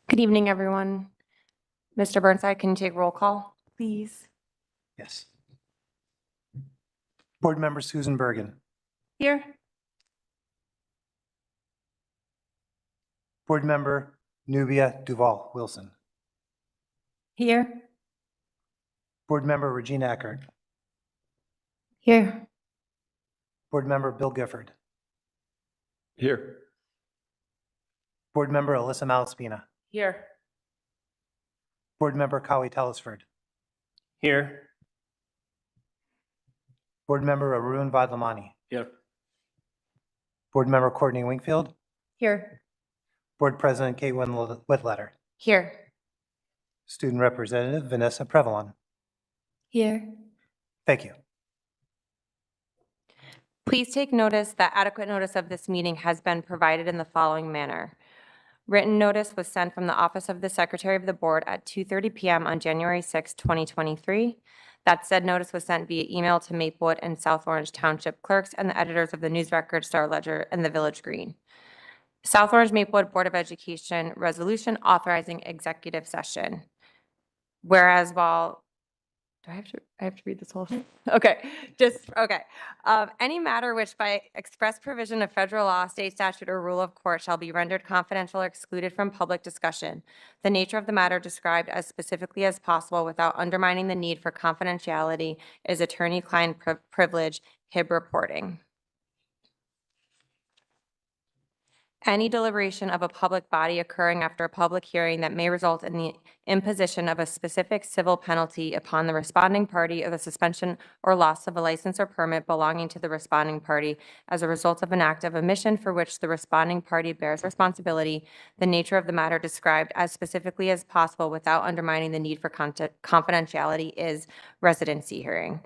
Good evening, everyone. Mr. Burnside, can you take roll call, please? Yes. Board Member Susan Bergen. Here. Board Member Nubia Duval Wilson. Here. Board Member Regina Eckert. Here. Board Member Bill Gifford. Here. Board Member Alyssa Malaspina. Here. Board Member Kawi Telesford. Here. Board Member Arun Vadlamani. Here. Board Member Courtney Wingfield. Here. Board President Kate Whitletter. Here. Student Representative Vanessa Prevalon. Here. Thank you. Please take notice that adequate notice of this meeting has been provided in the following manner. Written notice was sent from the Office of the Secretary of the Board at 2:30 p.m. on January 6, 2023. That said notice was sent via email to Maplewood and South Orange Township clerks and the editors of the News Record, Star Ledger, and the Village Green. South Orange Maplewood Board of Education resolution authorizing executive session. Whereas while I have to read this whole thing? Okay, any matter which by express provision of federal law, state statute, or rule of court shall be rendered confidential or excluded from public discussion, the nature of the matter described as specifically as possible without undermining the need for confidentiality is attorney-client privilege, HIB reporting. Any deliberation of a public body occurring after a public hearing that may result in the imposition of a specific civil penalty upon the responding party or the suspension or loss of a license or permit belonging to the responding party as a result of an act of omission for which the responding party bears responsibility, the nature of the matter described as specifically as possible without undermining the need for confidentiality is residency hearing.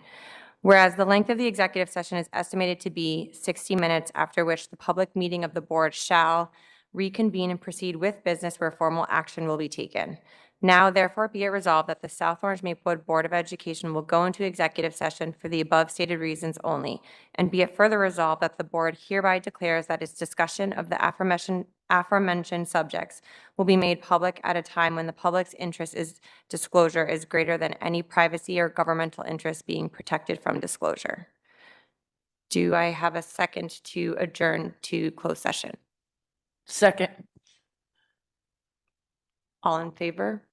Whereas the length of the executive session is estimated to be 60 minutes, after which the public meeting of the board shall reconvene and proceed with business where formal action will be taken. Now, therefore, be it resolved that the South Orange Maplewood Board of Education will go into executive session for the above stated reasons only, and be it further resolved that the board hereby declares that its discussion of the aforementioned subjects will be made public at a time when the public's interest is disclosure is greater than any privacy or governmental interest being protected from disclosure. Do I have a second to adjourn to closed session? Second. All in favor?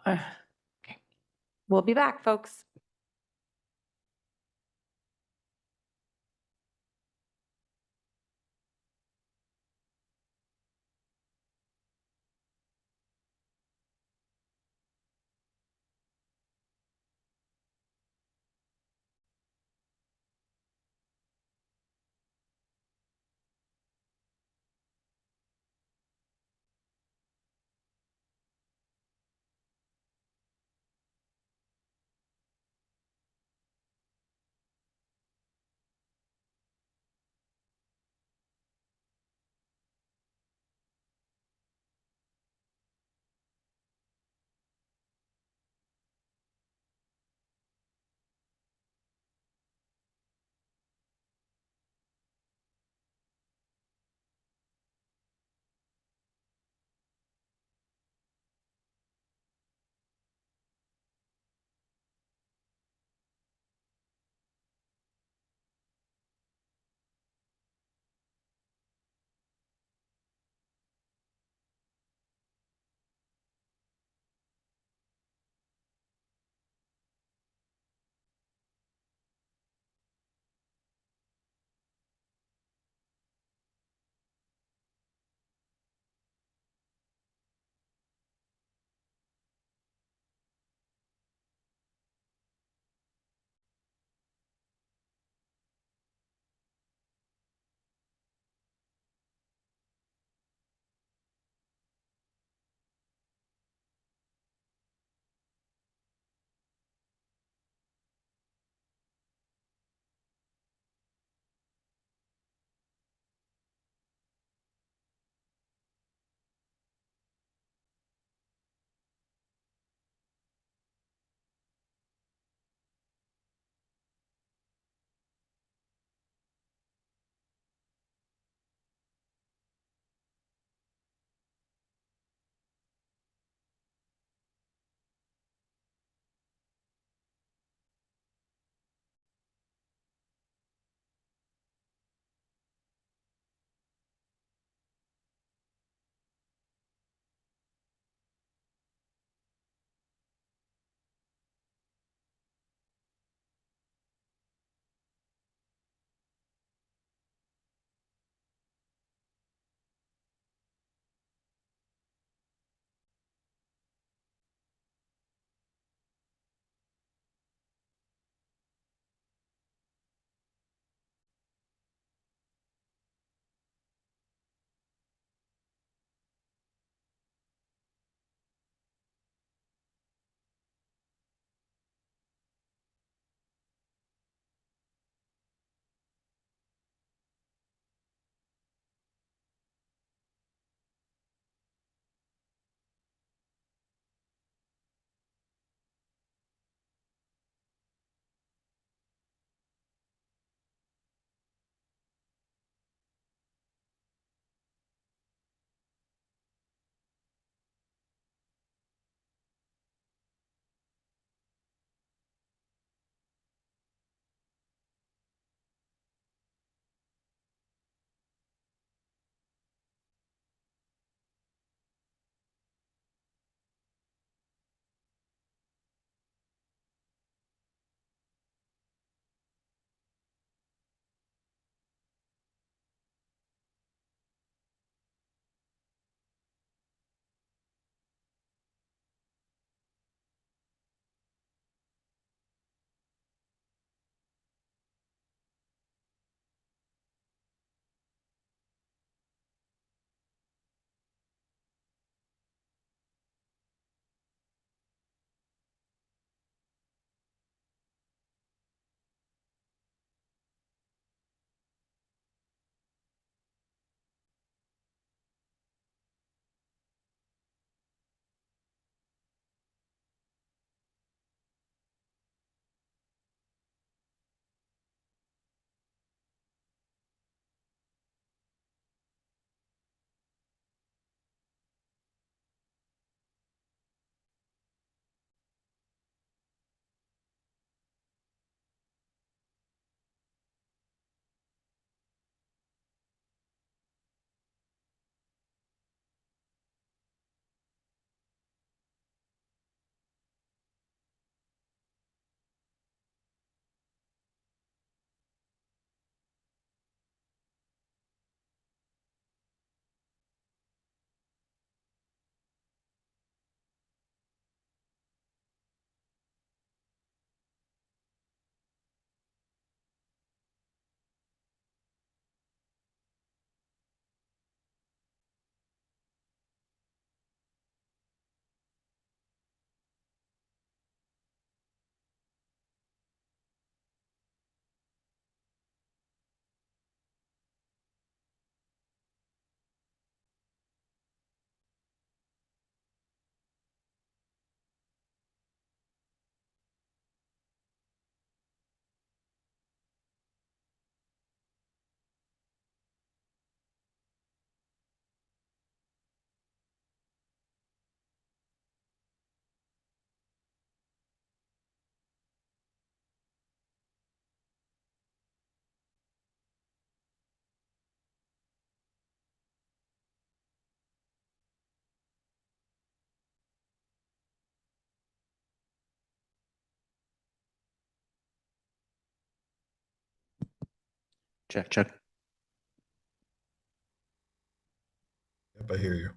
Okay. We'll be back, folks. Check, check. Yep, I hear you.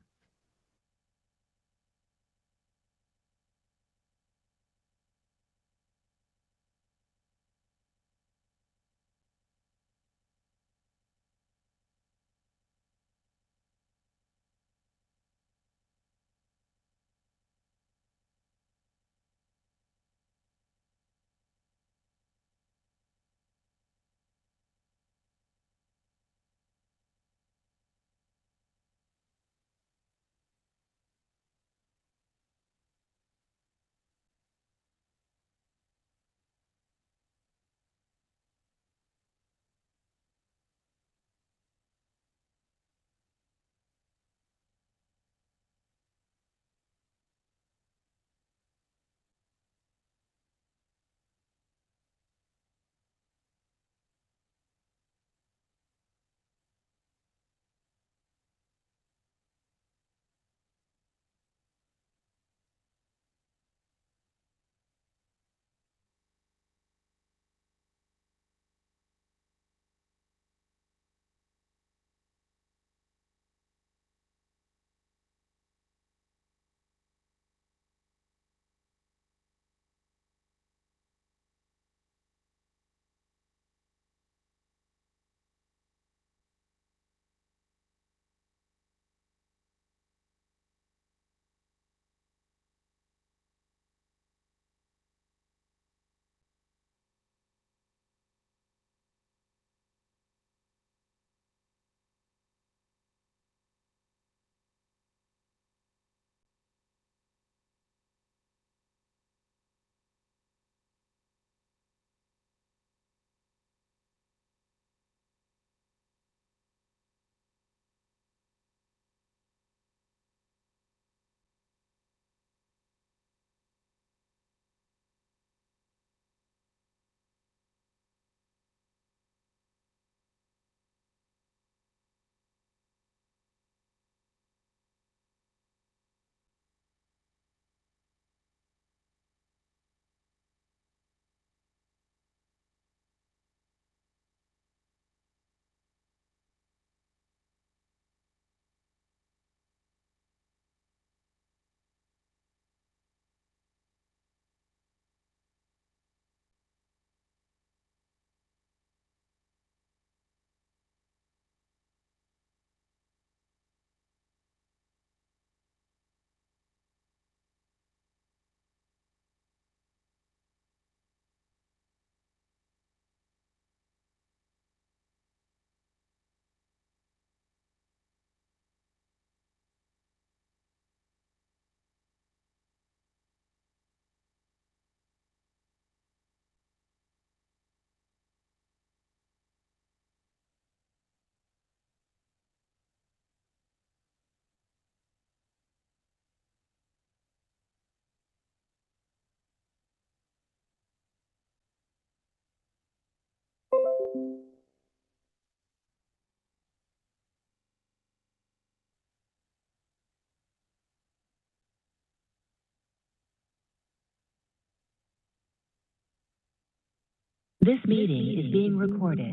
This meeting is being recorded.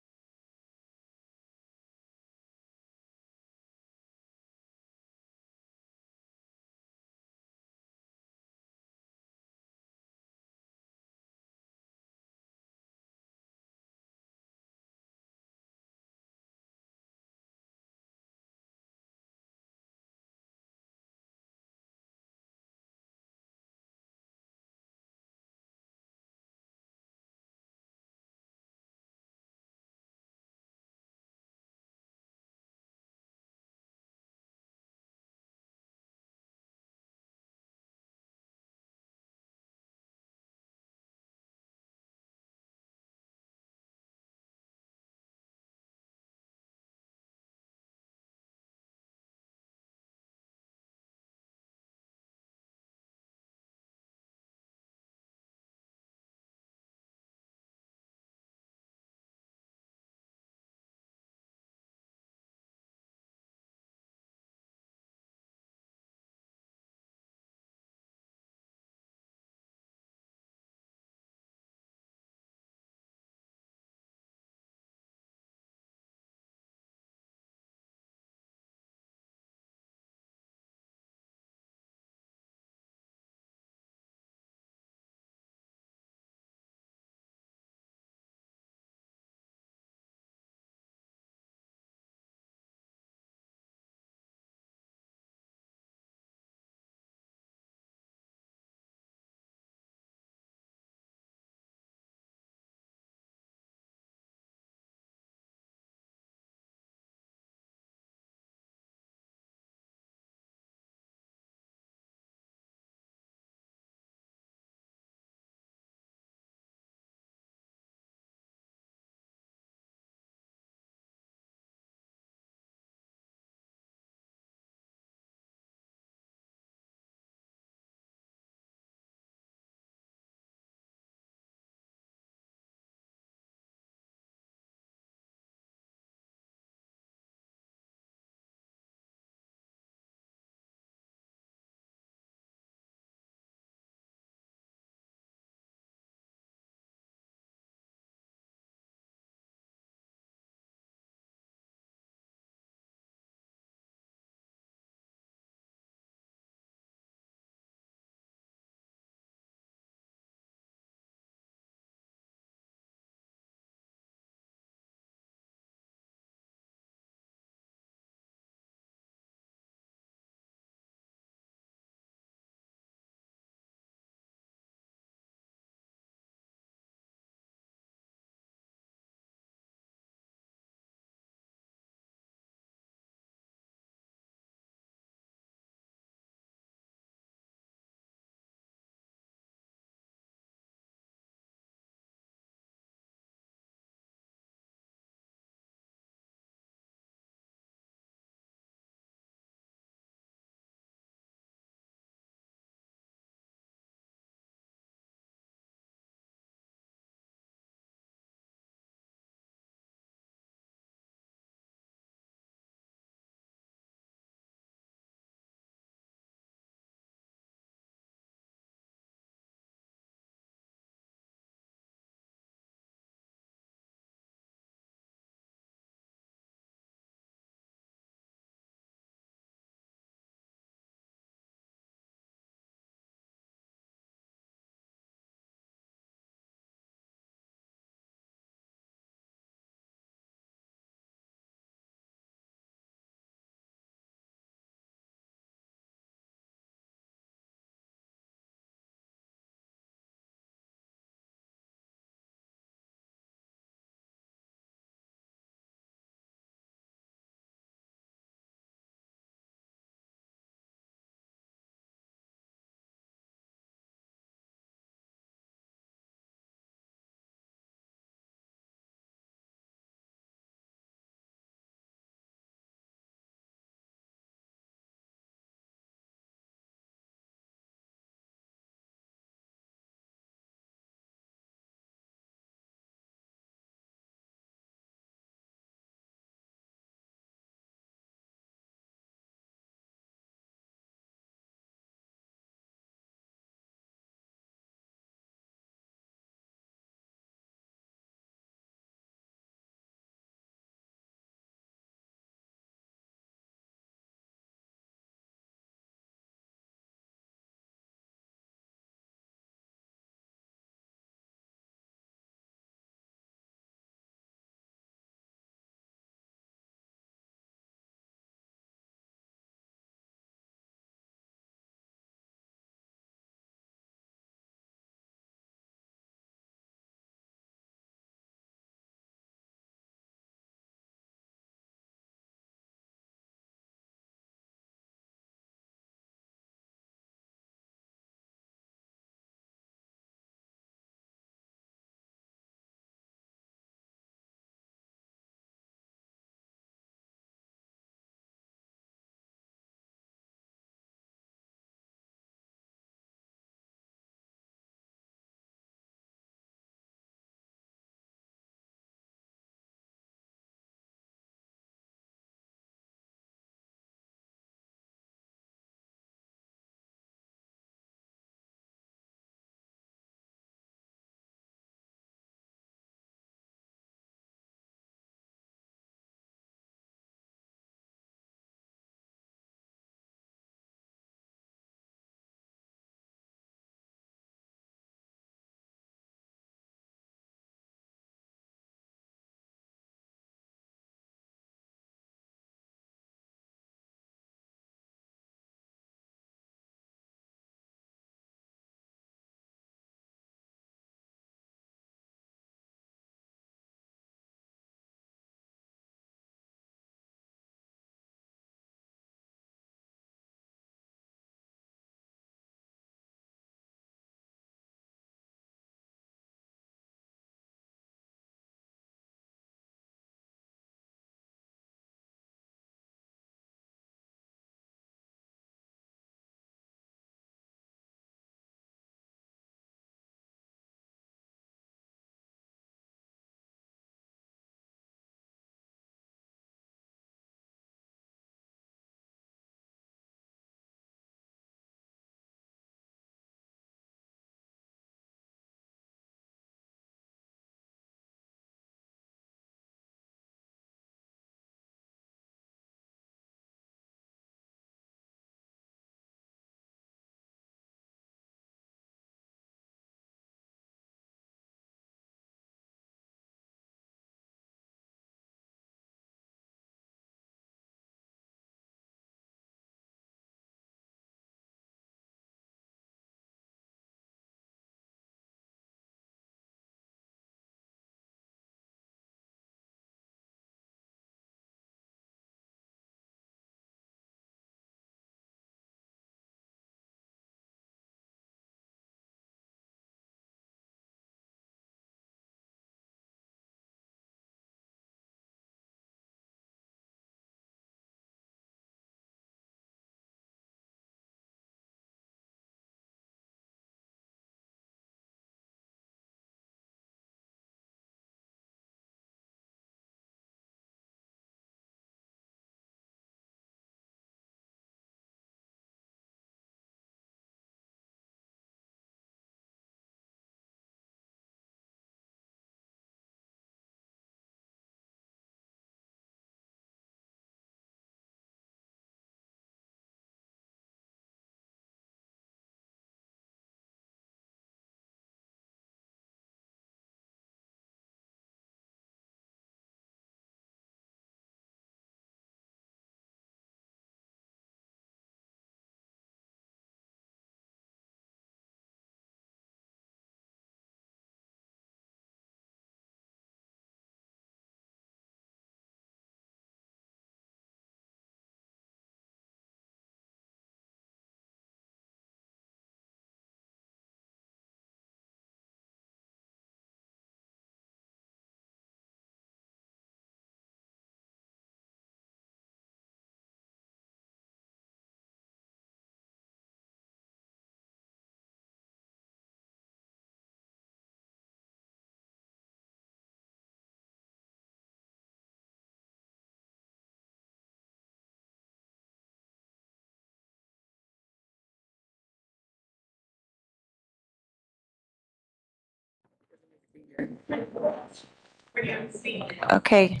Okay.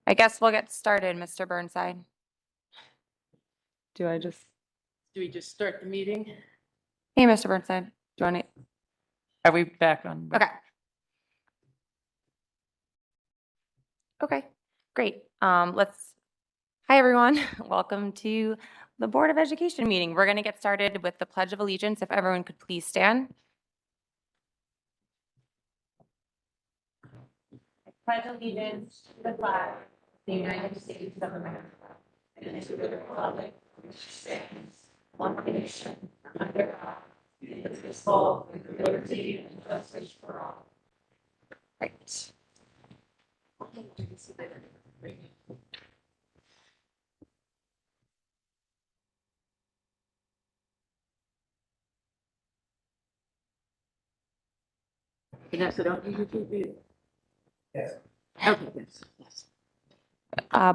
I guess we'll get started, Mr. Burnside. Do we just start the meeting? Hey, Mr. Burnside, do you want to? Are we back on? Okay. Okay, great. Hi, everyone. Welcome to the Board of Education meeting. We're going to get started with the Pledge of Allegiance. If everyone could please stand. Pledge allegiance to the flag of the United States of America and to the republic which stands one nation under God, indivisible, with liberty and justice for all. Right. Vanessa, don't you do it? Yes. Okay, yes.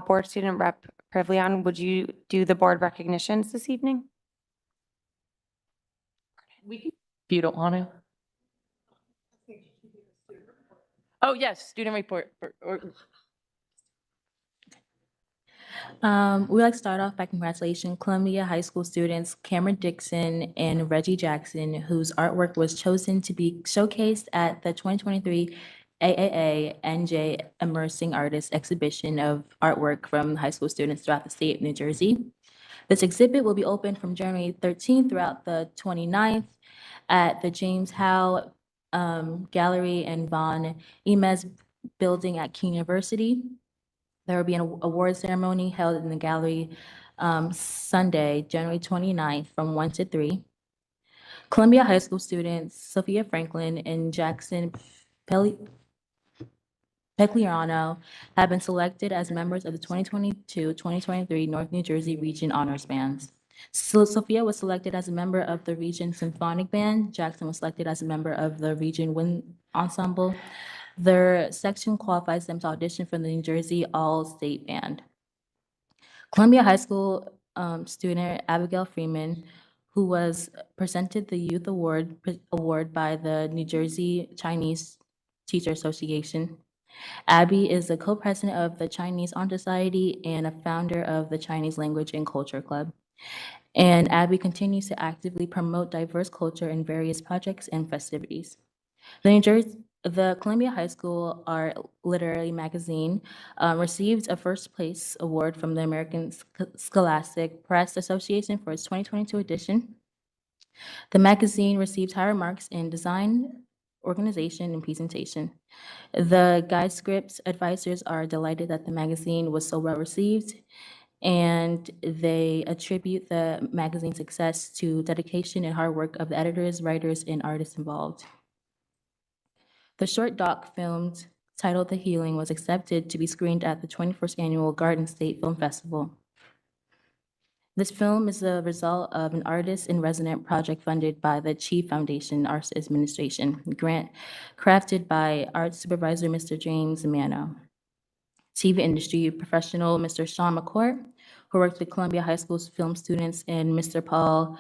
Board Student Rep Prevlion, would you do the board recognitions this evening? If you don't want to. Oh, yes, student report. We'd like to start off by congratulating Columbia High School students Cameron Dixon and Reggie Jackson, whose artwork was chosen to be showcased at the 2023 AAA NJ Immersing Artists Exhibition of artwork from high school students throughout the state of New Jersey. This exhibit will be open from January 13th throughout the 29th at the James Howe Gallery and Von Emes Building at King University. There will be an award ceremony held in the gallery Sunday, January 29th from 1 to 3. Columbia High School students Sophia Franklin and Jackson Pegliano have been selected as members of the 2022-2023 North New Jersey Region Honors Bands. So Sophia was selected as a member of the Region Symphonic Band. Jackson was selected as a member of the Region Wind Ensemble. Their section qualifies them to audition for the New Jersey All-State Band. Columbia High School student Abigail Freeman, who was presented the Youth Award by the New Jersey Chinese Teacher Association. Abby is the co-president of the Chinese Honor Society and a founder of the Chinese Language and Culture Club. And Abby continues to actively promote diverse culture in various projects and festivities. The Columbia High School Art Literary Magazine received a first place award from the American Scholastic Press Association for its 2022 edition. The magazine received high marks in design, organization, and presentation. The guide scripts advisors are delighted that the magazine was so well received, and they attribute the magazine's success to dedication and hard work of the editors, writers, and artists involved. The short doc filmed titled The Healing was accepted to be screened at the 21st Annual Garden State Film Festival. This film is the result of an artist-in-resident project funded by the Chief Foundation Arts Administration, grant crafted by art supervisor Mr. James Mano, TV industry professional Mr. Sean McCourt, who worked with Columbia High School's film students in Mr. Paul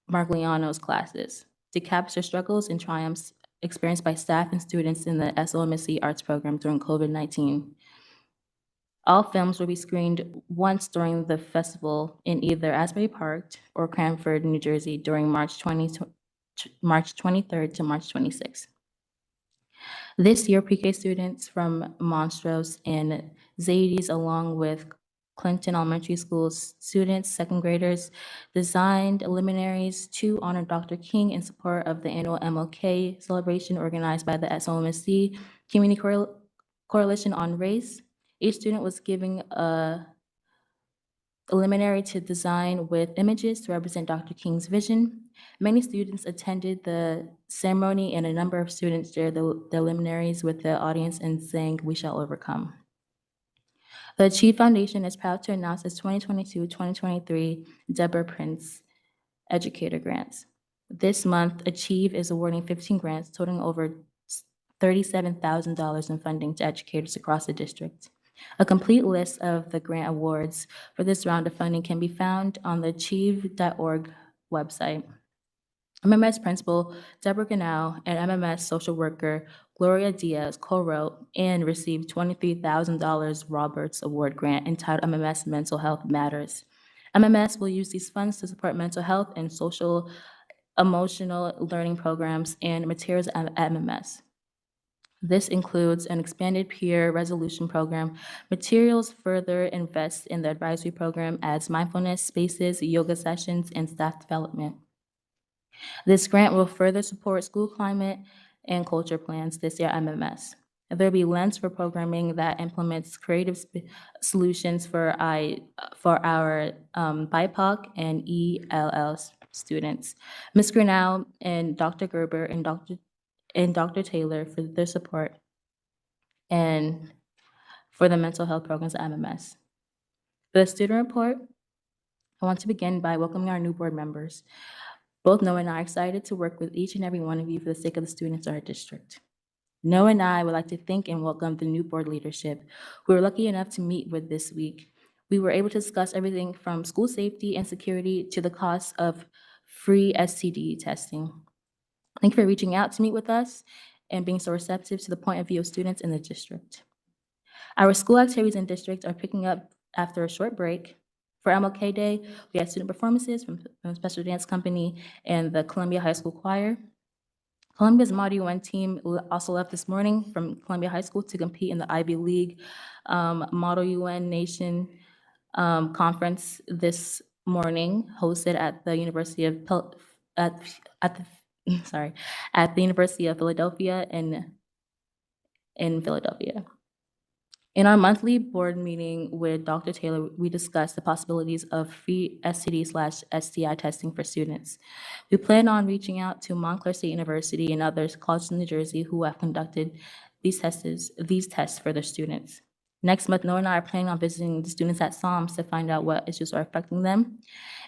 Margliano's classes to capture struggles and triumphs experienced by staff and students in the SOMSC Arts Program during COVID-19. All films will be screened once during the festival in either Asbury Park or Cranford, New Jersey during March 23rd to March 26th. This year, pre-K students from Montrose and Zaydes, along with Clinton Elementary School students, second graders, designed luminaries to honor Dr. King in support of the annual MLK celebration organized by the SOMSC Community Coalition on Race. Each student was given a luminary to design with images to represent Dr. King's vision. Many students attended the ceremony, and a number of students shared their luminaries with the audience and sang "We Shall Overcome." The Chief Foundation is proud to announce its 2022-2023 Deborah Prince Educator Grants. This month, Achieve is awarding 15 grants totaling over $37,000 in funding to educators across the district. A complete list of the grant awards for this round of funding can be found on the achieve.org website. MMS Principal Deborah Ganau and MMS Social Worker Gloria Diaz co-wrote and received $23,000 Roberts Award grant entitled MMS Mental Health Matters. MMS will use these funds to support mental health and social emotional learning programs and materials at MMS. This includes an expanded peer resolution program. Materials further invest in the advisory program, adds mindfulness spaces, yoga sessions, and staff development. This grant will further support school climate and culture plans this year at MMS. There will be lens for programming that implements creative solutions for our BIPOC and ELL students. Ms. Grinnell and Dr. Gerber and Dr. Taylor for their support and for the mental health programs at MMS. For the student report, I want to begin by welcoming our new board members. Both Noah and I are excited to work with each and every one of you for the sake of the students of our district. Noah and I would like to thank and welcome the new board leadership who were lucky enough to meet with this week. We were able to discuss everything from school safety and security to the cost of free STD testing. Thank you for reaching out to meet with us and being so receptive to the point of view of students in the district. Our school activities in district are picking up after a short break. For MLK Day, we had student performances from the Special Dance Company and the Columbia High School Choir. Columbia's Model UN team also left this morning from Columbia High School to compete in the Ivy League Model UN Nation Conference this morning, hosted at the University of at the University of Philadelphia in Philadelphia. In our monthly board meeting with Dr. Taylor, we discussed the possibilities of free STD/STI testing for students. We plan on reaching out to Montclair State University and other colleges in New Jersey who have conducted these tests for their students. Next month, Noah and I are planning on visiting the students at SOMS to find out what issues are affecting them.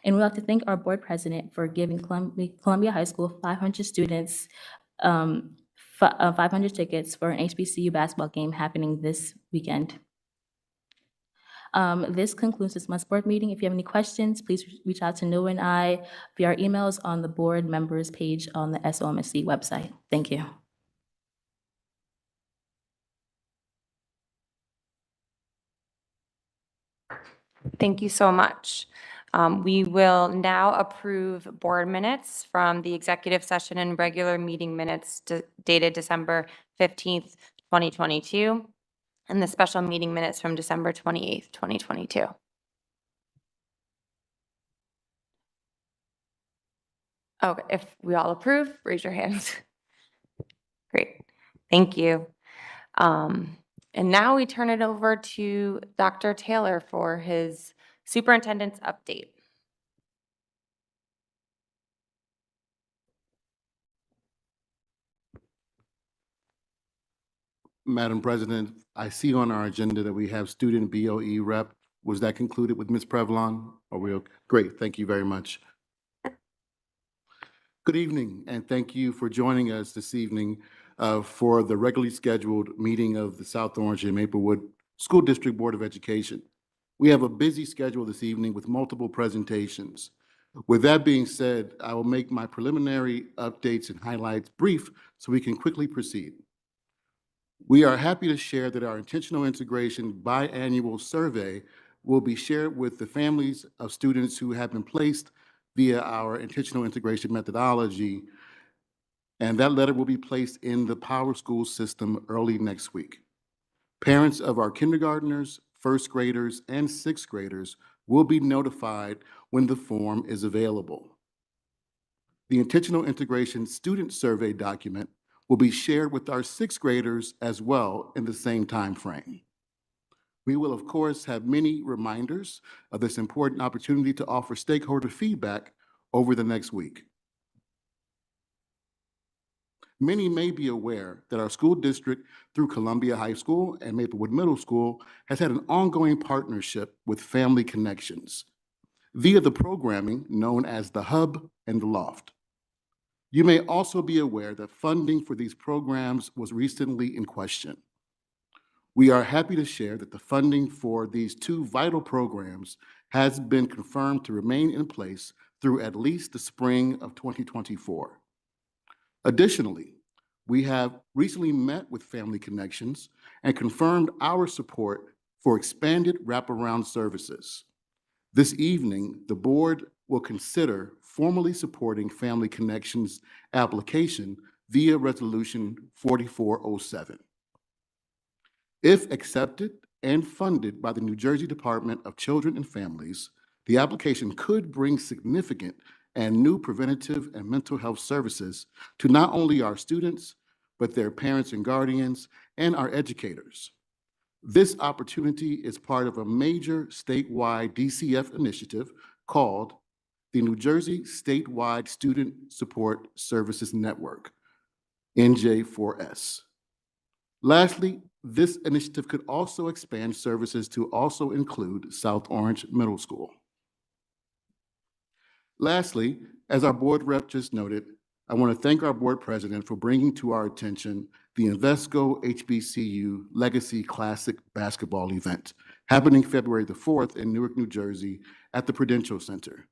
And we'd like to thank our board president for giving Columbia High School 500 students 500 tickets for an HBCU basketball game happening this weekend. This concludes this month's board meeting. If you have any questions, please reach out to Noah and I via our emails on the board members page on the SOMSC website. Thank you. Thank you so much. We will now approve board minutes from the executive session and regular meeting minutes dated December 15th, 2022, and the special meeting minutes from December 28th, 2022. Okay, if we all approve, raise your hands. Great, thank you. And now we turn it over to Dr. Taylor for his superintendent's update. Madam President, I see on our agenda that we have student BOE rep. Was that concluded with Ms. Prevlon? Are we okay? Great, thank you very much. Good evening, and thank you for joining us this evening for the regularly scheduled meeting of the South Orange and Maplewood School District Board of Education. We have a busy schedule this evening with multiple presentations. With that being said, I will make my preliminary updates and highlights brief so we can quickly proceed. We are happy to share that our intentional integration biannual survey will be shared with the families of students who have been placed via our intentional integration methodology, and that letter will be placed in the Power School system early next week. Parents of our kindergartners, first graders, and sixth graders will be notified when the form is available. The intentional integration student survey document will be shared with our sixth graders as well in the same time frame. We will, of course, have many reminders of this important opportunity to offer stakeholder feedback over the next week. Many may be aware that our school district, through Columbia High School and Maplewood Middle School, has had an ongoing partnership with Family Connections via the programming known as the Hub and the Loft. You may also be aware that funding for these programs was recently in question. We are happy to share that the funding for these two vital programs has been confirmed to remain in place through at least the spring of 2024. Additionally, we have recently met with Family Connections and confirmed our support for expanded wraparound services. This evening, the board will consider formally supporting Family Connections' application via Resolution 4407. If accepted and funded by the New Jersey Department of Children and Families, the application could bring significant and new preventative and mental health services to not only our students, but their parents and guardians and our educators. This opportunity is part of a major statewide DCF initiative called the New Jersey Statewide Student Support Services Network, NJ4S. Lastly, this initiative could also expand services to also include South Orange Middle School. Lastly, as our board rep just noted, I want to thank our board president for bringing to our attention the Invesco HBCU Legacy Classic basketball event happening February the 4th in Newark, New Jersey at the Prudential Center.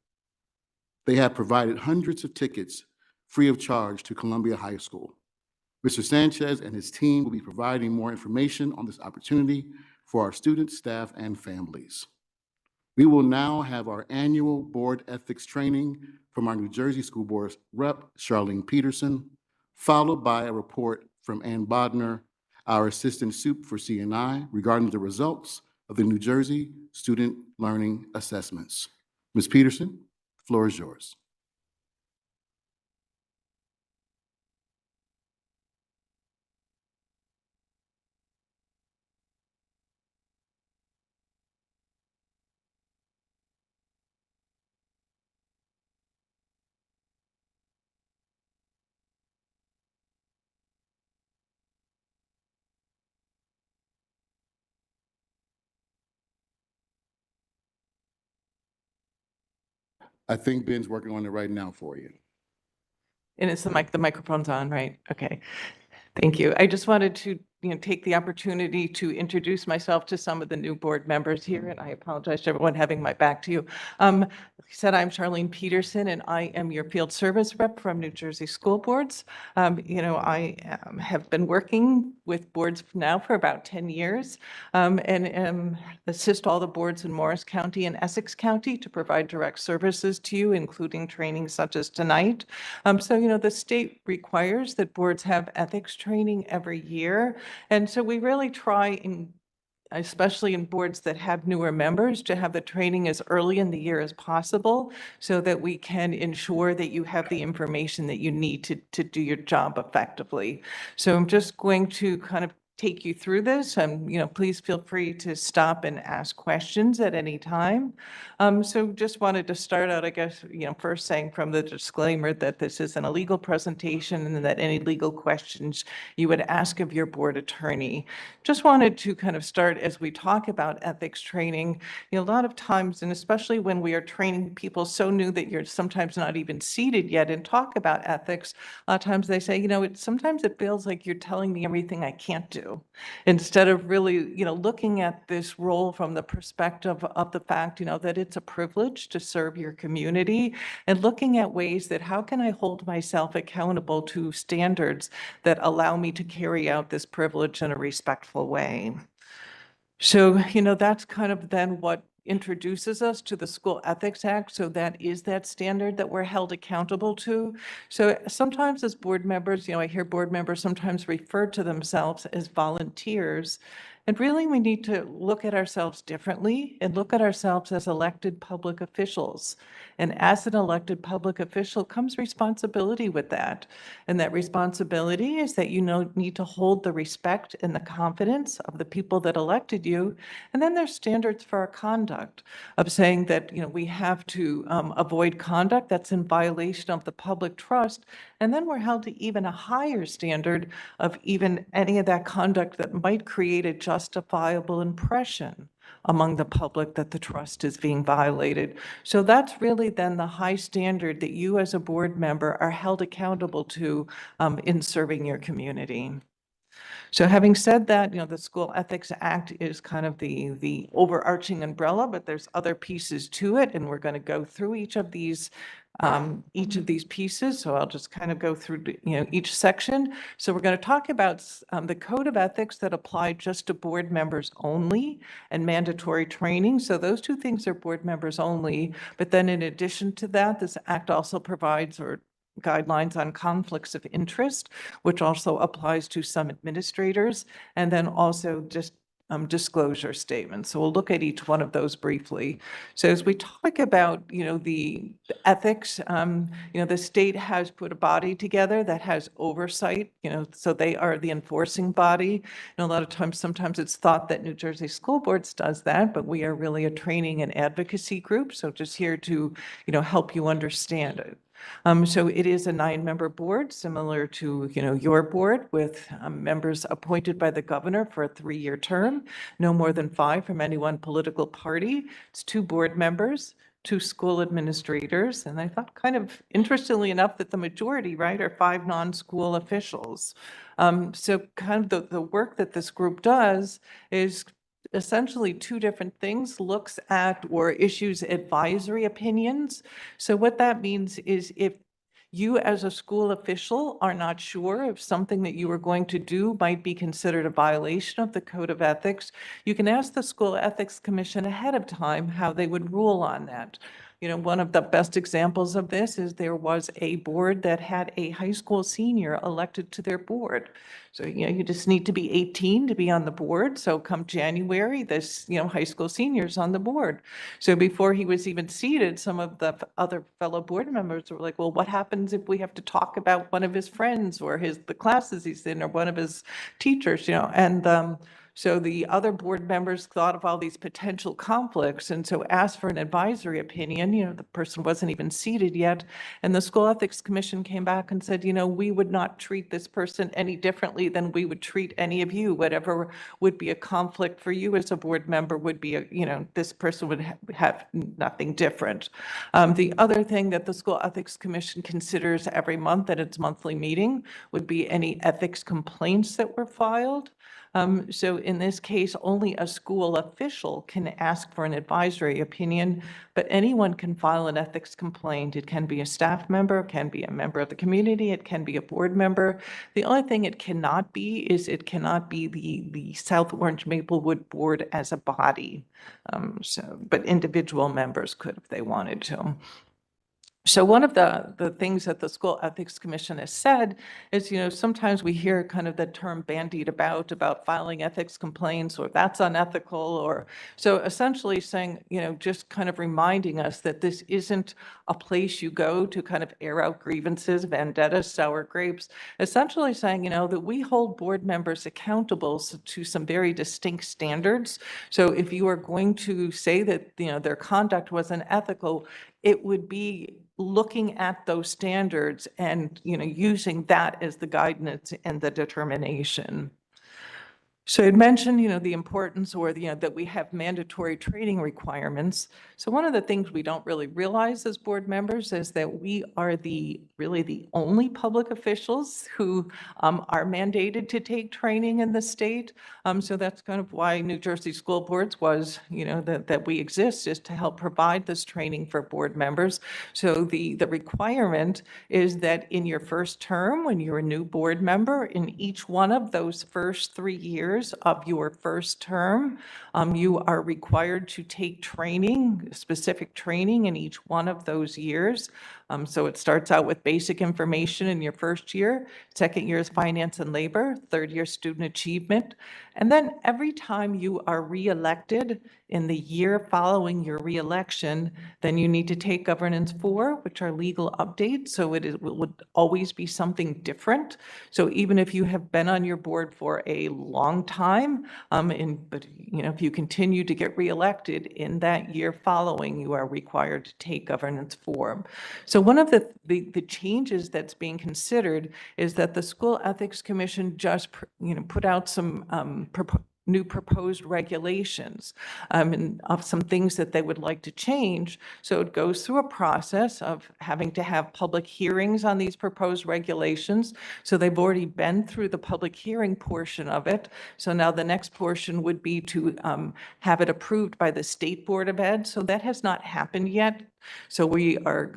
They have provided hundreds of tickets free of charge to Columbia High School. Mr. Sanchez and his team will be providing more information on this opportunity for our students, staff, and families. We will now have our annual board ethics training from our New Jersey School Board Rep, Charlene Peterson, followed by a report from Ann Bodner, our Assistant Sup for C&I, regarding the results of the New Jersey Student Learning Assessments. Ms. Peterson, the floor is yours. I think Ben's working on it right now for you. And it's the microphone's on, right? Okay. Thank you. I just wanted to, take the opportunity to introduce myself to some of the new board members here, and I apologize to everyone having my back to you. Like I said, I'm Charlene Peterson, and I am your field service rep from New Jersey School Boards. I have been working with boards now for about 10 years and assist all the boards in Morris County and Essex County to provide direct services to you, including training such as tonight. The state requires that boards have ethics training every year. And so we really try, especially in boards that have newer members, to have the training as early in the year as possible so that we can ensure that you have the information that you need to do your job effectively. So I'm just going to kind of take you through this. Please feel free to stop and ask questions at any time. So just wanted to start out, I guess, first saying from the disclaimer that this isn't a legal presentation and that any legal questions you would ask of your board attorney. Just wanted to kind of start as we talk about ethics training. A lot of times, and especially when we are training people so new that you're sometimes not even seated yet and talk about ethics, a lot of times they say, sometimes it feels like you're telling me everything I can't do, instead of really, looking at this role from the perspective of the fact, that it's a privilege to serve your community, and looking at ways that how can I hold myself accountable to standards that allow me to carry out this privilege in a respectful way. So, that's kind of then what introduces us to the School Ethics Act. So that is that standard that we're held accountable to. So sometimes as board members, I hear board members sometimes refer to themselves as volunteers. And really, we need to look at ourselves differently and look at ourselves as elected public officials. And as an elected public official comes responsibility with that. And that responsibility is that you need to hold the respect and the confidence of the people that elected you. And then there's standards for our conduct of saying that, we have to avoid conduct that's in violation of the public trust. And then we're held to even a higher standard of even any of that conduct that might create a justifiable impression among the public that the trust is being violated. So that's really then the high standard that you as a board member are held accountable to in serving your community. So having said that, the School Ethics Act is kind of the overarching umbrella, but there's other pieces to it, and we're going to go through each of these each of these pieces. So I'll just kind of go through, each section. So we're going to talk about the code of ethics that apply just to board members only and mandatory training. So those two things are board members only. But then in addition to that, this act also provides guidelines on conflicts of interest, which also applies to some administrators, and then also just disclosure statements. So we'll look at each one of those briefly. So as we talk about, the ethics, the state has put a body together that has oversight, so they are the enforcing body. And a lot of times, sometimes it's thought that New Jersey School Boards does that, but we are really a training and advocacy group. So just here to, help you understand it. So it is a 9-member board, similar to, your board, with members appointed by the governor for a 3-year term, no more than 5 from any one political party. It's 2 board members, 2 school administrators, and I thought kind of interestingly enough that the majority, right, are 5 non-school officials. So kind of the work that this group does is essentially 2 different things, looks at or issues advisory opinions. So what that means is if you as a school official are not sure if something that you are going to do might be considered a violation of the code of ethics, you can ask the School Ethics Commission ahead of time how they would rule on that. One of the best examples of this is there was a board that had a high school senior elected to their board. So, you just need to be 18 to be on the board. So come January, this, high school senior's on the board. So before he was even seated, some of the other fellow board members were like, well, what happens if we have to talk about one of his friends or the classes he's in or one of his teachers, and so the other board members thought of all these potential conflicts and so asked for an advisory opinion. The person wasn't even seated yet. And the School Ethics Commission came back and said, we would not treat this person any differently than we would treat any of you. Whatever would be a conflict for you as a board member would be, this person would have nothing different. The other thing that the School Ethics Commission considers every month at its monthly meeting would be any ethics complaints that were filed. So in this case, only a school official can ask for an advisory opinion, but anyone can file an ethics complaint. It can be a staff member, it can be a member of the community, it can be a board member. The only thing it cannot be is it cannot be the South Orange Maplewood Board as a body. But individual members could if they wanted to. So one of the things that the School Ethics Commission has said is, sometimes we hear kind of the term bandied about filing ethics complaints or that's unethical, or so essentially saying, just kind of reminding us that this isn't a place you go to kind of air out grievances, vendettas, sour grapes, essentially saying, that we hold board members accountable to some very distinct standards. So if you are going to say that, their conduct was unethical, it would be looking at those standards and, using that as the guidance and the determination. So I'd mentioned, the importance or that we have mandatory training requirements. So one of the things we don't really realize as board members is that we are really the only public officials who are mandated to take training in the state. So that's kind of why New Jersey School Boards was, that we exist, is to help provide this training for board members. So the requirement is that in your first term, when you're a new board member, in each one of those first 3 years of your first term, you are required to take training, specific training in each one of those years. So it starts out with basic information in your first year, second year is finance and labor, third year student achievement. And then every time you are reelected in the year following your reelection, then you need to take governance 4, which are legal updates. So it would always be something different. So even if you have been on your board for a long time, but if you continue to get reelected in that year following, you are required to take governance 4. So one of the changes that's being considered is that the School Ethics Commission just put out some new proposed regulations and of some things that they would like to change. So it goes through a process of having to have public hearings on these proposed regulations. So they've already been through the public hearing portion of it. So now the next portion would be to have it approved by the State Board of Ed. So that has not happened yet. So we are,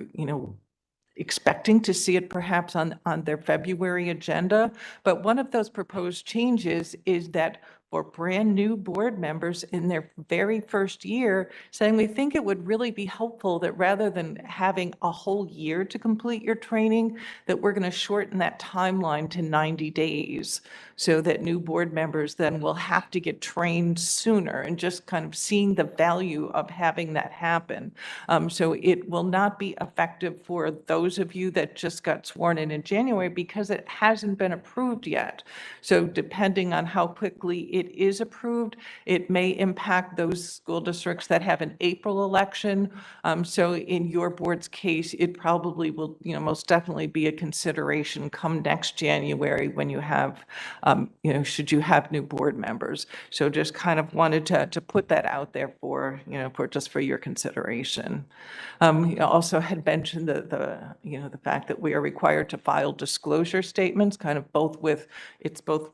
expecting to see it perhaps on their February agenda. But one of those proposed changes is that for brand new board members in their very first year, saying we think it would really be helpful that rather than having a whole year to complete your training, that we're going to shorten that timeline to 90 days so that new board members then will have to get trained sooner, and just kind of seeing the value of having that happen. So it will not be effective for those of you that just got sworn in January because it hasn't been approved yet. So depending on how quickly it is approved, it may impact those school districts that have an April election. So in your board's case, it probably will, most definitely be a consideration come next January when you have, should you have new board members. So just kind of wanted to put that out there for, for your consideration. You also had mentioned the fact that we are required to file disclosure statements, kind of both with, it's both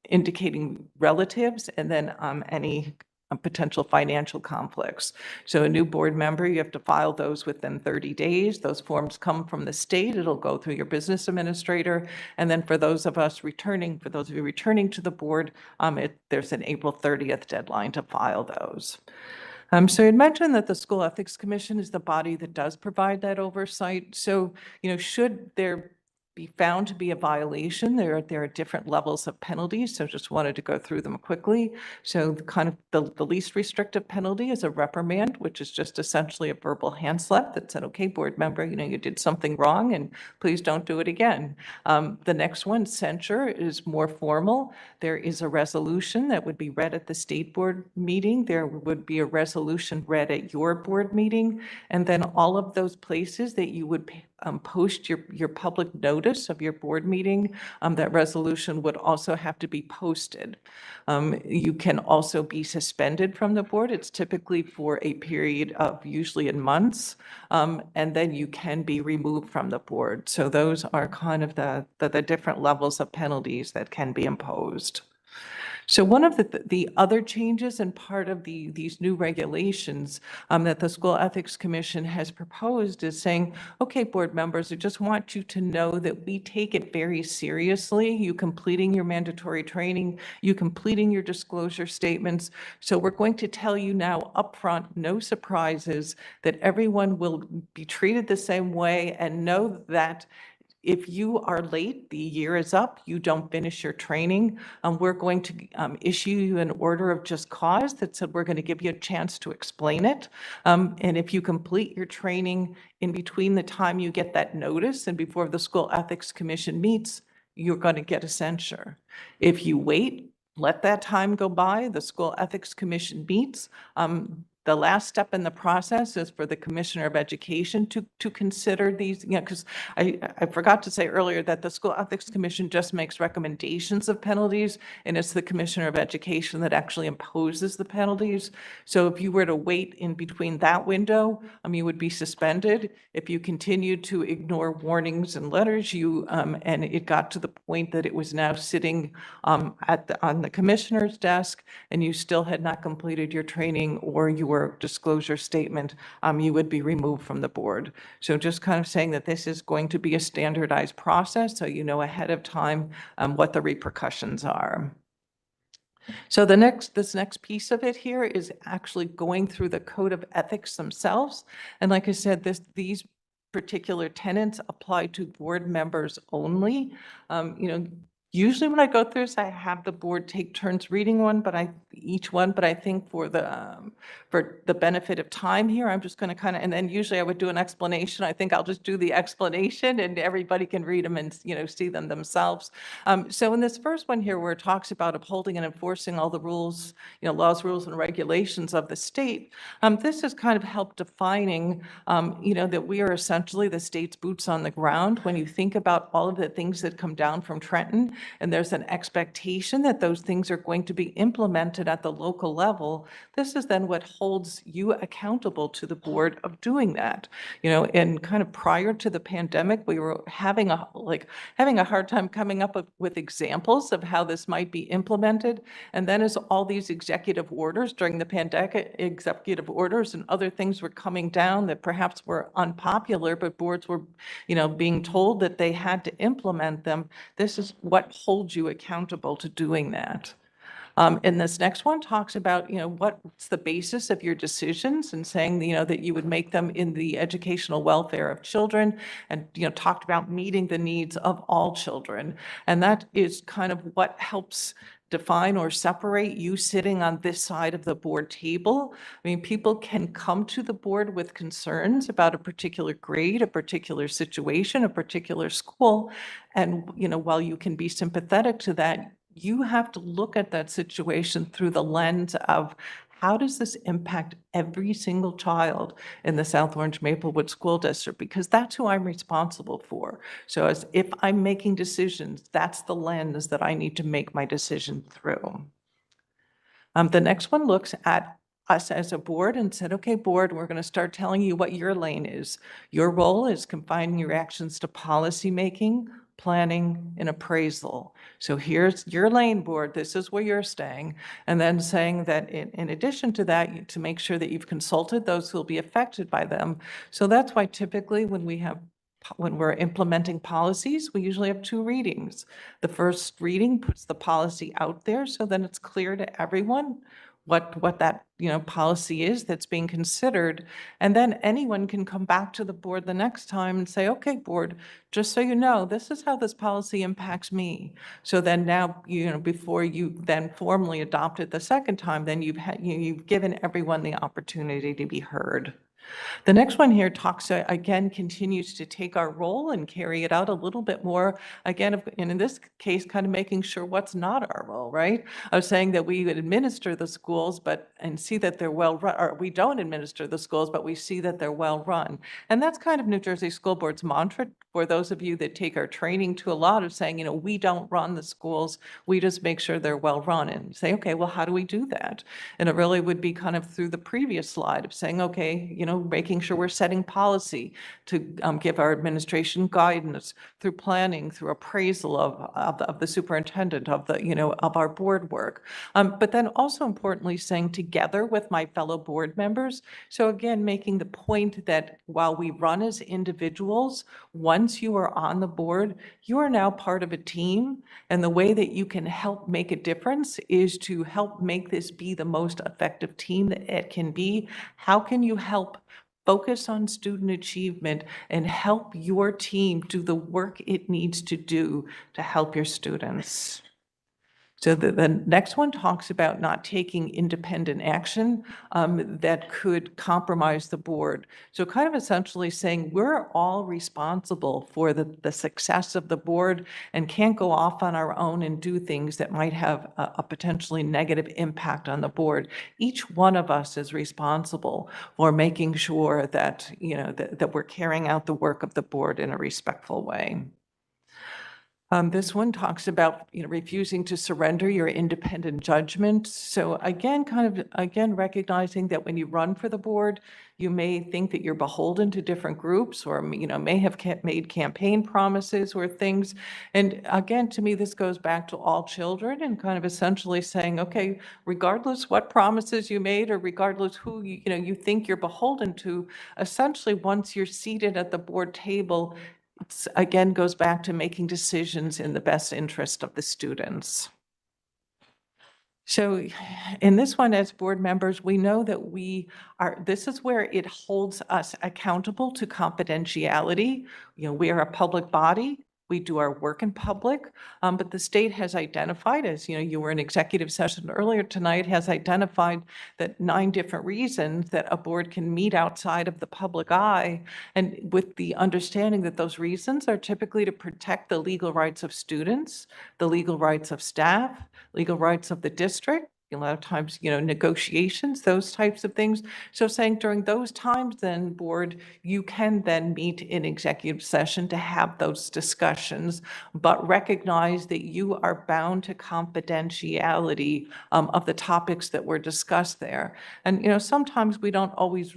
indicating relatives and then any potential financial conflicts. So a new board member, you have to file those within 30 days. Those forms come from the state. It'll go through your business administrator. And then for those of you returning to the board, there's an April 30th deadline to file those. So you mentioned that the School Ethics Commission is the body that does provide that oversight. So, should there be found to be a violation, there are different levels of penalties. So just wanted to go through them quickly. So the least restrictive penalty is a reprimand, which is just essentially a verbal hand slap that said, okay, board member, you did something wrong and please don't do it again. The next one, censure, is more formal. There is a resolution that would be read at the state board meeting. There would be a resolution read at your board meeting. And then all of those places that you would post your public notice of your board meeting, that resolution would also have to be posted. You can also be suspended from the board. It's typically for a period of usually in months, and then you can be removed from the board. So those are kind of the different levels of penalties that can be imposed. So one of the other changes and part of these new regulations that the School Ethics Commission has proposed is saying, okay, board members, I just want you to know that we take it very seriously, you completing your mandatory training, you completing your disclosure statements. So we're going to tell you now upfront, no surprises, that everyone will be treated the same way, and know that if you are late, the year is up, you don't finish your training, we're going to issue you an order of just cause that said we're going to give you a chance to explain it. And if you complete your training in between the time you get that notice and before the School Ethics Commission meets, you're going to get a censure. If you wait, let that time go by, the School Ethics Commission meets. The last step in the process is for the Commissioner of Education to consider these, because I forgot to say earlier that the School Ethics Commission just makes recommendations of penalties, and it's the Commissioner of Education that actually imposes the penalties. So if you were to wait in between that window, you would be suspended. If you continued to ignore warnings and letters, and it got to the point that it was now sitting on the commissioner's desk, and you still had not completed your training or your disclosure statement, you would be removed from the board. So just kind of saying that this is going to be a standardized process, so you know ahead of time what the repercussions are. So this next piece of it here is actually going through the code of ethics themselves. And like I said, these particular tenets apply to board members only. Usually when I go through this, I have the board take turns reading each one, but I think for the benefit of time here, I'm just going to and then usually I would do an explanation. I think I'll just do the explanation and everybody can read them and, see them themselves. So in this first one here, where it talks about upholding and enforcing all the rules, laws, rules, and regulations of the state, this has kind of helped defining, that we are essentially the state's boots on the ground. When you think about all of the things that come down from Trenton, and there's an expectation that those things are going to be implemented at the local level, this is then what holds you accountable to the board of doing that. And kind of prior to the pandemic, we were having a hard time coming up with examples of how this might be implemented. And then as all these executive orders during the pandemic, executive orders and other things were coming down that perhaps were unpopular, but boards were, being told that they had to implement them. This is what holds you accountable to doing that. And this next one talks about, what's the basis of your decisions, and saying, that you would make them in the educational welfare of children, and, talked about meeting the needs of all children. And that is kind of what helps define or separate you sitting on this side of the board table. I mean, people can come to the board with concerns about a particular grade, a particular situation, a particular school. And, while you can be sympathetic to that, you have to look at that situation through the lens of, how does this impact every single child in the South Orange Maplewood School District? Because that's who I'm responsible for. So as if I'm making decisions, that's the lens that I need to make my decision through. The next one looks at us as a board and said, okay, board, we're going to start telling you what your lane is. Your role is confining your actions to policy making, planning, and appraisal. So here's your lane, board. This is where you're staying. And then saying that in addition to that, to make sure that you've consulted those who will be affected by them. So that's why typically when we're implementing policies, we usually have 2 readings. The first reading puts the policy out there, so then it's clear to everyone what that policy is that's being considered. And then anyone can come back to the board the next time and say, okay, board, just so you know, this is how this policy impacts me. So then now, before you then formally adopt it the second time, then you've given everyone the opportunity to be heard. The next one here talks, again, continues to take our role and carry it out a little bit more. Again, and in this case, kind of making sure what's not our role, right? I was saying that we would administer the schools, and see that they're well run, or we don't administer the schools, but we see that they're well run. And that's kind of New Jersey School Board's mantra for those of you that take our training to a lot of saying, we don't run the schools, we just make sure they're well run. And say, okay, well, how do we do that? And it really would be kind of through the previous slide of saying, okay, making sure we're setting policy to give our administration guidance, through planning, through appraisal of the superintendent, of our board work. But then also importantly saying, together with my fellow board members. So again, making the point that while we run as individuals, once you are on the board, you are now part of a team. And the way that you can help make a difference is to help make this be the most effective team that it can be. How can you help focus on student achievement and help your team do the work it needs to do to help your students? So the next one talks about not taking independent action that could compromise the board. So kind of essentially saying we're all responsible for the success of the board, and can't go off on our own and do things that might have a potentially negative impact on the board. Each one of us is responsible for making sure that, that we're carrying out the work of the board in a respectful way. This one talks about, refusing to surrender your independent judgment. So again, recognizing that when you run for the board, you may think that you're beholden to different groups, or, may have made campaign promises or things. And again, to me, this goes back to all children, and kind of essentially saying, okay, regardless what promises you made, or regardless who you think you're beholden to, essentially once you're seated at the board table, it again goes back to making decisions in the best interest of the students. So in this one, as board members, we know that this is where it holds us accountable to confidentiality. We are a public body. We do our work in public, but the state has identified, as you were in executive session earlier tonight, has identified that 9 different reasons that a board can meet outside of the public eye, and with the understanding that those reasons are typically to protect the legal rights of students, the legal rights of staff, legal rights of the district, a lot of times, negotiations, those types of things. So saying during those times then, board, you can then meet in executive session to have those discussions, but recognize that you are bound to confidentiality of the topics that were discussed there. And, sometimes we don't always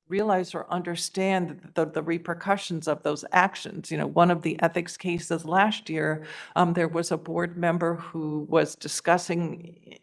realize or understand the repercussions of those actions. One of the ethics cases last year, there was a board member who was discussing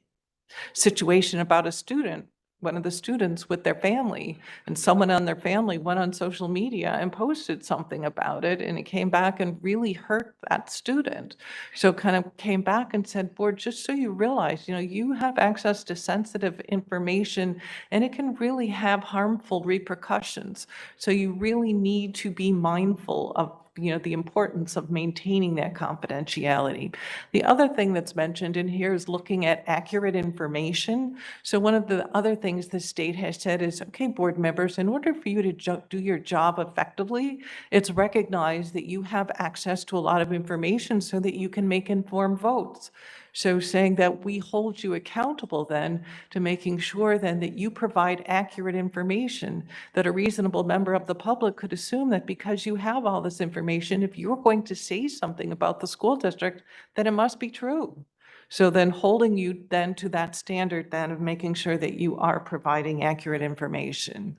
situation about a student, one of the students with their family, and someone on their family went on social media and posted something about it, and it came back and really hurt that student. So kind of came back and said, board, just so you realize, you have access to sensitive information and it can really have harmful repercussions. So you really need to be mindful of the importance of maintaining that confidentiality. The other thing that's mentioned in here is looking at accurate information. So one of the other things the state has said is, okay, board members, in order for you to do your job effectively, it's recognized that you have access to a lot of information so that you can make informed votes. So saying that we hold you accountable then to making sure then that you provide accurate information, that a reasonable member of the public could assume that because you have all this information, if you're going to say something about the school district, then it must be true. So then holding you then to that standard then of making sure that you are providing accurate information.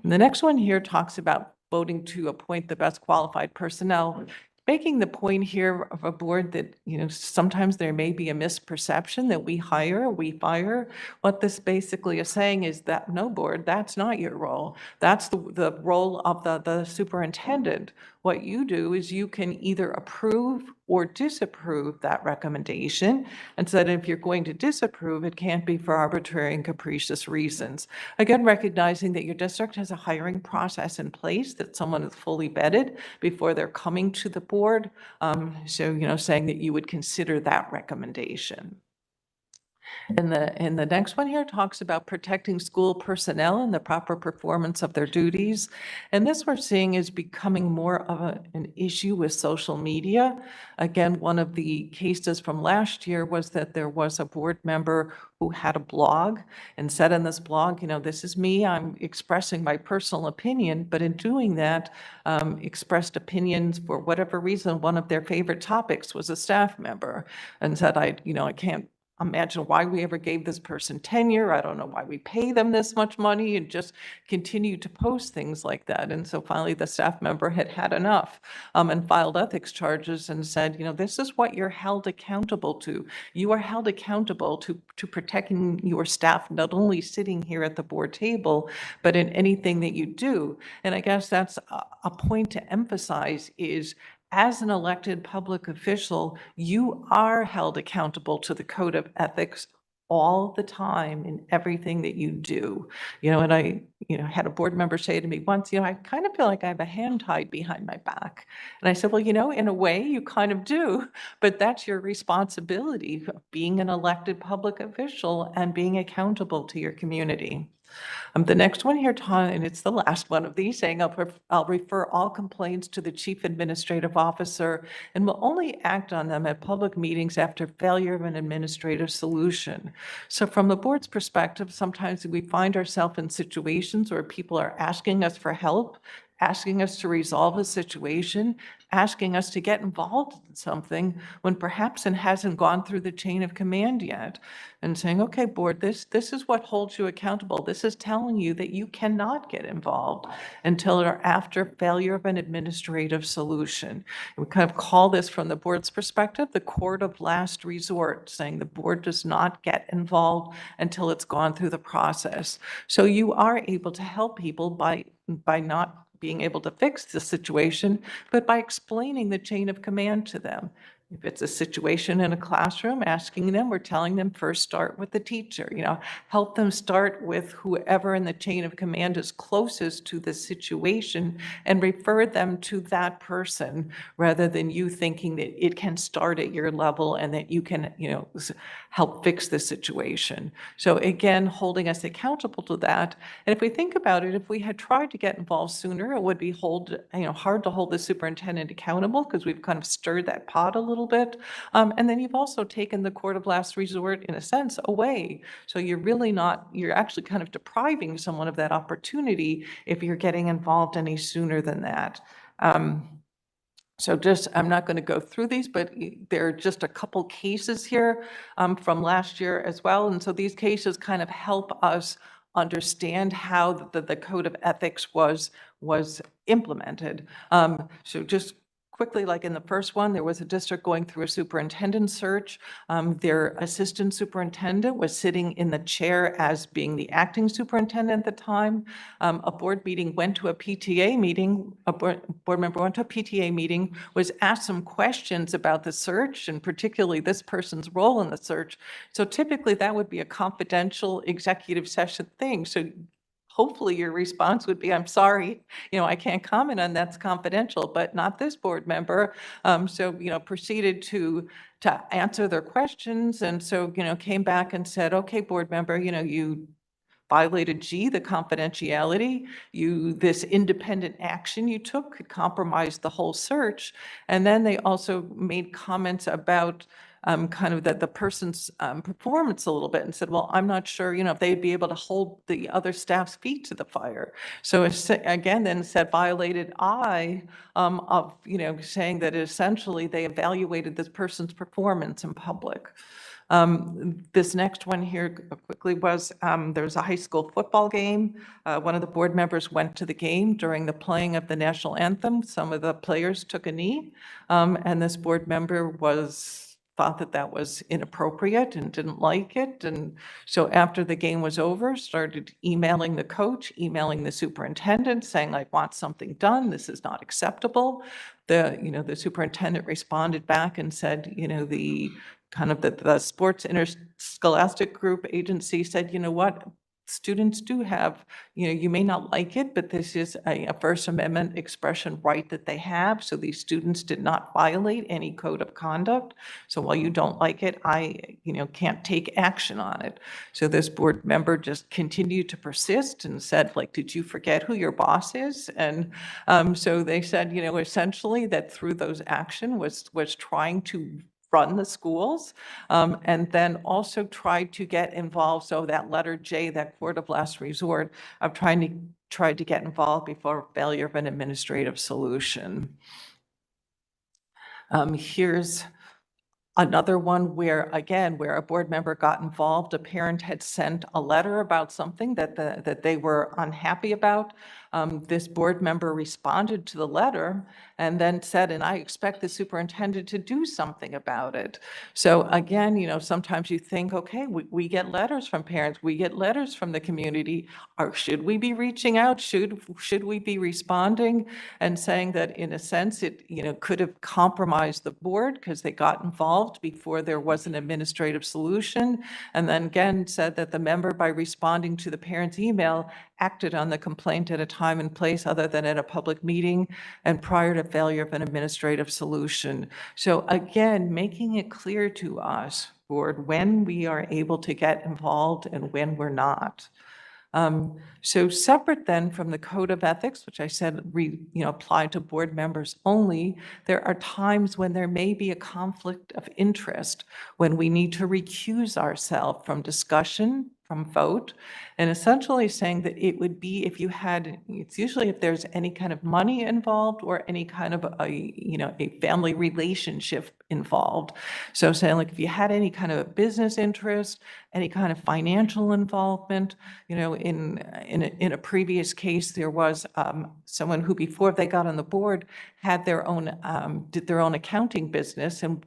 And the next one here talks about voting to appoint the best qualified personnel, making the point here of a board that, sometimes there may be a misperception that we hire, we fire. What this basically is saying is that, no, board, that's not your role. That's the role of the superintendent. What you do is you can either approve or disapprove that recommendation, and so that if you're going to disapprove, it can't be for arbitrary and capricious reasons. Again, recognizing that your district has a hiring process in place, that someone is fully vetted before they're coming to the board. So, saying that you would consider that recommendation. And the next one here talks about protecting school personnel and the proper performance of their duties. And this we're seeing is becoming more of an issue with social media. Again, one of the cases from last year was that there was a board member who had a blog and said in this blog, this is me, I'm expressing my personal opinion, but in doing that, expressed opinions for whatever reason. One of their favorite topics was a staff member, and said, I can't imagine why we ever gave this person tenure. I don't know why we pay them this much money, and just continue to post things like that. And so finally the staff member had had enough and filed ethics charges and said, this is what you're held accountable to. You are held accountable to protecting your staff, not only sitting here at the board table, but in anything that you do. And I guess that's a point to emphasize is, as an elected public official, you are held accountable to the code of ethics all the time in everything that you do. And I, had a board member say to me once, I kind of feel like I have a hand tied behind my back. And I said, well, in a way you kind of do, but that's your responsibility, being an elected public official and being accountable to your community. The next one here, and it's the last one of these, saying I'll refer all complaints to the chief administrative officer and will only act on them at public meetings after failure of an administrative solution. So from the board's perspective, sometimes we find ourselves in situations where people are asking us for help, asking us to resolve a situation, asking us to get involved in something when perhaps it hasn't gone through the chain of command yet, and saying, okay, board, this is what holds you accountable. This is telling you that you cannot get involved until or after failure of an administrative solution. And we kind of call this, from the board's perspective, the court of last resort, saying the board does not get involved until it's gone through the process. So you are able to help people by not being able to fix the situation, but by explaining the chain of command to them. If it's a situation in a classroom, asking them or telling them, first start with the teacher, help them start with whoever in the chain of command is closest to the situation and refer them to that person, rather than you thinking that it can start at your level and that you can, help fix the situation. So again, holding us accountable to that. And if we think about it, if we had tried to get involved sooner, it would be hard to hold the superintendent accountable, because we've kind of stirred that pot a little little bit. And then you've also taken the court of last resort, in a sense, away. So you're really not, you're actually kind of depriving someone of that opportunity if you're getting involved any sooner than that. So just, I'm not going to go through these, but there are just a couple cases here from last year as well. And so these cases kind of help us understand how the code of ethics was implemented. So just quickly, like in the first one, there was a district going through a superintendent search. Their assistant superintendent was sitting in the chair as being the acting superintendent at the time. A board meeting went to a PTA meeting, a board member went to a PTA meeting, was asked some questions about the search and particularly this person's role in the search. So typically that would be a confidential executive session thing. So hopefully your response would be, I'm sorry, I can't comment on that's confidential, but not this board member. So, proceeded to answer their questions. And so, came back and said, okay, board member, you violated G, the confidentiality. This independent action you took could compromise the whole search. And then they also made comments about kind of the person's performance a little bit and said, well, I'm not sure, if they'd be able to hold the other staff's feet to the fire. So again, then said violated I of, saying that essentially they evaluated this person's performance in public. This next one here quickly was, there was a high school football game. One of the board members went to the game during the playing of the national anthem. Some of the players took a knee, and this board member thought that was inappropriate and didn't like it. And so after the game was over, started emailing the coach, emailing the superintendent, saying, I want something done. This is not acceptable. The superintendent responded back and said, the sports interscholastic group agency said, what? Students do have, you may not like it, but this is a First Amendment expression right that they have. So these students did not violate any code of conduct. So while you don't like it, I, can't take action on it. So this board member just continued to persist and said, did you forget who your boss is? And so they said, essentially that through those action was trying to run the schools, and then also tried to get involved. So that letter J, that court of last resort, of tried to get involved before failure of an administrative solution. Here's another one where a board member got involved. A parent had sent a letter about something that they were unhappy about. This board member responded to the letter and then said, and I expect the superintendent to do something about it. So again, sometimes you think, okay, we get letters from parents, we get letters from the community. Should we be reaching out? Should we be responding and saying that in a sense it, could have compromised the board because they got involved before there was an administrative solution? And then again said that the member, by responding to the parent's email, acted on the complaint at a time and place other than at a public meeting and prior to failure of an administrative solution. So again, making it clear to us, board, when we are able to get involved and when we're not. So separate then from the code of ethics, which I said apply to board members only, there are times when there may be a conflict of interest, when we need to recuse ourselves from discussion, from vote, and essentially saying that it would be if you had, it's usually if there's any kind of money involved or any kind of a family relationship involved. So saying if you had any kind of a business interest, any kind of financial involvement, in a previous case, there was someone who before they got on the board had their own, did their own accounting business, and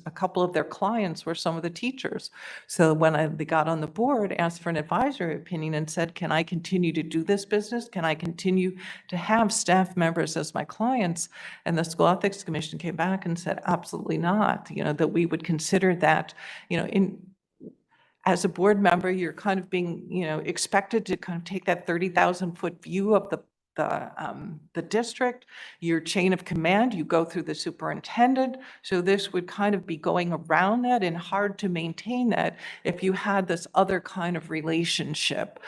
a couple of their clients were some of the teachers. So when they got on the board, asked for an advisory opinion and said, can I continue to do this business? Can I continue to have staff members as my clients? And the School Ethics Commission came back and said, absolutely not, that we would consider that, as a board member, you're kind of being, expected to kind of take that 30,000-foot view of the district. Your chain of command, you go through the superintendent. So this would kind of be going around that and hard to maintain that if you had this other kind of relationship.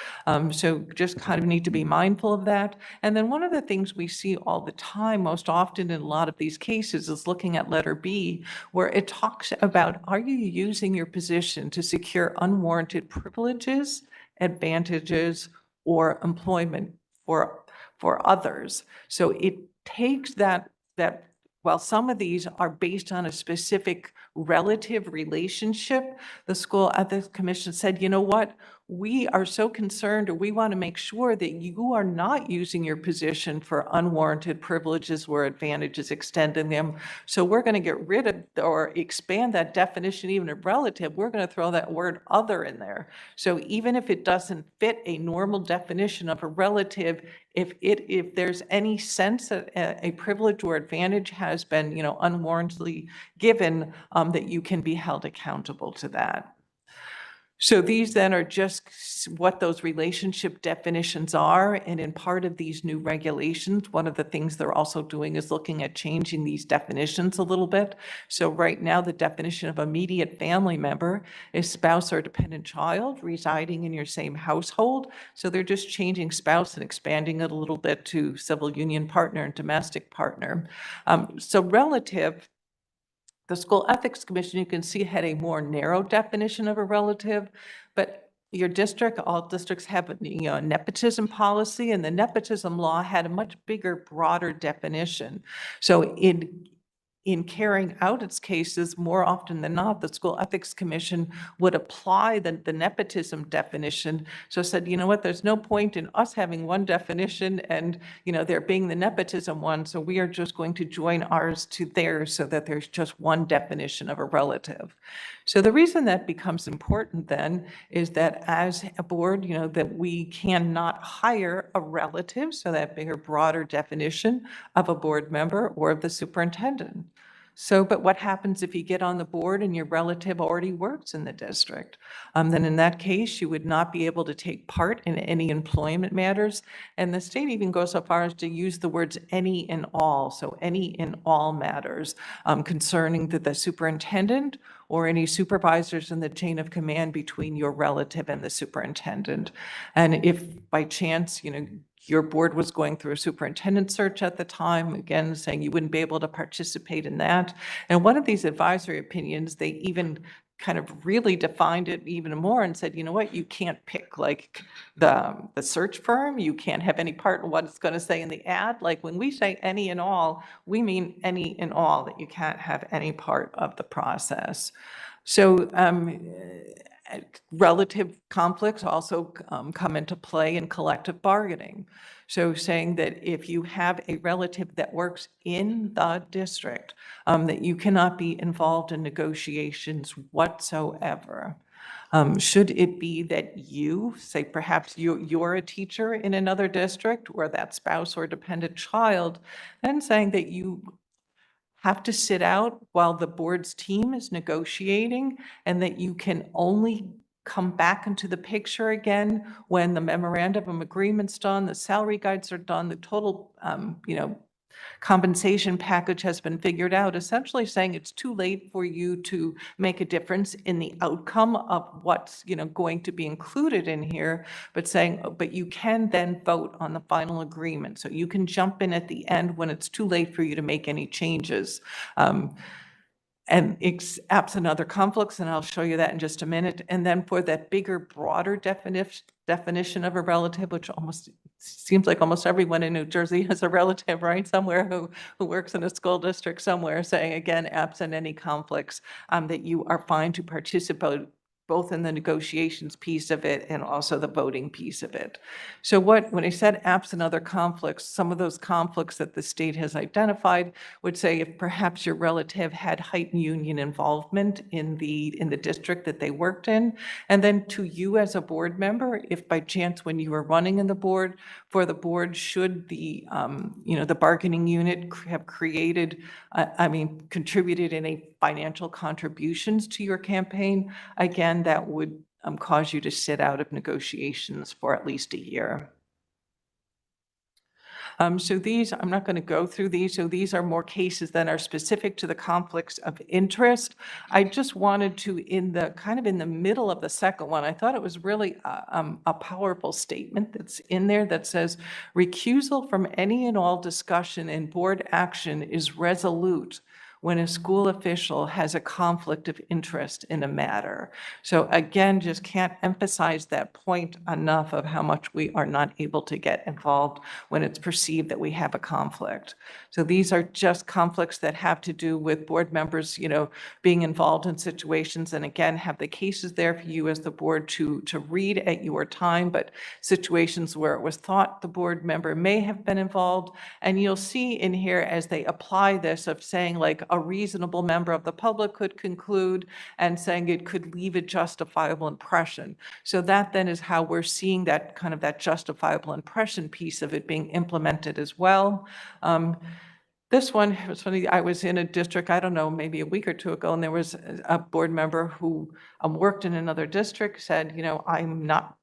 So just kind of need to be mindful of that. And then one of the things we see all the time, most often in a lot of these cases, is looking at letter B, where it talks about, are you using your position to secure unwarranted privileges, advantages, or employment for others? So it takes that while some of these are based on a specific relative relationship, the School Ethics Commission said, you know what? We are so concerned, or we want to make sure that you are not using your position for unwarranted privileges or advantages, extending them. So we're going to get rid of or expand that definition, even of relative. We're going to throw that word other in there. So even if it doesn't fit a normal definition of a relative, if there's any sense that a privilege or advantage has been, unwarrantedly given, that you can be held accountable to that. So these then are just what those relationship definitions are. And in part of these new regulations, one of the things they're also doing is looking at changing these definitions a little bit. So right now, the definition of immediate family member is spouse or dependent child residing in your same household. So they're just changing spouse and expanding it a little bit to civil union partner and domestic partner. So relative, the School Ethics Commission, you can see, had a more narrow definition of a relative, but your district, all districts have a nepotism policy, and the nepotism law had a much bigger, broader definition. So in carrying out its cases, more often than not, the School Ethics Commission would apply the nepotism definition. So said, you know what, there's no point in us having one definition and, there being the nepotism one. So we are just going to join ours to theirs so that there's just one definition of a relative. So the reason that becomes important then is that as a board, that we cannot hire a relative, so that bigger, broader definition of a board member or of the superintendent. So, but what happens if you get on the board and your relative already works in the district? Then in that case, you would not be able to take part in any employment matters. And the state even goes so far as to use the words any and all. So any and all matters concerning the superintendent or any supervisors in the chain of command between your relative and the superintendent. And if by chance, your board was going through a superintendent search at the time, again, saying you wouldn't be able to participate in that. And one of these advisory opinions, they even kind of really defined it even more and said, you know what, you can't pick like the search firm, you can't have any part in what it's going to say in the ad. Like when we say any and all, we mean any and all, that you can't have any part of the process. So relative conflicts also come into play in collective bargaining. So saying that if you have a relative that works in the district, that you cannot be involved in negotiations whatsoever. Should it be that you, say perhaps you're a teacher in another district or that spouse or dependent child, then saying that you have to sit out while the board's team is negotiating, and that you can only come back into the picture again when the memorandum of agreement's done, the salary guides are done, the total, compensation package has been figured out, essentially saying it's too late for you to make a difference in the outcome of what's, going to be included in here, but saying, but you can then vote on the final agreement. So you can jump in at the end when it's too late for you to make any changes. And absent other conflicts, and I'll show you that in just a minute. And then for that bigger, broader definition of a relative, which almost seems like almost everyone in New Jersey has a relative, right? Somewhere who works in a school district somewhere, saying again, absent any conflicts, that you are fine to participate both in the negotiations piece of it and also the voting piece of it. So when I said absent other conflicts, some of those conflicts that the state has identified would say if perhaps your relative had heightened union involvement in the district that they worked in, and then to you as a board member, if by chance when you were running in the board, for the board, should the the bargaining unit have created, contributed any financial contributions to your campaign, again, that would cause you to sit out of negotiations for at least a year. So these, I'm not going to go through these. So these are more cases that are specific to the conflicts of interest. I just wanted to, in the kind of in the middle of the second one, I thought it was really a powerful statement that's in there that says recusal from any and all discussion and board action is resolute when a school official has a conflict of interest in a matter. So again, just can't emphasize that point enough of how much we are not able to get involved when it's perceived that we have a conflict. So these are just conflicts that have to do with board members, being involved in situations, and again, have the cases there for you as the board to read at your time, but situations where it was thought the board member may have been involved. And you'll see in here as they apply this of saying like a reasonable member of the public could conclude, and saying it could leave a justifiable impression. So that then is how we're seeing that kind of that justifiable impression piece of it being implemented as well. This one, it was funny, I was in a district, I don't know, maybe a week or two ago, and there was a board member who worked in another district, said, I'm not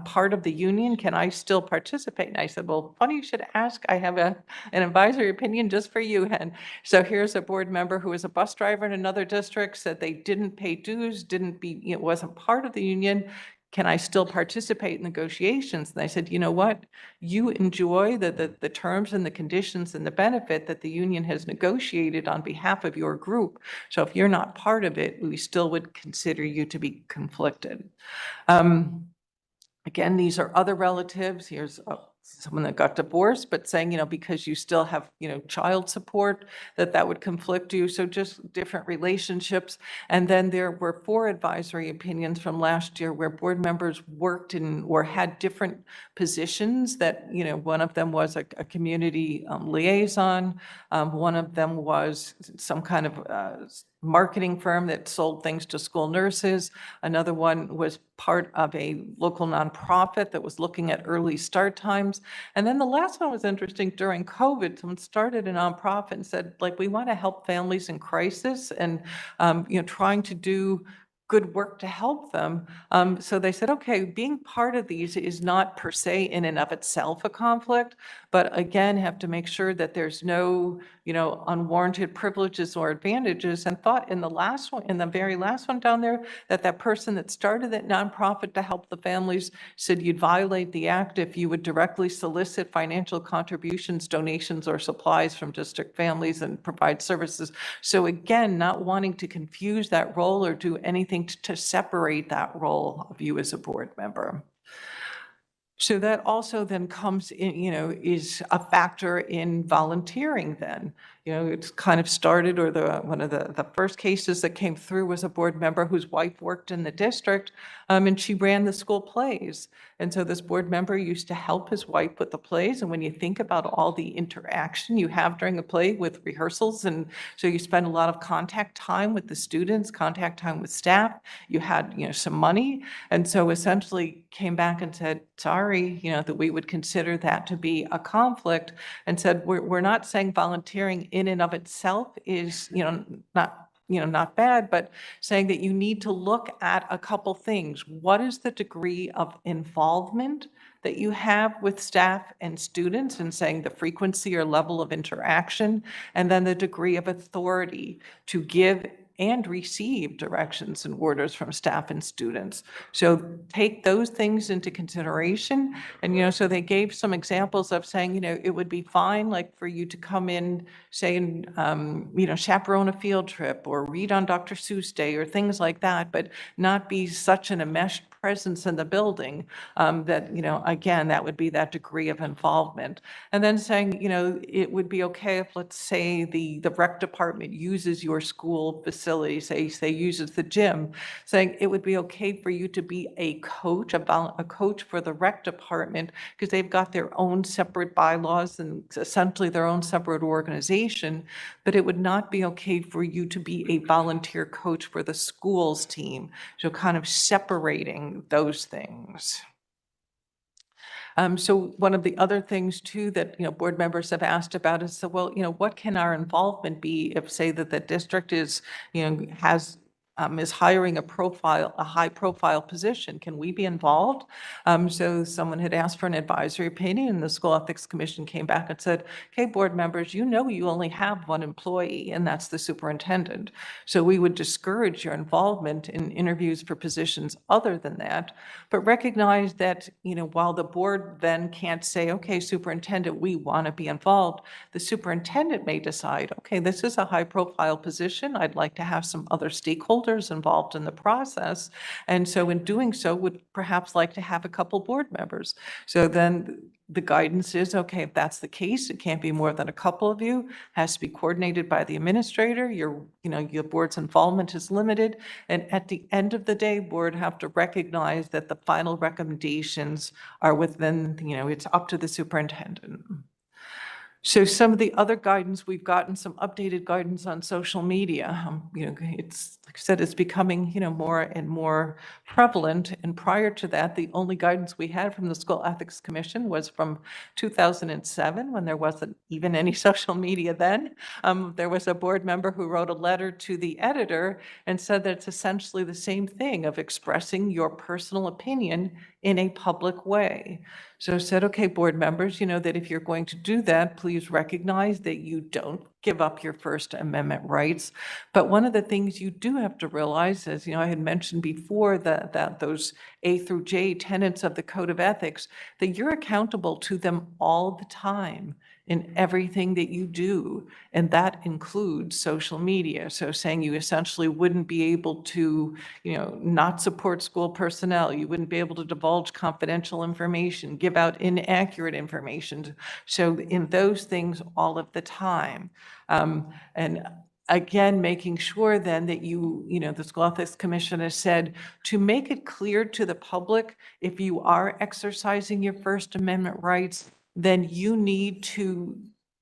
part of the union. Can I still participate? And I said, well, funny you should ask. I have an advisory opinion just for you. And so here's a board member who was a bus driver in another district, said they didn't pay dues, wasn't part of the union. Can I still participate in negotiations? And I said, you know what? You enjoy the terms and the conditions and the benefit that the union has negotiated on behalf of your group. So if you're not part of it, we still would consider you to be conflicted. Again, these are other relatives. Here's someone that got divorced, but saying, because you still have, child support, that would conflict you. So just different relationships. And then there were 4 advisory opinions from last year where board members worked in or had different positions that, one of them was a community liaison. One of them was some kind of marketing firm that sold things to school nurses. Another one was part of a local nonprofit that was looking at early start times. And then the last one was interesting. During COVID, someone started a nonprofit and said, we want to help families in crisis and, trying to do good work to help them. So they said, okay, being part of these is not per se in and of itself a conflict, but again, have to make sure that there's no, unwarranted privileges or advantages. And thought in the last one, in the very last one down there, that person that started that nonprofit to help the families said you'd violate the act if you would directly solicit financial contributions, donations, or supplies from district families and provide services. So again, not wanting to confuse that role or do anything to separate that role of you as a board member. So that also then comes in, is a factor in volunteering then. It's kind of started, or one of the first cases that came through was a board member whose wife worked in the district, and she ran the school plays. And so this board member used to help his wife with the plays. And when you think about all the interaction you have during a play with rehearsals, and so you spend a lot of contact time with the students, contact time with staff, you had, some money. And so essentially came back and said, sorry, that we would consider that to be a conflict, and said, we're not saying volunteering in and of itself is, not bad, but saying that you need to look at a couple things. What is the degree of involvement that you have with staff and students, and saying the frequency or level of interaction, and then the degree of authority to give and receive directions and orders from staff and students. So take those things into consideration. And, so they gave some examples of saying, it would be fine, for you to come in, say, and, chaperone a field trip or read on Dr. Seuss Day or things like that, but not be such an enmeshed presence in the building that, again, that would be that degree of involvement. And then saying, it would be okay if, let's say, the rec department uses your school facility, say uses the gym, saying it would be okay for you to be a coach, a coach for the rec department, because they've got their own separate bylaws and essentially their own separate organization, but it would not be okay for you to be a volunteer coach for the schools team. So kind of separating those things. So one of the other things too that, board members have asked about is, so, well, what can our involvement be if, say, that the district is, has is hiring a high-profile position. Can we be involved? So someone had asked for an advisory opinion, and the School Ethics Commission came back and said, okay, board members, you know you only have one employee, and that's the superintendent. So we would discourage your involvement in interviews for positions other than that, but recognize that, while the board then can't say, okay, superintendent, we want to be involved, the superintendent may decide, okay, this is a high-profile position. I'd like to have some other stakeholders involved in the process. And so in doing so, would perhaps like to have a couple board members. So then the guidance is, okay, if that's the case, it can't be more than a couple of you, has to be coordinated by the administrator. Your board's involvement is limited. And at the end of the day, board have to recognize that the final recommendations are within, it's up to the superintendent. So some of the other guidance, we've gotten some updated guidance on social media. It's, like I said, it's becoming, more and more prevalent. And prior to that, the only guidance we had from the School Ethics Commission was from 2007, when there wasn't even any social media then. There was a board member who wrote a letter to the editor and said that it's essentially the same thing of expressing your personal opinion in a public way. So said, okay, board members, that if you're going to do that, please recognize that you don't give up your First Amendment rights. But one of the things you do have to realize, as I had mentioned before, that those A through J tenets of the Code of Ethics, that you're accountable to them all the time in everything that you do. And that includes social media. So saying you essentially wouldn't be able to, not support school personnel, you wouldn't be able to divulge confidential information, give out inaccurate information. So in those things all of the time. And again, making sure then that the School Ethics Commission has said to make it clear to the public, if you are exercising your First Amendment rights, then you need to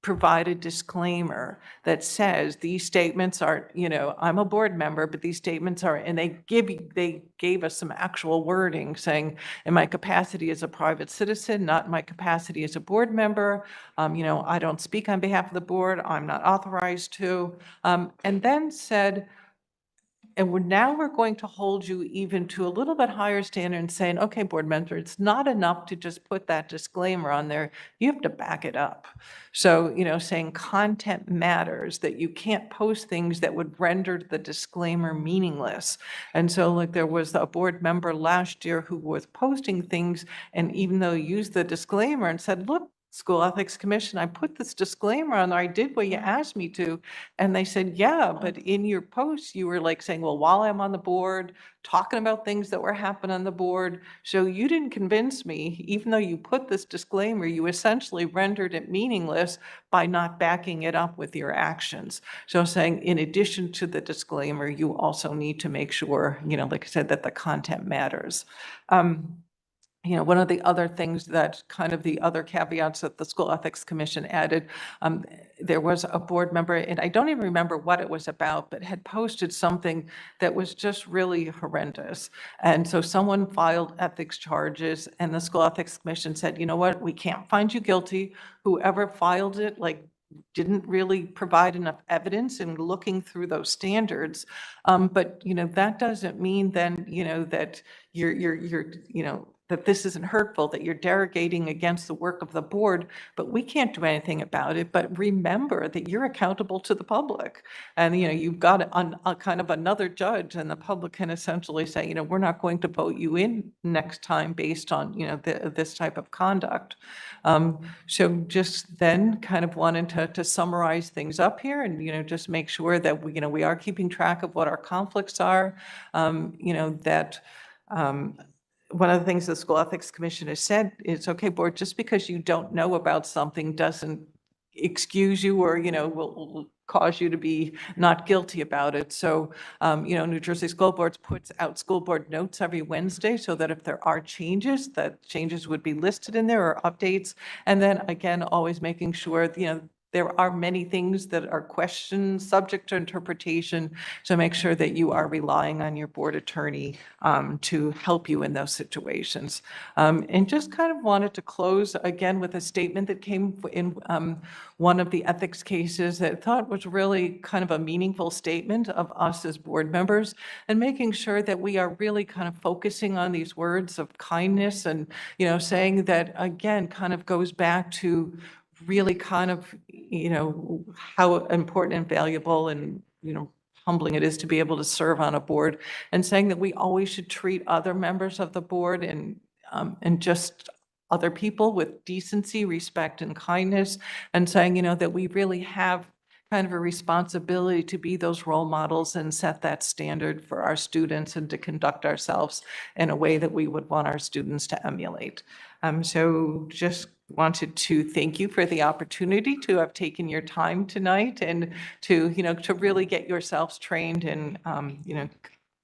provide a disclaimer that says these statements are, I'm a board member, but these statements are, and they gave us some actual wording saying, in my capacity as a private citizen, not in my capacity as a board member, I don't speak on behalf of the board, I'm not authorized to, and then said, and we're going to hold you even to a little bit higher standard and saying, okay, board member, it's not enough to just put that disclaimer on there. You have to back it up. So, saying content matters, that you can't post things that would render the disclaimer meaningless. And so like there was a board member last year who was posting things, and even though he used the disclaimer and said, look, School Ethics Commission, I put this disclaimer on there. I did what you asked me to. And they said, yeah, but in your post, you were like saying, well, while I'm on the board, talking about things that were happening on the board. So you didn't convince me, even though you put this disclaimer, you essentially rendered it meaningless by not backing it up with your actions. So saying, in addition to the disclaimer, you also need to make sure, like I said, that the content matters. One of the other things that kind of the other caveats that the School Ethics Commission added, there was a board member, and I don't even remember what it was about, but had posted something that was just really horrendous. And so someone filed ethics charges, and the School Ethics Commission said, you know what, we can't find you guilty. Whoever filed it, didn't really provide enough evidence in looking through those standards. But, that doesn't mean then, that you're that this isn't hurtful, that you're derogating against the work of the board, but we can't do anything about it. But remember that you're accountable to the public. And, you've got a kind of another judge, and the public can essentially say, we're not going to vote you in next time based on, this type of conduct. So just then kind of wanted to summarize things up here and, just make sure that we are keeping track of what our conflicts are, that, one of the things the School Ethics Commission has said is, okay, board, just because you don't know about something doesn't excuse you or, will cause you to be not guilty about it. So, New Jersey School Boards puts out school board notes every Wednesday so that if there are changes, that changes would be listed in there or updates. And then again, always making sure, there are many things that are questions, subject to interpretation. So make sure that you are relying on your board attorney to help you in those situations. And just kind of wanted to close again with a statement that came in one of the ethics cases that I thought was really kind of a meaningful statement of us as board members, and making sure that we are really kind of focusing on these words of kindness and, saying that, again, kind of goes back to really kind of, how important and valuable and, humbling it is to be able to serve on a board, and saying that we always should treat other members of the board and just other people with decency, respect, and kindness, and saying, that we really have kind of a responsibility to be those role models and set that standard for our students and to conduct ourselves in a way that we would want our students to emulate. So just wanted to thank you for the opportunity to have taken your time tonight and to, to really get yourselves trained and,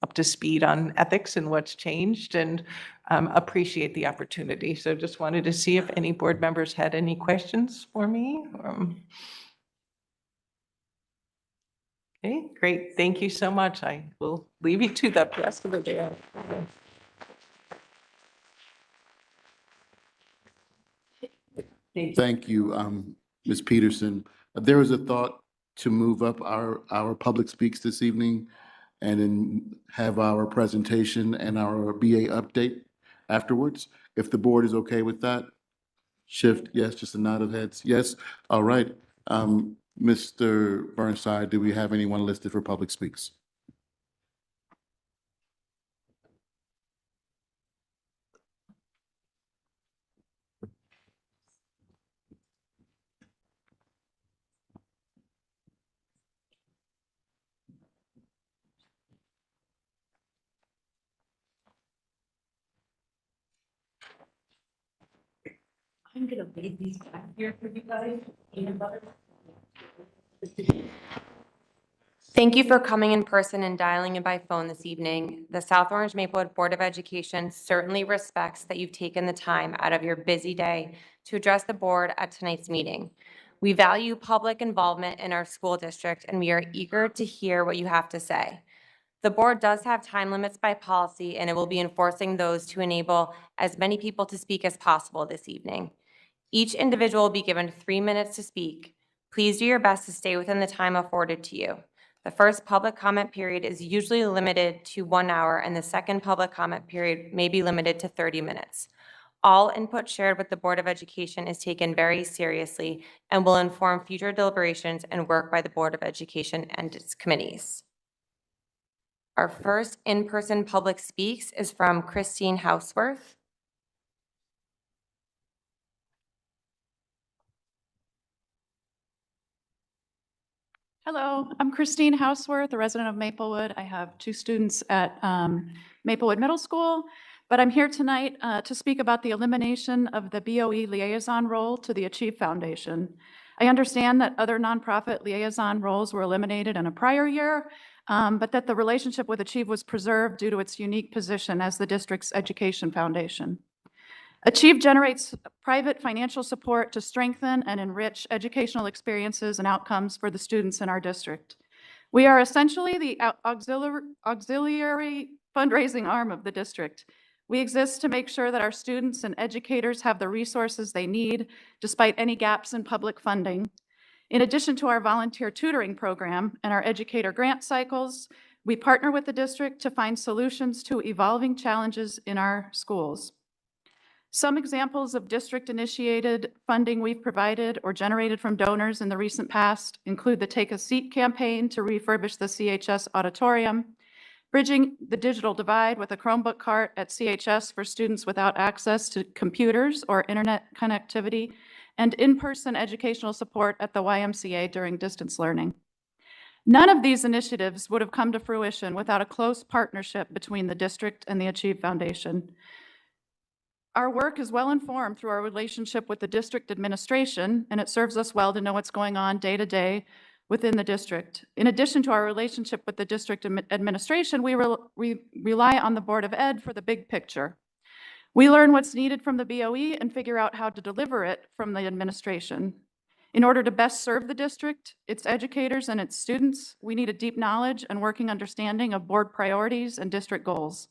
up to speed on ethics and what's changed, and appreciate the opportunity. So just wanted to see if any board members had any questions for me. Okay, great. Thank you so much. I will leave you to the rest of the day. Thank you, Ms. Peterson. There was a thought to move up our public speaks this evening and then have our presentation and our BA update afterwards. If the board is okay with that? Shift, yes, just a nod of heads, yes. All right. Mr. Burnside, do we have anyone listed for public speaks? I'm gonna leave these back here for you guys. Thank you for coming in person and dialing in by phone this evening. The South Orange Maplewood Board of Education certainly respects that you've taken the time out of your busy day to address the board at tonight's meeting. We value public involvement in our school district, and we are eager to hear what you have to say. The board does have time limits by policy, and it will be enforcing those to enable as many people to speak as possible this evening. Each individual will be given 3 minutes to speak. Please do your best to stay within the time afforded to you. The first public comment period is usually limited to 1 hour, and the second public comment period may be limited to 30 minutes. All input shared with the Board of Education is taken very seriously and will inform future deliberations and work by the Board of Education and its committees. Our first in-person public speaks is from Christine Houseworth. Hello, I'm Christine Houseworth, a resident of Maplewood. I have 2 students at Maplewood Middle School, but I'm here tonight to speak about the elimination of the BOE liaison role to the Achieve Foundation. I understand that other nonprofit liaison roles were eliminated in a prior year, but that the relationship with Achieve was preserved due to its unique position as the district's education foundation. Achieve generates private financial support to strengthen and enrich educational experiences and outcomes for the students in our district. We are essentially the auxiliary fundraising arm of the district. We exist to make sure that our students and educators have the resources they need despite any gaps in public funding. In addition to our volunteer tutoring program and our educator grant cycles, we partner with the district to find solutions to evolving challenges in our schools. Some examples of district-initiated funding we've provided or generated from donors in the recent past include the Take a Seat campaign to refurbish the CHS auditorium, bridging the digital divide with a Chromebook cart at CHS for students without access to computers or internet connectivity, and in-person educational support at the YMCA during distance learning. None of these initiatives would have come to fruition without a close partnership between the district and the Achieve Foundation. Our work is well informed through our relationship with the district administration, and it serves us well to know what's going on day to day within the district. In addition to our relationship with the district administration, we rely on the Board of Ed for the big picture. We learn what's needed from the BOE and figure out how to deliver it from the administration. In order to best serve the district, its educators, and its students, we need a deep knowledge and working understanding of board priorities and district goals.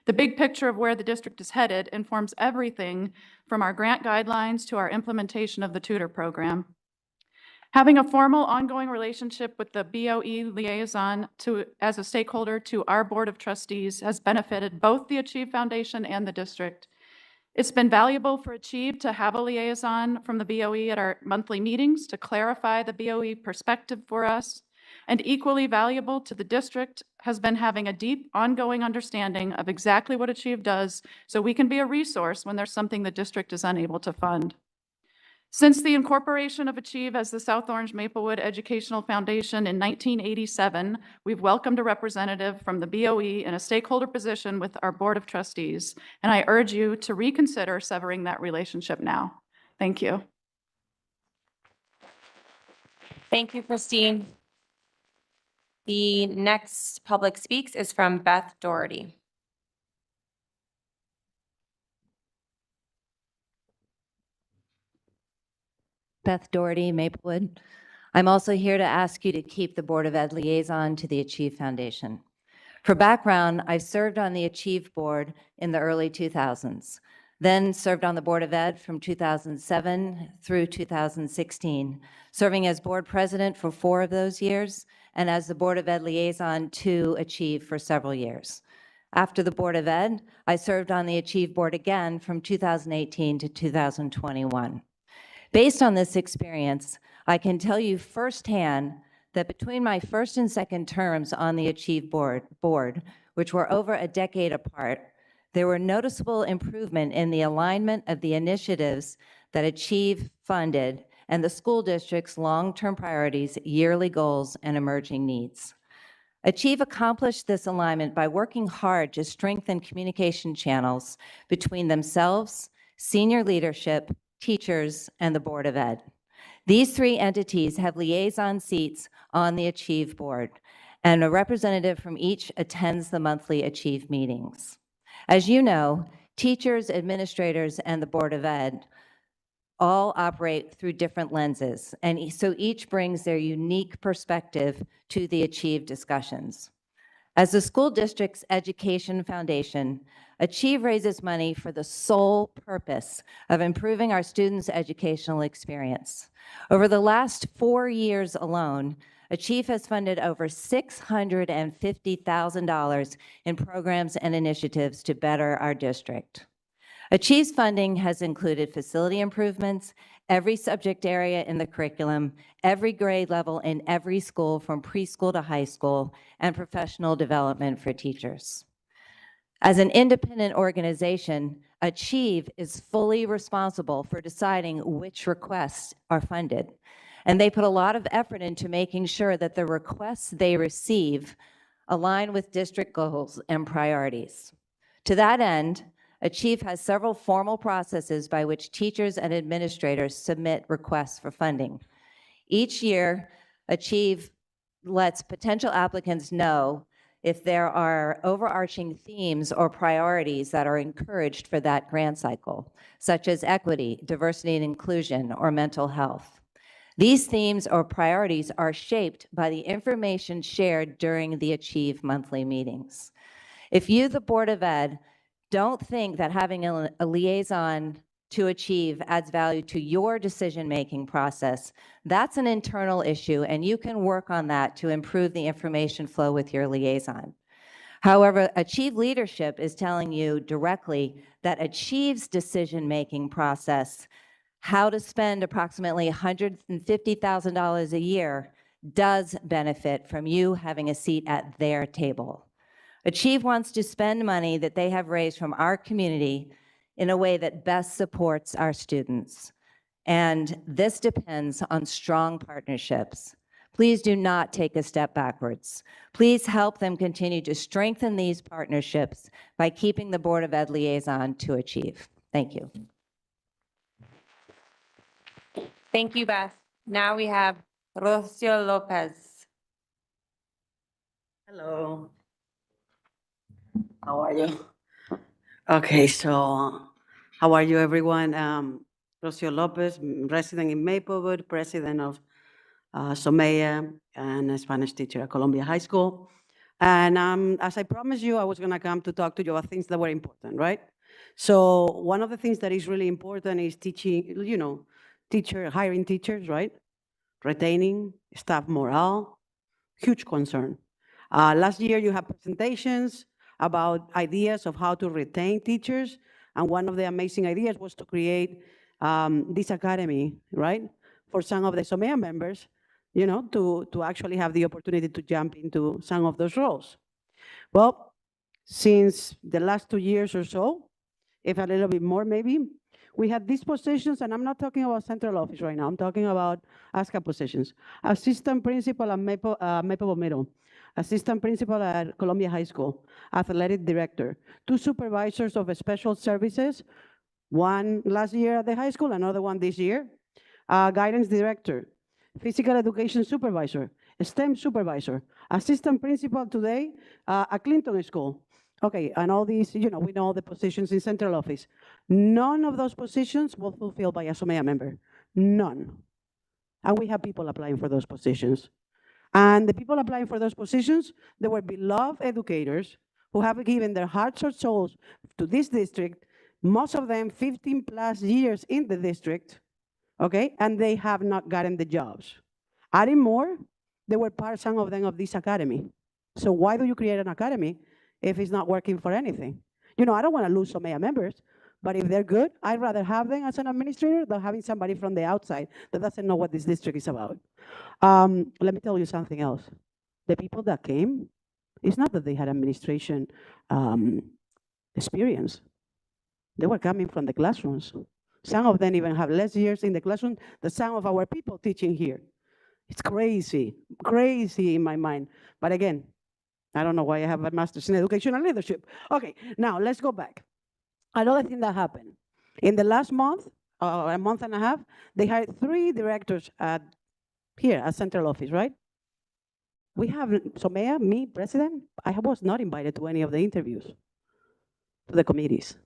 The big picture of where the district is headed informs everything from our grant guidelines to our implementation of the tutor program. Having a formal ongoing relationship with the BOE liaison as a stakeholder to our Board of Trustees has benefited both the Achieve Foundation and the district. It's been valuable for Achieve to have a liaison from the BOE at our monthly meetings to clarify the BOE perspective for us. And equally valuable to the district has been having a deep, ongoing understanding of exactly what Achieve does so we can be a resource when there's something the district is unable to fund. Since the incorporation of Achieve as the South Orange Maplewood Educational Foundation in 1987, we've welcomed a representative from the BOE in a stakeholder position with our Board of Trustees, and I urge you to reconsider severing that relationship now. Thank you. Thank you, Christine. The next public speaks is from Beth Doherty. Beth Doherty, Maplewood. I'm also here to ask you to keep the Board of Ed liaison to the Achieve Foundation. For background, I served on the Achieve board in the early 2000s, then served on the Board of Ed from 2007 through 2016, serving as board president for 4 of those years and as the Board of Ed liaison to Achieve for several years. After the Board of Ed, I served on the Achieve board again from 2018 to 2021. Based on this experience, I can tell you firsthand that between my first and second terms on the Achieve board, which were over a decade apart, there were noticeable improvement in the alignment of the initiatives that Achieve funded and the school district's long-term priorities, yearly goals, and emerging needs. Achieve accomplished this alignment by working hard to strengthen communication channels between themselves, senior leadership, teachers, and the Board of Ed. These 3 entities have liaison seats on the Achieve board, and a representative from each attends the monthly Achieve meetings. As you know, teachers, administrators, and the Board of Ed all operate through different lenses, and so each brings their unique perspective to the Achieve discussions. As the school district's education foundation, Achieve raises money for the sole purpose of improving our students' educational experience. Over the last 4 years alone, Achieve has funded over $650,000 in programs and initiatives to better our district. Achieve's funding has included facility improvements, every subject area in the curriculum, every grade level in every school from preschool to high school, and professional development for teachers. As an independent organization, Achieve is fully responsible for deciding which requests are funded, and they put a lot of effort into making sure that the requests they receive align with district goals and priorities. To that end, Achieve has several formal processes by which teachers and administrators submit requests for funding. Each year, Achieve lets potential applicants know if there are overarching themes or priorities that are encouraged for that grant cycle, such as equity, diversity and inclusion, or mental health. These themes or priorities are shaped by the information shared during the Achieve monthly meetings. If you, the Board of Ed, don't think that having a liaison to Achieve adds value to your decision-making process, that's an internal issue, and you can work on that to improve the information flow with your liaison. However, Achieve leadership is telling you directly that Achieve's decision-making process, how to spend approximately $150,000 a year, does benefit from you having a seat at their table. Achieve wants to spend money that they have raised from our community in a way that best supports our students. And this depends on strong partnerships. Please do not take a step backwards. Please help them continue to strengthen these partnerships by keeping the Board of Ed liaison to Achieve. Thank you. Thank you, Beth. Now we have Rocio Lopez. Hello. How are you? Okay, so how are you, everyone? Rocio Lopez, resident in Maplewood, president of SOMEA, and a Spanish teacher at Columbia High School. And as I promised you, I was going to come to talk to you about things that were important, right? So one of the things that is really important is teaching, hiring teachers, right? Retaining, staff morale, huge concern. Last year, you had presentations about ideas of how to retain teachers. And one of the amazing ideas was to create this academy, right? For some of the SOMEA members, to actually have the opportunity to jump into some of those roles. Well, since the last 2 years or so, if a little bit more maybe, we had these positions, and I'm not talking about central office right now, I'm talking about ASCA positions. Assistant principal at Maplewood Middle, assistant principal at Columbia High School, athletic director, 2 supervisors of special services, one last year at the high school, another one this year, guidance director, physical education supervisor, STEM supervisor, assistant principal today at Clinton School. Okay, and all these, we know the positions in central office. None of those positions were fulfilled by a SOMEA member, none. And we have people applying for those positions. And the people applying for those positions, they were beloved educators who have given their hearts or souls to this district, most of them 15 plus years in the district, okay? And they have not gotten the jobs. Adding more, they were some of them of this academy. So why do you create an academy if it's not working for anything? I don't want to lose SOMEA members, but if they're good, I'd rather have them as an administrator than having somebody from the outside that doesn't know what this district is about. Let me tell you something else. The people that came, it's not that they had administration experience. They were coming from the classrooms. Some of them even have less years in the classroom than some of our people teaching here. It's crazy, crazy in my mind. But again, I don't know why I have a master's in education and leadership. Okay, now let's go back. Another thing that happened. In the last month, a month and a half, they hired 3 directors here at central office, right? We have SOMEA, me, president. I was not invited to any of the interviews, to the committees.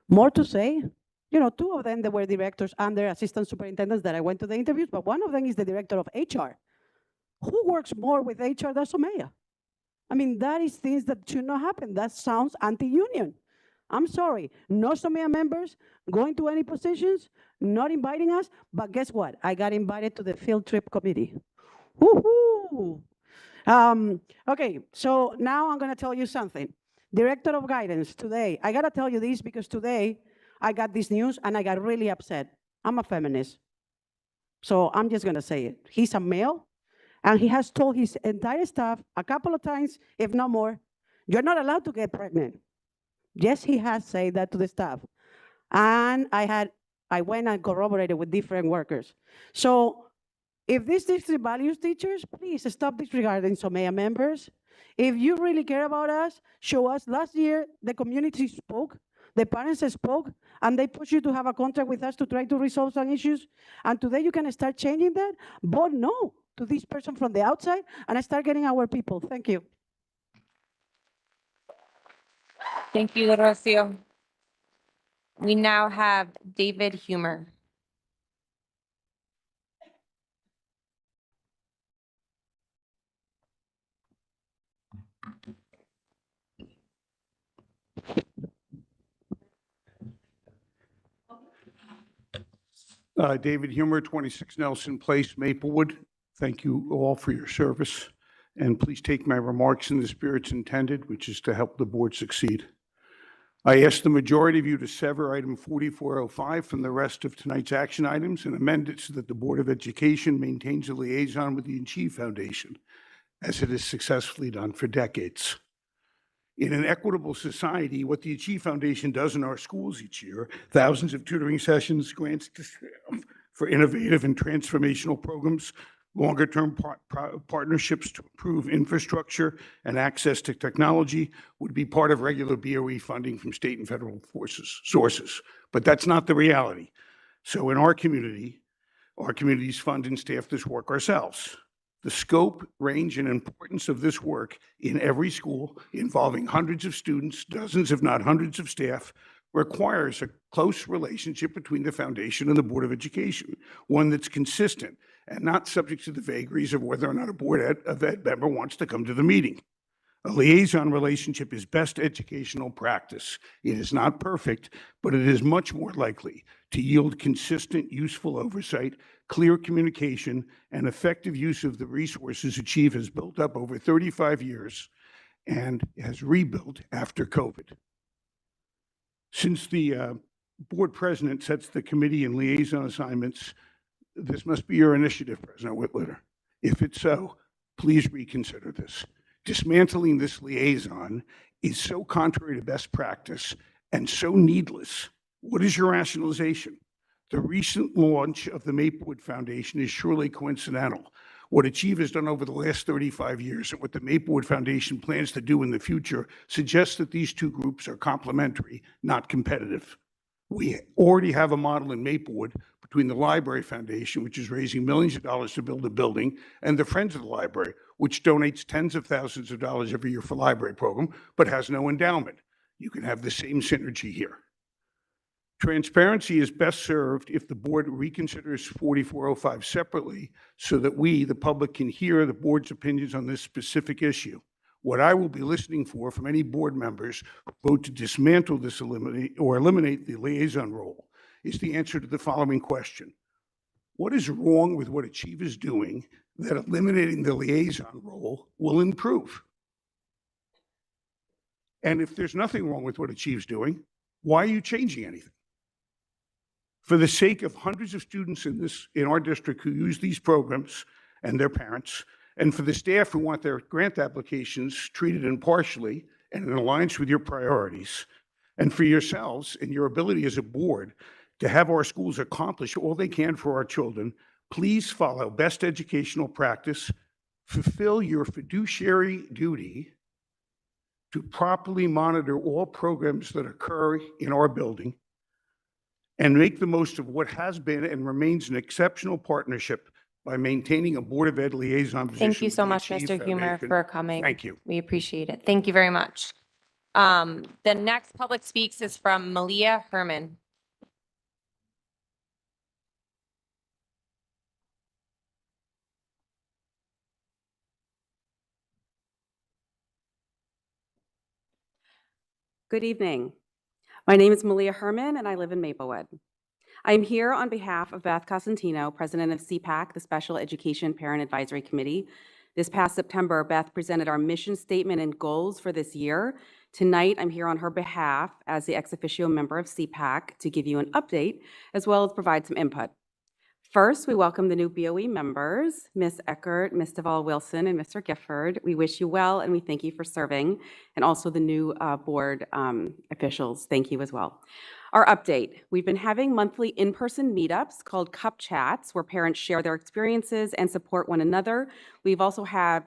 More to say, 2 of them, they were directors under assistant superintendents that I went to the interviews, but one of them is the director of HR. Who works more with HR than SOMEA? I mean, that is things that should not happen. That sounds anti-union. I'm sorry, no SOMEA members going to any positions, not inviting us, but guess what? I got invited to the field trip committee. Woohoo! Okay, so now I'm gonna tell you something. Director of guidance today, I gotta tell you this because today I got this news and I got really upset. I'm a feminist, so I'm just gonna say it. He's a male, and he has told his entire staff a couple of times, if not more, you're not allowed to get pregnant. Yes, he has said that to the staff. And I went and corroborated with different workers. So if this district values teachers, please stop disregarding SOMEA members. If you really care about us, show us. Last year, the community spoke, the parents spoke, and they pushed you to have a contract with us to try to resolve some issues. And today you can start changing that. Vote no to this person from the outside and start getting our people. Thank you. Thank you, Rocio. We now have David Humer. David Humer, 26 Nelson Place, Maplewood. Thank you all for your service. And please take my remarks in the spirits intended, which is to help the board succeed. I ask the majority of you to sever item 4405 from the rest of tonight's action items and amend it so that the Board of Education maintains a liaison with the Achieve Foundation, as it has successfully done for decades. In an equitable society, what the Achieve Foundation does in our schools each year, thousands of tutoring sessions, grants to staff for innovative and transformational programs, longer-term partnerships to improve infrastructure and access to technology would be part of regular BOE funding from state and federal sources. But that's not the reality. So in our communities fund and staff this work ourselves. The scope, range, and importance of this work in every school involving hundreds of students, dozens if not hundreds of staff, requires a close relationship between the foundation and the Board of Education, one that's consistent and not subject to the vagaries of whether or not a Board of Ed member wants to come to the meeting. A liaison relationship is best educational practice. It is not perfect, but it is much more likely to yield consistent, useful oversight, clear communication, and effective use of the resources Achieve has built up over 35 years and has rebuilt after COVID. Since the board president sets the committee and liaison assignments, this must be your initiative, President Whitletter. If it's so, please reconsider this. Dismantling this liaison is so contrary to best practice and so needless. What is your rationalization? The recent launch of the Maplewood Foundation is surely coincidental. What Achieve has done over the last 35 years and what the Maplewood Foundation plans to do in the future suggests that these two groups are complementary, not competitive. We already have a model in Maplewood between the Library Foundation, which is raising millions of dollars to build a building, and the Friends of the Library, which donates tens of thousands of dollars every year for library program, but has no endowment. You can have the same synergy here. Transparency is best served if the board reconsiders 4405 separately so that we, the public, can hear the board's opinions on this specific issue. What I will be listening for from any board members who vote to dismantle this eliminate the liaison role is the answer to the following question. What is wrong with what Achieve is doing that eliminating the liaison role will improve? And if there's nothing wrong with what Achieve's doing, why are you changing anything? For the sake of hundreds of students in our district who use these programs and their parents, and for the staff who want their grant applications treated impartially and in alliance with your priorities, and for yourselves and your ability as a board to have our schools accomplish all they can for our children, please follow best educational practice, fulfill your fiduciary duty to properly monitor all programs that occur in our building, and make the most of what has been and remains an exceptional partnership by maintaining a Board of Ed liaison position. Thank you so with the much, Achieve Mr. Humer, Foundation. for coming. Thank you. We appreciate it. Thank you very much. The next public speaks is from Malia Herman. Good evening. My name is Malia Herman, and I live in Maplewood. I am here on behalf of Beth Cosentino, president of CPAC, the Special Education Parent Advisory Committee. This past September, Beth presented our mission statement and goals for this year. Tonight, I'm here on her behalf as the ex officio member of CPAC to give you an update, as well as provide some input. First, we welcome the new BOE members, Ms. Eckert, Ms. Duvall-Wilson, and Mr. Gifford. We wish you well, and we thank you for serving, and also the new board officials. Thank you as well. Our update, we've been having monthly in-person meetups called Cup Chats, where parents share their experiences and support one another. We've also had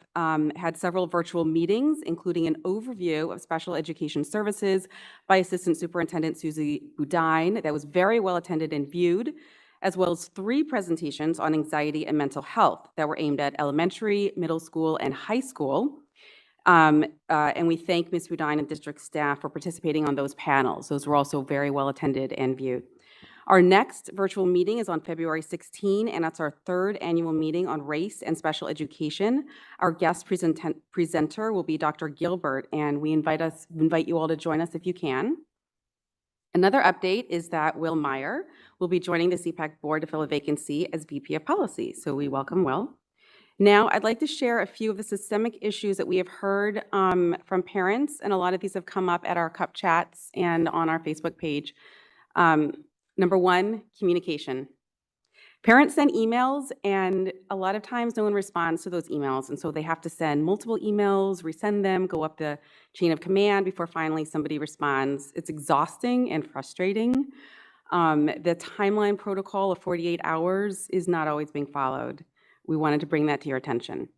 several virtual meetings, including an overview of special education services by Assistant Superintendent Susie Budine that was very well attended and viewed, as well as 3 presentations on anxiety and mental health that were aimed at elementary, middle school, and high school. And we thank Ms. Budine and district staff for participating on those panels. Those were also very well attended and viewed. Our next virtual meeting is on February 16, and that's our 3rd annual meeting on race and special education. Our guest presenter will be Dr. Gilbert, and we invite you all to join us if you can. Another update is that Will Meyer will be joining the CPAC board to fill a vacancy as VP of Policy, so we welcome Will. Now, I'd like to share a few of the systemic issues that we have heard from parents, and a lot of these have come up at our Cup Chats and on our Facebook page. Number 1, communication. Parents send emails, and a lot of times no one responds to those emails, and so they have to send multiple emails, resend them, go up the chain of command before finally somebody responds. It's exhausting and frustrating. The timeline protocol of 48 hours is not always being followed. We wanted to bring that to your attention.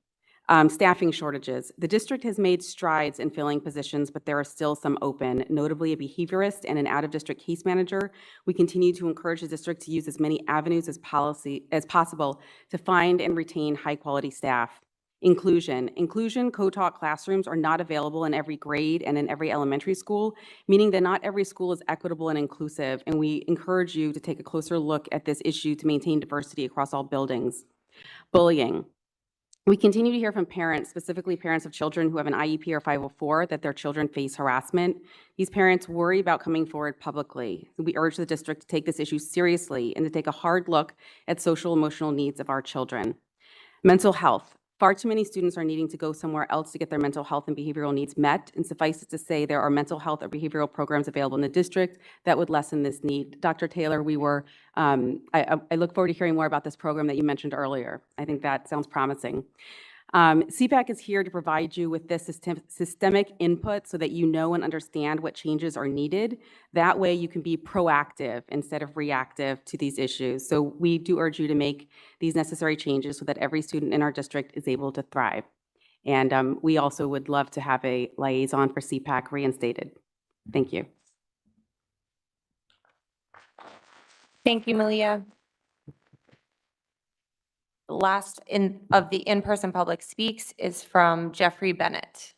Staffing shortages. The district has made strides in filling positions, but there are still some open, notably a behaviorist and an out-of-district case manager. We continue to encourage the district to use as many avenues as possible to find and retain high-quality staff. Inclusion co-taught classrooms are not available in every grade and in every elementary school, meaning that not every school is equitable and inclusive, and we encourage you to take a closer look at this issue to maintain diversity across all buildings. Bullying. We continue to hear from parents, specifically parents of children who have an IEP or 504, that their children face harassment. These parents worry about coming forward publicly. We urge the district to take this issue seriously and to take a hard look at social emotional needs of our children. Mental health. Far too many students are needing to go somewhere else to get their mental health and behavioral needs met, and suffice it to say, there are mental health or behavioral programs available in the district that would lessen this need. Dr. Taylor, I look forward to hearing more about this program that you mentioned earlier. I think that sounds promising. CPAC is here to provide you with this systemic input so that you know and understand what changes are needed. That way you can be proactive instead of reactive to these issues. So we do urge you to make these necessary changes so that every student in our district is able to thrive. And we also would love to have a liaison for CPAC reinstated. Thank you. Thank you, Malia. Last of the in-person public speaks is from Jeffrey Bennett.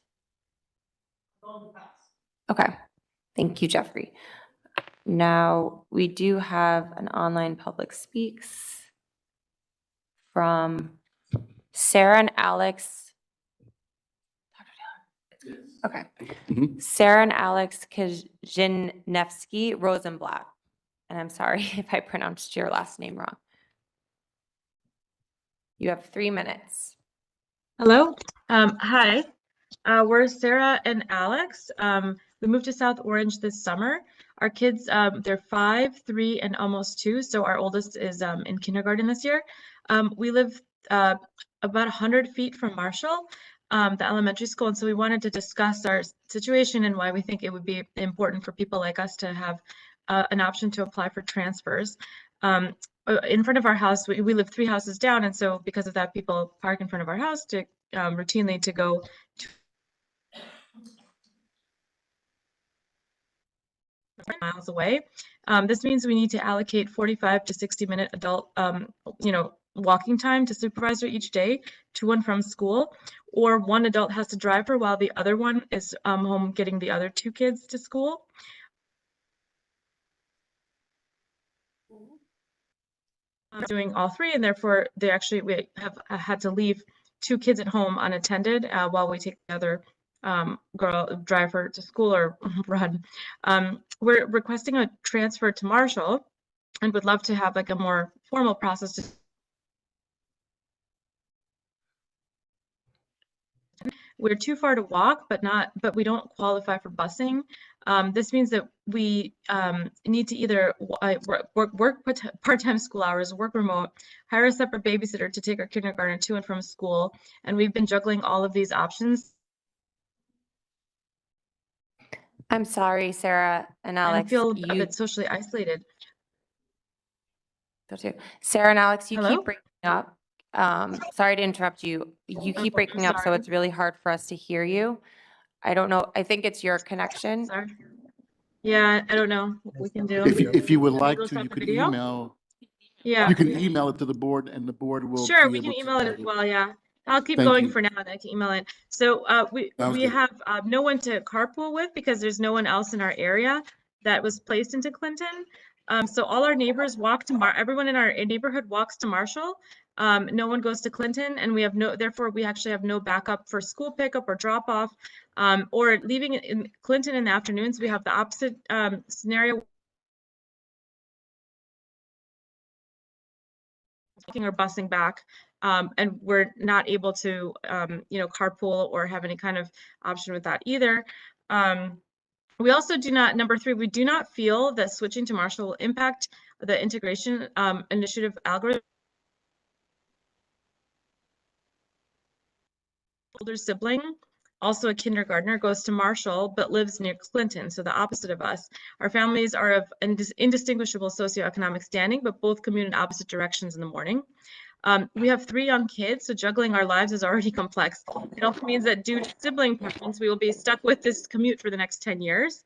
Okay, thank you, Jeffrey. Now, we do have an online public speaks from Sarah and Alex. Okay. Sarah and Alex Kajinevsky Rosenblatt. And I'm sorry if I pronounced your last name wrong. You have 3 minutes. Hello. Hi. We're Sarah and Alex. We moved to South Orange this summer. Our kids, they're 5, 3, and almost 2. So our oldest is in kindergarten this year. We live about 100 feet from Marshall, the elementary school. And so we wanted to discuss our situation and why we think it would be important for people like us to have an option to apply for transfers. In front of our house, we live 3 houses down, and so because of that, people park in front of our house to routinely to go miles away. This means we need to allocate 45 to 60-minute adult, walking time to supervisor each day to and from school, or one adult has to drive her while the other one is home getting the other 2 kids to school. Doing all 3, and therefore we have had to leave 2 kids at home unattended while we take the other girl, drive her to school or run. We're requesting a transfer to Marshall and would love to have like a more formal process. We're too far to walk, but we don't qualify for busing. This means that we need to either work part-time school hours, work remote, hire a separate babysitter to take our kindergarten to and from school. And we've been juggling all of these options. I'm sorry, Sarah and Alex. I feel a bit socially isolated. Sarah and Alex, you Hello? keep breaking up. Sorry to interrupt you. You keep breaking up, so it's really hard for us to hear you. I don't know. I think it's your connection. Sorry. Yeah, I don't know what we can do. If you would like to, you could email. Yeah. You can email it to the board, and the board will. Sure, we can email it as well. Yeah, I'll keep Thank going you. for now, and I can email it. So we have no one to carpool with because there's no one else in our area that was placed into Clinton. So all our neighbors walk to everyone in our neighborhood walks to Marshall. No one goes to Clinton, and therefore we actually have no backup for school pickup or drop off, or leaving in Clinton in the afternoons. We have the opposite scenario. Or busing back, and we're not able to, carpool or have any kind of option with that either. We also do not, number 3, we do not feel that switching to Marshall will impact the integration initiative algorithm. Older sibling, also a kindergartner, goes to Marshall but lives near Clinton, so the opposite of us. Our families are of indistinguishable socioeconomic standing, but both commute in opposite directions in the morning. We have 3 young kids, so juggling our lives is already complex. It also means that due to sibling preference, we will be stuck with this commute for the next 10 years.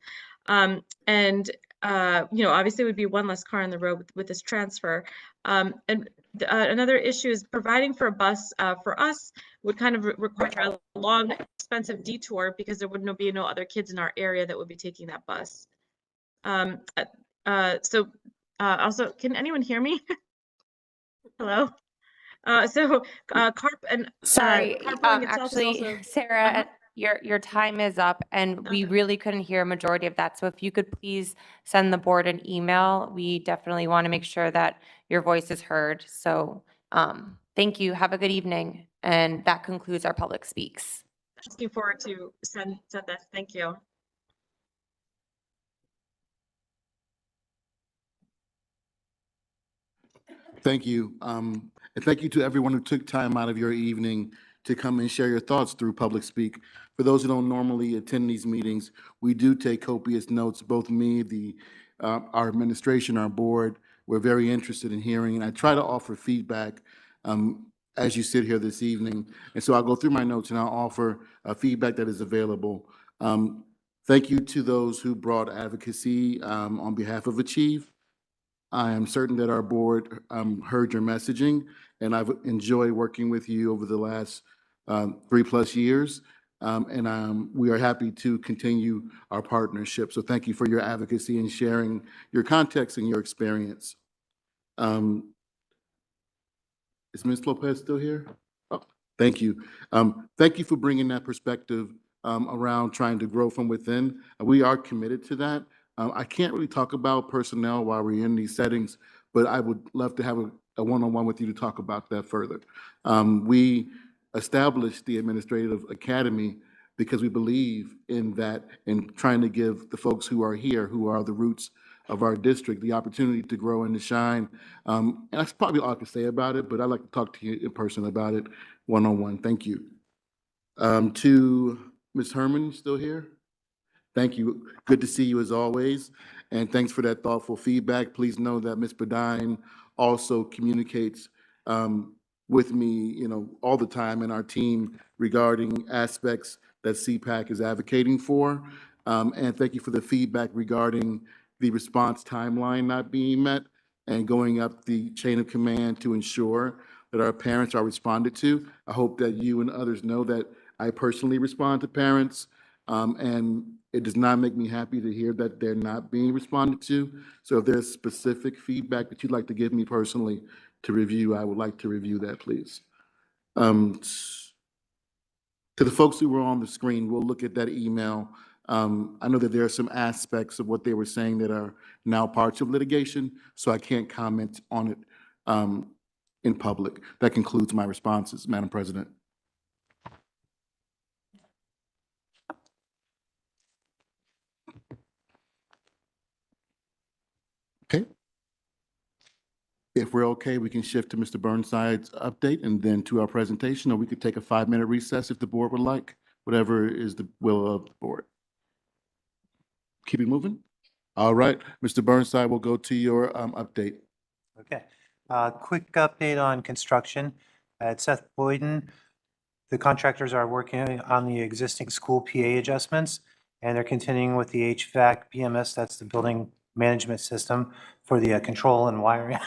And obviously it would be one less car on the road with this transfer. Another issue is providing for a bus for us would kind of require a long, expensive detour because there would be no other kids in our area that would be taking that bus. Also, can anyone hear me? Hello? Sorry, carpooling itself is actually, also. Sarah, your time is up, and we really couldn't hear a majority of that. So if you could please send the board an email, we definitely want to make sure that your voice is heard. So thank you. Have a good evening. And that concludes our public speaks. Looking forward to send that. Thank you. Thank you. And thank you to everyone who took time out of your evening to come and share your thoughts through public speak. For those who don't normally attend these meetings, we do take copious notes, both me, our administration, our board. We're very interested in hearing, and I try to offer feedback as you sit here this evening. And so I'll go through my notes and I'll offer feedback that is available. Thank you to those who brought advocacy on behalf of Achieve. I am certain that our board heard your messaging, and I've enjoyed working with you over the last 3+ years. We are happy to continue our partnership. So thank you for your advocacy and sharing your context and your experience. Is Ms. Lopez still here? Oh, thank you. Thank you for bringing that perspective around trying to grow from within. We are committed to that. I can't really talk about personnel while we're in these settings, but I would love to have a one-on-one with you to talk about that further. We established the Administrative Academy because we believe in that, in trying to give the folks who are here, who are the roots of our district, the opportunity to grow and to shine. And that's probably all I can say about it, but I'd like to talk to you in person about it one-on-one. Thank you. To Ms. Herman, still here? Thank you. Good to see you as always. And thanks for that thoughtful feedback. Please know that Ms. Badine also communicates with me, all the time in our team regarding aspects that CPAC is advocating for. And thank you for the feedback regarding the response timeline not being met and going up the chain of command to ensure that our parents are responded to. I hope that you and others know that I personally respond to parents, and it does not make me happy to hear that they're not being responded to. So if there's specific feedback that you'd like to give me personally to review, I would like to review that, please. To the folks who were on the screen, we'll look at that email. I know that there are some aspects of what they were saying that are now parts of litigation, so I can't comment on it in public. That concludes my responses, Madam President. Okay. If we're okay, we can shift to Mr. Burnside's update and then to our presentation, or we could take a 5-minute recess if the board would like, whatever is the will of the board. Keep it moving. All right, Mr. Burnside, we'll go to your update. Okay. Quick update on construction. At Seth Boyden, the contractors are working on the existing school PA adjustments, and they're continuing with the HVAC BMS, that's the building management system for the control and wiring,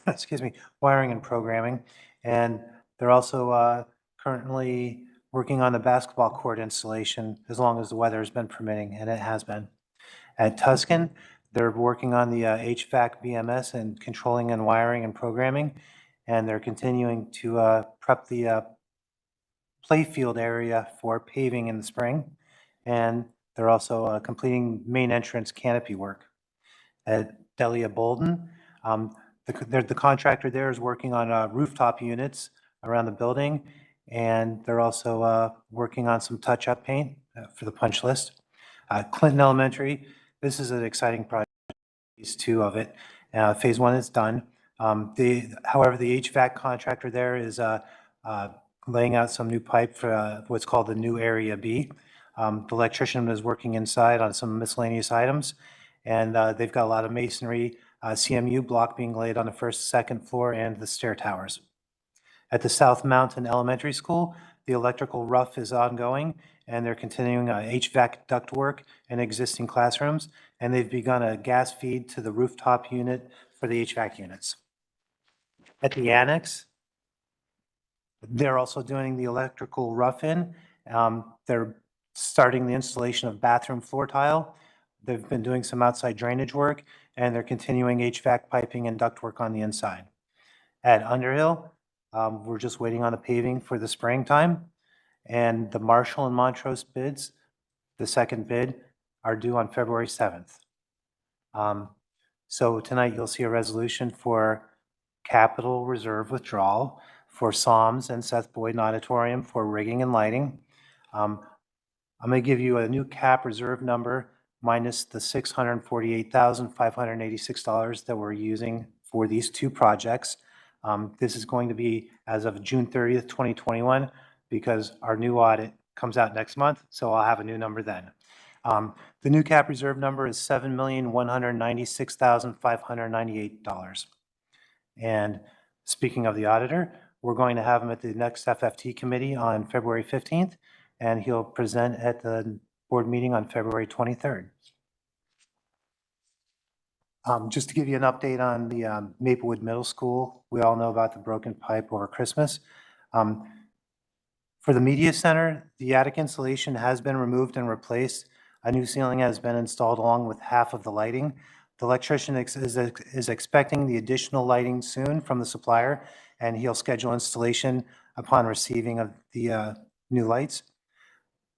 excuse me, wiring and programming. And they're also currently working on the basketball court installation as long as the weather has been permitting, and it has been. At Tuscan, they're working on the HVAC BMS and controlling and wiring and programming, and they're continuing to prep the playfield area for paving in the spring. And they're also completing main entrance canopy work. At Delia Bolden, the contractor there is working on rooftop units around the building, and they're also working on some touch-up paint for the punch list. Clinton Elementary, this is an exciting project, phase 2 of it. Phase 1 is done. However, the HVAC contractor there is laying out some new pipe for what's called the new Area B. The electrician is working inside on some miscellaneous items, and they've got a lot of masonry, CMU block being laid on the first, second floor and the stair towers. At the South Mountain Elementary School, The electrical rough is ongoing, and they're continuing HVAC ductwork in existing classrooms, and they've begun a gas feed to the rooftop unit for the HVAC units. At the annex, they're also doing the electrical rough-in. They're starting the installation of bathroom floor tile. They've been doing some outside drainage work, and they're continuing HVAC piping and ductwork on the inside. At Underhill, we're just waiting on the paving for the springtime, and the Marshall and Montrose bids, the second bid, are due on February 7th. So tonight you'll see a resolution for capital reserve withdrawal for Psalms and Seth Boyden Auditorium for rigging and lighting. I'm going to give you a new cap reserve number minus the $648,586 that we're using for these two projects. This is going to be as of June 30th, 2021, because our new audit comes out next month, so I'll have a new number then. The new cap reserve number is $7,196,598. And speaking of the auditor, we're going to have him at the next FFT committee on February 15th, and he'll present at the board meeting on February 23rd. Just to give you an update on the Maplewood Middle School, we all know about the broken pipe over Christmas. For the media center, the attic insulation has been removed and replaced. A new ceiling has been installed along with half of the lighting. The electrician is expecting the additional lighting soon from the supplier, and he'll schedule installation upon receiving of the new lights.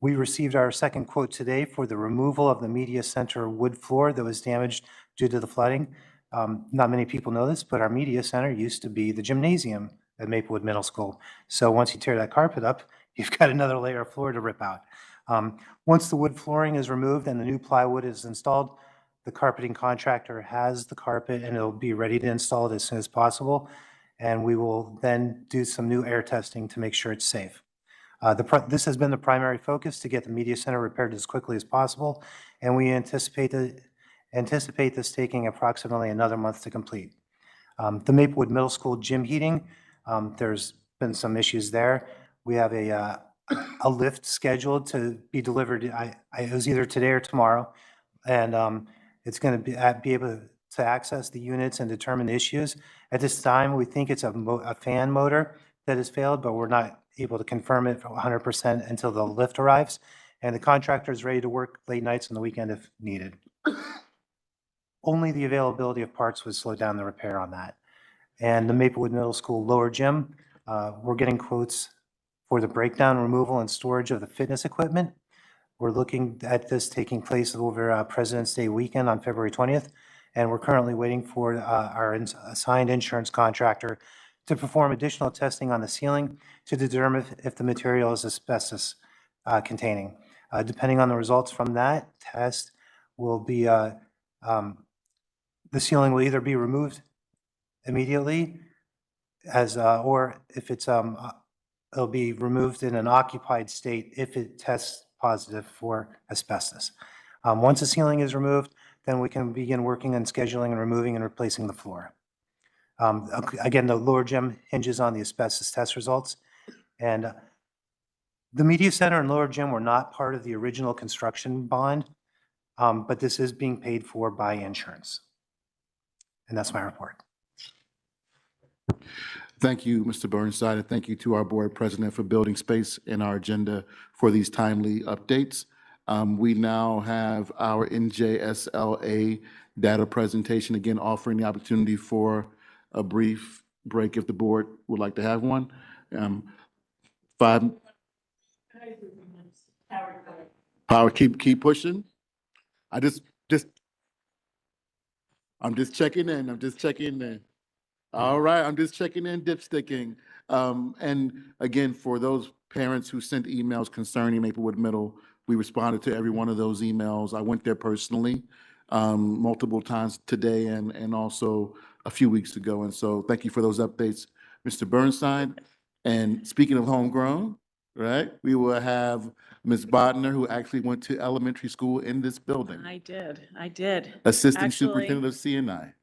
We received our second quote today for the removal of the media center wood floor that was damaged due to the flooding. Not many people know this, but our media center used to be the gymnasium at Maplewood Middle School. So once you tear that carpet up, you've got another layer of floor to rip out. Once the wood flooring is removed and the new plywood is installed, the carpeting contractor has the carpet and it'll be ready to install it as soon as possible. And we will then do some new air testing to make sure it's safe. This has been the primary focus, to get the media center repaired as quickly as possible, and we anticipate this taking approximately another month to complete. The Maplewood Middle School gym heating, there's been some issues there. We have a lift scheduled to be delivered. It was either today or tomorrow, and it's going to be able to access the units and determine the issues. At this time, we think it's a fan motor that has failed, but we're not able to confirm it 100% until the lift arrives, and the contractor is ready to work late nights on the weekend if needed. Only the availability of parts would slow down the repair on that. And the Maplewood Middle School lower gym, we're getting quotes for the breakdown, removal, and storage of the fitness equipment. We're looking at this taking place over President's Day weekend on February 20th, and we're currently waiting for our assigned insurance contractor to perform additional testing on the ceiling to determine if the material is asbestos containing. Depending on the results from that test, the ceiling will either be removed immediately or if it's it'll be removed in an occupied state if it tests positive for asbestos. Once the ceiling is removed, then we can begin working on scheduling and removing and replacing the floor. Again, the lower gym hinges on the asbestos test results, and the media center and lower gym were not part of the original construction bond, but this is being paid for by insurance. And that's my report. Thank you, Mr. Burnside, and thank you to our board president for building space in our agenda for these timely updates. We now have our NJSLA data presentation, again offering the opportunity for a brief break if the board would like to have one. Power, keep pushing. I'm just checking in. All right, I'm just checking in, dipsticking. And again, for those parents who sent emails concerning Maplewood Middle, we responded to every one of those emails. I went there personally multiple times today and also a few weeks ago. And so thank you for those updates, Mr. Burnside. And speaking of homegrown, right, we will have Ms. Bodner, who actually went to elementary school in this building. I did. Assistant Actually, Superintendent of CNI.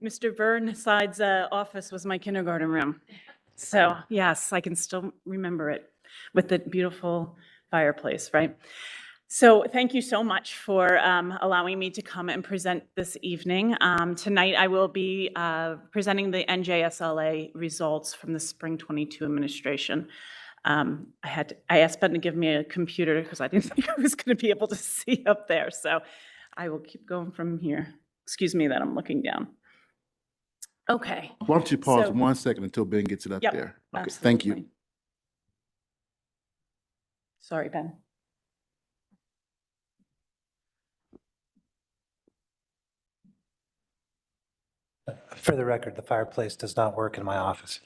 Mr. Burnside's office was my kindergarten room. So yes, I can still remember it. with the beautiful fireplace, right? So thank you so much for allowing me to come and present this evening. Tonight I will be presenting the NJSLA results from the Spring 22 administration. I asked Ben to give me a computer because I didn't think I was going to be able to see up there. So I will keep going from here. Excuse me that I'm looking down. Okay. Why don't you pause So- 1 second until Ben gets it up Yep, there? Okay, thank you. absolutely. Sorry, Ben. For the record, the fireplace does not work in my office.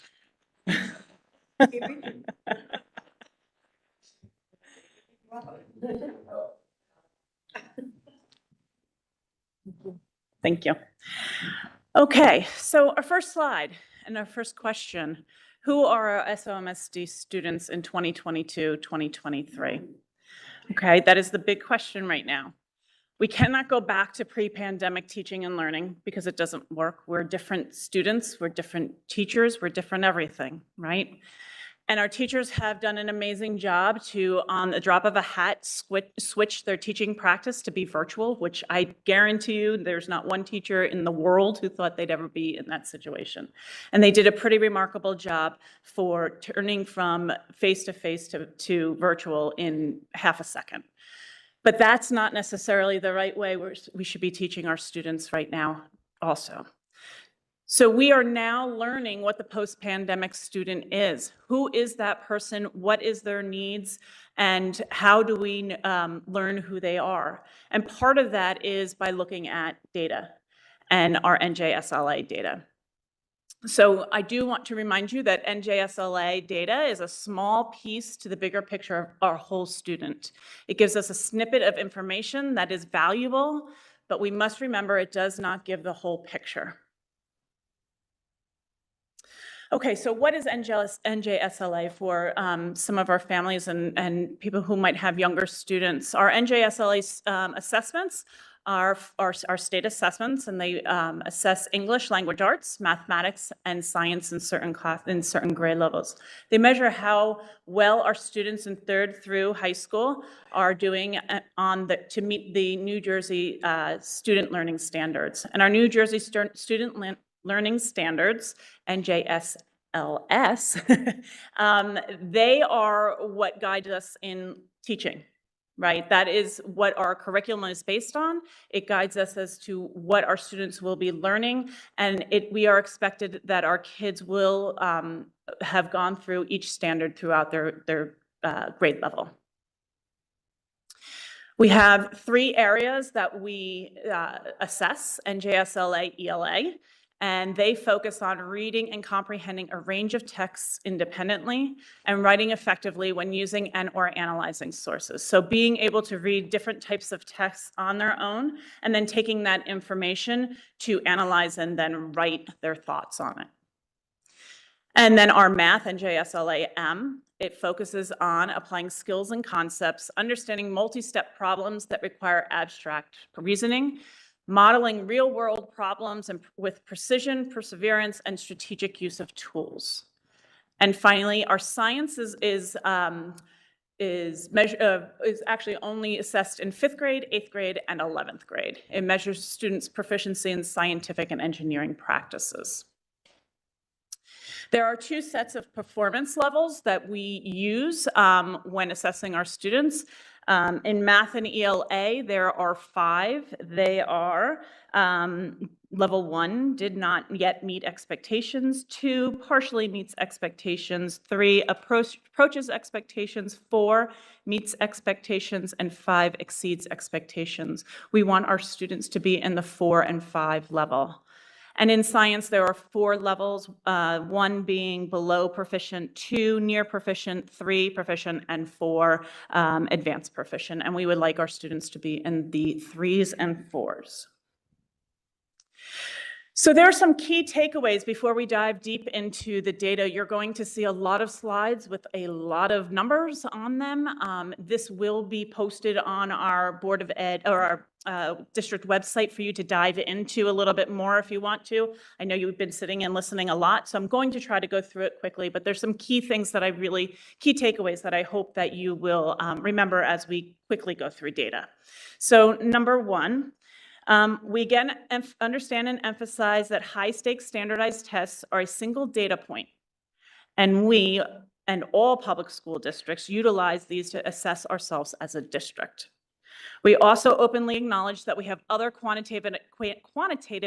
Thank you. Okay, so our first slide and our first question, who are our SOMSD students in 2022, 2023? Okay, that is the big question right now. We cannot go back to pre-pandemic teaching and learning because it doesn't work. We're different students, we're different teachers, we're different everything, right? And our teachers have done an amazing job to, on the drop of a hat, switch their teaching practice to be virtual, which I guarantee you there's not one teacher in the world who thought they'd ever be in that situation. And they did a pretty remarkable job for turning from face-to-face to virtual in half a second. But that's not necessarily the right way we should be teaching our students right now also. So we are now learning what the post-pandemic student is. Who is that person? What is their needs? And how do we learn who they are? And part of that is by looking at data and our NJSLA data. So I do want to remind you that NJSLA data is a small piece to the bigger picture of our whole student. It gives us a snippet of information that is valuable, but we must remember it does not give the whole picture. Okay, so what is NJSLA for some of our families and people who might have younger students? Our NJSLA assessments are state assessments, and they assess English, language arts, mathematics, and science in certain grade levels. They measure how well our students in 3rd through high school are doing to meet the New Jersey student learning standards. And our New Jersey student learning standards, NJSLS, they are what guide us in teaching, right? That is what our curriculum is based on. It guides us as to what our students will be learning, and we are expected that our kids will have gone through each standard throughout their grade level. We have 3 areas that we assess, NJSLA, ELA, and they focus on reading and comprehending a range of texts independently and writing effectively when using and/or analyzing sources. So being able to read different types of texts on their own and then taking that information to analyze and then write their thoughts on it. And then our math, NJSLA-M, it focuses on applying skills and concepts, understanding multi-step problems that require abstract reasoning, modeling real-world problems with precision, perseverance, and strategic use of tools. And finally, our science is actually only assessed in 5th grade, 8th grade, and 11th grade. It measures students' proficiency in scientific and engineering practices. There are 2 sets of performance levels that we use when assessing our students. In math and ELA, there are 5. They are level 1, did not yet meet expectations. 2, partially meets expectations. 3, approaches expectations. 4, meets expectations. And 5, exceeds expectations. We want our students to be in the 4 and 5 level. And in science, there are 4 levels, 1 being below proficient, 2 near proficient, 3 proficient, and 4 advanced proficient. And we would like our students to be in the 3s and 4s. So there are some key takeaways before we dive deep into the data. You're going to see a lot of slides with a lot of numbers on them. This will be posted on our Board of Ed or our district website for you to dive into a little bit more if you want to. I know you've been sitting and listening a lot, so I'm going to try to go through it quickly, but there's some key things that key takeaways that I hope that you will remember as we quickly go through data. So number one, we again understand and emphasize that high-stakes standardized tests are a single data point, and we and all public school districts utilize these to assess ourselves as a district. We also openly acknowledge that we have other quantitative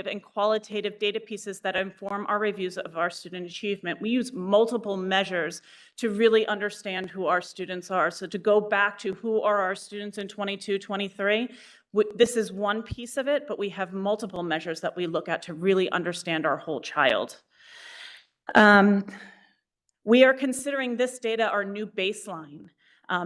and qualitative data pieces that inform our reviews of our student achievement. We use multiple measures to really understand who our students are. So to go back to who are our students in 22, 23, this is one piece of it, but we have multiple measures that we look at to really understand our whole child. We are considering this data our new baseline,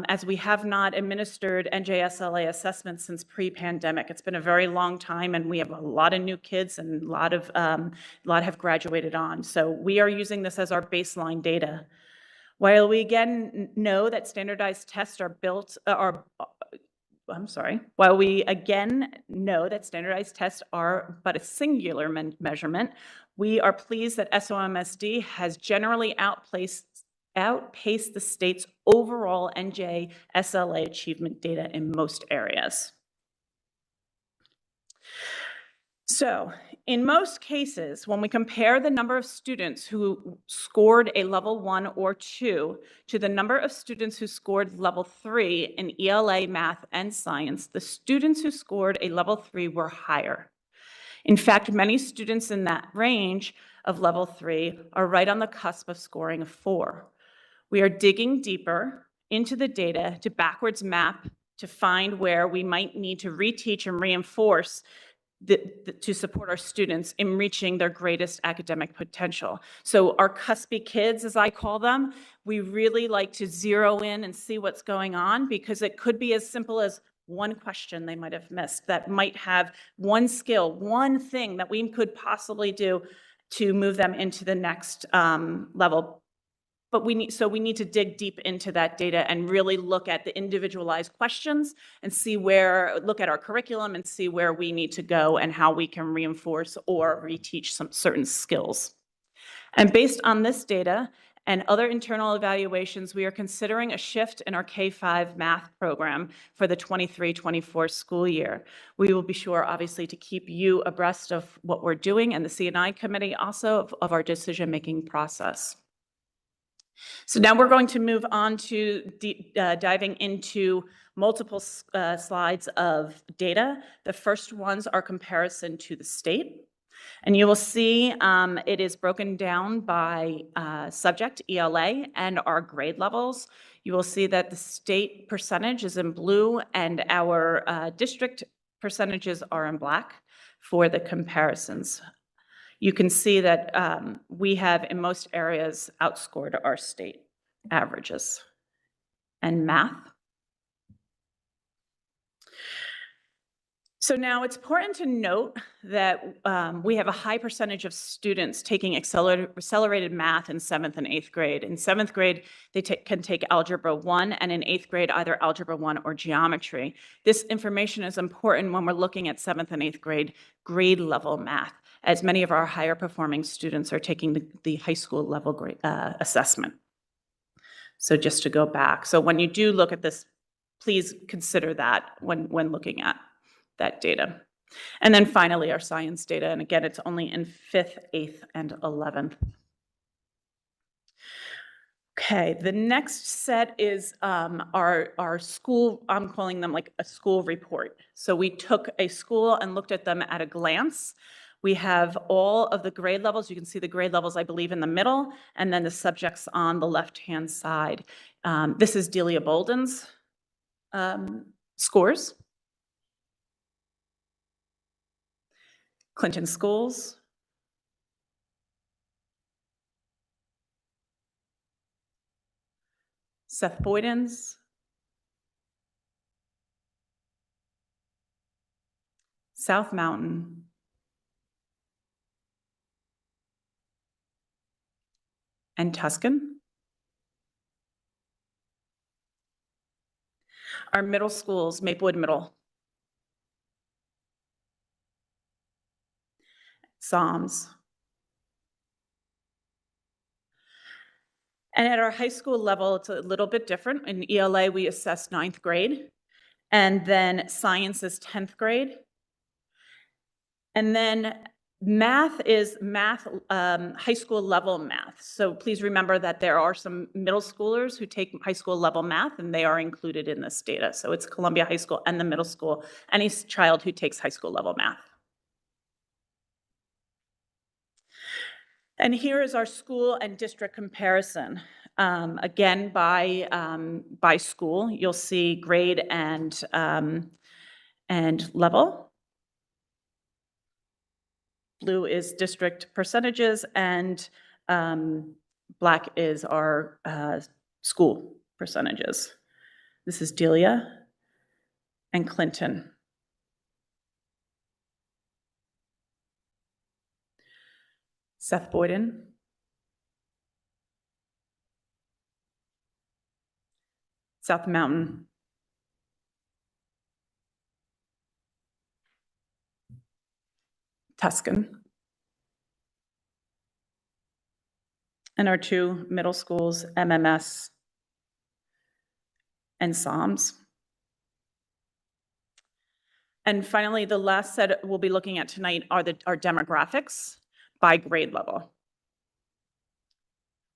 as we have not administered NJSLA assessments since pre-pandemic. It's been a very long time, and we have a lot of new kids, and a lot have graduated on. So we are using this as our baseline data. While we again know that standardized tests are While we again know that standardized tests are but a singular measurement, we are pleased that SOMSD has generally outpaced the state's overall NJSLA achievement data in most areas. So, in most cases, when we compare the number of students who scored a level 1 or 2 to the number of students who scored level 3 in ELA, math, and science, the students who scored a level 3 were higher. In fact, many students in that range of level 3 are right on the cusp of scoring a 4. We are digging deeper into the data to backwards map to find where we might need to reteach and reinforce to support our students in reaching their greatest academic potential. So our cuspy kids, as I call them, we really like to zero in and see what's going on, because it could be as simple as one question they might have missed that might have one skill, one thing that we could possibly do to move them into the next level. But we need to dig deep into that data and really look at the individualized questions and look at our curriculum and see where we need to go and how we can reinforce or reteach some certain skills. And based on this data and other internal evaluations, we are considering a shift in our K-5 math program for the 23-24 school year. We will be sure, obviously, to keep you abreast of what we're doing, and the C&I committee also of our decision-making process. So now we're going to move on to diving into multiple slides of data. The first ones are comparison to the state. And you will see it is broken down by subject, ELA, and our grade levels. You will see that the state percentage is in blue and our district percentages are in black for the comparisons. You can see that we have, in most areas, outscored our state averages. And math. So now it's important to note that we have a high percentage of students taking accelerated math in 7th and 8th grade. In 7th grade, they can take Algebra 1, and in 8th grade, either Algebra 1 or Geometry. This information is important when we're looking at 7th and 8th grade level math, as many of our higher performing students are taking the high school level grade, assessment. So just to go back. So when you do look at this, please consider that when looking at that data. And then finally, our science data. And again, it's only in 5th, 8th, and 11th. Okay, the next set is our school, I'm calling them like a school report. So we took a school and looked at them at a glance. We have all of the grade levels. You can see the grade levels, I believe, in the middle, and then the subjects on the left-hand side. This is Delia Bolden's scores. Clinton Schools. Seth Boyden's. South Mountain. And Tuscan. Our middle schools, Maplewood Middle. Psalms. And at our high school level, it's a little bit different. In ELA, we assess 9th grade, and then science is 10th grade. And then math is high school level math. So please remember that there are some middle schoolers who take high school level math, and they are included in this data. So it's Columbia High School and the middle school, any child who takes high school level math. And here is our school and district comparison. Again, by school, you'll see grade and level. Blue is district percentages, and black is our school percentages. This is Delia and Clinton. Seth Boyden. South Mountain. Tuscan. And our two middle schools, MMS and Psalms. And finally, the last set we'll be looking at tonight are our demographics by grade level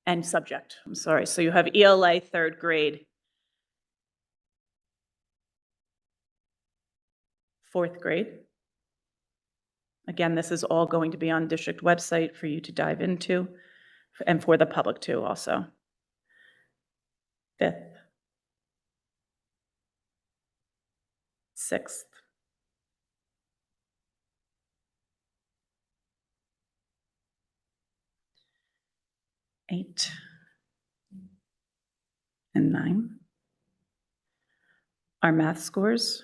and subject. I'm sorry. So you have ELA 3rd grade, 4th grade. Again, this is all going to be on district website for you to dive into, and for the public too also. 5th, 6th, 8 and 9. Our math scores.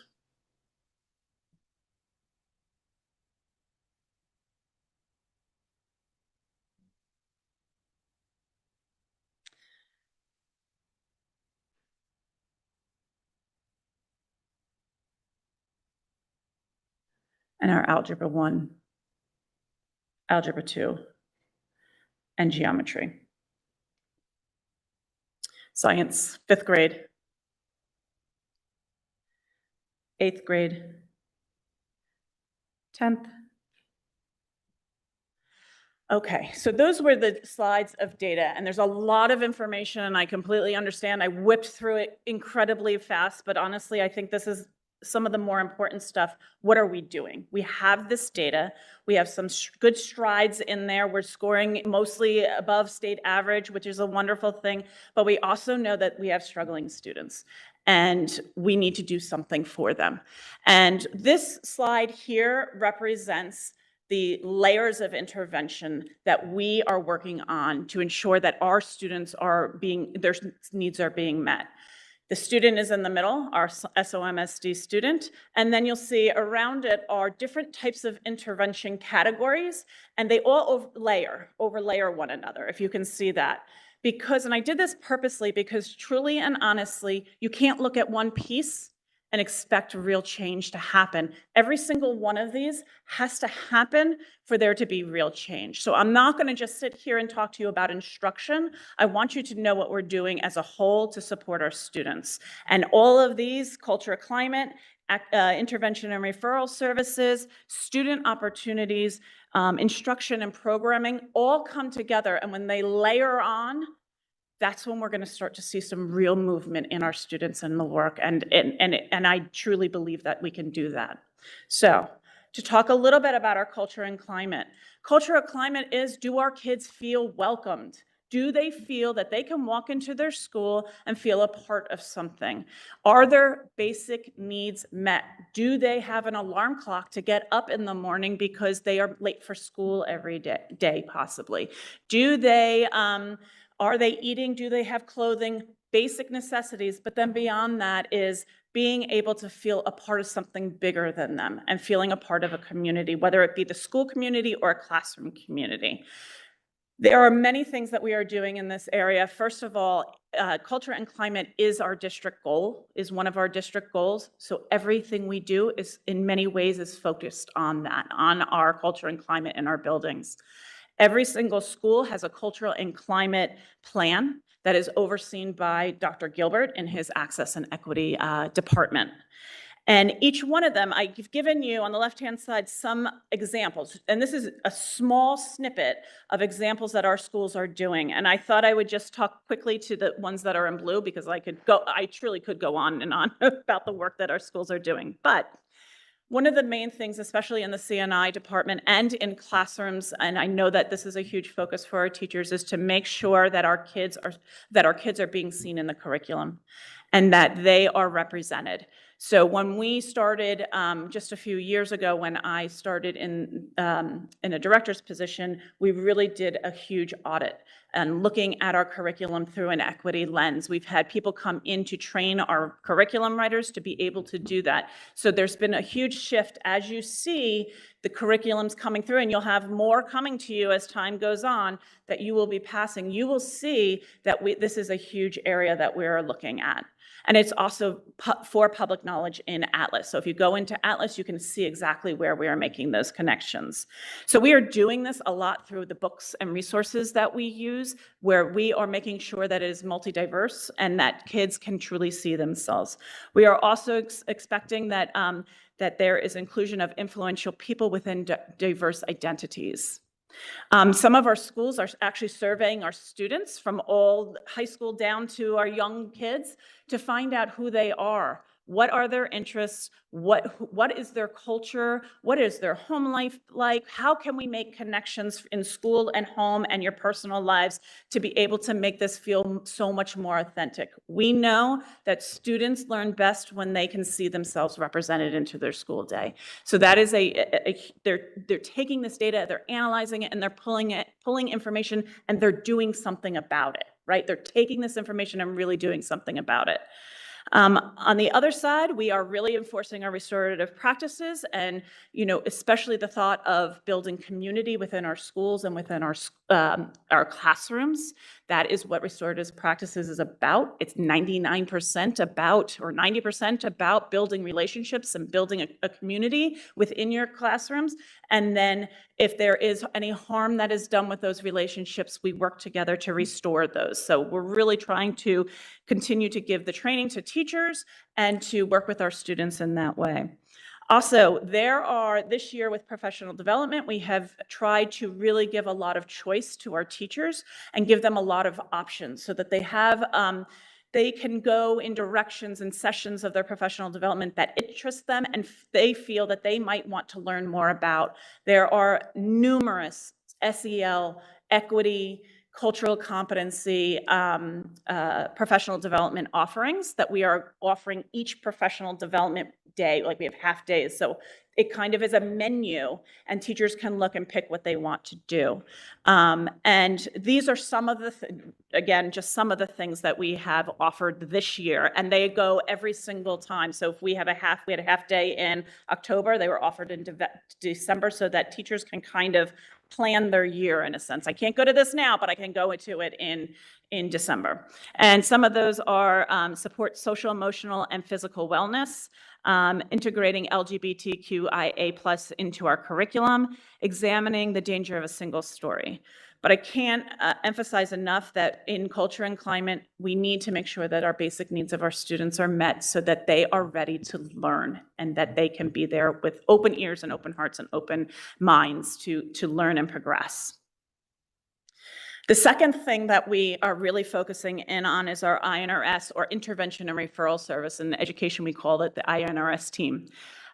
And our Algebra 1, Algebra 2, and Geometry. Science, 5th grade, 8th grade, 10th. Okay, so those were the slides of data, and there's a lot of information, and I completely understand. I whipped through it incredibly fast, but honestly, I think this is some of the more important stuff. What are we doing? We have this data. We have some good strides in there. We're scoring mostly above state average, which is a wonderful thing, but we also know that we have struggling students, and we need to do something for them. And this slide here represents the layers of intervention that we are working on to ensure that our students their needs are being met. The student is in the middle, our SOMSD student, and then you'll see around it are different types of intervention categories, and they all overlayer one another, if you can see that. And I did this purposely because truly and honestly, you can't look at one piece and expect real change to happen. Every single one of these has to happen for there to be real change. So I'm not going to just sit here and talk to you about instruction. I want you to know what we're doing as a whole to support our students. And all of these, culture, climate, intervention and referral services, student opportunities, instruction and programming, all come together. And when they layer on, that's when we're going to start to see some real movement in our students and the work. And I truly believe that we can do that. So to talk a little bit about our culture and climate. Culture and climate is, do our kids feel welcomed? Do they feel that they can walk into their school and feel a part of something? Are their basic needs met? Do they have an alarm clock to get up in the morning because they are late for school every day possibly? Are they eating? Do they have clothing? Basic necessities, but then beyond that is being able to feel a part of something bigger than them and feeling a part of a community, whether it be the school community or a classroom community. There are many things that we are doing in this area. First of all, culture and climate is our district goal, is one of our district goals. So everything we do is in many ways is focused on that, on our culture and climate in our buildings. Every single school has a cultural and climate plan that is overseen by Dr. Gilbert in his Access and Equity department. And each one of them, I've given you on the left-hand side some examples. And this is a small snippet of examples that our schools are doing. And I thought I would just talk quickly to the ones that are in blue because I truly could go on and on about the work that our schools are doing. But one of the main things, especially in the CNI department and in classrooms, and I know that this is a huge focus for our teachers, is to make sure that our kids are being seen in the curriculum and that they are represented. So when we started just a few years ago, when I started in a director's position, we really did a huge audit and looking at our curriculum through an equity lens. We've had people come in to train our curriculum writers to be able to do that. So there's been a huge shift as you see the curriculums coming through, and you'll have more coming to you as time goes on that you will be passing. You will see that this is a huge area that we're looking at. And it's also for public knowledge in Atlas. So if you go into Atlas, you can see exactly where we are making those connections. So we are doing this a lot through the books and resources that we use, where we are making sure that it is multi-diverse and that kids can truly see themselves. We are also expecting that, that there is inclusion of influential people within diverse identities. Some of our schools are actually surveying our students from all high school down to our young kids to find out who they are. What are their interests? What is their culture? What is their home life like? How can we make connections in school and home and your personal lives to be able to make this feel so much more authentic? We know that students learn best when they can see themselves represented into their school day. So that is they're taking this data, they're analyzing it, and they're pulling information, and they're doing something about it, right? They're taking this information and really doing something about it. On the other side, we are really enforcing our restorative practices and, especially the thought of building community within our schools and within our classrooms. That is what restorative practices is about. It's 99% about, or 90% about building relationships and building a community within your classrooms. And then if there is any harm that is done with those relationships, we work together to restore those. So we're really trying to continue to give the training to teachers and to work with our students in that way. Also, this year with professional development, we have tried to really give a lot of choice to our teachers and give them a lot of options so that they can go in directions and sessions of their professional development that interest them and they feel that they might want to learn more about. There are numerous SEL, equity, cultural competency, professional development offerings that we are offering each professional development day, like we have half days. So it kind of is a menu and teachers can look and pick what they want to do. And these are some of just some of the things that we have offered this year, and they go every single time. So if we had a half day in October, they were offered in December so that teachers can kind of plan their year in a sense. I can't go to this now, but I can go into it in December. And some of those are support social, emotional, and physical wellness, integrating LGBTQIA+ into our curriculum, examining the danger of a single story. But I can't emphasize enough that in culture and climate, we need to make sure that our basic needs of our students are met so that they are ready to learn and that they can be there with open ears and open hearts and open minds to learn and progress. The second thing that we are really focusing in on is our INRS, or Intervention and Referral Service. In education, we call it the INRS team.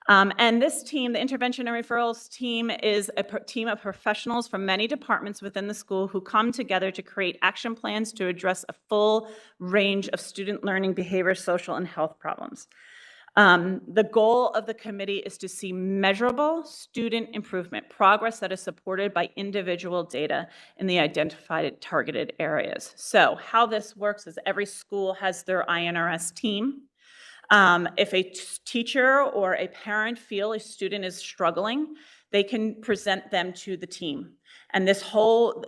And this team, the Intervention and Referrals team, is a team of professionals from many departments within the school who come together to create action plans to address a full range of student learning, behavior, social, and health problems. The goal of the committee is to see measurable student improvement, progress that is supported by individual data in the identified targeted areas. So how this works is every school has their INRS team. If a teacher or a parent feel a student is struggling, they can present them to the team. And this whole,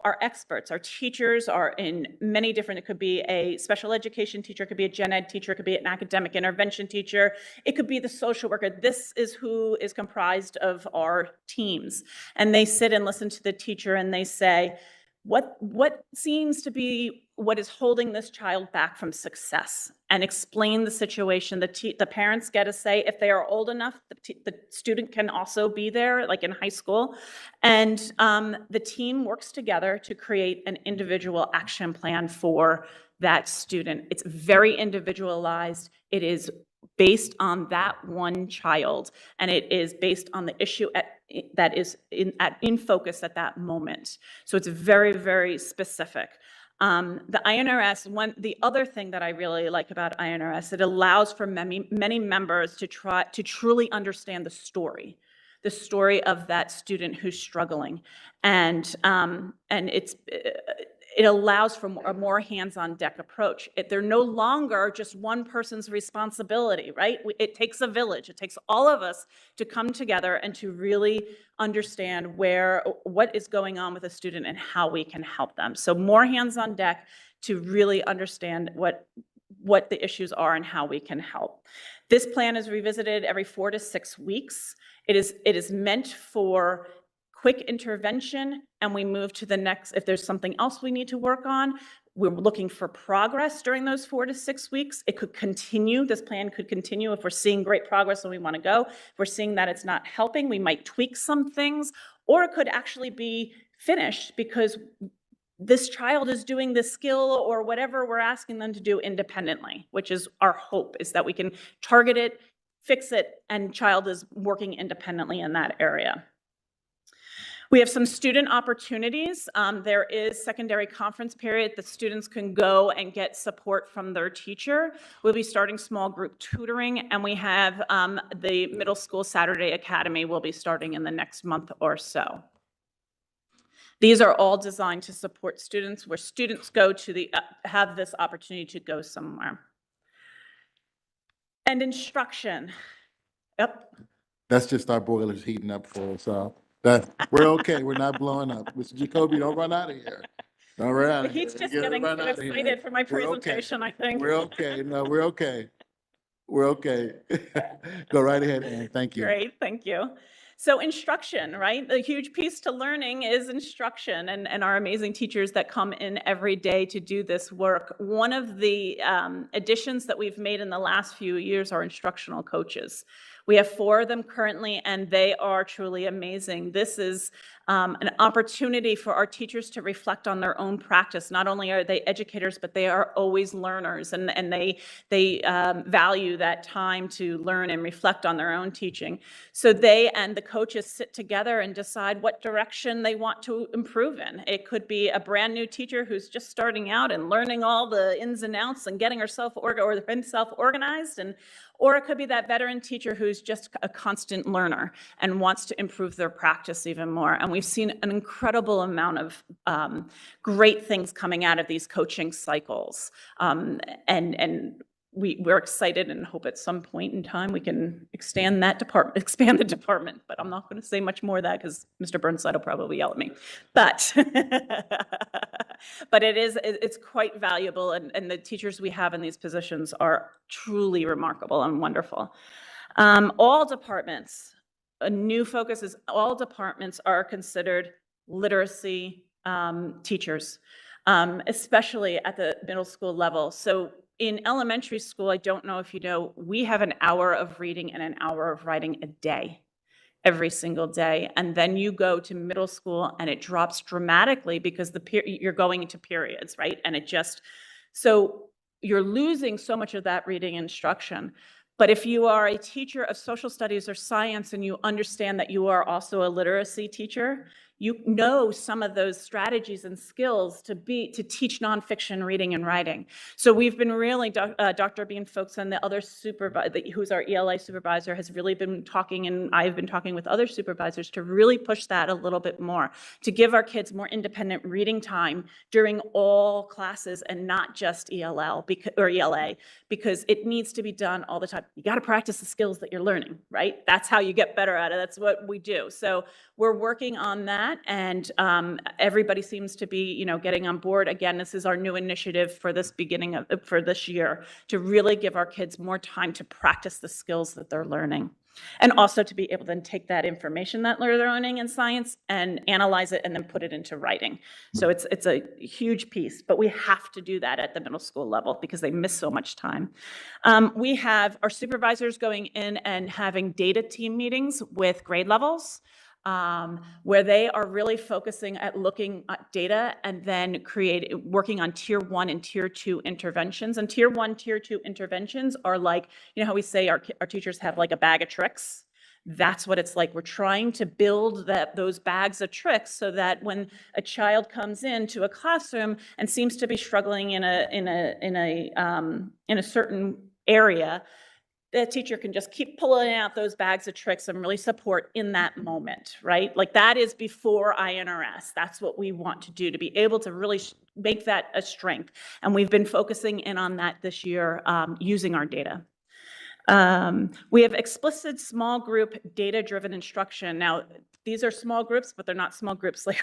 our experts, our teachers are in many different, it could be a special education teacher, it could be a gen ed teacher, it could be an academic intervention teacher, it could be the social worker. This is who is comprised of our teams. And they sit and listen to the teacher and they say, what seems to be what is holding this child back from success, and explain the situation. The parents get a say. If they are old enough, the student can also be there, like in high school. And the team works together to create an individual action plan for that student. It's very individualized. It is based on that one child, and it is based on the issue that is in focus at that moment. So it's very, very specific. The INRS, the other thing that I really like about INRS, it allows for many members to truly understand the story of that student who's struggling, and it allows for a more hands-on deck approach. They're no longer just one person's responsibility, right? It takes a village. It takes all of us to come together and to really understand what is going on with a student and how we can help them. So more hands on deck to really understand what the issues are and how we can help. This plan is revisited every 4 to 6 weeks. It is meant for quick intervention, and we move to the next. If there's something else we need to work on, we're looking for progress during those 4 to 6 weeks. It could continue. This plan could continue if we're seeing great progress and we want to go. If we're seeing that it's not helping, we might tweak some things, or it could actually be finished because this child is doing the skill or whatever we're asking them to do independently, which is our hope, is that we can target it, fix it, and child is working independently in that area. We have some student opportunities. There is secondary conference period that students can go and get support from their teacher. We'll be starting small group tutoring, and we have the Middle School Saturday Academy will be starting in the next month or so. These are all designed to support students, where students go to have this opportunity to go somewhere. And instruction. Yep. That's just our boilers heating up for us. We're okay. We're not blowing up. Mr. Jacoby, don't run out of here. Don't run out of here. He's just getting excited for my presentation, I think. We're okay. No, we're okay. We're okay. Go right ahead, Ann. Thank you. Great, thank you. So instruction, right? The huge piece to learning is instruction, and our amazing teachers that come in every day to do this work. One of the additions that we've made in the last few years are instructional coaches. We have 4 of them currently, and they are truly amazing. This is an opportunity for our teachers to reflect on their own practice. Not only are they educators, but they are always learners, and they value that time to learn and reflect on their own teaching. So they and the coaches sit together and decide what direction they want to improve in. It could be a brand new teacher who's just starting out and learning all the ins and outs and getting herself organized, or it could be that veteran teacher who's just a constant learner and wants to improve their practice even more. And we've seen an incredible amount of great things coming out of these coaching cycles. And we're excited and hope at some point in time we can expand the department, but I'm not going to say much more of that because Mr. Burnside will probably yell at me. But but it's quite valuable, and the teachers we have in these positions are truly remarkable and wonderful. All departments, a new focus is all departments are considered literacy teachers, especially at the middle school level. So in elementary school, I don't know if you know, we have an hour of reading and an hour of writing a day, every single day. And then you go to middle school and it drops dramatically because you're going into periods, right? And so you're losing so much of that reading instruction. But if you are a teacher of social studies or science and you understand that you are also a literacy teacher, you know some of those strategies and skills to teach nonfiction reading and writing. So we've been really, Dr. Bean Folks and the other supervisor, who's our ELA supervisor, has really been talking, and I've been talking with other supervisors to really push that a little bit more, to give our kids more independent reading time during all classes and not just ELA, because it needs to be done all the time. you got to practice the skills that you're learning, right? That's how you get better at it. That's what we do. So we're working on that, and everybody seems to be, getting on board. Again, this is our new initiative for this for this year, to really give our kids more time to practice the skills that they're learning. And also to be able to then take that information that they're learning in science and analyze it and then put it into writing. So it's a huge piece, but we have to do that at the middle school level because they miss so much time. We have our supervisors going in and having data team meetings with grade levels, where they are really focusing at looking at data and then working on tier 1 and tier 2 interventions. And tier 1, tier 2 interventions are like, how we say our teachers have like a bag of tricks. That's what it's like. We're trying to build those bags of tricks so that when a child comes into a classroom and seems to be struggling in a certain area, the teacher can just keep pulling out those bags of tricks and really support in that moment, right? Like that is before INRS. That's what we want to do, to be able to really make that a strength. And we've been focusing in on that this year using our data. We have explicit small group data-driven instruction. Now, these are small groups, but they're not small groups like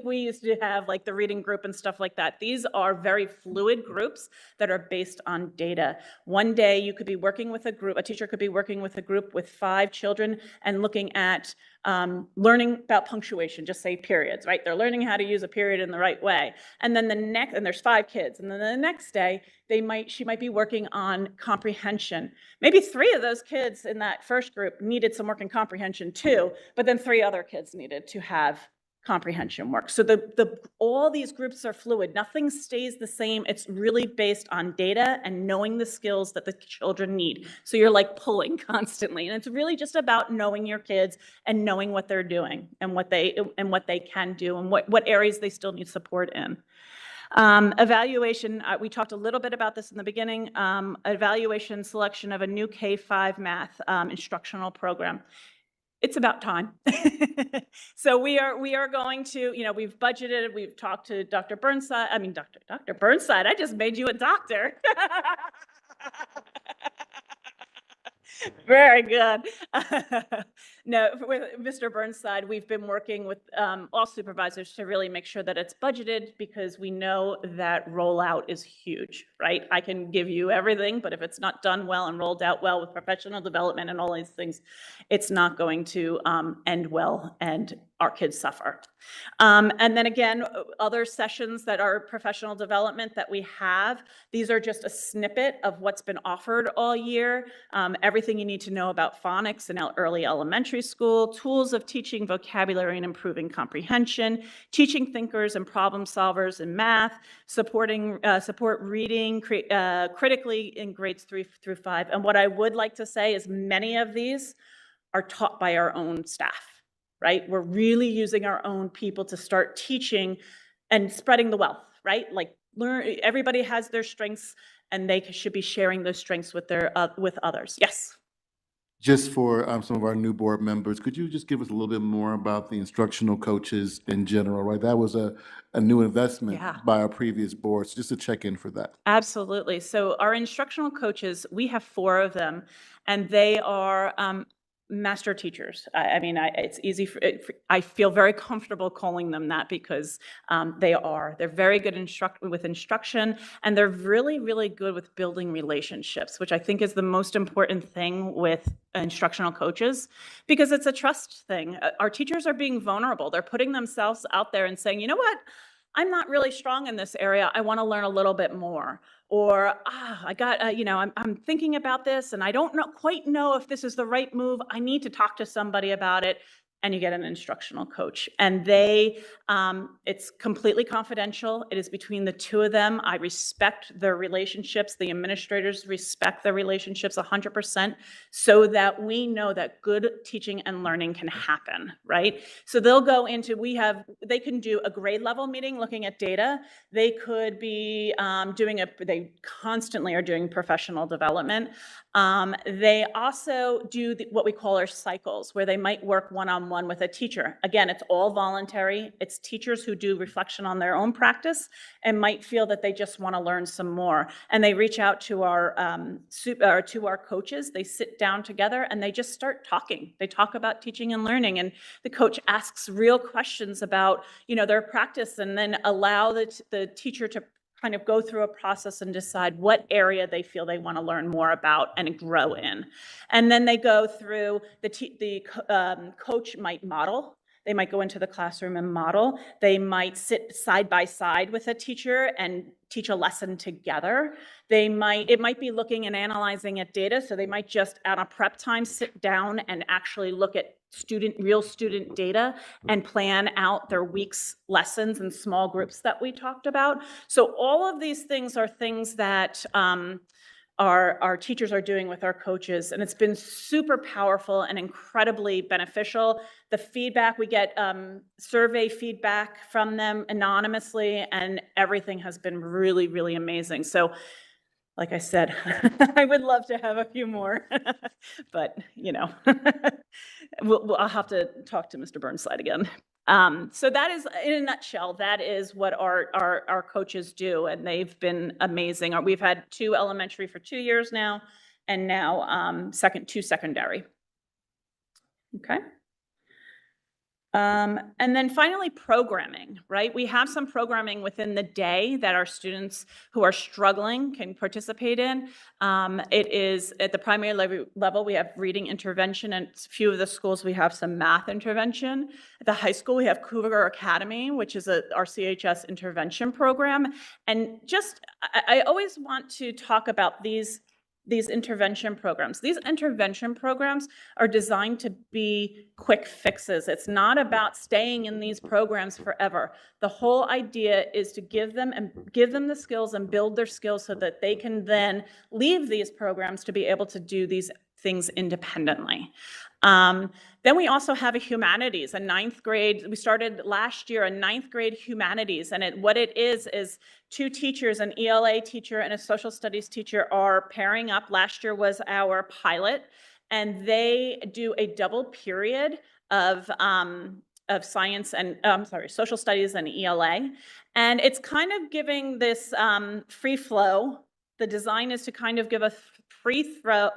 we used to have, like the reading group and stuff like that. These are very fluid groups that are based on data. One day you could be working with a teacher could be working with a group with 5 children and looking at learning about punctuation, just say periods, right? They're learning how to use a period in the right way. And then and there's 5 kids. And then the next day, she might be working on comprehension. Maybe 3 of those kids in that first group needed some work in comprehension too, but then 3 other kids needed to have comprehension work. So all these groups are fluid. Nothing stays the same. It's really based on data and knowing the skills that the children need. So you're like pulling constantly. And it's really just about knowing your kids and knowing what they're doing and what they can do and what areas they still need support in. Evaluation, we talked a little bit about this in the beginning, evaluation selection of a new K-5 math instructional program. It's about time. So we are going to, we've budgeted, we've talked to Dr. Burnside, Dr. Burnside, I just made you a doctor. Very good. No, with Mr. Burnside, we've been working with all supervisors to really make sure that it's budgeted because we know that rollout is huge, right? I can give you everything, but if it's not done well and rolled out well with professional development and all these things, it's not going to end well and our kids suffer. And then again, other sessions that are professional development that we have, these are just a snippet of what's been offered all year. Everything you need to know about phonics in early elementary school, tools of teaching vocabulary and improving comprehension, teaching thinkers and problem solvers in math, support reading critically in grades 3 through 5. And what I would like to say is many of these are taught by our own staff. Right? We're really using our own people to start teaching and spreading the wealth, right? Like everybody has their strengths and they should be sharing those strengths with with others. Yes. Just for some of our new board members, could you just give us a little bit more about the instructional coaches in general, right? That was a new investment by our previous boards, just to check in for that. Absolutely. So our instructional coaches, we have 4 of them, and they are master teachers. It's easy. I feel very comfortable calling them that because they're very good with instruction, and they're really, really good with building relationships, which I think is the most important thing with instructional coaches, because it's a trust thing. Our teachers are being vulnerable. They're putting themselves out there and saying, you know what? I'm not really strong in this area. I want to learn a little bit more. Or, I'm thinking about this and I don't quite know if this is the right move. I need to talk to somebody about it. And you get an instructional coach. And it's completely confidential. It is between the 2 of them. I respect their relationships. The administrators respect their relationships 100%, so that we know that good teaching and learning can happen, right? So they'll go into, they can do a grade level meeting looking at data. They could be they constantly are doing professional development. They also do what we call our cycles, where they might work one-on-one with a teacher. Again, it's all voluntary. It's teachers who do reflection on their own practice and might feel that they just want to learn some more. And they reach out to our coaches. They sit down together and they just start talking. They talk about teaching and learning, and the coach asks real questions about, their practice, and then allow the teacher to kind of go through a process and decide what area they feel they want to learn more about and grow in. And then they go through, the coach might model. They might go into the classroom and model. They might sit side by side with a teacher and teach a lesson together. It might be looking and analyzing at data, so they might just, at a prep time, sit down and actually look at real student data and plan out their week's lessons in small groups that we talked about. So all of these things are things that our teachers are doing with our coaches, and it's been super powerful and incredibly beneficial. The feedback, we get survey feedback from them anonymously, and everything has been really, really amazing. So like I said, I would love to have a few more, but I'll have to talk to Mr. Burnside again. So that is, in a nutshell, that is what our coaches do, and they've been amazing. We've had 2 elementary for 2 years now, and now 2 secondary. Okay. And then finally, programming, right? We have some programming within the day that our students who are struggling can participate in. It is at the primary level, we have reading intervention, and a few of the schools we have some math intervention. At the high school, we have Cougar Academy, which is our CHS intervention program. And I always want to talk about these intervention programs. These intervention programs are designed to be quick fixes. It's not about staying in these programs forever. The whole idea is to give them the skills and build their skills so that they can then leave these programs to be able to do these things independently. Then we also have a humanities, a 9th grade. We started last year a 9th grade humanities, and what it is 2 teachers, an ELA teacher and a social studies teacher, are pairing up. Last year was our pilot, and they do a double period of science and social studies and ELA, and it's kind of giving this free flow. The design is to kind of give a free flow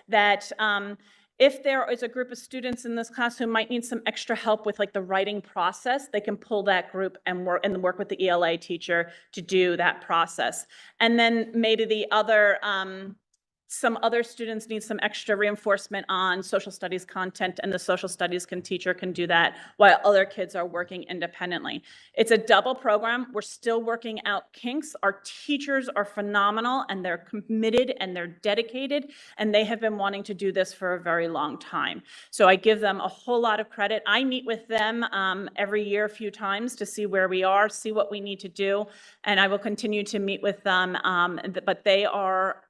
that if there is a group of students in this class who might need some extra help with like the writing process, they can pull that group and work with the ELA teacher to do that process. And then maybe some other students need some extra reinforcement on social studies content, and the social studies teacher can do that while other kids are working independently. It's a double program. We're still working out kinks. Our teachers are phenomenal, and they're committed and they're dedicated, and they have been wanting to do this for a very long time. So I give them a whole lot of credit. I meet with them every year a few times to see where we are, see what we need to do, and I will continue to meet with them, but they are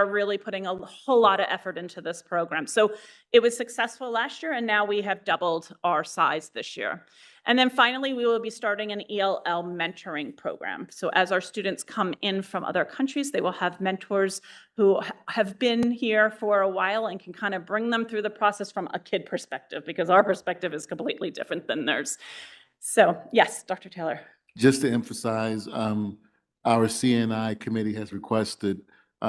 really putting a whole lot of effort into this program. So it was successful last year, and now we have doubled our size this year. And then finally, we will be starting an ELL mentoring program. So as our students come in from other countries, they will have mentors who have been here for a while and can kind of bring them through the process from a kid perspective, because our perspective is completely different than theirs. So yes, Dr. Taylor. Just to emphasize, our CNI committee has requested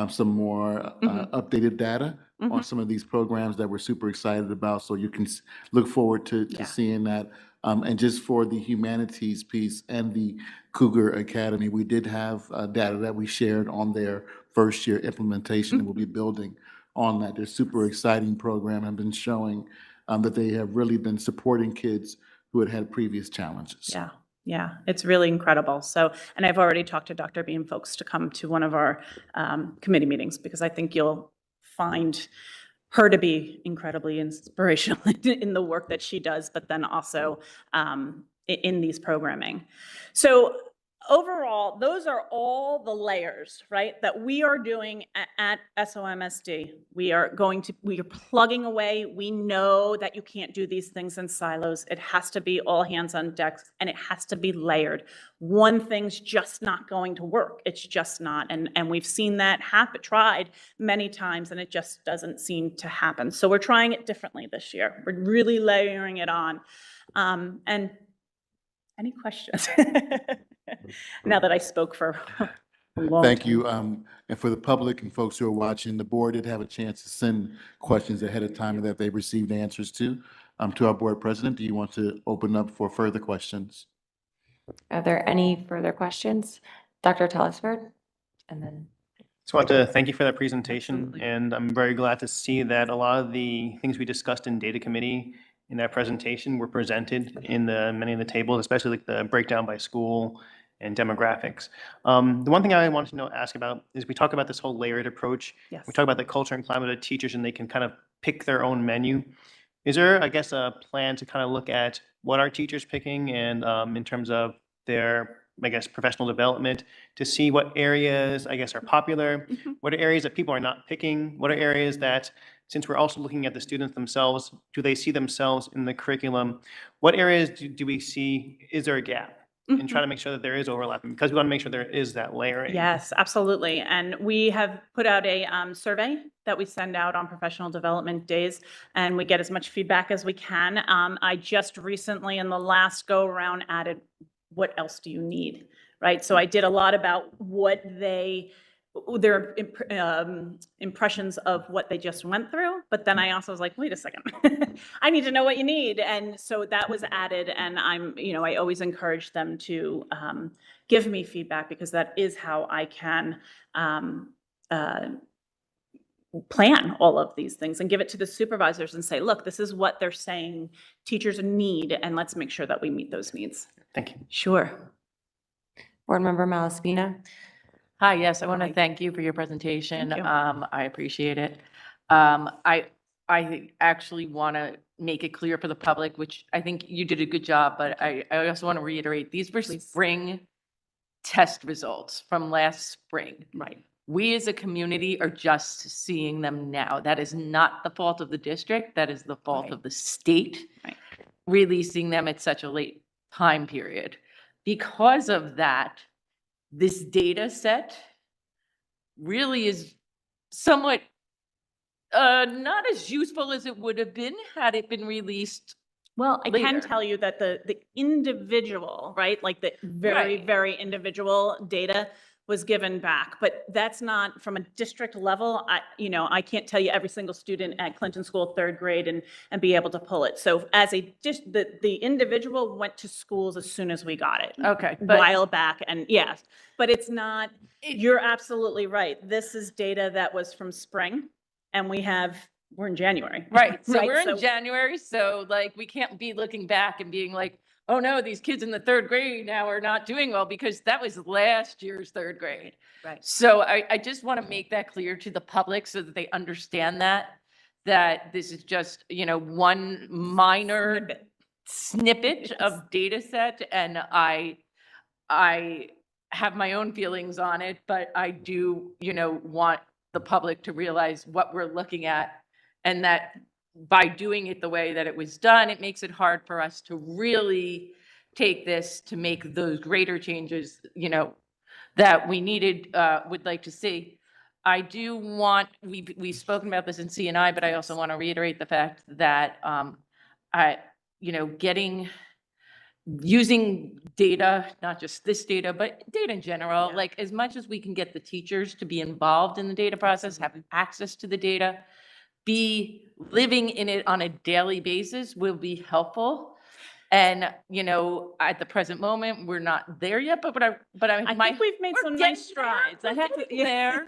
some more updated data on some of these programs that we're super excited about. So you can look forward to seeing that. And just for the humanities piece and the Cougar Academy, we did have data that we shared on their first year implementation, and we'll be building on that. They're super exciting program and been showing that they have really been supporting kids who had previous challenges. Yeah, it's really incredible. So, and I've already talked to Dr. Beam folks to come to one of our committee meetings, because I think you'll find her to be incredibly inspirational in the work that she does, but then also in these programming. So overall, those are all the layers, right, that we are doing at SOMSD. We are plugging away. We know that you can't do these things in silos. It has to be all hands on deck, and it has to be layered. One thing's just not going to work. It's just not. And we've seen that happen, tried many times, and it just doesn't seem to happen. So we're trying it differently this year. We're really layering it on. And any questions? Now that I spoke for a long Thank time. you. And for the public and folks who are watching, the board did have a chance to send questions ahead of time that they received answers to our board president. Do you want to open up for further questions? Are there any further questions? Dr. Telesford? And then. Just want to thank you for that presentation, Absolutely. and I'm very glad to see that a lot of the things we discussed in data committee in that presentation were presented in many of the tables, especially like the breakdown by school and demographics. The one thing I wanted to ask about is we talk about this whole layered approach. Yes. We talk about the culture and climate of teachers, and they can kind of pick their own menu. Is there, I guess, a plan to kind of look at what are teachers picking and in terms of their, I guess, professional development to see what areas, I guess, are popular, what are areas that people are not picking, what are areas that, since we're also looking at the students themselves, do they see themselves in the curriculum? What areas do we see, is there a gap? And try to make sure that there is overlapping, because we want to make sure there is that layering. Yes, absolutely. And we have put out a survey that we send out on professional development days, and we get as much feedback as we can. I just recently, in the last go around, added, what else do you need, right? So I did a lot about what their impressions of what they just went through, but then I also was like, wait a second, I need to know what you need. And so that was added, and I always encourage them to give me feedback, because that is how I can plan all of these things and give it to the supervisors and say, look, this is what they're saying teachers need, and let's make sure that we meet those needs. Thank you. Sure. Board Member Malaspina? Hi, yes, I want to Hi. thank you for your presentation. Thank you. I appreciate it. I actually want to make it clear for the public, which I think you did a good job, but I also want to reiterate, these were spring test results from last spring. Right. We as a community are just seeing them now. That is not the fault of the district. That is the fault of the state releasing them at such a late time period. Because of that, this data set really is somewhat not as useful as it would have been had it been released. Well, I can later. tell you that the individual, right, like the very, Right. very individual data was given back, but that's not from a district level. I can't tell you every single student at Clinton School, 3rd grade, and be able to pull it. So as the individual went to schools as soon as we got it. Okay, A but while back, and yes, but it's not, you're absolutely right. This is data that was from spring, and we're in January. right, so Right, we're so- in January, so like we can't be looking back and being like, oh no, these kids in the 3rd grade now are not doing well, because that was last year's 3rd grade. Right. So I just want to make that clear to the public so that they understand that this is just, one minor snippet of data set, and I have my own feelings on it, but I do, want the public to realize what we're looking at, and that by doing it the way that it was done, it makes it hard for us to really take this to make those greater changes, that we would like to see. I do want, we've spoken about this in CNI, but I also want to reiterate the fact that, using data, not just this data, but data in general, like as much as we can get the teachers to be involved in the data process, have access to the data, be living in it on a daily basis will be helpful. And, at the present moment, we're not there yet, but I think we've made some nice strides. I have to, there,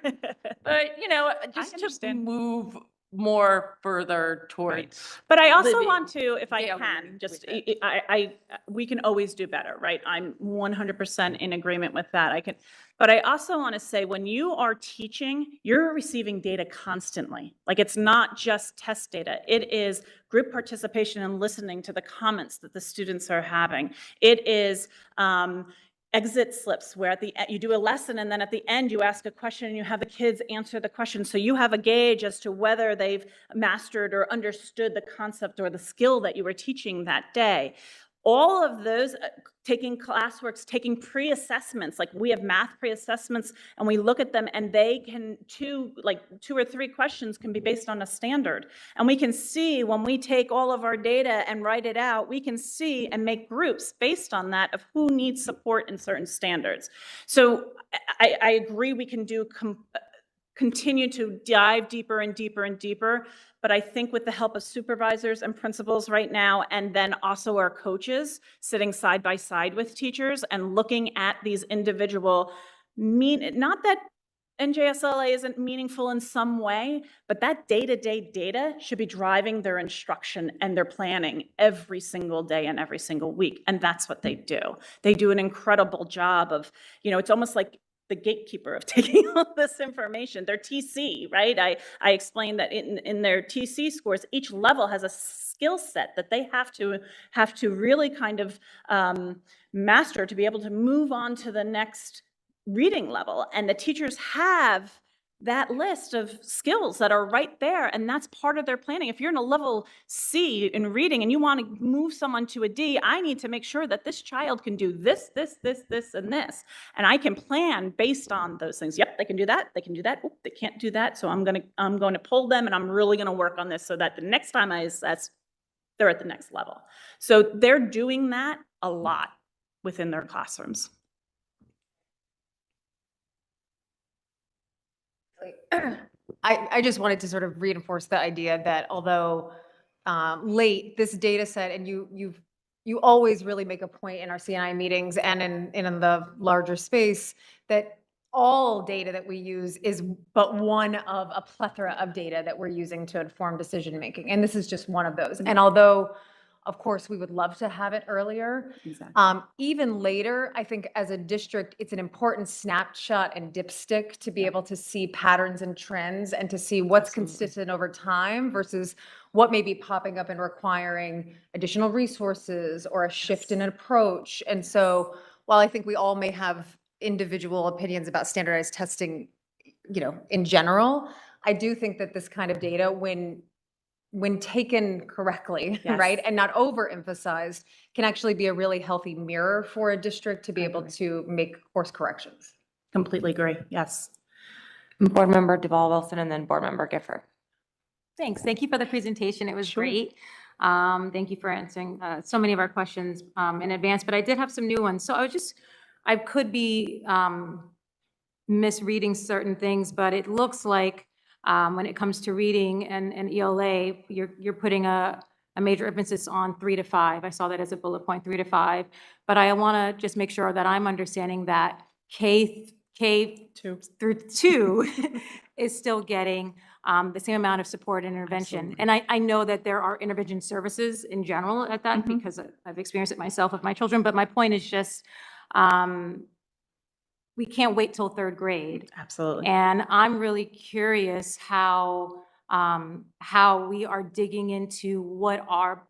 but, just to move more further towards. But I also living want to, if I daily can, just, with it. we can always do better, right? I'm 100% in agreement with that. But I also want to say, when you are teaching, you're receiving data constantly. Like, it's not just test data. It is group participation and listening to the comments that the students are having. It is exit slips where you do a lesson and then at the end you ask a question and you have the kids answer the question. So you have a gauge as to whether they've mastered or understood the concept or the skill that you were teaching that day. All of those, taking classworks, taking pre-assessments, like we have math pre-assessments, and we look at them and they can, two or three questions can be based on a standard. And we can see when we take all of our data and write it out, we can see and make groups based on that of who needs support in certain standards. So I agree we can continue to dive deeper and deeper and deeper. But I think with the help of supervisors and principals right now, and then also our coaches sitting side by side with teachers and looking at these individual, not that NJSLA isn't meaningful in some way, but that day-to-day data should be driving their instruction and their planning every single day and every single week. And that's what they do. They do an incredible job of, it's almost like the gatekeeper of taking all this information, their TC, right? I explained that in their TC scores, each level has a skill set that they have to really kind of master to be able to move on to the next reading level. And the teachers have that list of skills that are right there, and that's part of their planning. If you're in a level C in reading and you want to move someone to a D, I need to make sure that this child can do this, this, this, this, and this. And I can plan based on those things. Yep, they can do that. They can do that. Oop, they can't do that. So I'm going to pull them, and I'm really going to work on this so that the next time I assess, they're at the next level. So they're doing that a lot within their classrooms. I just wanted to sort of reinforce the idea that although late, this data set, and you always really make a point in our CNI meetings and in the larger space that all data that we use is but one of a plethora of data that we're using to inform decision making. And this is just one of those. And although, of course, we would love to have it earlier. Exactly. Even later, I think as a district, it's an important snapshot and dipstick to be able to see patterns and trends and to see what's consistent over time versus what may be popping up and requiring additional resources or a shift in an approach. And so while I think we all may have individual opinions about standardized testing, in general, I do think that this kind of data, when taken correctly, Yes. right, and not overemphasized, can actually be a really healthy mirror for a district to be able to make course corrections. Completely agree. Yes. Board Member Duvall-Wilson and then Board Member Gifford. Thanks. Thank you for the presentation. It was Sure. great. Thank you for answering so many of our questions in advance, but I did have some new ones. So I could be misreading certain things, but it looks like when it comes to reading and ELA, you're putting a major emphasis on 3 to 5. I saw that as a bullet point, 3 to 5. But I want to just make sure that I'm understanding that K through 2 is still getting the same amount of support and intervention. Absolutely. And I know that there are intervention services in general at that because I've experienced it myself with my children. But my point is just, we can't wait till 3rd grade. Absolutely. And I'm really curious how we are digging into what are,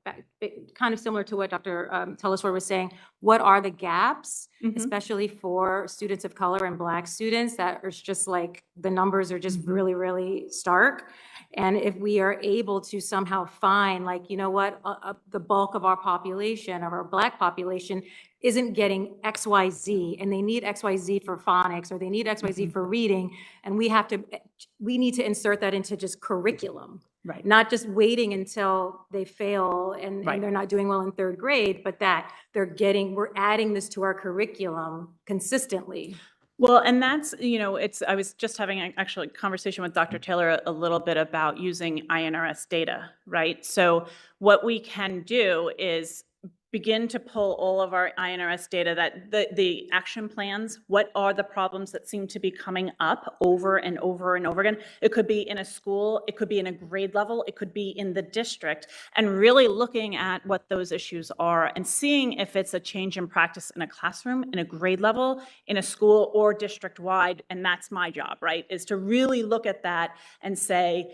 kind of similar to what Dr. Telesford was saying, what are the gaps, especially for students of color and Black students that are just like, the numbers are just really, really stark. And if we are able to somehow find, like, the bulk of our population, of our Black population, isn't getting XYZ, and they need XYZ for phonics, or they need XYZ for reading, and we need to insert that into just curriculum. Right. Not just waiting until they fail and they're not doing well in 3rd grade, but that we're adding this to our curriculum consistently. Well, and that's, I was just having actually a conversation with Dr. Taylor a little bit about using INRS data, right? So what we can do is begin to pull all of our INRS data, that the action plans, what are the problems that seem to be coming up over and over and over again. It could be in a school, it could be in a grade level, it could be in the district, and really looking at what those issues are and seeing if it's a change in practice in a classroom, in a grade level, in a school, or district-wide. And that's my job, right, is to really look at that and say,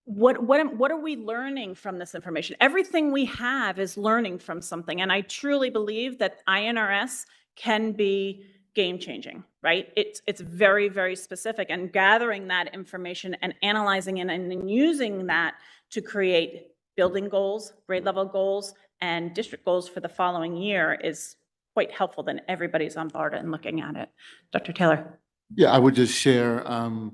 what are we learning from this information? Everything we have is learning from something. And I truly believe that INRS can be game-changing, right? It's very, very specific, and gathering that information and analyzing it and then using that to create building goals, grade level goals, and district goals for the following year is quite helpful. Then everybody's on board and looking at it. Dr. Taylor? Yeah, I would just share and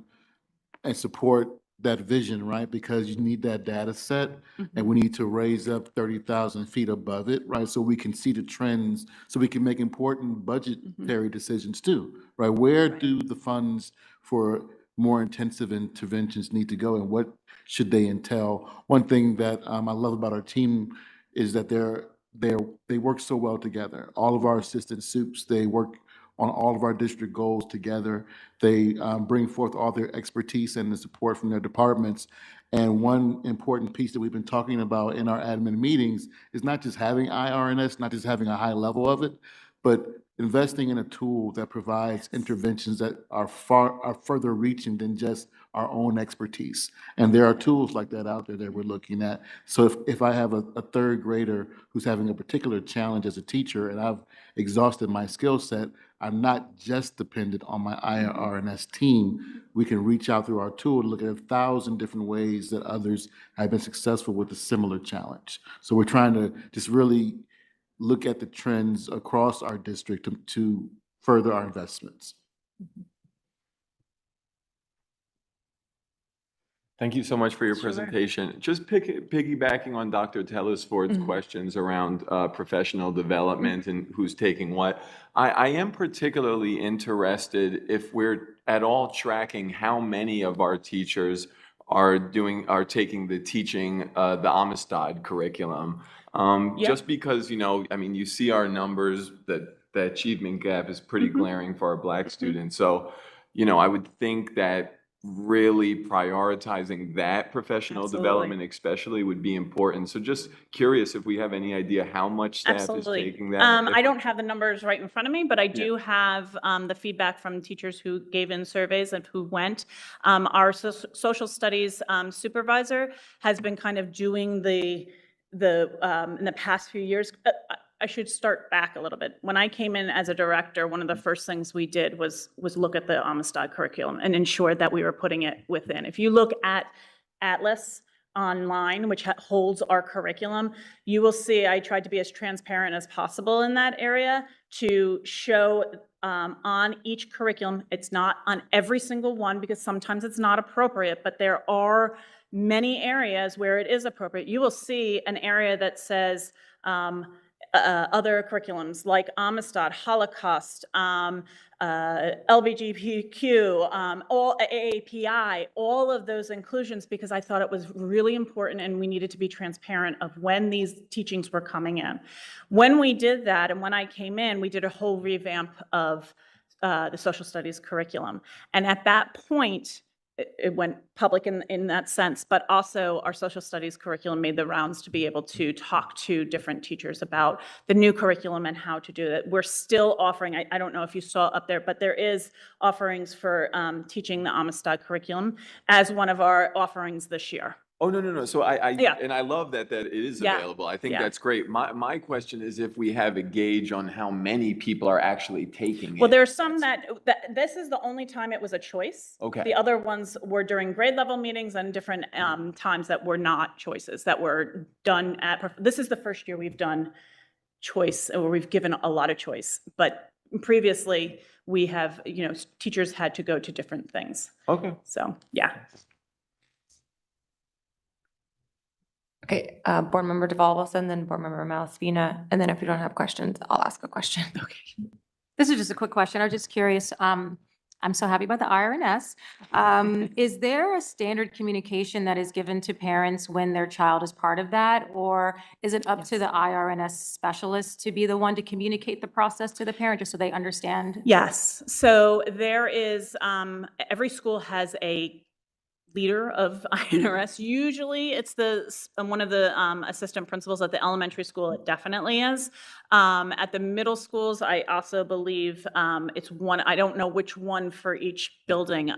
support that vision, right? Because you need that data set, and we need to raise up 30,000 feet above it, right? So we can see the trends, so we can make important budgetary decisions too, right? Where do the funds for more intensive interventions need to go, and what should they entail? One thing that I love about our team is that they work so well together. All of our assistant soups, they work on all of our district goals together. They bring forth all their expertise and the support from their departments. And one important piece that we've been talking about in our admin meetings is not just having IRNS, not just having a high level of it, but investing in a tool that provides interventions that are further reaching than just our own expertise. And there are tools like that out there that we're looking at. So if I have a third grader who's having a particular challenge as a teacher and I've exhausted my skill set, I'm not just dependent on my IRNS team. We can reach out through our tool to look at 1,000 different ways that others have been successful with a similar challenge. So we're trying to just really look at the trends across our district to further our investments. Thank you so much for your presentation. Just piggybacking on Dr. Telesford's questions around professional development and who's taking what, I am particularly interested if we're at all tracking how many of our teachers are taking the teaching the Amistad curriculum. Just because, I mean, you see our numbers that the achievement gap is pretty glaring for our Black students. So, I would think that really prioritizing that professional development especially would be important. So just curious if we have any idea how much staff is taking that. I don't have the numbers right in front of me, but I do have the feedback from teachers who gave in surveys of who went. Our social studies supervisor has been kind of doing the in the past few years. I should start back a little bit. When I came in as a director, one of the first things we did was look at the Amistad curriculum and ensure that we were putting it within. If you look at Atlas online, which holds our curriculum, you will see I tried to be as transparent as possible in that area to show on each curriculum. It's not on every single one because sometimes it's not appropriate, but there are many areas where it is appropriate. You will see an area that says other curriculums like Amistad, Holocaust, LGBTQ, all AAPI, all of those inclusions, because I thought it was really important and we needed to be transparent of when these teachings were coming in. When we did that, and when I came in, we did a whole revamp of the social studies curriculum. And at that point, it went public in that sense, but also our social studies curriculum made the rounds to be able to talk to different teachers about the new curriculum and how to do it. We're still offering, I don't know if you saw up there, but there is offerings for teaching the Amistad curriculum as one of our offerings this year. Oh, no. So and I love that it is available. I think that's great. My question is if we have a gauge on how many people are actually taking it. Well, there are some that this is the only time it was a choice. Okay. The other ones were during grade level meetings and different times that were not choices, that were done at, this is the first year we've done choice, or we've given a lot of choice. But previously we have, teachers had to go to different things. Okay. So, yeah. Okay, Board Member Deval Wilson, then Board Member Malaspina, and then if we don't have questions, I'll ask a question. Okay. This is just a quick question. I was just curious. I'm so happy about the IRNS. Is there a standard communication that is given to parents when their child is part of that? Or is it up to the IRNS specialist to be the one to communicate the process to the parent just so they understand? Yes. So there is, every school has a leader of INRS. Usually it's one of the assistant principals at the elementary school. It definitely is. At the middle schools, I also believe it's one, I don't know which one for each building,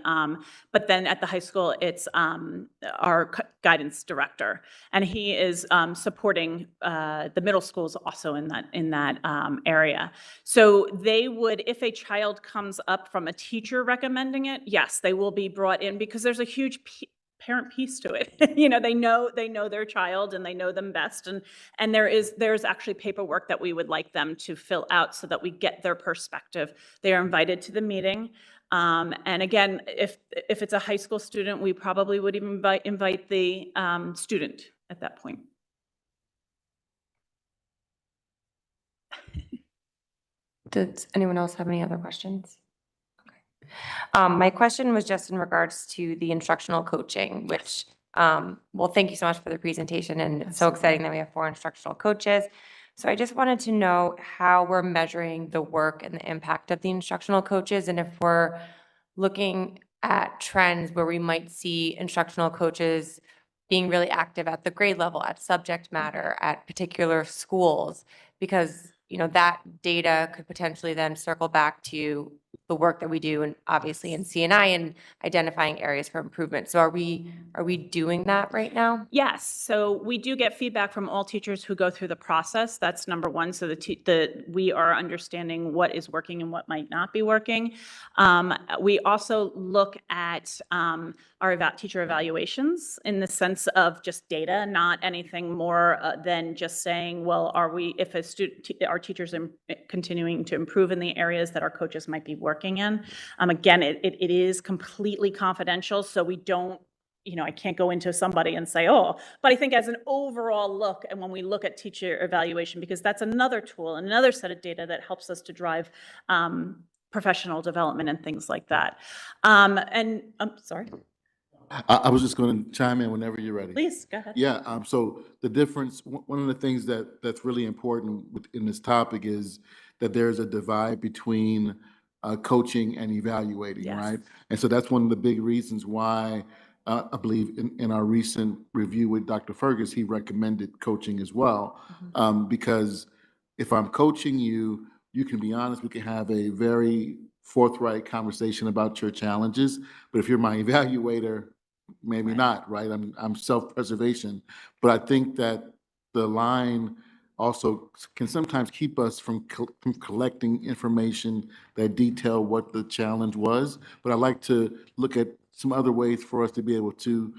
but then at the high school, it's our guidance director. And he is supporting the middle schools also in that area. So they would, if a child comes up from a teacher recommending it, yes, they will be brought in because there's a huge parent piece to it. You know, they know their child and they know them best. And there's actually paperwork that we would like them to fill out so that we get their perspective. They are invited to the meeting. And again, if it's a high school student, we probably would even invite the student at that point. Does anyone else have any other questions? My question was just in regards to the instructional coaching, which, well, thank you so much for the presentation, and it's so exciting that we have 4 instructional coaches. So I just wanted to know how we're measuring the work and the impact of the instructional coaches, and if we're looking at trends where we might see instructional coaches being really active at the grade level, at subject matter, at particular schools, because, you know, that data could potentially then circle back to the work that we do, and obviously in CNI and identifying areas for improvement. So are we doing that right now? Yes. So we do get feedback from all teachers who go through the process. That's number one. So we are understanding what is working and what might not be working. We also look at our teacher evaluations in the sense of just data, not anything more than just saying, well, if our teachers are continuing to improve in the areas that our coaches might be working in. Again, it is completely confidential, so we don't, I can't go into somebody and say, oh, but I think as an overall look, and when we look at teacher evaluation, because that's another tool, another set of data that helps us to drive professional development and things like that. And I'm sorry. I was just going to chime in whenever you're ready. Please, go ahead. Yeah, so the difference, one of the things that's really important in this topic is that there's a divide between coaching and evaluating, Yes. right? And so that's one of the big reasons why I believe in our recent review with Dr. Fergus, he recommended coaching as well. Because if I'm coaching you, you can be honest, we can have a very forthright conversation about your challenges. But if you're my evaluator, maybe not, right? I'm self-preservation. But I think that the line also can sometimes keep us from collecting information that detail what the challenge was. But I like to look at some other ways for us to be able to,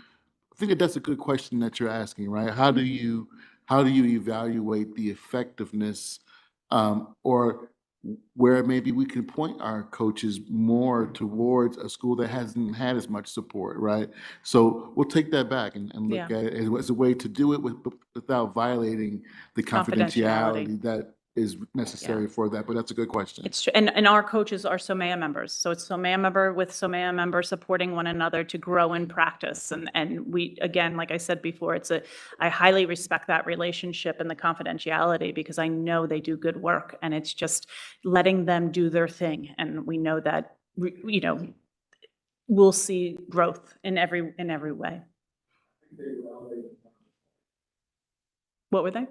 I think that's a good question that you're asking, right? How do you evaluate the effectiveness or where maybe we can point our coaches more towards a school that hasn't had as much support, right? So we'll take that back and look at it as a way to do it without violating the confidentiality that is necessary for that. But that's a good question. It's true. And our coaches are SOMEA members. So it's SOMEA member with SOMEA member supporting one another to grow in practice. And we, again, like I said before, I highly respect that relationship and the confidentiality because I know they do good work, and it's just letting them do their thing. And we know that, we'll see growth in every way. What were they?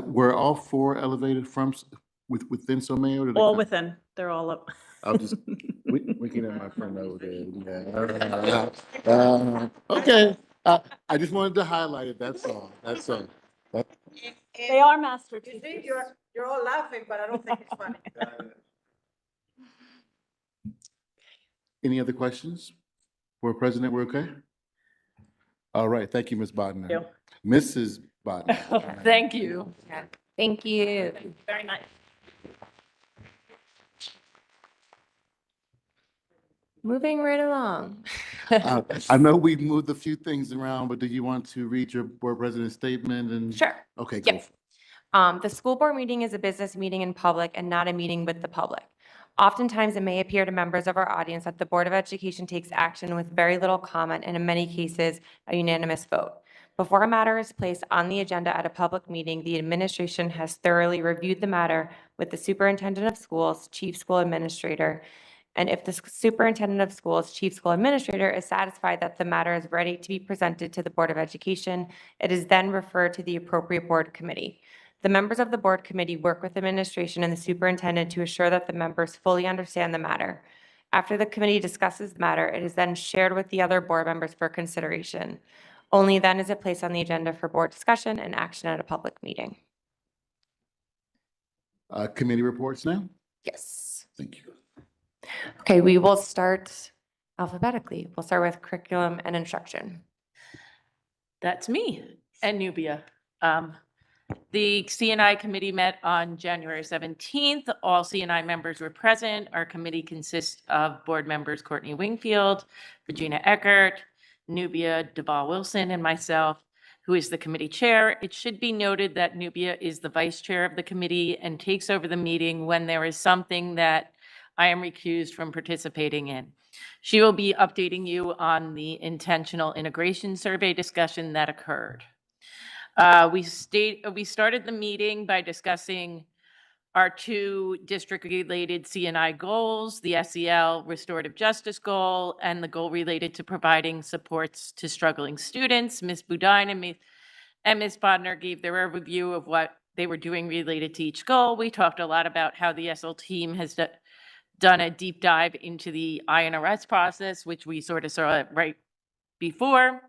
Were all 4 elevated from within SOMEA? Or did All within. They're all up. I'll just winking at my friend over there. Yeah. Okay. I just wanted to highlight it. That's all. That's all. They are master teachers. You're all laughing, but I don't think it's funny. Any other questions for President? We're okay? All right. Thank you, Ms. Bodnar. Thank Mrs. Bodnar. Thank you. Thank you. Very nice. Moving right along. I know we moved a few things around, but do you want to read your board president's statement? And Sure. Okay, go. Yep. The school board meeting is a business meeting in public and not a meeting with the public. Oftentimes, it may appear to members of our audience that the Board of Education takes action with very little comment and in many cases, a unanimous vote. Before a matter is placed on the agenda at a public meeting, the administration has thoroughly reviewed the matter with the superintendent of schools, chief school administrator, And if the superintendent of schools, chief school administrator is satisfied that the matter is ready to be presented to the Board of Education, it is then referred to the appropriate board committee. The members of the board committee work with administration and the superintendent to assure that the members fully understand the matter. After the committee discusses the matter, it is then shared with the other board members for consideration. Only then is it placed on the agenda for board discussion and action at a public meeting. Committee reports now? Yes. Thank you. Okay, we will start alphabetically. We'll start with curriculum and instruction. That's me and Nubia. The CNI committee met on January 17th. All CNI members were present. Our committee consists of board members Courtney Wingfield, Regina Eckert, Nubia Duvall Wilson, and myself, who is the committee chair. It should be noted that Nubia is the vice chair of the committee and takes over the meeting when there is something that I am recused from participating in. She will be updating you on the intentional integration survey discussion that occurred. We started the meeting by discussing our two district-related CNI goals, the SEL restorative justice goal, and the goal related to providing supports to struggling students. Ms. Budine and Ms. Bodnar gave their overview of what they were doing related to each goal. We talked a lot about how the SL team has done a deep dive into the INRS process, which we sort of saw right before,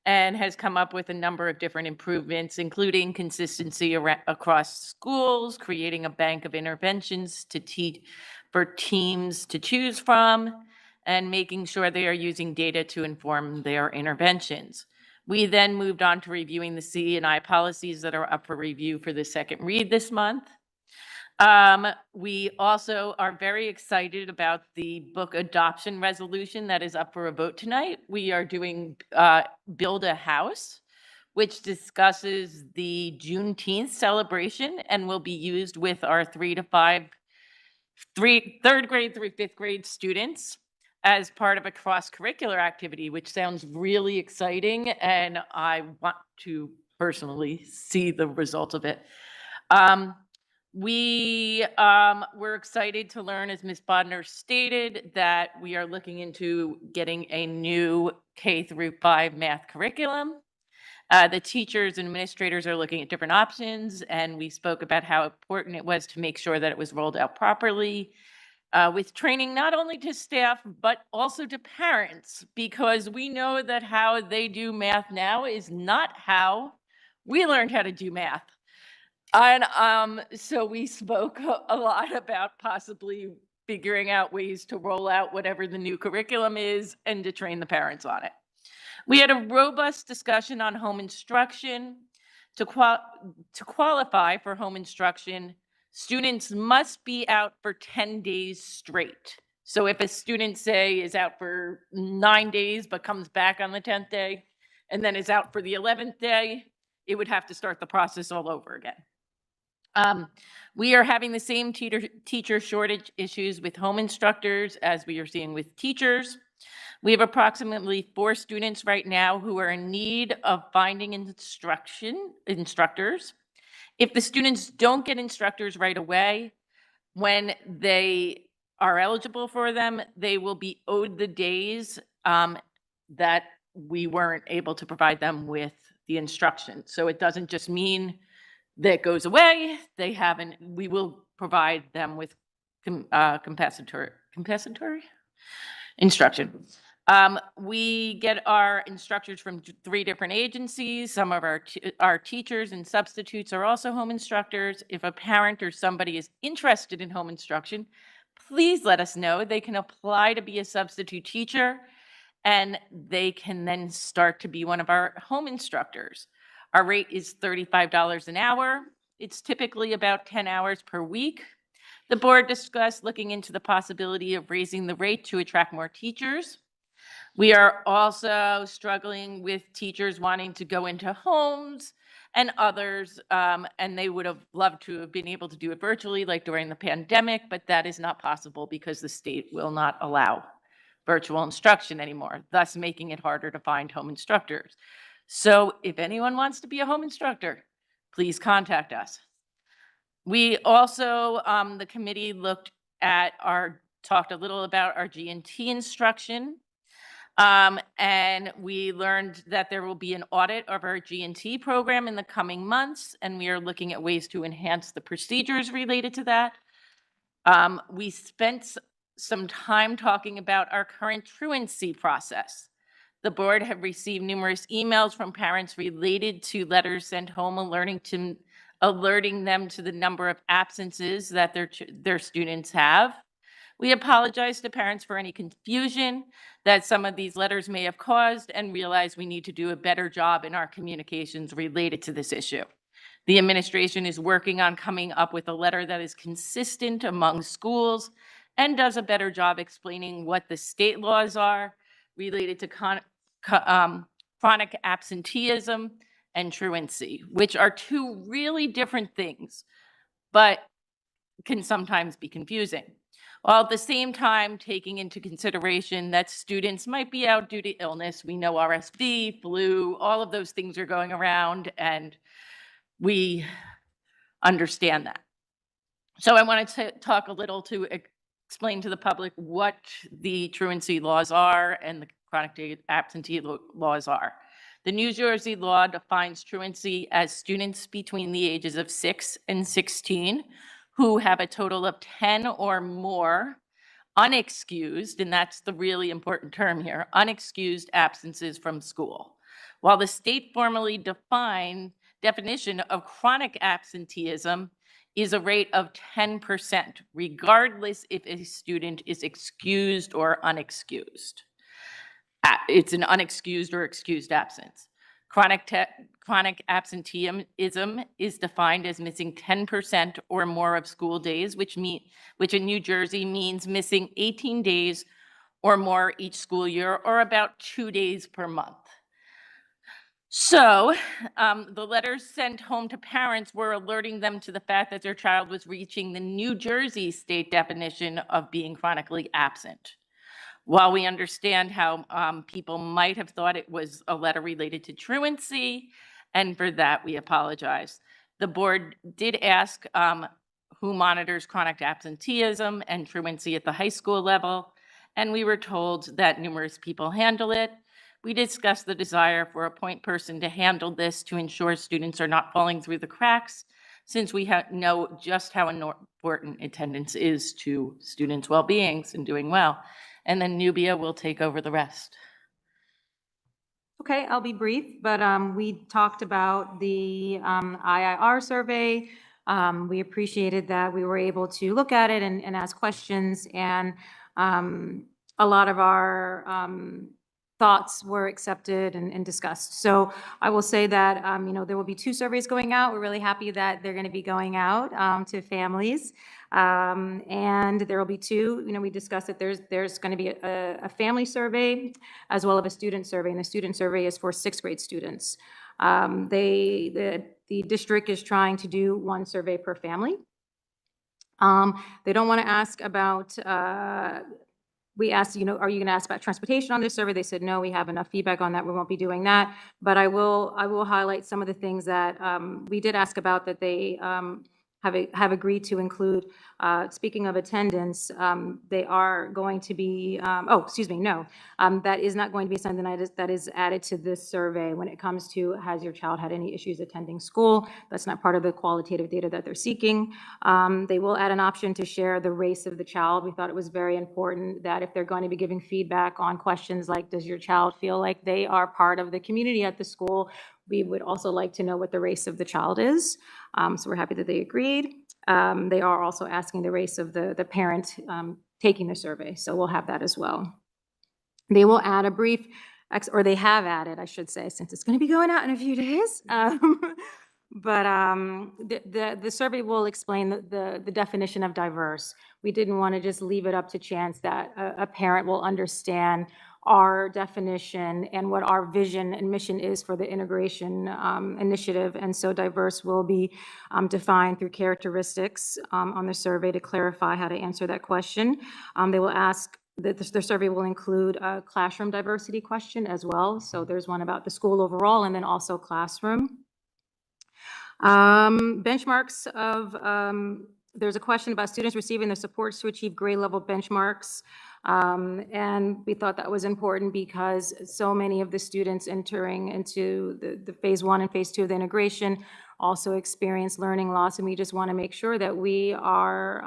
and has come up with a number of different improvements, including consistency across schools, creating a bank of interventions to teach for teams to choose from, and making sure they are using data to inform their interventions. We then moved on to reviewing the CNI policies that are up for review for the second read this month. We also are very excited about the book adoption resolution that is up for a vote tonight. We are doing Build a House, which discusses the Juneteenth celebration and will be used with our third grade through fifth grade students as part of a cross-curricular activity, which sounds really exciting, and I want to personally see the result of it. We were excited to learn, as Ms. Bodnar stated, that we are looking into getting a new K through 5 math curriculum. The teachers and administrators are looking at different options, and we spoke about how important it was to make sure that it was rolled out properly with training not only to staff, but also to parents, because we know that how they do math now is not how we learned how to do math. And so we spoke a lot about possibly figuring out ways to roll out whatever the new curriculum is and to train the parents on it. We had a robust discussion on home instruction. To qualify for home instruction, students must be out for 10 days straight. So if a student, say, is out for 9 days but comes back on the 10th day and then is out for the 11th day, it would have to start the process all over again. We are having the same teacher shortage issues with home instructors as we are seeing with teachers. We have approximately 4 students right now who are in need of finding instructors. If the students don't get instructors right away, when they are eligible for them, they will be owed the days that we weren't able to provide them with the instruction. So it doesn't just mean that goes away. We will provide them with compensatory instruction. We get our instructors from 3 different agencies. Some of our teachers and substitutes are also home instructors. If a parent or somebody is interested in home instruction, please let us know. They can apply to be a substitute teacher, and they can then start to be one of our home instructors. Our rate is $35 an hour. It's typically about 10 hours per week. The board discussed looking into the possibility of raising the rate to attract more teachers. We are also struggling with teachers wanting to go into homes and others, and they would have loved to have been able to do it virtually like during the pandemic, but that is not possible because the state will not allow virtual instruction anymore, thus making it harder to find home instructors. So if anyone wants to be a home instructor, please contact us. We also, the committee looked at our talked a little about our G&T instruction. And we learned that there will be an audit of our G&T program in the coming months, and we are looking at ways to enhance the procedures related to that. We spent some time talking about our current truancy process. The board have received numerous emails from parents related to letters sent home alerting them to the number of absences that their students have. We apologize to parents for any confusion that some of these letters may have caused and realize we need to do a better job in our communications related to this issue. The administration is working on coming up with a letter that is consistent among schools and does a better job explaining what the state laws are related to chronic absenteeism and truancy, which are two really different things, but can sometimes be confusing. While at the same time taking into consideration that students might be out due to illness. We know RSV, flu, all of those things are going around, and we understand that. So I wanted to talk a little to explain to the public what the truancy laws are and the chronic absentee laws are. The New Jersey law defines truancy as students between the ages of 6 and 16 who have a total of 10 or more unexcused, and that's the really important term here, unexcused absences from school. While the state formally definition of chronic absenteeism is a rate of 10%, regardless if a student is excused or unexcused. It's an unexcused or excused absence. Chronic absenteeism is defined as missing 10% or more of school days, which in New Jersey means missing 18 days or more each school year, or about 2 days per month. So the letters sent home to parents were alerting them to the fact that their child was reaching the New Jersey state definition of being chronically absent. While we understand how people might have thought it was a letter related to truancy, and for that we apologize. The board did ask who monitors chronic absenteeism and truancy at the high school level, and we were told that numerous people handle it. We discussed the desire for a point person to handle this to ensure students are not falling through the cracks, since we know just how important attendance is to students' well-beings and doing well. And then Nubia will take over the rest. Okay, I'll be brief, but we talked about the IIR survey. We appreciated that we were able to look at it and ask questions, and a lot of our thoughts were accepted and discussed. So I will say that there will be 2 surveys going out. We're really happy that they're going to be going out to families. And there will be 2, we discussed that there's going to be a family survey as well as a student survey, and the student survey is for 6th grade students. The district is trying to do 1 survey per family. They don't want to ask about, we asked, are you going to ask about transportation on this survey? They said, no, we have enough feedback on that. We won't be doing that. But I will highlight some of the things that we did ask about that they have agreed to include. Speaking of attendance, they are going to be, that is not going to be something that is added to this survey when it comes to, has your child had any issues attending school? That's not part of the qualitative data that they're seeking. They will add an option to share the race of the child. We thought it was very important that if they're going to be giving feedback on questions like, does your child feel like they are part of the community at the school, we would also like to know what the race of the child is. So we're happy that they agreed. They are also asking the race of the parent taking the survey, so we'll have that as well. They will add a brief, or they have added, I should say, since it's going to be going out in a few days. But the survey will explain the definition of diverse. We didn't want to just leave it up to chance that a parent will understand our definition and what our vision and mission is for the integration initiative. And so diverse will be defined through characteristics on the survey to clarify how to answer that question. They will ask, the survey will include a classroom diversity question as well. So there's one about the school overall and then also classroom. Benchmarks of There's a question about students receiving the supports to achieve grade level benchmarks. And we thought that was important because so many of the students entering into the phase 1 and phase 2 of the integration also experience learning loss. And we just want to make sure that we are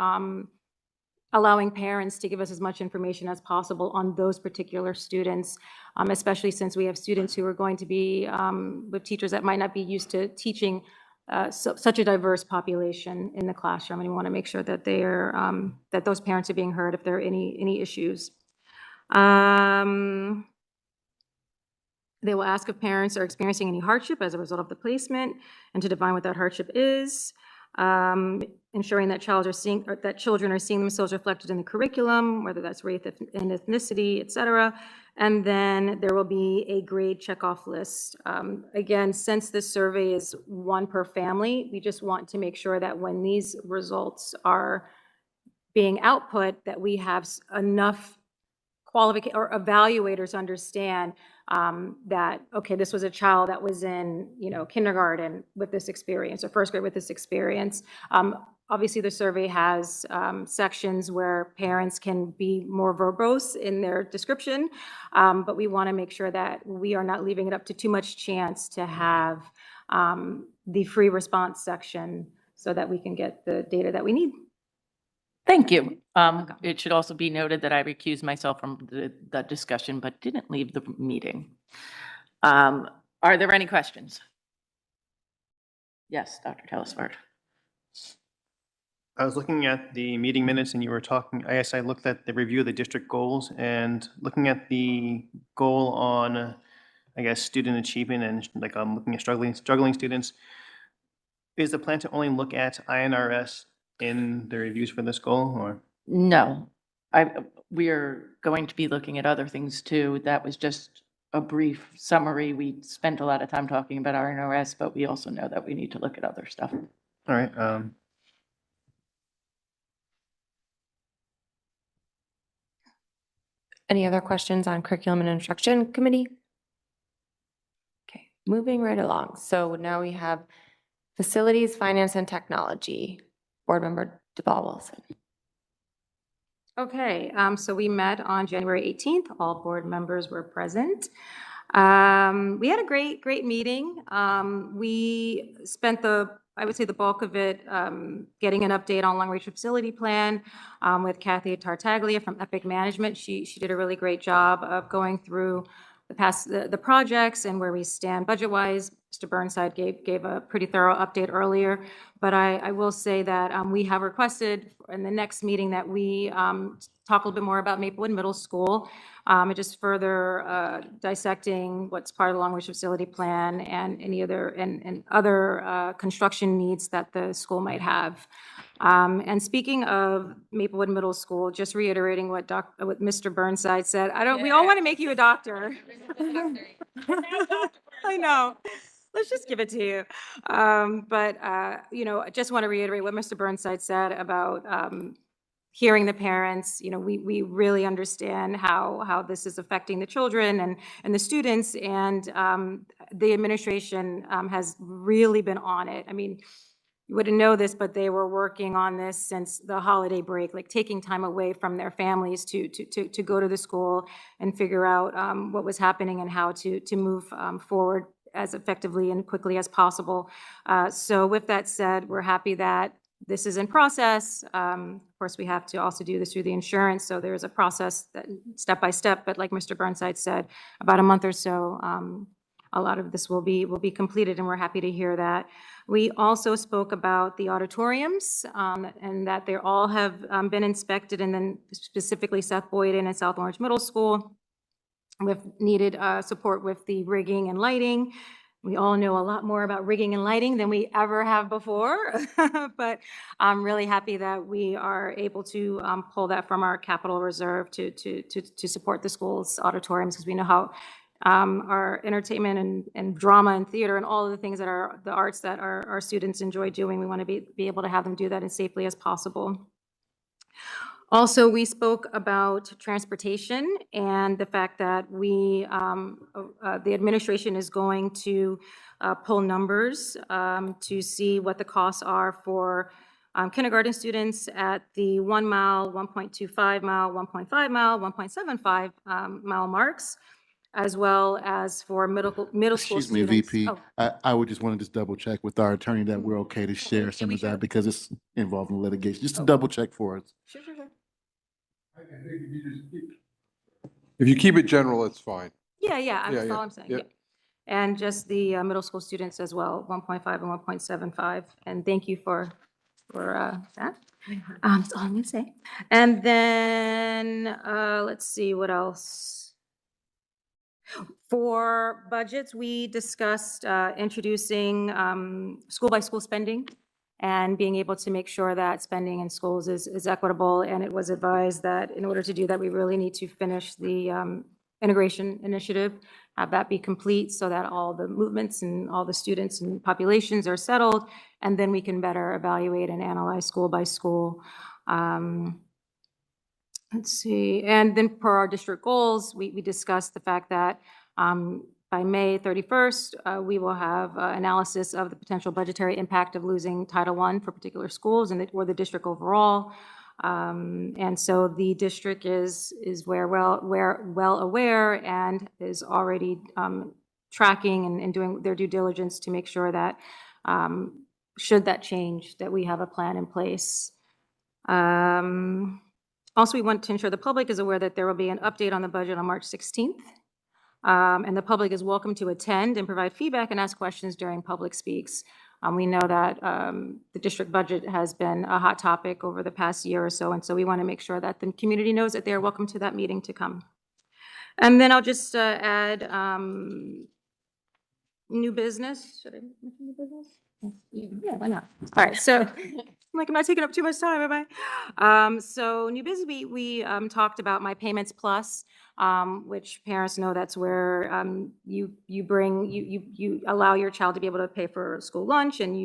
allowing parents to give us as much information as possible on those particular students, especially since we have students who are going to be with teachers that might not be used to teaching such a diverse population in the classroom, and we want to make sure that they are that those parents are being heard if there are any issues. They will ask if parents are experiencing any hardship as a result of the placement, and to define what that hardship is. Ensuring that children are seeing themselves reflected in the curriculum, whether that's race and ethnicity, et cetera. And then there will be a grade checkoff list. Again, since this survey is one per family, we just want to make sure that when these results are being output, that we have enough qualification or evaluators understand that, okay, this was a child that was in, kindergarten with this experience or first grade with this experience. Obviously, the survey has sections where parents can be more verbose in their description, but we want to make sure that we are not leaving it up to too much chance to have the free response section so that we can get the data that we need. Thank you. It should also be noted that I recused myself from the discussion, but didn't leave the meeting. Are there any questions? Yes, Dr. Telesford. I was looking at the meeting minutes and you were talking, I guess I looked at the review of the district goals and looking at the goal on, I guess, student achievement and like I'm looking at struggling students. Is the plan to only look at INRS in the reviews for this goal or? No, we are going to be looking at other things too. That was just a brief summary. We spent a lot of time talking about INRS, but we also know that we need to look at other stuff. All right. Any other questions on Curriculum and Instruction Committee? Okay, moving right along. So now we have Facilities, Finance, and Technology. Board Member DePaul-Wilson. Okay, so we met on January 18th. All board members were present. We had a great meeting. We spent I would say the bulk of it getting an update on long-range facility plan with Kathy Tartaglia from Epic Management. She did a really great job of going through the projects and where we stand budget-wise. Mr. Burnside gave a pretty thorough update earlier, but I will say that we have requested in the next meeting that we talk a little bit more about Maplewood Middle School, and just further dissecting what's part of the long-range facility plan and any other and other construction needs that the school might have. And speaking of Maplewood Middle School, just reiterating what Mr. Burnside said, we all want to make you a doctor. I know. Let's just give it to you. I just want to reiterate what Mr. Burnside said about hearing the parents. We really understand how this is affecting the children and the students, and the administration has really been on it. I mean, you wouldn't know this, but they were working on this since the holiday break, like taking time away from their families to go to the school and figure out what was happening and how to move forward as effectively and quickly as possible. So with that said, we're happy that this is in process. Of course, we have to also do this through the insurance, so there's a process that step by step, but like Mr. Burnside said, about a month or so, a lot of this will be completed, and we're happy to hear that. We also spoke about the auditoriums, and that they all have been inspected, and then specifically Seth Boyden and South Orange Middle School with needed support with the rigging and lighting. We all know a lot more about rigging and lighting than we ever have before, but I'm really happy that we are able to pull that from our capital reserve to support the school's auditoriums, because we know how our entertainment and drama and theater and all of the things that are the arts that our students enjoy doing. We want to be able to have them do that as safely as possible. Also, we spoke about transportation and the fact that the administration is going to pull numbers to see what the costs are for kindergarten students at the 1 mile, 1.25 mile, 1.5 mile, 1.75 mile marks, as well as for middle school Excuse me, students. VP. Oh, I would just want to just double check with our attorney that we're okay to share some of that because it's involving litigation. Just to double check for us. sure. If you keep it general, it's fine. Yeah, Yeah, that's yeah, all I'm saying, yeah. yeah. And just the middle school students as well, 1.5 and 1.75. And thank you for that. That's all I'm gonna say. And then, let's see, what else? For budgets, we discussed introducing school-by-school spending and being able to make sure that spending in schools is equitable. And it was advised that in order to do that, we really need to finish the integration initiative, have that be complete so that all the movements and all the students and populations are settled, and then we can better evaluate and analyze school by school. Let's see, and then per our district goals, we discussed the fact that by May 31st, we will have analysis of the potential budgetary impact of losing Title I for particular schools or the district overall. And so the district is well aware and is already tracking and doing their due diligence to make sure that should that change, that we have a plan in place. Also, we want to ensure the public is aware that there will be an update on the budget on March 16th. And the public is welcome to attend and provide feedback and ask questions during public speaks. We know that the district budget has been a hot topic over the past year or so, and so we want to make sure that the community knows that they are welcome to that meeting to come. And then I'll just add new business. Should I mention new business? Yeah, why not? All right, so I'm not taking up too much time, am I? So new business, we talked about My Payments Plus, which parents know that's where you allow your child to be able to pay for school lunch, and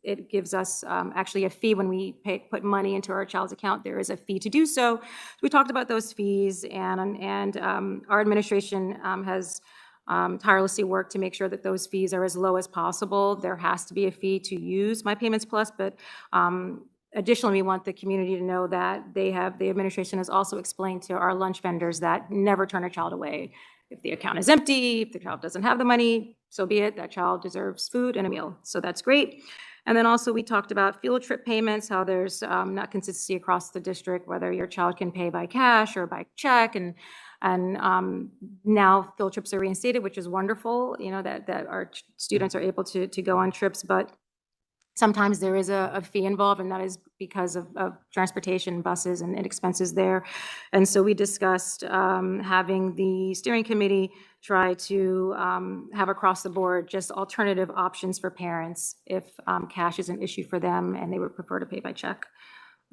it gives us actually a fee when we put money into our child's account. There is a fee to do so. We talked about those fees, and our administration has tirelessly work to make sure that those fees are as low as possible. There has to be a fee to use My Payments Plus, but additionally, we want the community to know that the administration has also explained to our lunch vendors that never turn a child away. If the account is empty, if the child doesn't have the money, so be it. That child deserves food and a meal. So that's great. And then also we talked about field trip payments, how there's not consistency across the district, whether your child can pay by cash or by check. And now field trips are reinstated, which is wonderful, that our students are able to go on trips, but sometimes there is a fee involved, and that is because of transportation, buses, and expenses there. And so we discussed having the steering committee try to have across the board just alternative options for parents if cash is an issue for them and they would prefer to pay by check.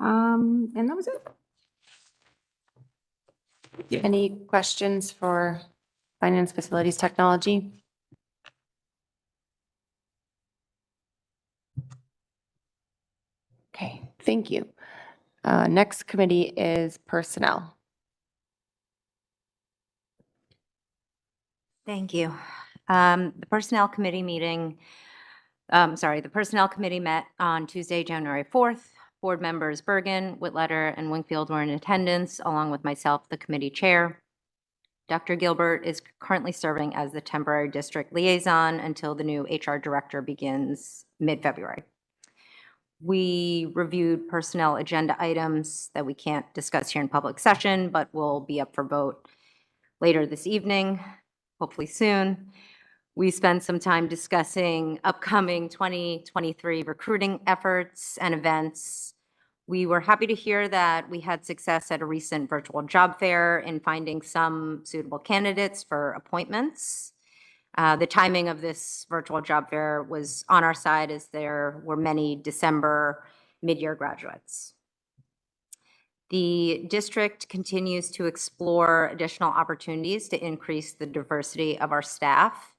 And that was it. Any questions for Finance, Facilities, Technology? Okay, thank you. Next committee is Personnel. Thank you. The Personnel Committee met on Tuesday, January 4th. Board members Bergen, Whitletter, and Wingfield were in attendance, along with myself, the committee chair. Dr. Gilbert is currently serving as the temporary district liaison until the new HR director begins mid-February. We reviewed personnel agenda items that we can't discuss here in public session, but will be up for vote later this evening, hopefully soon. We spent some time discussing upcoming 2023 recruiting efforts and events. We were happy to hear that we had success at a recent virtual job fair in finding some suitable candidates for appointments. The timing of this virtual job fair was on our side as there were many December mid-year graduates. The district continues to explore additional opportunities to increase the diversity of our staff.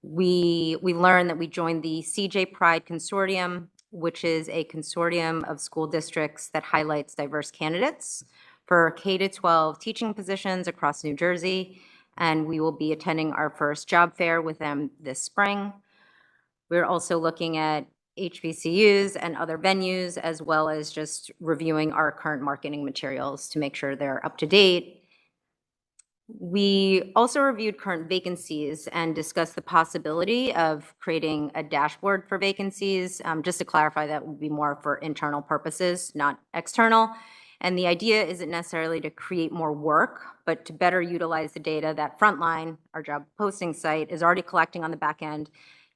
We learned that we joined the CJ Pride Consortium, which is a consortium of school districts that highlights diverse candidates for K-12 teaching positions across New Jersey, and we will be attending our first job fair with them this spring. We're also looking at HBCUs and other venues, as well as just reviewing our current marketing materials to make sure they're up to date. We also reviewed current vacancies and discussed the possibility of creating a dashboard for vacancies. Just to clarify, that would be more for internal purposes, not external. And the idea isn't necessarily to create more work, but to better utilize the data that Frontline, our job posting site, is already collecting on the back end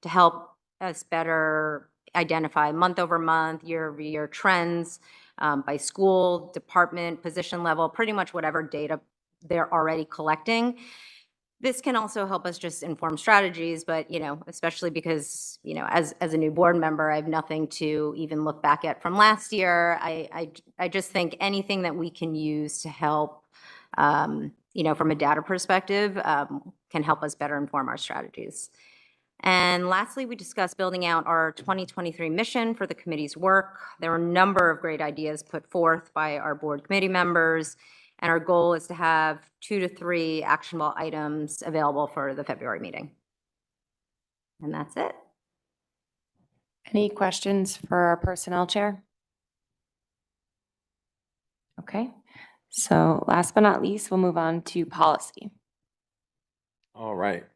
to help us better identify month over month, year over year trends by school, department, position level, pretty much whatever data they're already collecting. This can also help us just inform strategies, but, especially because, as a new board member, I have nothing to even look back at from last year. I just think anything that we can use to help, from a data perspective, can help us better inform our strategies. And lastly, we discussed building out our 2023 mission for the committee's work. There were a number of great ideas put forth by our board committee members, and our goal is to have 2 to 3 actionable items available for the February meeting. And that's it. Any questions for our personnel chair? Okay, so last but not least, we'll move on to policy. All right.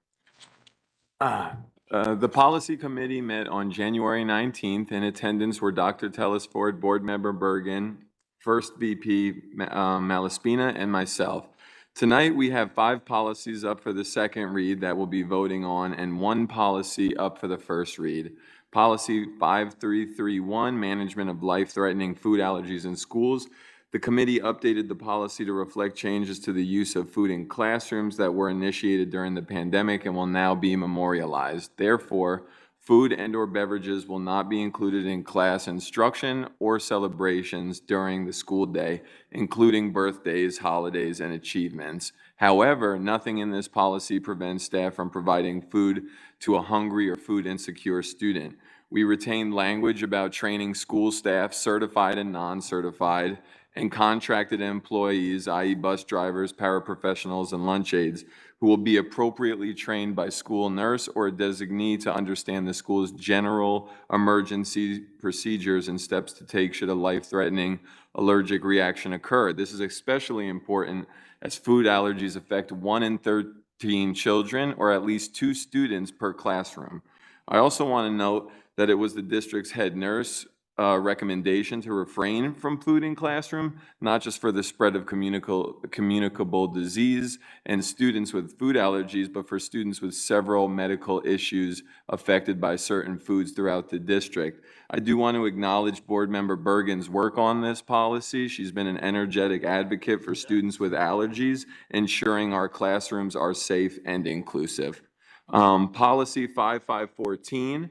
The policy committee met on January 19th. In attendance were Dr. Telesford, Board Member Bergen, First VP Malaspina, and myself. Tonight, we have 5 policies up for the second read that we'll be voting on, and 1 policy up for the first read. Policy 5331, Management of Life-Threatening Food Allergies in Schools. The committee updated the policy to reflect changes to the use of food in classrooms that were initiated during the pandemic and will now be memorialized. Therefore, food and/or beverages will not be included in class instruction or celebrations during the school day, including birthdays, holidays, and achievements. However, nothing in this policy prevents staff from providing food to a hungry or food insecure student. We retained language about training school staff, certified and non-certified, and contracted employees, i.e. bus drivers, paraprofessionals, and lunch aides, who will be appropriately trained by school nurse or a designee to understand the school's general emergency procedures and steps to take should a life-threatening allergic reaction occur. This is especially important as food allergies affect 1 in 13 children, or at least 2 students per classroom. I also want to note that it was the district's head nurse recommendation to refrain from food in classroom, not just for the spread of communicable disease and students with food allergies, but for students with several medical issues affected by certain foods throughout the district. I do want to acknowledge Board Member Bergen's work on this policy. She's been an energetic advocate for students with allergies, ensuring our classrooms are safe and inclusive. Policy 5514.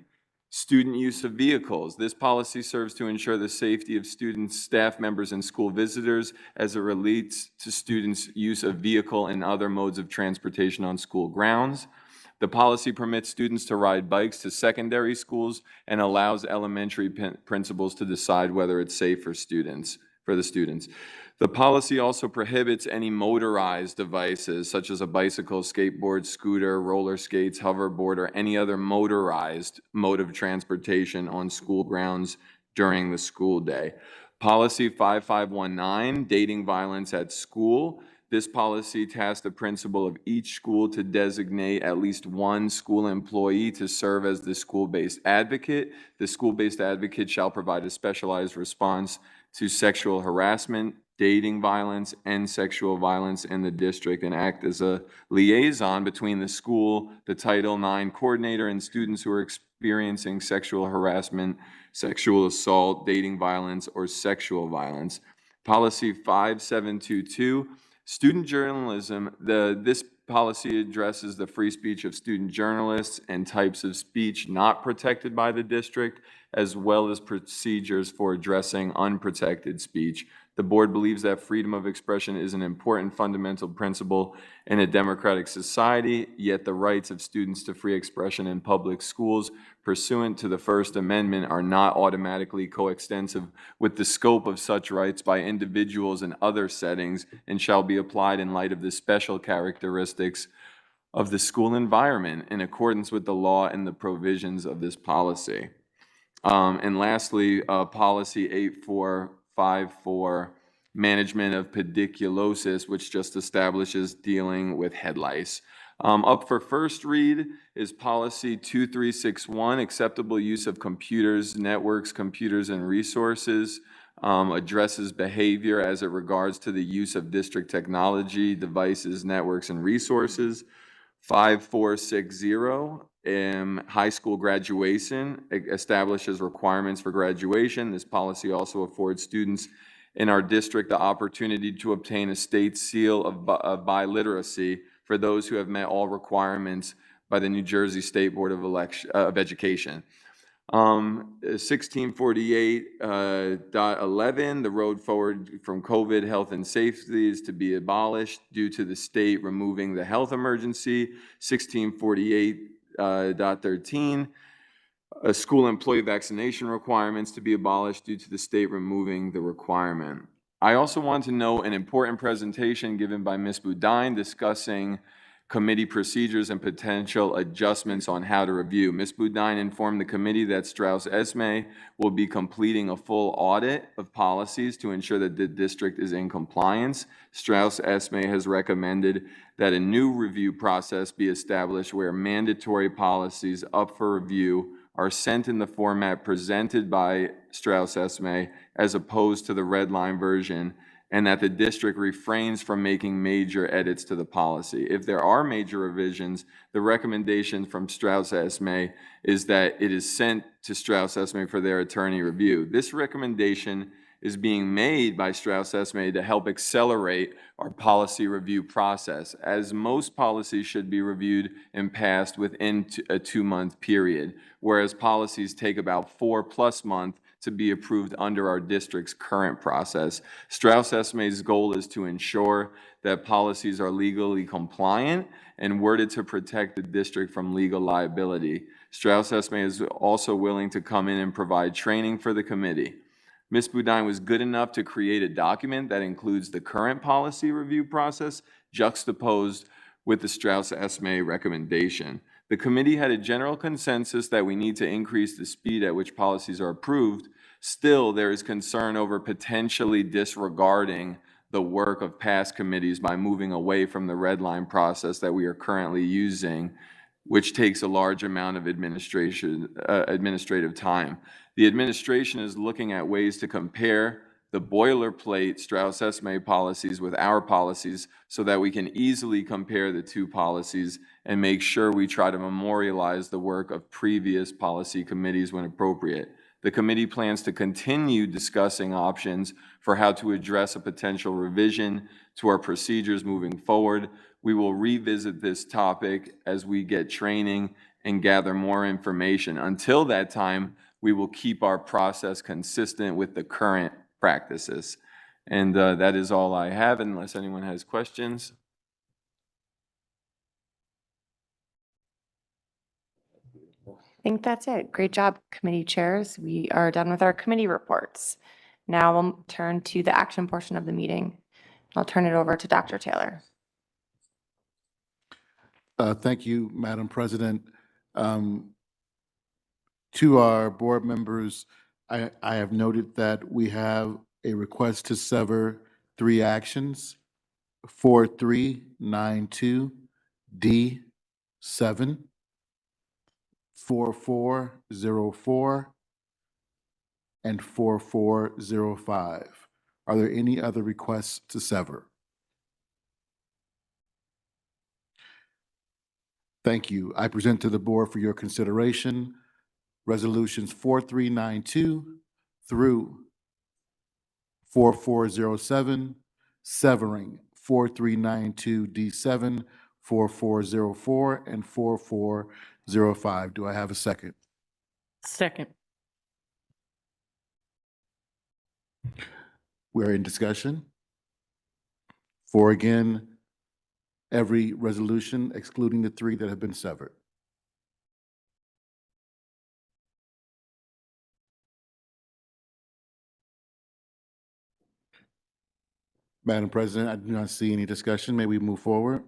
Student use of vehicles. This policy serves to ensure the safety of students, staff members, and school visitors as it relates to students' use of vehicle and other modes of transportation on school grounds. The policy permits students to ride bikes to secondary schools and allows elementary principals to decide whether it's safe for the students. The policy also prohibits any motorized devices such as a bicycle, skateboard, scooter, roller skates, hoverboard, or any other motorized mode of transportation on school grounds during the school day. Policy 5519, dating violence at school. This policy tasks the principal of each school to designate at least 1 school employee to serve as the school-based advocate. The school-based advocate shall provide a specialized response to sexual harassment, dating violence, and sexual violence in the district, and act as a liaison between the school, the Title IX coordinator, and students who are experiencing sexual harassment, sexual assault, dating violence, or sexual violence. Policy 5722, student journalism. This policy addresses the free speech of student journalists and types of speech not protected by the district, as well as procedures for addressing unprotected speech. The board believes that freedom of expression is an important fundamental principle in a democratic society, yet the rights of students to free expression in public schools pursuant to the First Amendment are not automatically coextensive with the scope of such rights by individuals in other settings and shall be applied in light of the special characteristics of the school environment in accordance with the law and the provisions of this policy. And lastly, policy 8454, management of pediculosis, which just establishes dealing with head lice. Up for first read is policy 2361, acceptable use of computers, networks, computers, and resources. Addresses behavior as it regards to the use of district technology, devices, networks, and resources. 5460, high school graduation, establishes requirements for graduation. This policy also affords students in our district the opportunity to obtain a state seal of biliteracy for those who have met all requirements by the New Jersey State Board of Education. 1648.11, the road forward from COVID health and safety is to be abolished due to the state removing the health emergency. 1648.13, school employee vaccination requirements to be abolished due to the state removing the requirement. I also want to note an important presentation given by Ms. Budine discussing committee procedures and potential adjustments on how to review. Ms. Budine informed the committee that Strauss-Esme will be completing a full audit of policies to ensure that the district is in compliance. Strauss-Esme has recommended that a new review process be established where mandatory policies up for review are sent in the format presented by Strauss-Esme as opposed to the red line version, and that the district refrains from making major edits to the policy. If there are major revisions, the recommendation from Strauss-Esme is that it is sent to Strauss-Esme for their attorney review. This recommendation is being made by Strauss-Esme to help accelerate our policy review process, as most policies should be reviewed and passed within a 2-month period, whereas policies take about 4+ months to be approved under our district's current process. Strauss-Esme's goal is to ensure that policies are legally compliant and worded to protect the district from legal liability. Strauss-Esme is also willing to come in and provide training for the committee. Ms. Budine was good enough to create a document that includes the current policy review process juxtaposed with the Strauss-Esme recommendation. The committee had a general consensus that we need to increase the speed at which policies are approved. Still, there is concern over potentially disregarding the work of past committees by moving away from the red line process that we are currently using, which takes a large amount of administrative time. The administration is looking at ways to compare the boilerplate Strauss-Esme policies with our policies so that we can easily compare the two policies and make sure we try to memorialize the work of previous policy committees when appropriate. The committee plans to continue discussing options for how to address a potential revision to our procedures moving forward. We will revisit this topic as we get training and gather more information. Until that time, we will keep our process consistent with the current practices. And that is all I have, unless anyone has questions. I think that's it. Great job, committee chairs. We are done with our committee reports. Now we'll turn to the action portion of the meeting. I'll turn it over to Dr. Taylor. Thank you, Madam President. To our board members, I have noted that we have a request to sever 3 actions, 4392D7, 4404, and 4405. Are there any other requests to sever? Thank you. I present to the board for your consideration resolutions 4392 through 4407, severing 4392D7, 4404, and 4405. Do I have a second? Second. We're in discussion. For again, every resolution excluding the 3 that have been severed. Madam President, I do not see any discussion. May we move forward?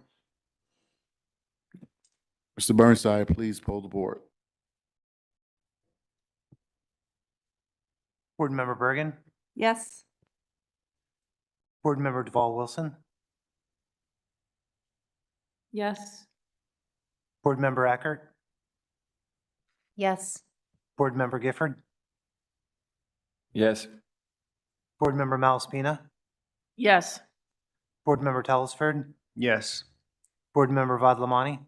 Mr. Burnside, please poll the board. Board Member Bergen, Yes. Board Member Duval Wilson, Yes. Board Member Eckert, Yes. Board Member Gifford, Yes. Board Member Malaspina, Yes. Board Member Telesford, Yes. Board Member Vadlamani,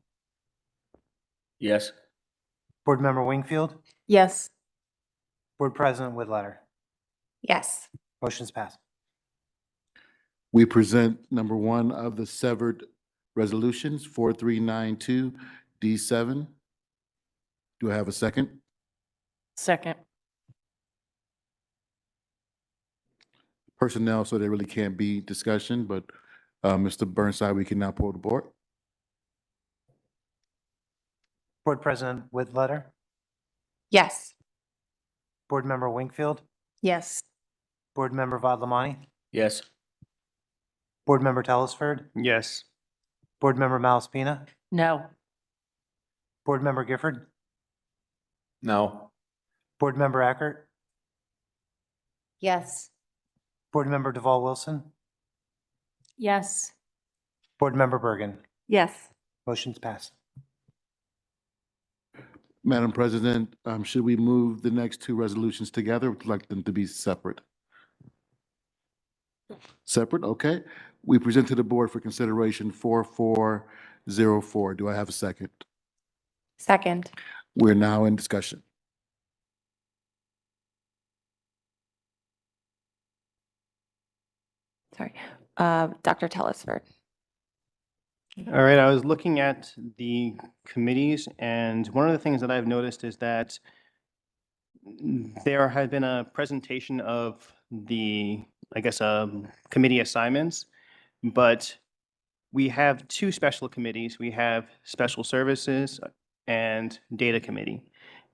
Yes. Board Member Wingfield, Yes. Board President Whitletter. Yes. Motion's passed. We present number one of the severed resolutions, 4392 D7. Do I have a second? Second. Personnel, so there really can't be discussion, but Mr. Burnside, we can now pull the board. Board President Whitletter, Yes. Board Member Wingfield, Yes. Board Member Vadlamani, Yes. Board Member Telesford, Yes. Board Member Malaspina, No. Board Member Gifford, No. Board Member Eckert, Yes. Board Member Duval Wilson, Yes. Board Member Bergen. Yes. Motion's passed. Madam President, should we move the next two resolutions together? Would you like them to be separate? Separate, okay. We present to the board for consideration 4404. Do I have a second? Second. We're now in discussion. Sorry. Dr. Telesford. All right, I was looking at the committees, and one of the things that I've noticed is that there had been a presentation of the, I guess, committee assignments, but we have two special committees. We have Special Services and Data Committee.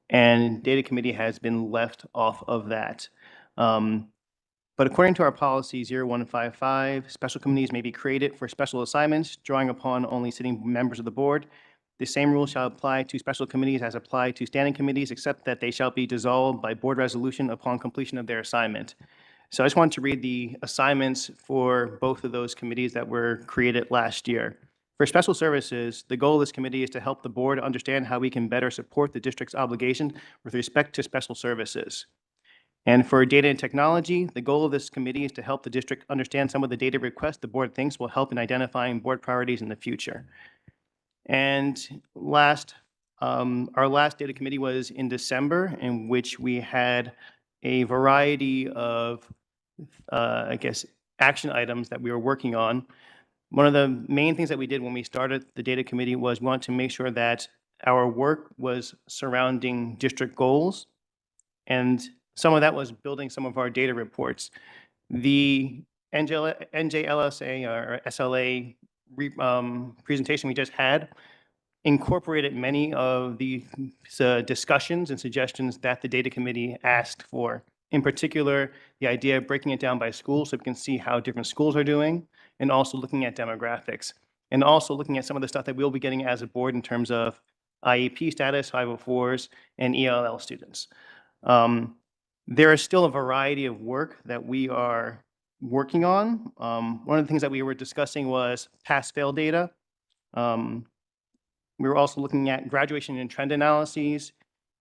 And Data Committee has been left off of that. But according to our policy 0155, special committees may be created for special assignments, drawing upon only sitting members of the board. The same rule shall apply to special committees as apply to standing committees, except that they shall be dissolved by board resolution upon completion of their assignment. So I just wanted to read the assignments for both of those committees that were created last year. For Special Services, the goal of this committee is to help the board understand how we can better support the district's obligation with respect to special services. And for Data and Technology, the goal of this committee is to help the district understand some of the data requests the board thinks will help in identifying board priorities in the future. And our last data committee was in December, in which we had a variety of, I guess, action items that we were working on. One of the main things that we did when we started the data committee was we wanted to make sure that our work was surrounding district goals, and some of that was building some of our data reports. The NJLSA or SLA presentation we just had incorporated many of the discussions and suggestions that the data committee asked for. In particular, the idea of breaking it down by school so we can see how different schools are doing, and also looking at demographics, and also looking at some of the stuff that we'll be getting as a board in terms of IEP status, 504s, and ELL students. There is still a variety of work that we are working on. One of the things that we were discussing was pass-fail data. We were also looking at graduation and trend analyses,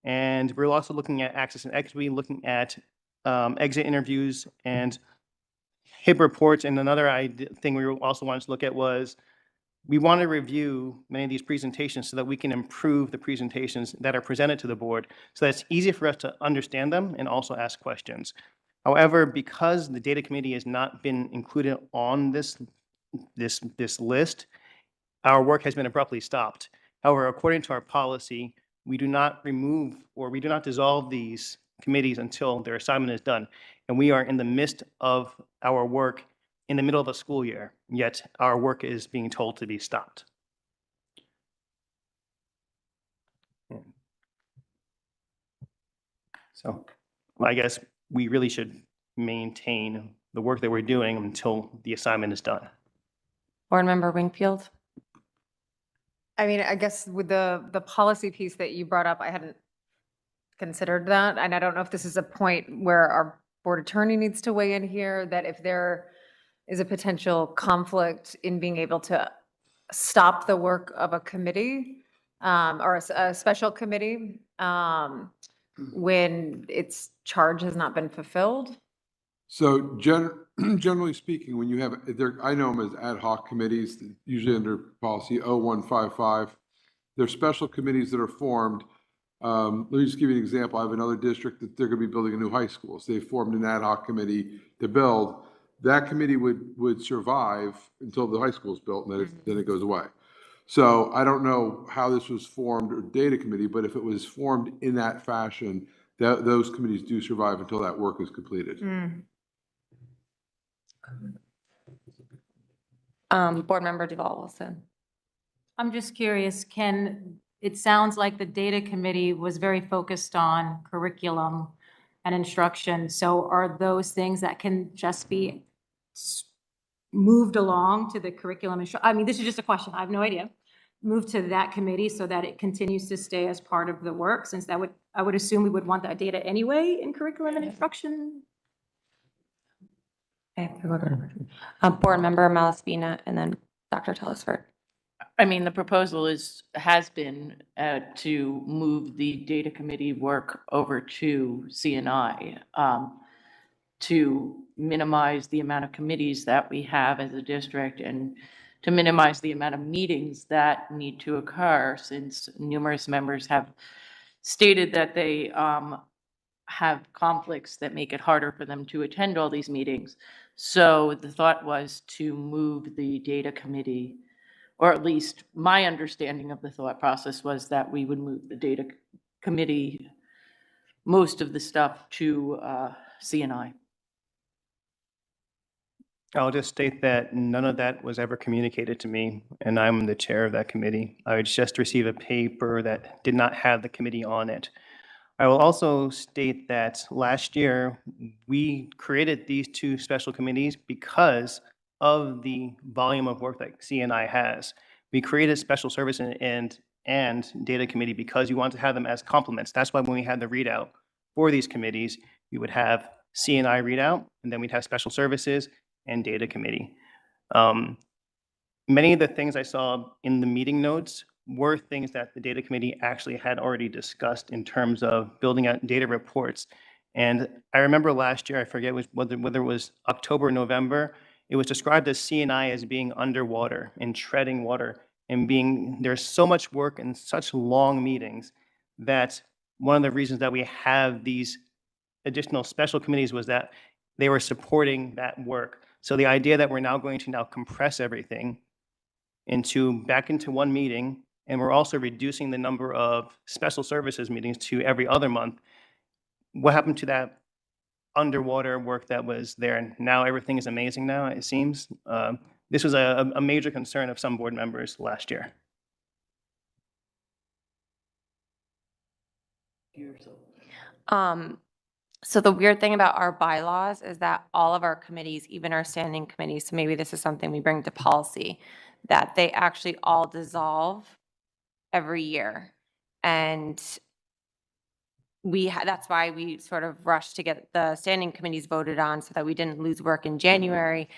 and we were also looking at access and equity, looking at exit interviews and HIB reports. And another thing we also wanted to look at was we want to review many of these presentations so that we can improve the presentations that are presented to the board so that it's easy for us to understand them and also ask questions. However, because the data committee has not been included on this list, our work has been abruptly stopped. However, according to our policy, we do not remove or we do not dissolve these committees until their assignment is done. And we are in the midst of our work in the middle of a school year, yet our work is being told to be stopped. So I guess we really should maintain the work that we're doing until the assignment is done. Board Member Wingfield. I mean, I guess with the policy piece that you brought up, I hadn't considered that. And I don't know if this is a point where our board attorney needs to weigh in here, that if there is a potential conflict in being able to stop the work of a committee, or a special committee, when its charge has not been fulfilled. So generally speaking, when you have, I know them as ad hoc committees, usually under policy 0155. They're special committees that are formed. Let me just give you an example. I have another district that they're going to be building a new high school. So they formed an ad hoc committee to build. That committee would survive until the high school is built, and then it goes away. So I don't know how this was formed or data committee, but if it was formed in that fashion, those committees do survive until that work is completed. Board Member Duval Wilson. I'm just curious, it sounds like the data committee was very focused on curriculum and instruction. So are those things that can just be moved along to the curriculum? I mean, this is just a question. I have no idea. Move to that committee so that it continues to stay as part of the work, since I would assume we would want that data anyway in curriculum and instruction. Board Member Malaspina, and then Dr. Telesford. I mean, the proposal has been to move the data committee work over to CNI to minimize the amount of committees that we have as a district and to minimize the amount of meetings that need to occur, since numerous members have stated that they have conflicts that make it harder for them to attend all these meetings. So the thought was to move the data committee, or at least my understanding of the thought process was that we would move the data committee, most of the stuff, to CNI. I'll just state that none of that was ever communicated to me, and I'm the chair of that committee. I just received a paper that did not have the committee on it. I will also state that last year, we created these two special committees because of the volume of work that CNI has. We created special service and data committee because you want to have them as complements. That's why when we had the readout for these committees, we would have CNI readout, and then we'd have special services and data committee. Many of the things I saw in the meeting notes were things that the data committee actually had already discussed in terms of building out data reports. And I remember last year, I forget whether it was October or November, it was described as CNI as being underwater and treading water and there's so much work and such long meetings that one of the reasons that we have these additional special committees was that they were supporting that work. So the idea that we're now going to now compress everything back into one meeting, and we're also reducing the number of special services meetings to every other month. What happened to that underwater work that was there? And now everything is amazing now, it seems. This was a major concern of some board members last year. So the weird thing about our bylaws is that all of our committees, even our standing committees, so maybe this is something we bring to policy, that they actually all dissolve every year. And that's why we sort of rushed to get the standing committees voted on so that we didn't lose work in January.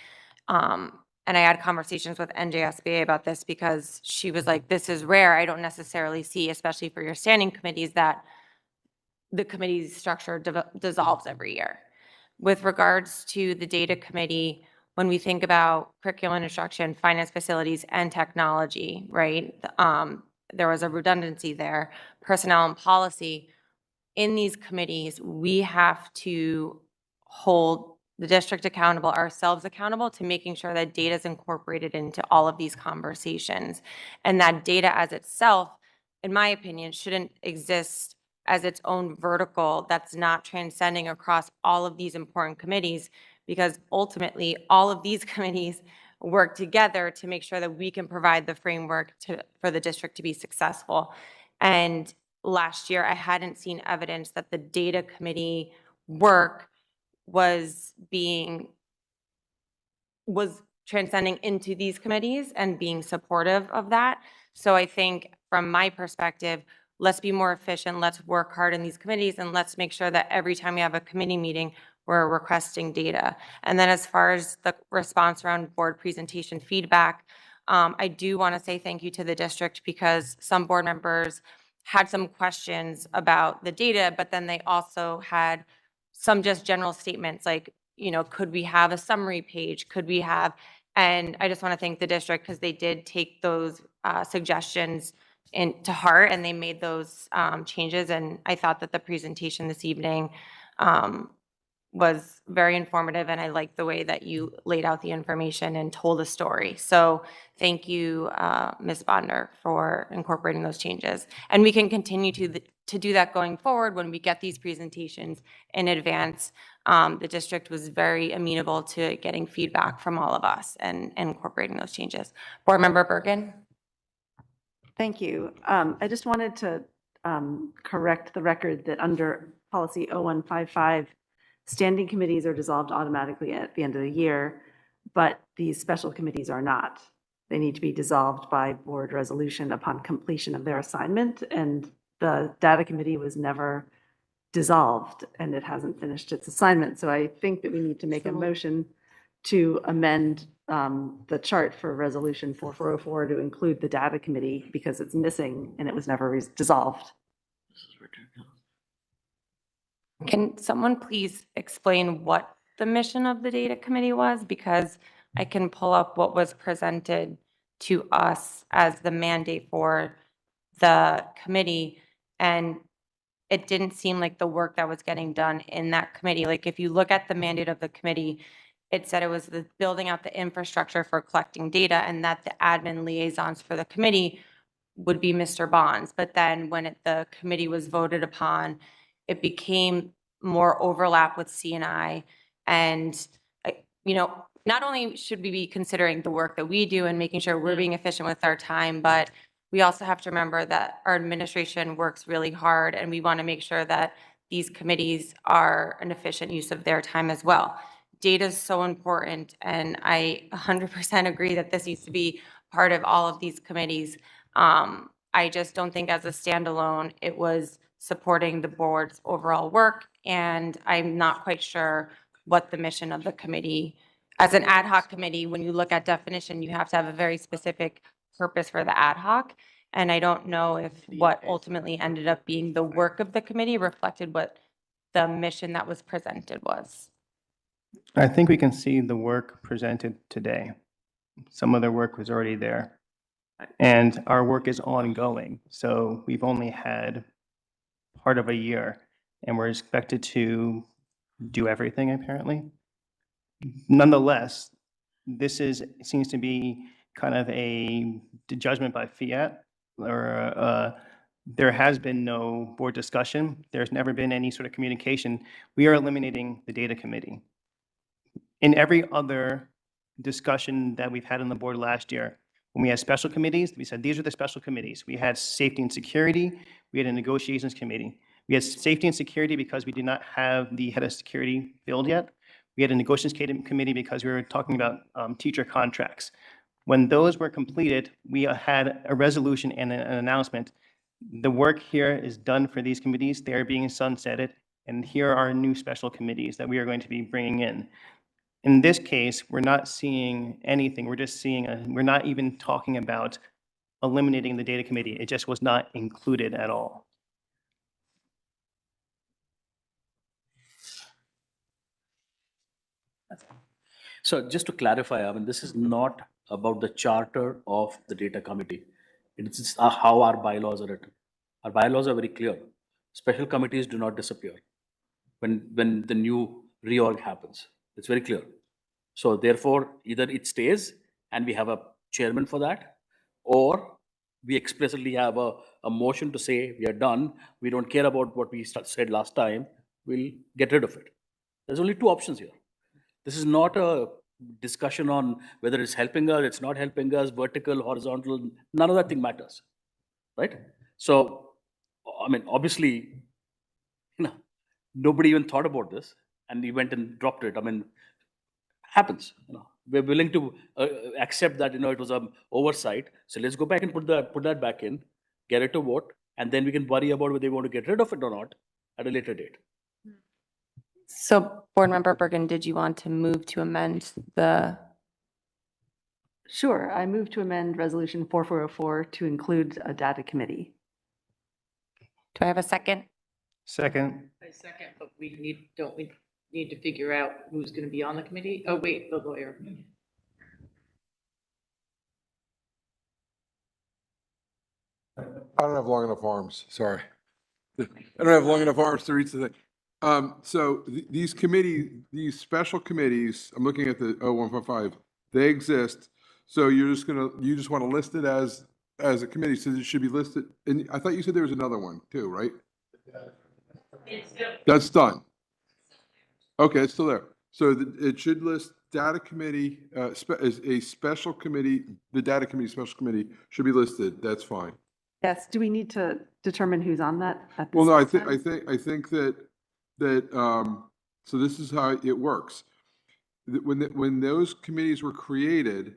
And I had conversations with NJSLA about this because she was like, this is rare. I don't necessarily see, especially for your standing committees, that the committee's structure dissolves every year. With regards to the data committee, when we think about curriculum and instruction, finance, facilities, and technology, right? There was a redundancy there, personnel and policy. In these committees, we have to hold the district accountable, ourselves accountable, to making sure that data is incorporated into all of these conversations. And that data as itself, in my opinion, shouldn't exist as its own vertical that's not transcending across all of these important committees, because ultimately all of these committees work together to make sure that we can provide the framework for the district to be successful. And last year, I hadn't seen evidence that the data committee work was transcending into these committees and being supportive of that. So I think from my perspective, let's be more efficient, let's work hard in these committees, and let's make sure that every time we have a committee meeting, were requesting data. And then as far as the response around board presentation feedback, I do want to say thank you to the district because some board members had some questions about the data, but then they also had some just general statements like, could we have a summary page? Could we have, and I just want to thank the district because they did take those suggestions to heart and they made those changes. And I thought that the presentation this evening was very informative, and I liked the way that you laid out the information and told a story. So thank you, Ms. Bonder, for incorporating those changes. And we can continue to do that going forward when we get these presentations in advance. The district was very amenable to getting feedback from all of us and incorporating those changes. Board Member Bergen? Thank you. I just wanted to correct the record that under policy 0155, standing committees are dissolved automatically at the end of the year, but these special committees are not. They need to be dissolved by board resolution upon completion of their assignment, and the data committee was never dissolved, and it hasn't finished its assignment. So I think that we need to make a motion to amend the chart for resolution 4404 to include the data committee because it's missing and it was never dissolved. Can someone please explain what the mission of the data committee was? Because I can pull up what was presented to us as the mandate for the committee, and it didn't seem like the work that was getting done in that committee. Like if you look at the mandate of the committee, it said it was the building out the infrastructure for collecting data and that the admin liaisons for the committee would be Mr. Bonds. But then when the committee was voted upon, it became more overlap with CNI. And, not only should we be considering the work that we do and making sure we're being efficient with our time, but we also have to remember that our administration works really hard and we want to make sure that these committees are an efficient use of their time as well. Data is so important, and I 100% agree that this needs to be part of all of these committees. I just don't think as a standalone, it was supporting the board's overall work, and I'm not quite sure what the mission of the committee, as an ad hoc committee, when you look at definition, you have to have a very specific purpose for the ad hoc. And I don't know if what ultimately ended up being the work of the committee reflected what the mission that was presented was. I think we can see the work presented today. Some of the work was already there. And our work is ongoing. So we've only had part of a year and we're expected to do everything apparently. Nonetheless, this seems to be kind of a judgment by fiat, or there has been no board discussion. There's never been any sort of communication. We are eliminating the data committee. In every other discussion that we've had on the board last year, when we had special committees, we said, these are the special committees. We had safety and security. We had a negotiations committee. We had safety and security because we did not have the head of security filled yet. We had a negotiations committee because we were talking about teacher contracts. When those were completed, we had a resolution and an announcement. The work here is done for these committees. They are being sunsetted. And here are new special committees that we are going to be bringing in. In this case, we're not seeing anything. We're just seeing, we're not even talking about eliminating the data committee. It just was not included at all. So just to clarify, I mean, this is not about the charter of the data committee. It's just how our bylaws are written. Our bylaws are very clear. Special committees do not disappear when the new reorg happens. It's very clear. So therefore, either it stays and we have a chairman for that, or we explicitly have a motion to say we are done. We don't care about what we said last time. We'll get rid of it. There's only two options here. This is not a discussion on whether it's helping us, it's not helping us, vertical, horizontal, none of that thing matters, right? So, I mean, obviously, nobody even thought about this and we went and dropped it. I mean, happens, we're willing to accept that, it was an oversight. So let's go back and put that back in, get it to vote, and then we can worry about whether they want to get rid of it or not at a later date. So Board Member Bergen, did you want to move to amend the, Sure, I move to amend Resolution 4404 to include a data committee. do I have a second? Second. I second, but don't we need to figure out who's going to be on the committee? Oh, wait, the lawyer. I don't have long enough arms, sorry. I don't have long enough arms to reach the thing. These special committees, I'm looking at the 0155, they exist. So you just want to list it as a committee, so it should be listed. And I thought you said there was another one too, right? That's done. Okay, it's still there. So it should list data committee, as a special committee, the data committee, special committee should be listed. That's fine. Yes, do we need to determine who's on that at this Well, no, I time? think that, so this is how it works. When those committees were created,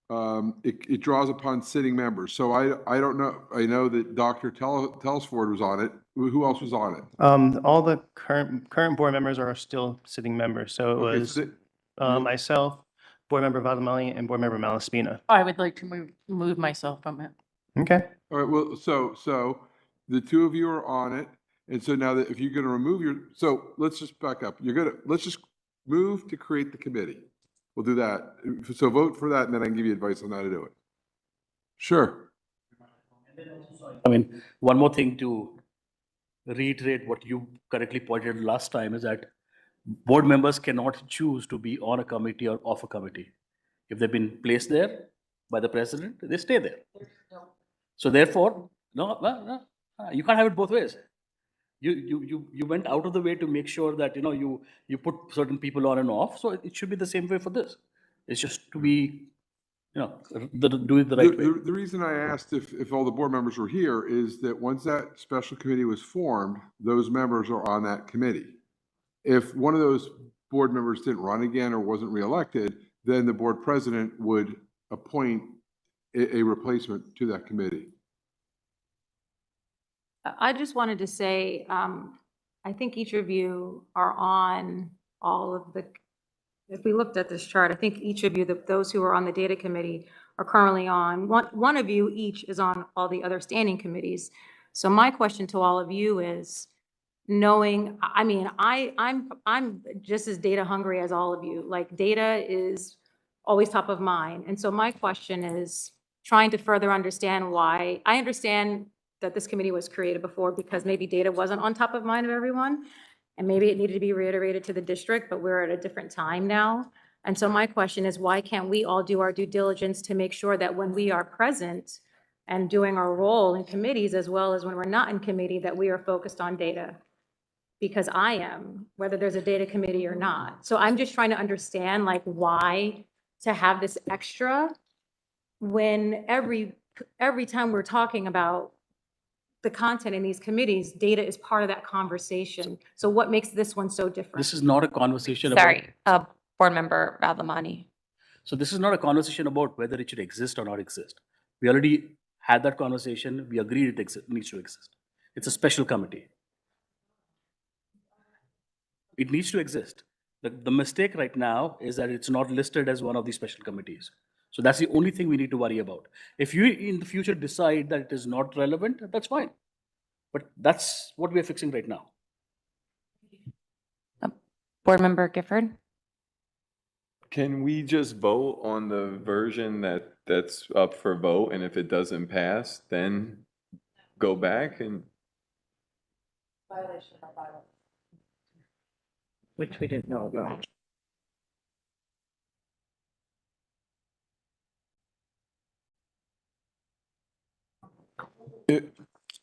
it draws upon sitting members. So I don't know, I know that Dr. Telesford was on it. Who else was on it? All the current board members are still sitting members. So it Okay, was myself, Board Member Vadamali, and Board Member Malaspina. I would like to move myself from it. Okay. All right, well, so the two of you are on it. And so now that if you're going to remove so let's just back up. Let's just move to create the committee. We'll do that. So vote for that, and then I can give you advice on how to do it. Sure. I mean, one more thing to reiterate what you correctly pointed last time is that board members cannot choose to be on a committee or off a committee. If they've been placed there by the president, they stay there. So therefore, no, you can't have it both ways. You went out of the way to make sure that you put certain people on and off. So it should be the same way for this. It's just to be do it the right way. The reason I asked if all the board members were here is that once that special committee was formed, those members are on that committee. If one of those board members didn't run again or wasn't reelected, then the board president would appoint a replacement to that committee. I just wanted to say, I think each of you are on all of the, if we looked at this chart, I think each of you, those who are on the data committee are currently on, one of you each is on all the other standing committees. So my question to all of you is, knowing, I mean, I'm just as data hungry as all of you. Like, data is always top of mind. And so my question is trying to further understand why. I understand that this committee was created before because maybe data wasn't on top of mind of everyone. And maybe it needed to be reiterated to the district, but we're at a different time now. And so my question is, why can't we all do our due diligence to make sure that when we are present and doing our role in committees, as well as when we're not in committee, that we are focused on data? Because I am, whether there's a data committee or not. So I'm just trying to understand, like, why to have this extra when every time we're talking about the content in these committees, data is part of that conversation. So what makes this one so different? This is not a conversation about. Sorry, Board Member Vadamani. So this is not a conversation about whether it should exist or not exist. We already had that conversation. We agreed it needs to exist. It's a special committee. It needs to exist. The mistake right now is that it's not listed as one of these special committees. So that's the only thing we need to worry about. If you in the future decide that it is not relevant, that's fine. But that's what we are fixing right now. Board Member Gifford. Can we just vote on the version that's up for vote, and if it doesn't pass, then go back and? Violation of bylaw. Which we didn't know about.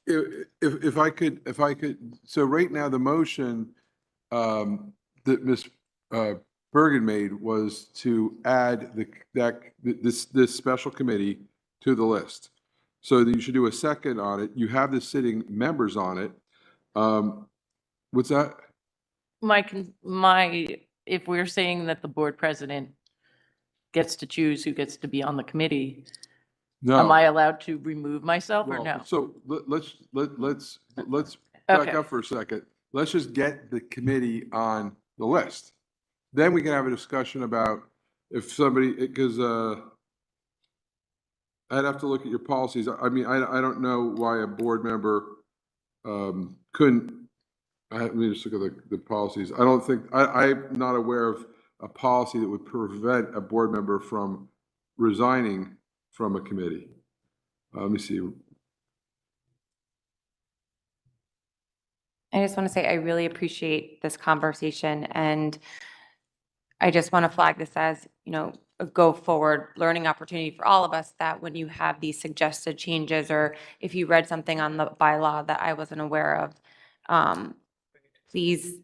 If I could, so right now the motion that Ms. Bergen made was to add this special committee to the list. So that you should do a second on it. You have the sitting members on it. What's that? If we're saying that the board president gets to choose who gets to be on the committee, No. am I allowed to remove myself or no? So let's back up for a second. Let's just get the committee on the list. Then we can have a discussion about if somebody, because I'd have to look at your policies. I mean, I don't know why a board member couldn't, let me just look at the policies. I don't think, I'm not aware of a policy that would prevent a board member from resigning from a committee. Let me see. I just want to say I really appreciate this conversation, and I just want to flag this as, a go forward learning opportunity for all of us, that when you have these suggested changes, or if you read something on the bylaw that I wasn't aware of, please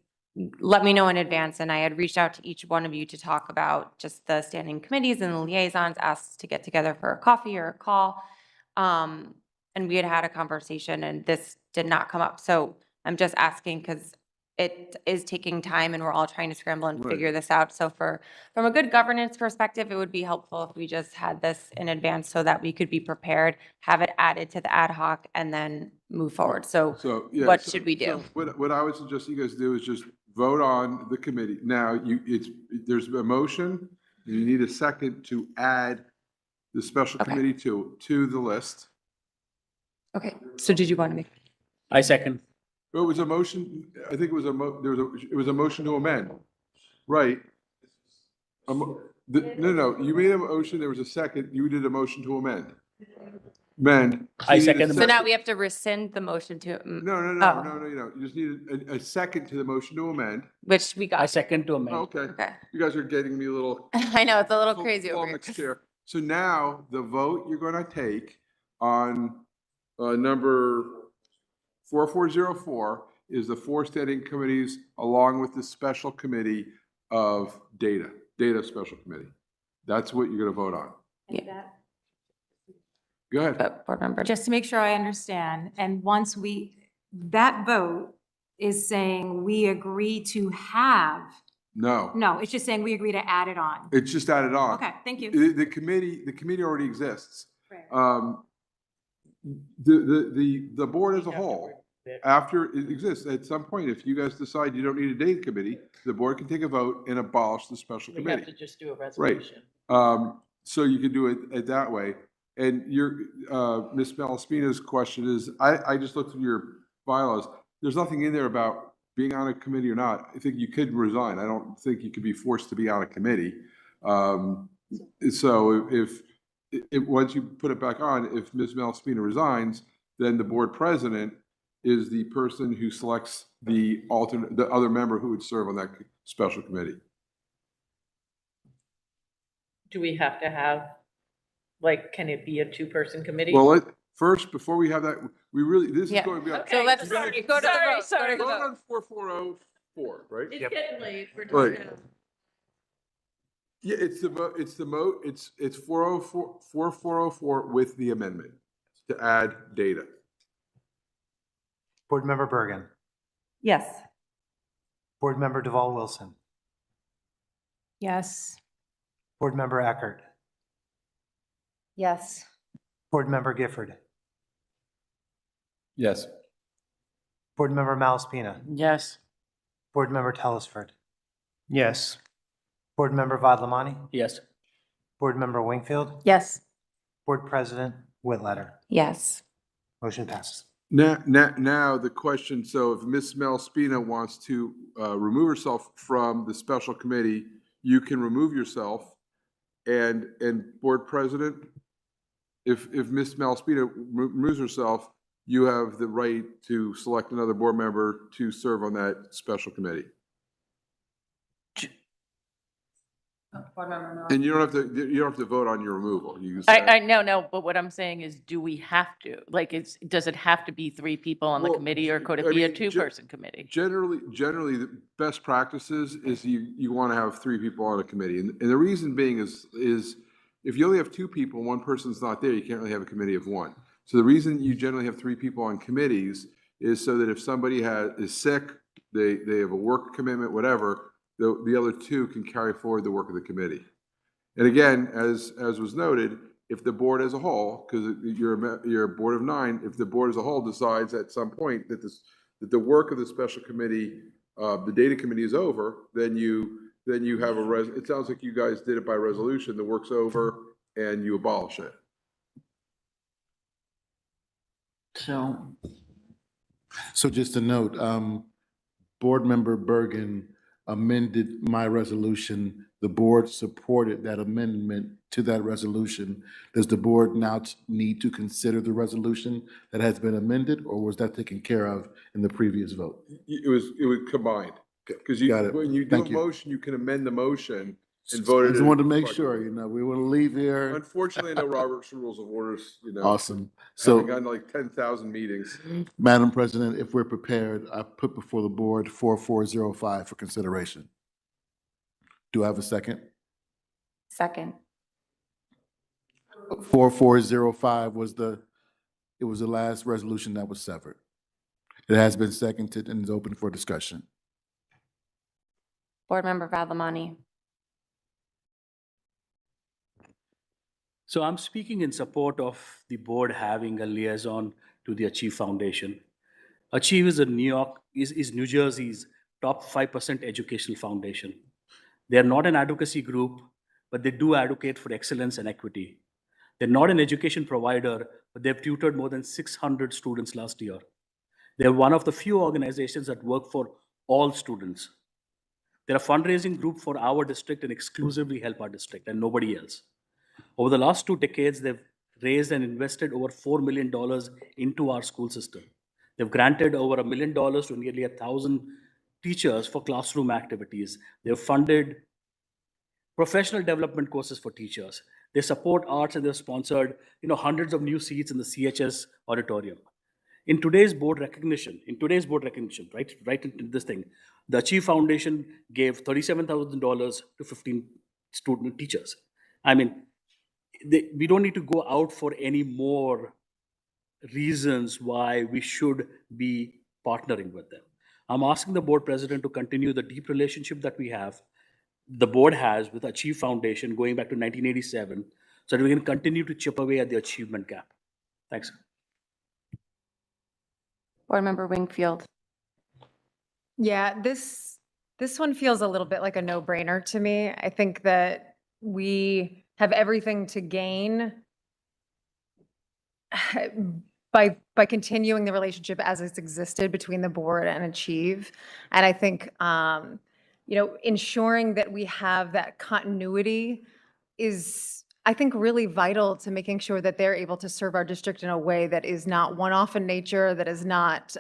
let me know in advance. And I had reached out to each one of you to talk about just the standing committees and the liaisons, asked to get together for a coffee or a call. And we had a conversation, and this did not come up. So I'm just asking because it is taking time and we're all trying to scramble and Right. figure this out. So from a good governance perspective, it would be helpful if we just had this in advance so that we could be prepared, have it added to the ad hoc, and then move forward. So Yeah, what so- should we do? so what I would suggest you guys do is just vote on the committee. Now, there's a motion, you need a second to add the special Okay. committee to the list. Okay, so did you want to make? I second. It was a motion, I think it was it was a motion to amend, right? No, you made a motion, there was a second, you did a motion to amend. Amend. I You need a second the So now we have to rescind the motion to, No, you don't. You just need a second to the motion to amend. which we I got. second to amend. Okay. Okay. You guys are getting me a little. I know, it's a little crazy all over mixed here. here. So now the vote you're going to take on number 4404 is the 4 standing committees along with the special committee of data special committee. That's what you're going to vote on. Go ahead. But board member. Just to make sure I understand, and once that vote is saying we agree to have, No, it's just saying we agree to add it on. it's just added on. Okay, thank you. The committee already exists. Right. The board as a whole, after it exists, at some point, if you guys decide you don't need a data committee, the board can take a vote and abolish the special We have to committee. just do a Right. resolution. So you can do it that way. And Ms. Malaspina's question is, I just looked through your bylaws. There's nothing in there about being on a committee or not. I think you could resign. I don't think you could be forced to be on a committee. So if once you put it back on, if Ms. Malaspina resigns, then the board president is the person who selects the other member who would serve on that special committee. Do we have to have, can it be a 2-person committee? Well, first, before we have that, this is Yeah. going beyond. So let's go to the vote. Sorry. Vote on 4404, right? It's getting late. We're Right. doing it. Yeah, it's 4404 with the amendment to add data. Board Member Bergen, Yes. Board Member Deval Wilson, Yes. Board Member Eckert, Yes. Board Member Gifford, Yes. Board Member Malaspina, Yes. Board Member Telesford, Yes. Board Member Vadlamani, Yes. Board Member Wingfield, Yes. Board President Whitletter. Yes. Motion passes. Now the question, so if Ms. Malaspina wants to remove herself from the special committee, you can remove yourself. And board president, if Ms. Malaspina removes herself, you have the right to select another board member to serve on that special committee. And you don't have to vote on your removal. You can I no, but what I'm saying is, do we have to? Does it have to be 3 people on the Well, committee, or could I it be a mean, 2-person committee? Generally, the best practices is you want to have 3 people on a committee. And the reason being is if you only have 2 people and one person's not there, you can't really have a committee of 1. So the reason you generally have 3 people on committees is so that if somebody is sick, they have a work commitment, whatever, the other 2 can carry forward the work of the committee. And again, as was noted, if the board as a whole, because you're a board of 9, if the board as a whole decides at some point that the work of the special committee the data committee is over, then you have it sounds like you guys did it by resolution, the work's over, and you abolish it. So just a note, Board Member Bergen amended my resolution. The board supported that amendment to that resolution. Does the board now need to consider the resolution that has been amended, or was that taken care of in the previous vote? It was combined, because Got it. when you do Thank a you. motion, you can amend the motion and vote it. I just wanted to make sure, we want to leave here. Unfortunately, I know Robert's Rules of Orders, Awesome. having So, gone to like 10,000 meetings. Madam President, if we're prepared, I put before the board 4405 for consideration. Do I have a second? Second. 4405 was the last resolution that was severed. It has been seconded and is open for discussion. Board Member Vallimani. So I'm speaking in support of the board having a liaison to the Achieve Foundation. Achieve is is New Jersey's top 5% educational foundation. They're not an advocacy group, but they do advocate for excellence and equity. They're not an education provider, but they've tutored more than 600 students last year. They're one of the few organizations that work for all students. They're a fundraising group for our district and exclusively help our district and nobody else. Over the last 2 decades, they've raised and invested over $4 million into our school system. They've granted over $1 million to nearly 1,000 teachers for classroom activities. They've funded professional development courses for teachers. They support arts and they've sponsored hundreds of new seats in the CHS auditorium. In today's board recognition, right in this thing, the Achieve Foundation gave $37,000 to 15 student teachers. I mean, we don't need to go out for any more reasons why we should be partnering with them. I'm asking the board president to continue the deep relationship that the board has with Achieve Foundation going back to 1987, so that we can continue to chip away at the achievement gap. Thanks. Board Member Wingfield. Yeah, this one feels a little bit like a no-brainer to me. I think that we have everything to gain by continuing the relationship as it's existed between the board and Achieve. And I think, ensuring that we have that continuity is, I think, really vital to making sure that they're able to serve our district in a way that is not one-off in nature, that is not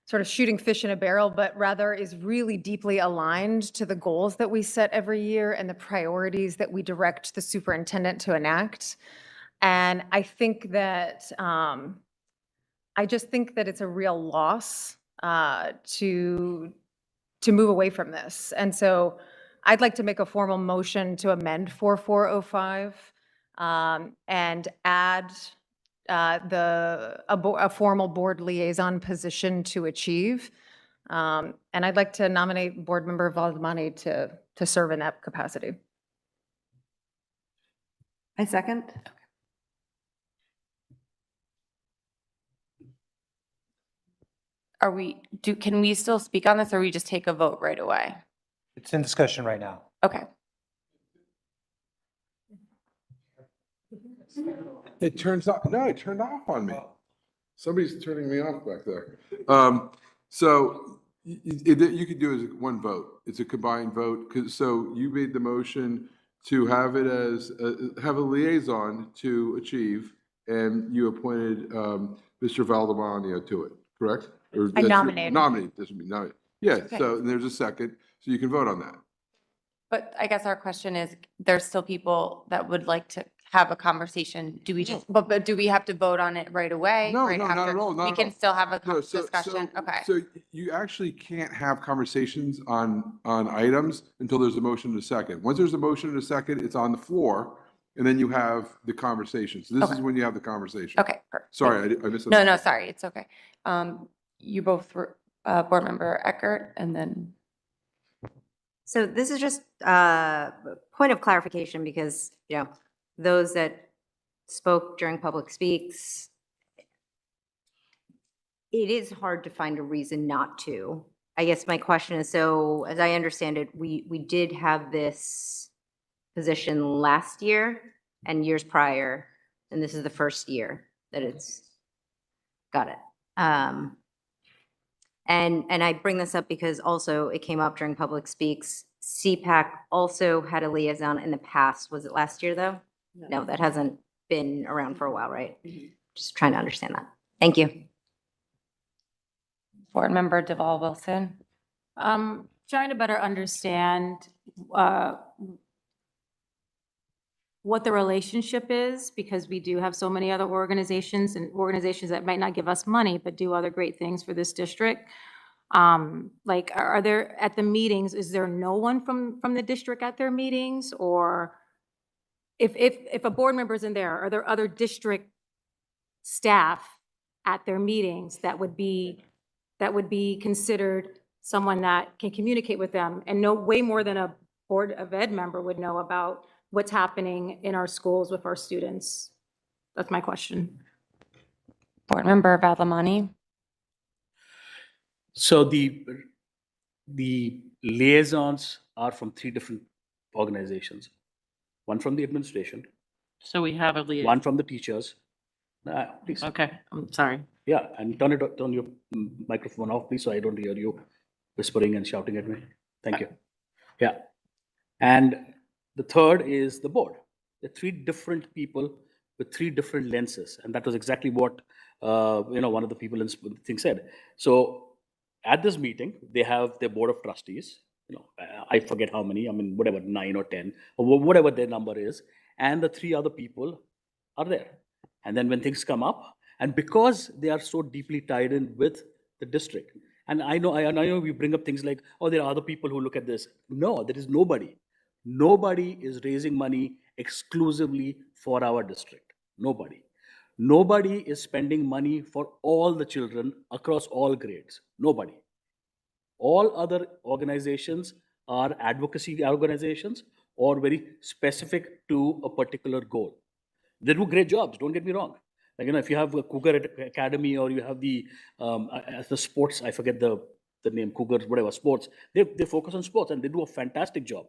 sort of shooting fish in a barrel, but rather is really deeply aligned to the goals that we set every year and the priorities that we direct the superintendent to enact. And I think that, I just think that it's a real loss to move away from this. And so I'd like to make a formal motion to amend 4405 and add a formal board liaison position to Achieve. And I'd like to nominate Board Member Vallimani to serve in that capacity. I second. Can we still speak on this, or we just take a vote right away? It's in discussion right now. Okay. It turned off on me. Somebody's turning me off back there. So you could do it as one vote. It's a combined vote. So you made the motion to have it as, have a liaison to Achieve, and you appointed Mr. Valdemanio to it, correct? Or I nominated. Nominate, this would be nominate. Yeah, Okay. so there's a second, so you can vote on that. But I guess our question is, there's still people that would like to have a conversation. Do we just, but do we have to vote on it right away? No, right no, not after? at all, not We at can all. still have a No, discussion? Okay. So you actually can't have conversations on items until there's a motion and a second. Once there's a motion and a second, it's on the floor, and then you have the conversation. So this is when you have the conversation. Okay, perfect. Sorry, I missed. No, sorry, it's okay. You both were, Board Member Eckert, and then. So this is just a point of clarification because, those that spoke during public speaks, it is hard to find a reason not to I guess my question is, so as I understand it, we did have this position last year and years prior, and this is the first year that it's, got it. And I bring this up because also it came up during public speaks. CPAC also had a liaison in the past. Was it last year, though? No, that hasn't been around for a while, right? Just trying to understand that. Thank you. Board Member Deval Wilson. Trying to better understand what the relationship is, because we do have so many other organizations and organizations that might not give us money, but do other great things for this district. Like, are there, at the meetings, is there no one from the district at their meetings? Or if a board member isn't there, are there other district staff at their meetings that would be considered someone that can communicate with them and know way more than a Board of Ed member would know about what's happening in our schools with our students? That's my question. Board Member Vadlamani. So the liaisons are from 3 different organizations. One from the administration, So we have a liaison. one from the teachers. Please. Okay, I'm sorry. Yeah, and turn your microphone off, please, so I don't hear you whispering and shouting at me. Thank you. Yeah. And the third is the board. There are 3 different people with 3 different lenses, and that was exactly what one of the people in the thing said. So at this meeting, they have their board of trustees. I forget how many. I mean, whatever, 9 or 10, or whatever their number is, and the 3 other people are there. And then when things come up, and because they are so deeply tied in with the district, and I know we bring up things like, oh, there are other people who look at this. No, there is nobody. Nobody is raising money exclusively for our district. Nobody. Nobody is spending money for all the children across all grades. Nobody. All other organizations are advocacy organizations or very specific to a particular goal. They do great jobs, don't get me wrong. Like, if you have a Cougar Academy or you have the sports, I forget the name, Cougars, whatever, sports, they focus on sports and they do a fantastic job.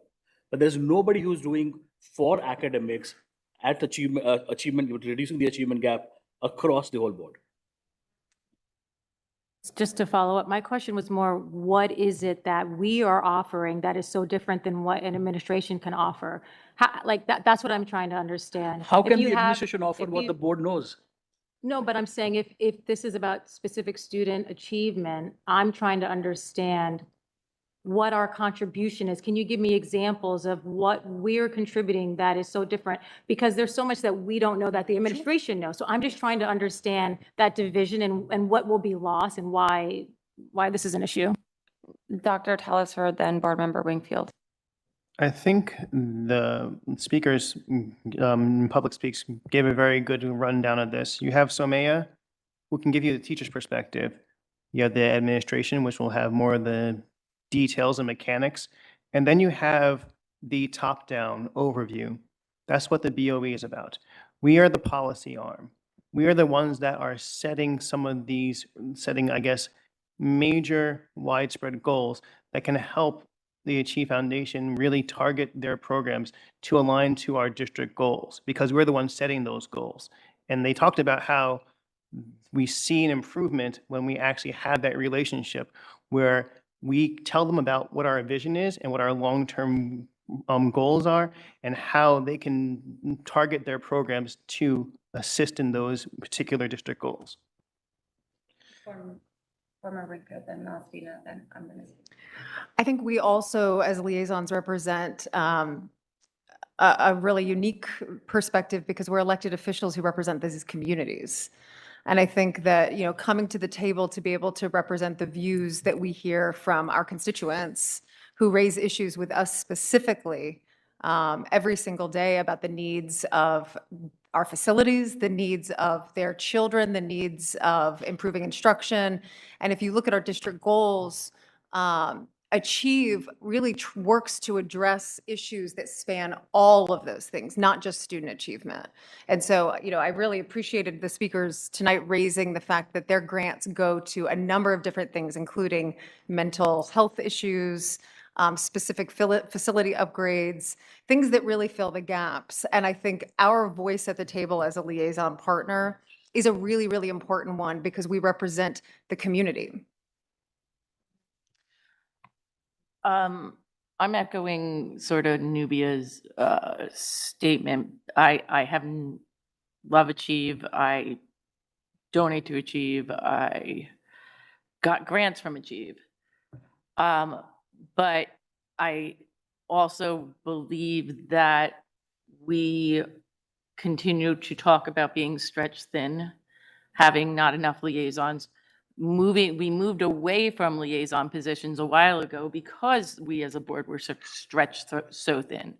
But there's nobody who's doing for academics at achievement, reducing the achievement gap across the whole board. Just to follow up, my question was more, what is it that we are offering that is so different than what an administration can offer? That's what I'm trying to understand. How can the administration offer what the board knows? No, but I'm saying if this is about specific student achievement, I'm trying to understand what our contribution is. Can you give me examples of what we're contributing that is so different? Because there's so much that we don't know that the administration knows. So I'm just trying to understand that division and what will be lost and why this is an issue. Dr. Telesford, then Board Member Wingfield. I think the speakers, public speaks, gave a very good rundown of this. You have Somaya, who can give you the teacher's perspective. You have the administration, which will have more of the details and mechanics. And then you have the top-down overview. That's what the BOE is about. We are the policy arm. We are the ones that are setting some of these, I guess, major widespread goals that can help the Achieve Foundation really target their programs to align to our district goals, because we're the ones setting those goals. And they talked about how we see an improvement when we actually have that relationship where we tell them about what our vision is and what our long-term goals are and how they can target their programs to assist in those particular district goals. I think we also, as liaisons, represent a really unique perspective because we're elected officials who represent these communities. And I think that, coming to the table to be able to represent the views that we hear from our constituents who raise issues with us specifically every single day about the needs of our facilities, the needs of their children, the needs of improving instruction. And if you look at our district goals, Achieve really works to address issues that span all of those things, not just student achievement. And so, I really appreciated the speakers tonight raising the fact that their grants go to a number of different things, including mental health issues, specific facility upgrades, things that really fill the gaps. And I think our voice at the table as a liaison partner is a really, really important one because we represent the community. I'm echoing sort of Nubia's statement. I haven't love Achieve. I donate to Achieve. I got grants from Achieve. But I also believe that we continue to talk about being stretched thin, having not enough liaisons. We moved away from liaison positions a while ago because we as a board were stretched so thin.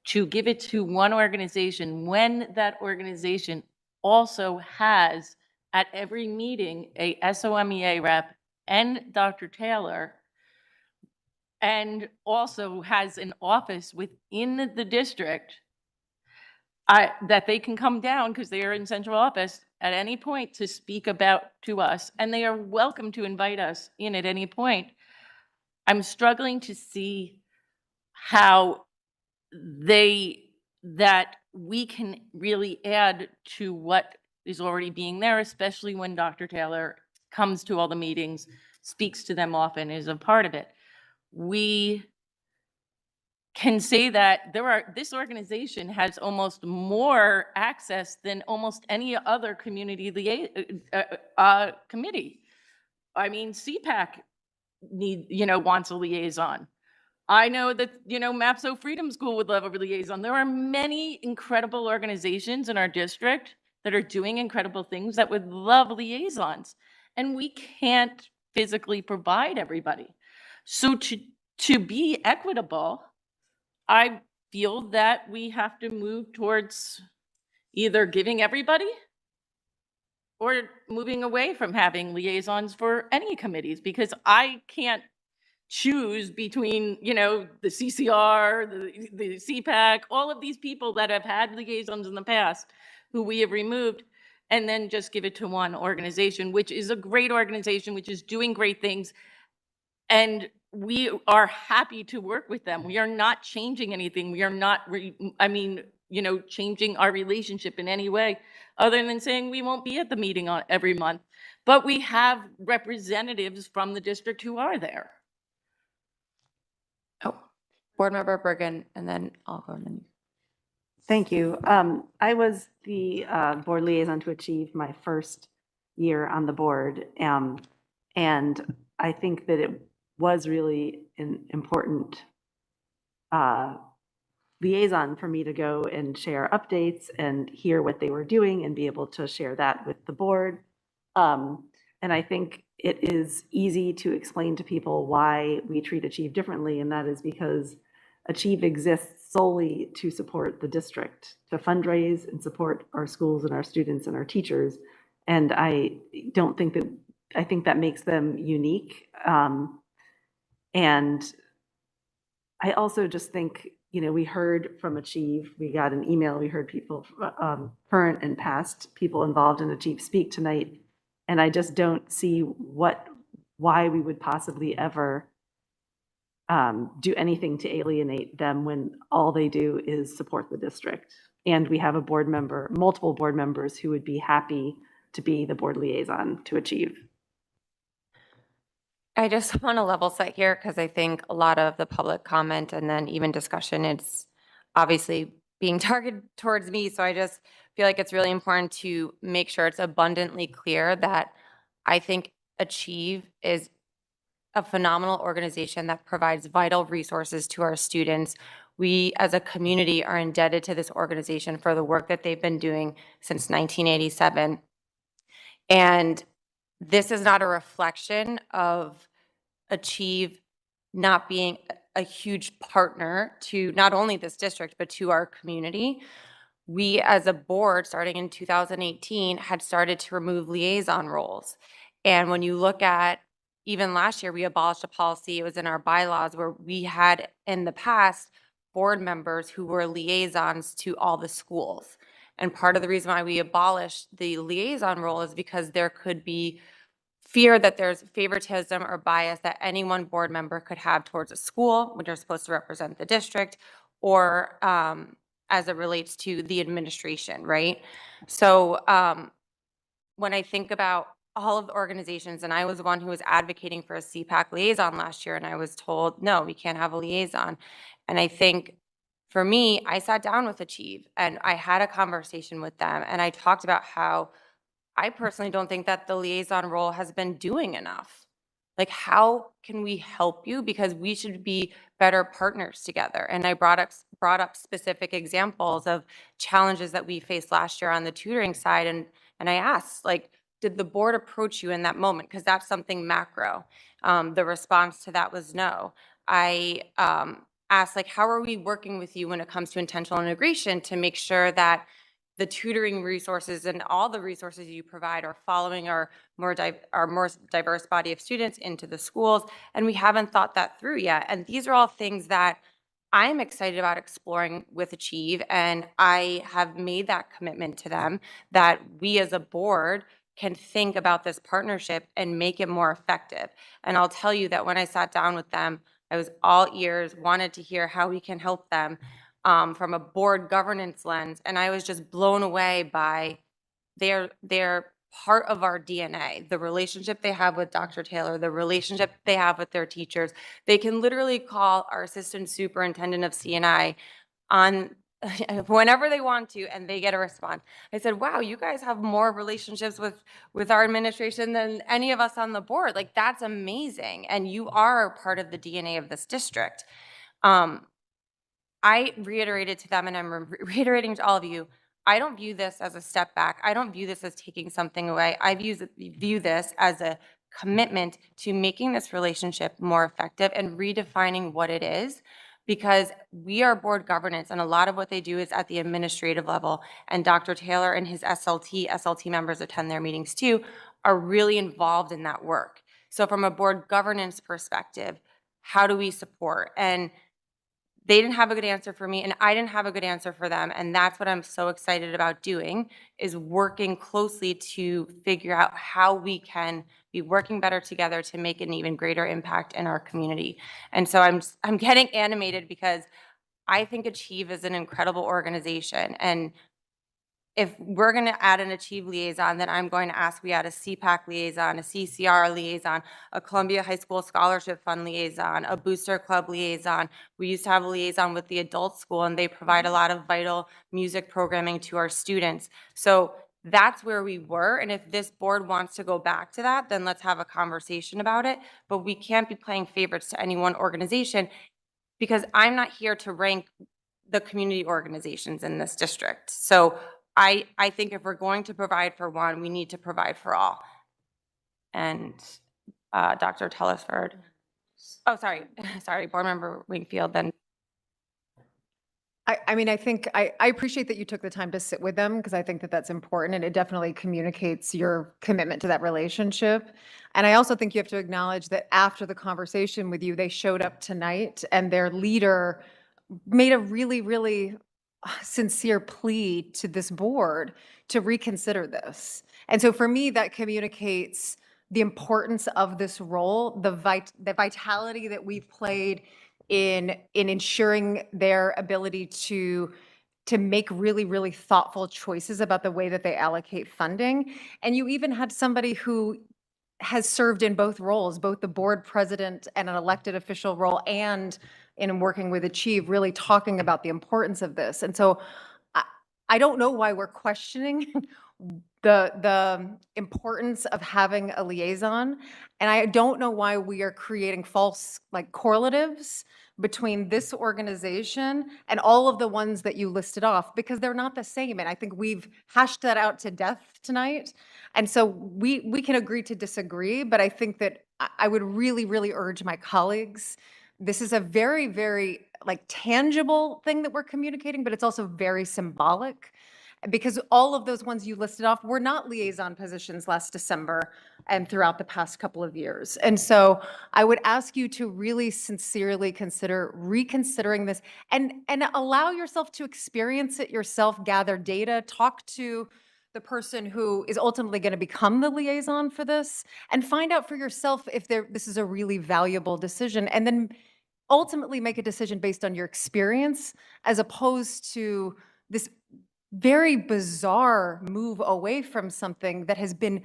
To give it to one organization when that organization also has at every meeting a SOMEA rep and Dr. Taylor, and also has an office within the district that they can come down because they are in central office at any point to speak to us, and they are welcome to invite us in at any point. I'm struggling to see how that we can really add to what is already being there, especially when Dr. Taylor comes to all the meetings, speaks to them often, is a part of it. We can say that this organization has almost more access than almost any other community committee. I mean, CPAC wants a liaison. I know that, MAPSO Freedom School would love a liaison. There are many incredible organizations in our district that are doing incredible things that would love liaisons, and we can't physically provide everybody. So to be equitable, I feel that we have to move towards either giving everybody or moving away from having liaisons for any committees, because I can't choose between, the CCR, the CPAC, all of these people that have had liaisons in the past who we have removed, and then just give it to one organization, which is a great organization, which is doing great things. And we are happy to work with them. We are not changing anything. We are not, changing our relationship in any way other than saying we won't be at the meeting every month. But we have representatives from the district who are there. Board Member Bergen, and then I'll go. And then Thank you. I was the board liaison to Achieve my first year on the board. And I think that it was really an important liaison for me to go and share updates and hear what they were doing and be able to share that with the board. And I think it is easy to explain to people why we treat Achieve differently, and that is because Achieve exists solely to support the district, to fundraise and support our schools and our students and our teachers. And I think that makes them unique. And I also just think, we heard from Achieve, we got an email, we heard people, current and past people involved in Achieve speak tonight. And I just don't see why we would possibly ever do anything to alienate them when all they do is support the district. And we have multiple board members who would be happy to be the board liaison to Achieve. I just want to level set here because I think a lot of the public comment and then even discussion, it's obviously being targeted towards me. So I just feel like it's really important to make sure it's abundantly clear that I think Achieve is a phenomenal organization that provides vital resources to our students. We as a community are indebted to this organization for the work that they've been doing since 1987. And this is not a reflection of Achieve not being a huge partner to not only this district, but to our community. We as a board, starting in 2018, had started to remove liaison roles. And when you look at, even last year, we abolished a policy, it was in our bylaws, where we had in the past board members who were liaisons to all the schools. And part of the reason why we abolished the liaison role is because there could be fear that there's favoritism or bias that any one board member could have towards a school when they're supposed to represent the district, or as it relates to the administration, right? So when I think about all of the organizations, and I was the one who was advocating for a CPAC liaison last year, and I was told, no, we can't have a liaison. And I think for me, I sat down with Achieve and I had a conversation with them, and I talked about how I personally don't think that the liaison role has been doing enough. Like, how can we help you? Because we should be better partners together. And I brought up specific examples of challenges that we faced last year on the tutoring side. And I asked, like, did the board approach you in that moment? Because that's something macro. The response to that was no. I asked, like, how are we working with you when it comes to intentional integration to make sure that the tutoring resources and all the resources you provide are following our more diverse body of students into the schools? And we haven't thought that through yet. And these are all things that I'm excited about exploring with Achieve. And I have made that commitment to them that we as a board can think about this partnership and make it more effective. And I'll tell you that when I sat down with them, I was all ears, wanted to hear how we can help them from a board governance lens. And I was just blown away by their part of our DNA, the relationship they have with Dr. Taylor, the relationship they have with their teachers. They can literally call our assistant superintendent of CNI on whenever they want to, and they get a response. I said, wow, you guys have more relationships with our administration than any of us on the board. Like, that's amazing. And you are part of the DNA of this district. I reiterated to them, and I'm reiterating to all of you, I don't view this as a step back. I don't view this as taking something away. I view this as a commitment to making this relationship more effective and redefining what it is, because we are board governance, and a lot of what they do is at the administrative level. And Dr. Taylor and his SLT members attend their meetings too, are really involved in that work. So from a board governance perspective, how do we support? And they didn't have a good answer for me, and I didn't have a good answer for them. And that's what I'm so excited about doing, is working closely to figure out how we can be working better together to make an even greater impact in our community. And so I'm getting animated because I think Achieve is an incredible organization. And if we're going to add an Achieve liaison, then I'm going to ask we add a CPAC liaison, a CCR liaison, a Columbia High School Scholarship Fund liaison, a Booster Club liaison. We used to have a liaison with the adult school, and they provide a lot of vital music programming to our students. So that's where we were. And if this board wants to go back to that, then let's have a conversation about it. But we can't be playing favorites to any one organization, because I'm not here to rank the community organizations in this district. So I think if we're going to provide for one, we need to provide for all. And Dr. Telesford, sorry, Board Member Wingfield, then. I mean, I think I appreciate that you took the time to sit with them, because I think that that's important, and it definitely communicates your commitment to that relationship. And I also think you have to acknowledge that after the conversation with you, they showed up tonight, and their leader made a really, really sincere plea to this board to reconsider this. And so for me, that communicates the importance of this role, the vitality that we've played in ensuring their ability to make really, really thoughtful choices about the way that they allocate funding. And you even had somebody who has served in both roles, both the board president and an elected official role, and in working with Achieve, really talking about the importance of this. And so I don't know why we're questioning the importance of having a liaison. And I don't know why we are creating false correlatives between this organization and all of the ones that you listed off, because they're not the same. And I think we've hashed that out to death tonight. And so we can agree to disagree, but I think that I would really, really urge my colleagues. This is a very, very tangible thing that we're communicating, but it's also very symbolic. because all of those ones you listed off were not liaison positions last December and throughout the past couple of years. And so I would ask you to really sincerely consider reconsidering this and allow yourself to experience it yourself, gather data, talk to the person who is ultimately going to become the liaison for this, and find out for yourself if this is a really valuable decision, and then ultimately make a decision based on your experience as opposed to this very bizarre move away from something that has been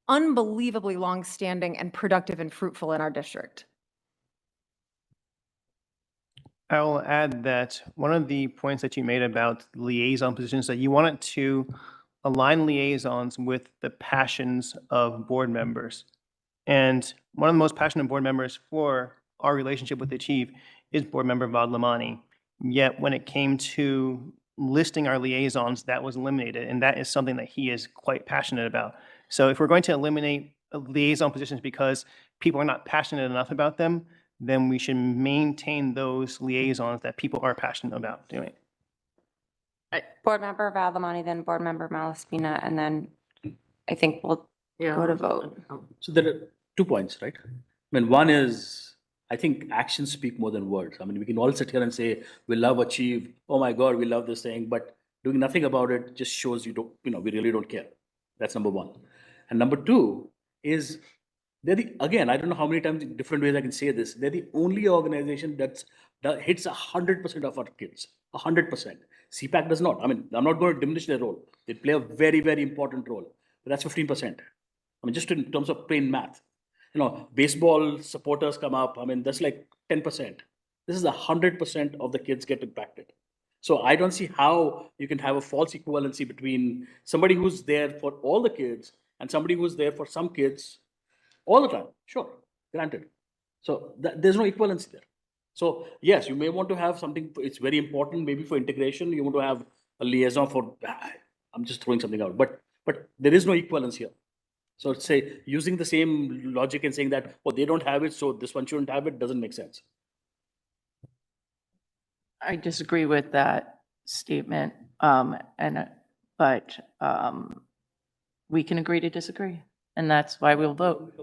unbelievably longstanding and productive and fruitful in our district. I will add that one of the points that you made about liaison positions, that you wanted to align liaisons with the passions of board members. And one of the most passionate board members for our relationship with the chief is board member Vadlamani. Yet when it came to listing our liaisons, that was eliminated. And that is something that he is quite passionate about. So if we're going to eliminate liaison positions because people are not passionate enough about them, then we should maintain those liaisons that people are passionate about doing. Board Member Vadlamani, then Board Member Malaspina, and then I think we'll go to vote. So there are 2 points, right? I mean, one is, I think actions speak more than words. I mean, we can all sit here and say, we love Achieve, oh my God, we love this thing, but doing nothing about it just shows you don't, we really don't care. That's number one. And number two is, again, I don't know how many times, different ways I can say this, they're the only organization that hits 100% of our kids, 100%. CPAC does not. I mean, I'm not going to diminish their role. They play a very, very important role, but that's 15%. I mean, just in terms of plain math. Baseball supporters come up. I mean, that's like 10%. This is 100% of the kids get impacted. So I don't see how you can have a false equivalency between somebody who's there for all the kids and somebody who's there for some kids all the time. Sure, granted. So there's no equivalency there. So yes, you may want to have something, it's very important, maybe for integration, you want to have a liaison for, I'm just throwing something out, but there is no equivalence here. So say, using the same logic and saying that, oh, they don't have it, so this one shouldn't have it, doesn't make sense. I disagree with that statement, but we can agree to disagree, and that's why we'll vote.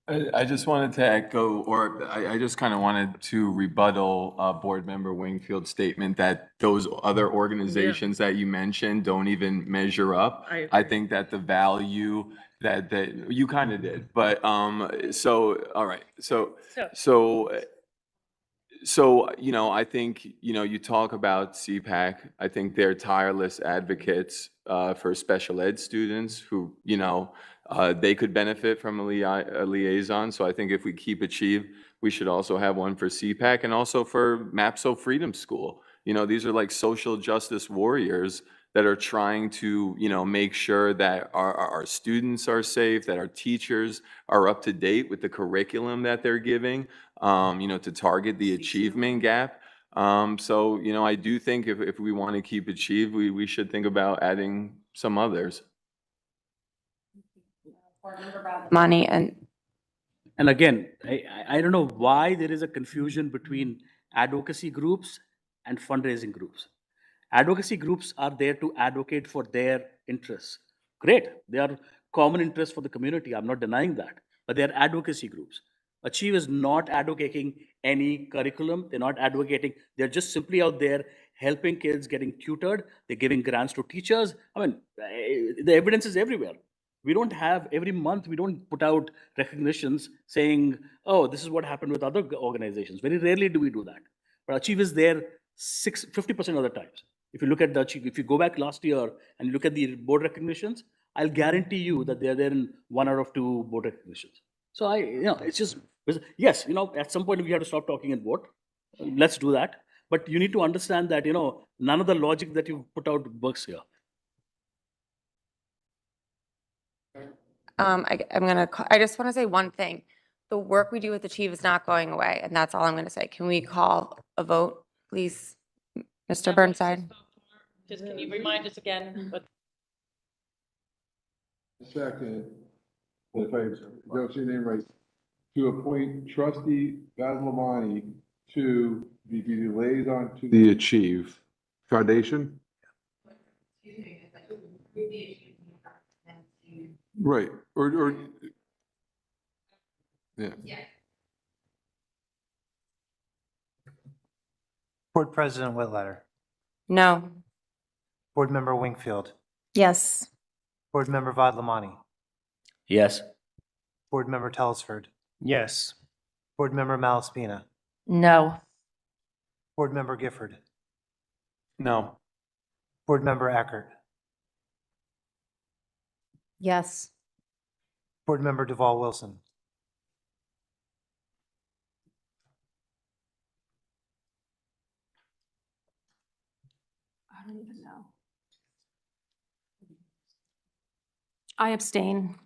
I just wanted to echo, or I just kind of wanted to rebuttal Board Member Wingfield's statement that those other organizations that you mentioned don't even measure up. I think that the value that you kind of did, but so all right, so I think you talk about CPAC. I think they're tireless advocates for special ed students who they could benefit from a liaison. So I think if we keep Achieve, we should also have one for CPAC and also for MAPSO Freedom School. These are like social justice warriors that are trying to, make sure that our students are safe, that our teachers are up to date with the curriculum that they're giving, to target the achievement gap. So, I do think if we want to keep Achieve, we should think about adding some others. Money and again, I don't know why there is a confusion between advocacy groups and fundraising groups. Advocacy groups are there to advocate for their interests. Great, they are common interests for the community. I'm not denying that, but they're advocacy groups. Achieve is not advocating any curriculum. They're not advocating. They're just simply out there helping kids, getting tutored. They're giving grants to teachers. I mean, the evidence is everywhere. We don't have, every month, we don't put out recognitions saying, oh, this is what happened with other organizations. Very rarely do we do that. But Achieve is there 50% of the times. If you look at the Achieve, if you go back last year and look at the board recognitions, I'll guarantee you that they're there in 1 out of 2 board recognitions. So it's just, yes, at some point we have to stop talking and vote. Let's do that. But you need to understand that, none of the logic that you put out works here. I just want to say one thing. The work we do with Achieve is not going away, and that's all I'm going to say. Can we call a vote, please, Mr. Burnside? Just can you remind us again? Second, if I don't see your name right, to appoint Trustee Vadlamani to be the liaison to the Achieve Foundation? Right, or, yeah. Board President Whitletter. No. Board Member Wingfield. Yes. Board Member Vadlamani. Yes. Board Member Telesford. Yes. Board Member Malaspina. No. Board Member Gifford. No. Board Member Eckert. Yes. Board Member Duval Wilson. I don't even know. I abstain.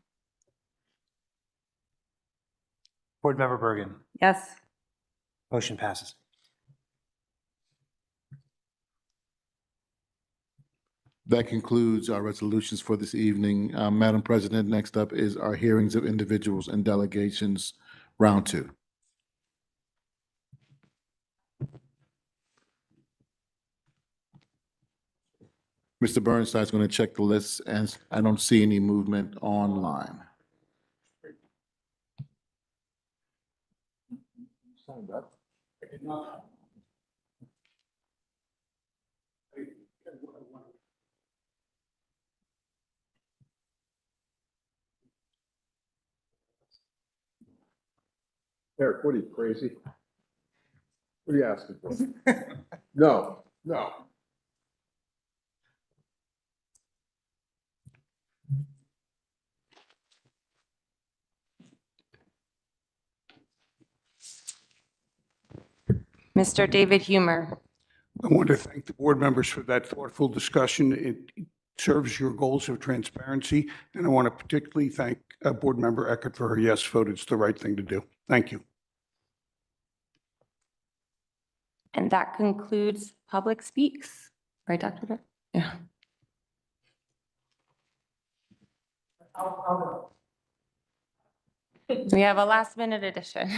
Board Member Bergen. Yes. Motion passes. That concludes our resolutions for this evening. Madam President, next up is our hearings of individuals and delegations, round 2. Mr. Bernstein's going to check the list, and I don't see any movement online. Eric, what are you, crazy? What are you asking for? No, no. Mr. David Humer. I want to thank the board members for that thoughtful discussion. It serves your goals of transparency, and I want to particularly thank Board Member Eckert for her yes vote. It's the right thing to do. Thank you. And that concludes public speaks. Right, Dr. Beck? Yeah. We have a last minute addition.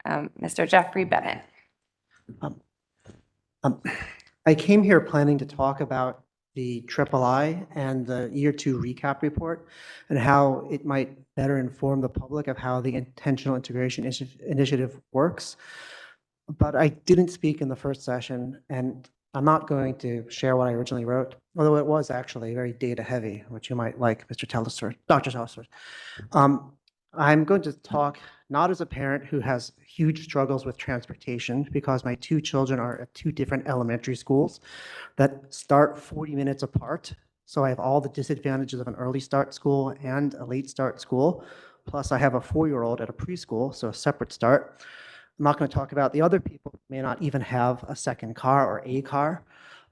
Mr. Jeffrey Bennett. I came here planning to talk about the III and the year 2 recap report and how it might better inform the public of how the intentional integration initiative works. But I didn't speak in the first session, and I'm not going to share what I originally wrote, although it was actually very data heavy, which you might like, Mr. Telesford, Dr. Telesford. I'm going to talk not as a parent who has huge struggles with transportation, because my 2 children are at 2 different elementary schools that start 40 minutes apart. So I have all the disadvantages of an early start school and a late start school. Plus I have a 4-year-old at a preschool, so a separate start. I'm not going to talk about the other people who may not even have a second car or a car.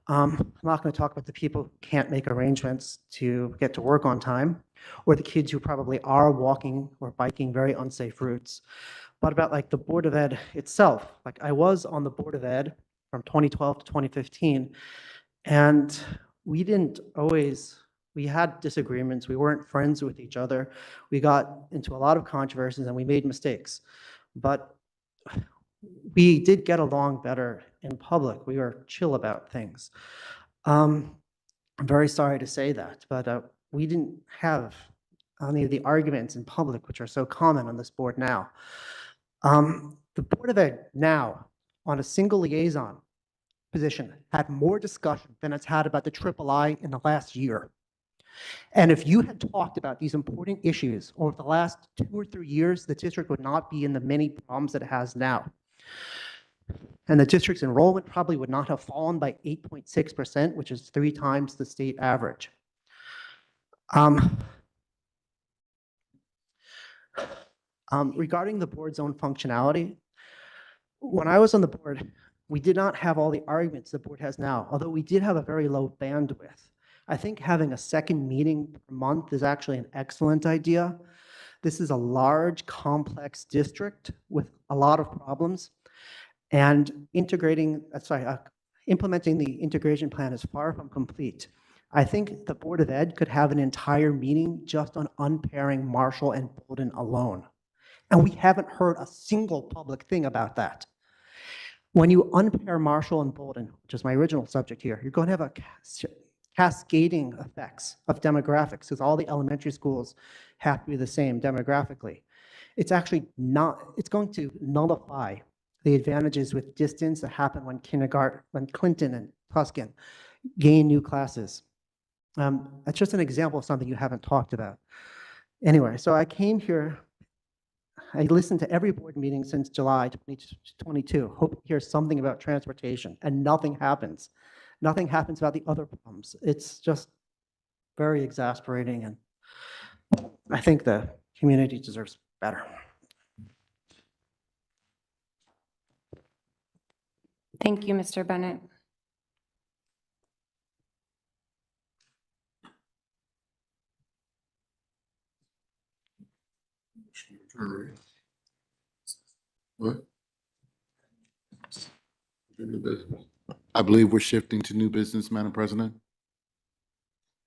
I'm not going to talk about the people who can't make arrangements to get to work on time, or the kids who probably are walking or biking very unsafe routes, but about like the Board of Ed itself. Like I was on the Board of Ed from 2012 to 2015, and we had disagreements. We weren't friends with each other. We got into a lot of controversies and we made mistakes, but we did get along better in public. We were chill about things. I'm very sorry to say that, but we didn't have any of the arguments in public, which are so common on this board now. The Board of Ed now, on a single liaison position, had more discussion than it's had about the III in the last year. And if you had talked about these important issues over the last 2 or 3 years, the district would not be in the many problems that it has now. And the district's enrollment probably would not have fallen by 8.6%, which is 3 times the state average. Regarding the board's own functionality, when I was on the board, we did not have all the arguments the board has now, although we did have a very low bandwidth. I think having a second meeting per month is actually an excellent idea. This is a large, complex district with a lot of problems, and implementing the integration plan is far from complete. I think the Board of Ed could have an entire meeting just on unpairing Marshall and Bolden alone. And we haven't heard a single public thing about that. When you unpair Marshall and Bolden, which is my original subject here, you're going to have a cascading effects of demographics because all the elementary schools have to be the same demographically. It's actually not, it's going to nullify the advantages with distance that happen when Clinton and Tuscan gain new classes. That's just an example of something you haven't talked about. Anyway, so I came here, I listened to every board meeting since July 2022, hoping to hear something about transportation, and nothing happens. Nothing happens about the other problems. It's just very exasperating, and I think the community deserves better. Thank you, Mr. Bennett. What? New business. I believe we're shifting to new business, Madam President.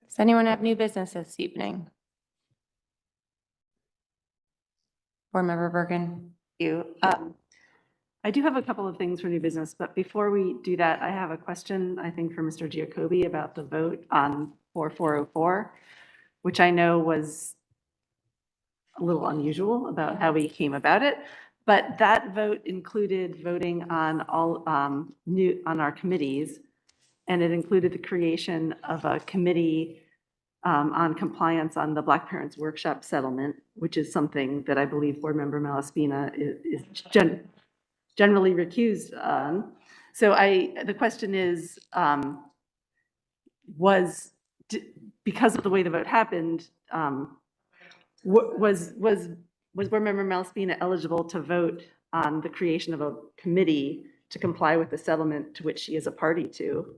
Does anyone have new business this evening? Board Member Bergen. You. I do have a couple of things for new business, but before we do that, I have a question, I think, for Mr. Giacobbe about the vote on 4404, which I know was a little unusual about how we came about it, but that vote included voting on all on our committees, and it included the creation of a committee on compliance on the Black Parents Workshop settlement, which is something that I believe Board Member Malaspina is generally recused on. So the question is, because of the way the vote happened, was Board Member Malaspina eligible to vote on the creation of a committee to comply with the settlement to which she is a party to?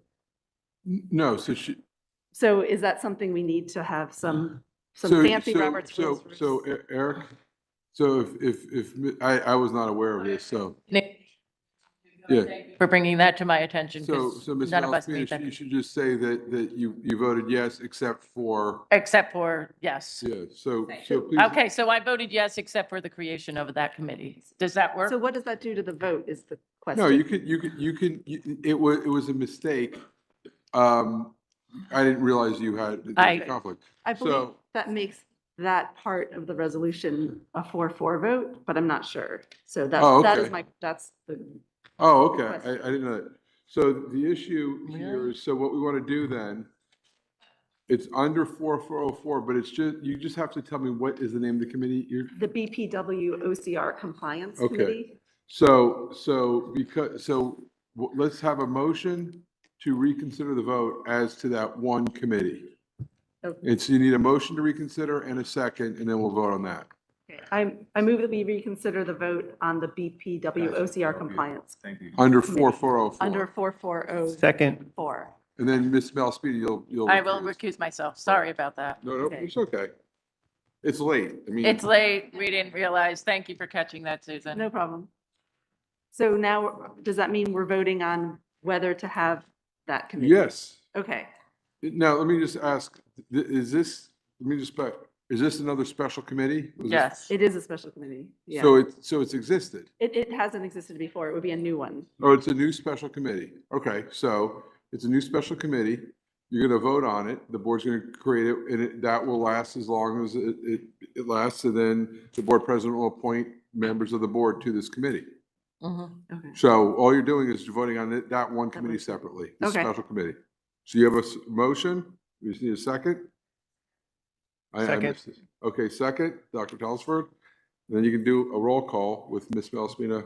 No, So is that something we need to have some so- fancy so- Robert's so- rules? So Eric, so if I was not aware of this, so, Nick, yeah. for bringing that to my attention, So, because so Ms. none of us made Malaspina, that. you should just say that you voted yes, except for, Except for, yes. yeah, so please. Okay, so I voted yes, except for the creation of that committee. Does that work? So what does that do to the vote is the question. No, it was a mistake. I didn't realize you had a conflict. I believe So, that makes that part of the resolution a 4-4 vote, but I'm not sure. So that is that's the. oh, okay, I question. didn't know that. So the issue here is, so what we want to do then, it's under 4404, but it's just, you just have to tell me what is the name of the committee? The BPW OCR Compliance Okay. Committee. Let's have a motion to reconsider the vote as to that one committee. Okay. And so you need a motion to reconsider and a second, and then we'll vote on that. I move that we reconsider the vote on the BPW OCR Compliance. Thank you. Under 4404. Under 4404. Second. And then Ms. Malaspina, you'll. I will recuse myself. Sorry about that. No, it's okay. It's late. I mean. It's late. We didn't realize. Thank you for catching that, Susan. No problem. So now, does that mean we're voting on whether to have that committee? Yes. Okay. Now, let me just ask, is this another special committee? Yes. It is a special committee. Yeah. So it's existed? It hasn't existed before. It would be a new one. Oh, it's a new special committee. Okay, so it's a new special committee. You're going to vote on it. The board's going to create it, and that will last as long as it lasts. And then the board president will appoint members of the board to this committee. Mm-hmm. Okay. So all you're doing is voting on that one committee separately, the Okay. special committee. So you have a motion. We just need a second. I Second. missed this. Okay, second, Dr. Telesford. Then you can do a roll call with Ms. Malaspina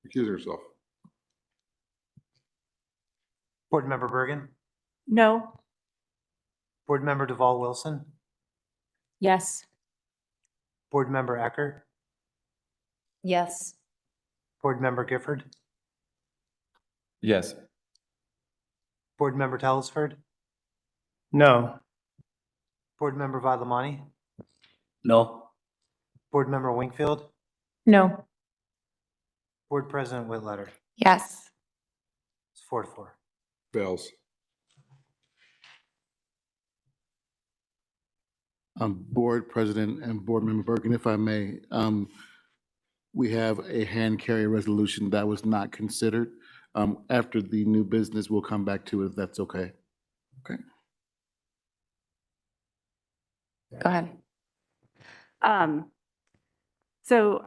recusing herself. Board Member Bergen, No. Board Member Deval Wilson, Yes. Board Member Eckert, Yes. Board Member Gifford, Yes. Board Member Telesford, No. Board Member Vadlamani, No. Board Member Wingfield, No. Board President Whitletter. Yes. It's 4-4. Fails. Board President and Board Member Bergen, if I may, we have a hand carry resolution that was not considered. After the new business, we'll come back to it if that's okay. Okay. Go ahead. So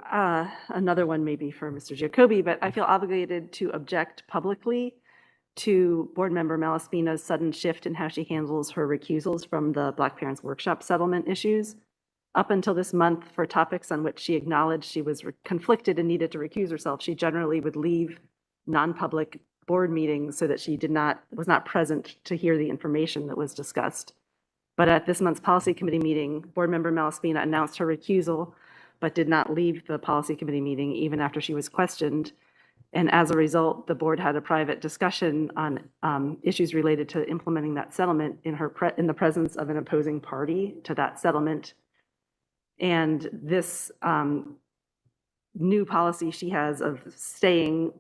another one maybe for Mr. Jacoby, but I feel obligated to object publicly to Board Member Malaspina's sudden shift in how she handles her recusals from the Black Parents Workshop settlement issues. Up until this month, for topics on which she acknowledged she was conflicted and needed to recuse herself, she generally would leave non-public board meetings so that she was not present to hear the information that was discussed. But at this month's policy committee meeting, Board Member Malaspina announced her recusal, but did not leave the policy committee meeting even after she was questioned. And as a result, the board had a private discussion on issues related to implementing that settlement in the presence of an opposing party to that settlement. And this new policy she has of staying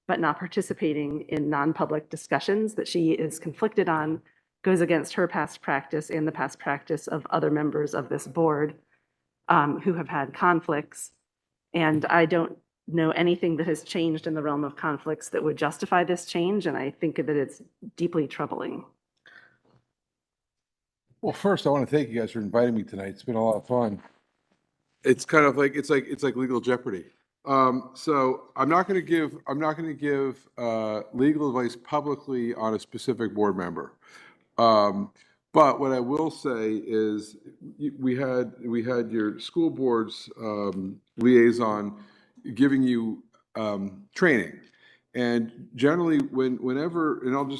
but not participating in non-public discussions that she is conflicted on goes against her past practice and the past practice of other members of this board who have had conflicts. And I don't know anything that has changed in the realm of conflicts that would justify this change, and I think that it's deeply troubling. Well, first, I want to thank you guys for inviting me tonight. It's been a lot of fun. It's kind of like, it's like legal jeopardy. So I'm not going to give legal advice publicly on a specific board member. But what I will say is we had your school board's liaison giving you training. And generally whenever, and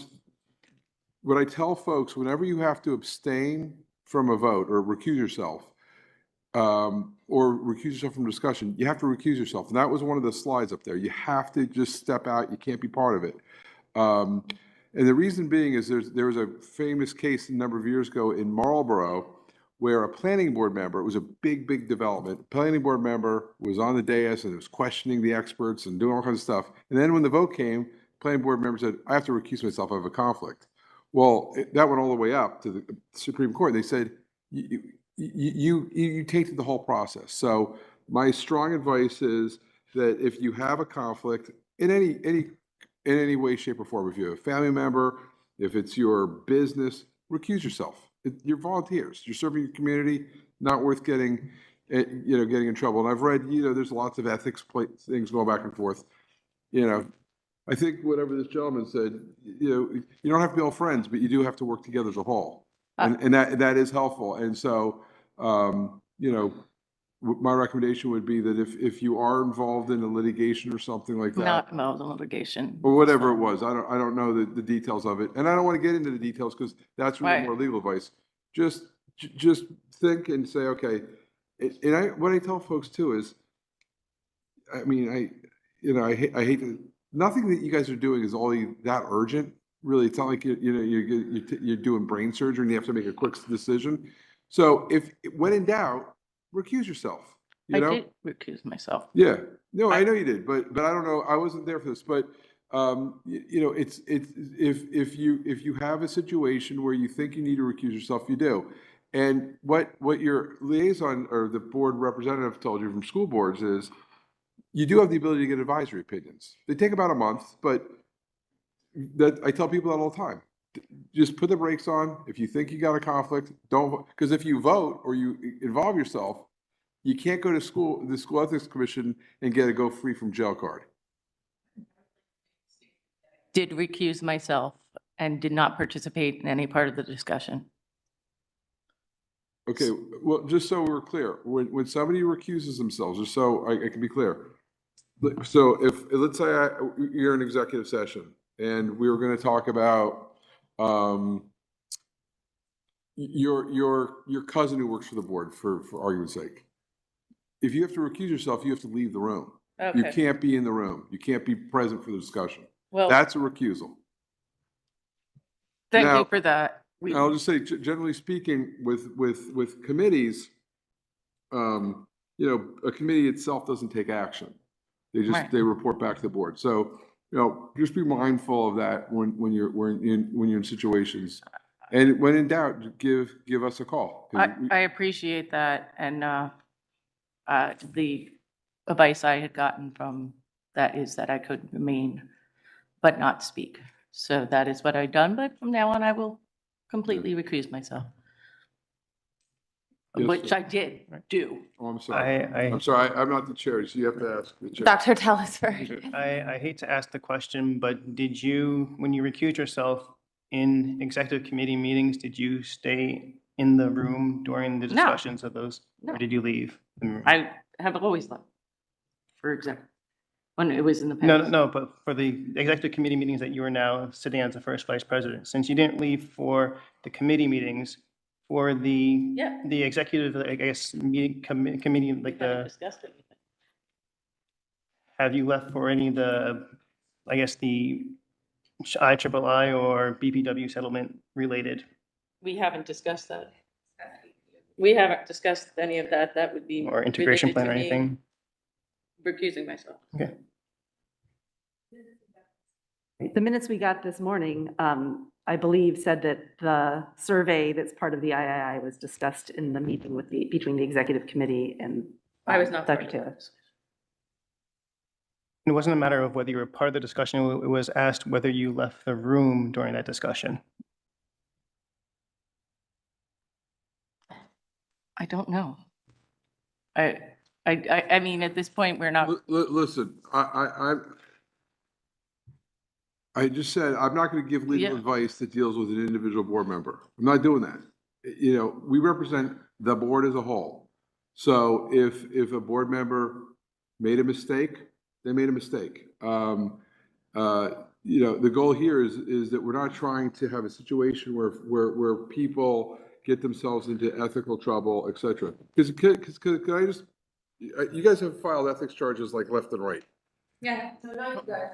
what I tell folks, whenever you have to abstain from a vote or recuse yourself, or recuse yourself from discussion, you have to recuse yourself. And that was one of the slides up there. You have to just step out. You can't be part of it. And the reason being is there was a famous case a number of years ago in Marlborough where a planning board member, it was a big development, planning board member was on the dais and was questioning the experts and doing all kinds of stuff. And then when the vote came, planning board member said, I have to recuse myself, I have a conflict. Well, that went all the way up to the Supreme Court. They said, you tainted the whole process. So my strong advice is that if you have a conflict in any way, shape, or form, if you have a family member, if it's your business, recuse yourself. You're volunteers. You're serving your community. Not worth getting in trouble. And I've read, there's lots of ethics things going back and forth. I think whatever this gentleman said, you don't have to be all friends, but you do have to work together as a whole, and that is helpful. And so, my recommendation would be that if you are involved in a litigation or something like that, Not involved in litigation. or whatever it was, I don't know the details of it, and I don't want to get into the details because that's really Right. more legal advice. Just think and say, okay. What I tell folks too is, I hate to. Nothing that you guys are doing is all that urgent. Really, it's not like you're doing brain surgery and you have to make a quick decision. So when in doubt, recuse yourself. I did recuse myself. Yeah, no, I know you did, but I don't know. I wasn't there for this, but it's if you have a situation where you think you need to recuse yourself, you do. And what your liaison or the board representative told you from school boards is you do have the ability to get advisory opinions. They take about a month, but I tell people that all the time. Just put the brakes on. If you think you got a conflict, don't vote. Because if you vote or you involve yourself, you can't go to the school ethics commission and get a go free from jail card. Did recuse myself and did not participate in any part of the discussion. Okay, well, just so we're clear, when somebody recuses themselves, just so I can be clear. So let's say you're in executive session and we were going to talk about your cousin who works for the board, for argument's sake. If you have to recuse yourself, you have to leave the room. Okay. You can't be in the room. You can't be present for the discussion. Well, that's a recusal. Thank you for that. I'll just say, generally speaking, with committees, a committee itself doesn't take action. They report back to the board. So, just be mindful of that when you're in situations. And when in doubt, give us a call. I appreciate that, and the advice I had gotten from that is that I could remain but not speak. So that is what I've done, but from now on, I will completely recuse myself. Yes, Which sir. I did do. Oh, I'm sorry. I- I'm sorry, I'm not the chair, so you have to ask the chair. Dr. Telesford. I hate to ask the question, but did you, when you recused yourself in executive committee meetings, did you stay in the room during the No. discussions of those? No. Or did you leave? I have always left, for example, when it was in the past. No, but for the executive committee meetings that you are now sitting as the first vice president, since you didn't leave for the committee meetings, for the Yeah. the executive, I guess, meeting committee, like We haven't the, discussed anything. have you left for any of the, I guess, the IIII or BPW settlement related? We haven't discussed that. We haven't discussed any of that. That would be. Or integration related plan to or me anything? Recusing myself. Okay. The minutes we got this morning, I believe, said that the survey that's part of the III was discussed in the meeting between the executive committee and I was not part Dr. of Taylor. It wasn't a matter of whether you were part of the discussion, it was asked whether you left the room during that discussion. I don't know. I mean, at this point, we're not. Listen, I just said, I'm not going to give legal Yeah. advice that deals with an individual board member. I'm not doing that. You know, we represent the board as a whole. So if a board member made a mistake, they made a mistake. You know, the goal here is that we're not trying to have a situation where people get themselves into ethical trouble, et cetera. Because can I just, you guys have filed ethics charges like left and right. Yeah, so now you guys.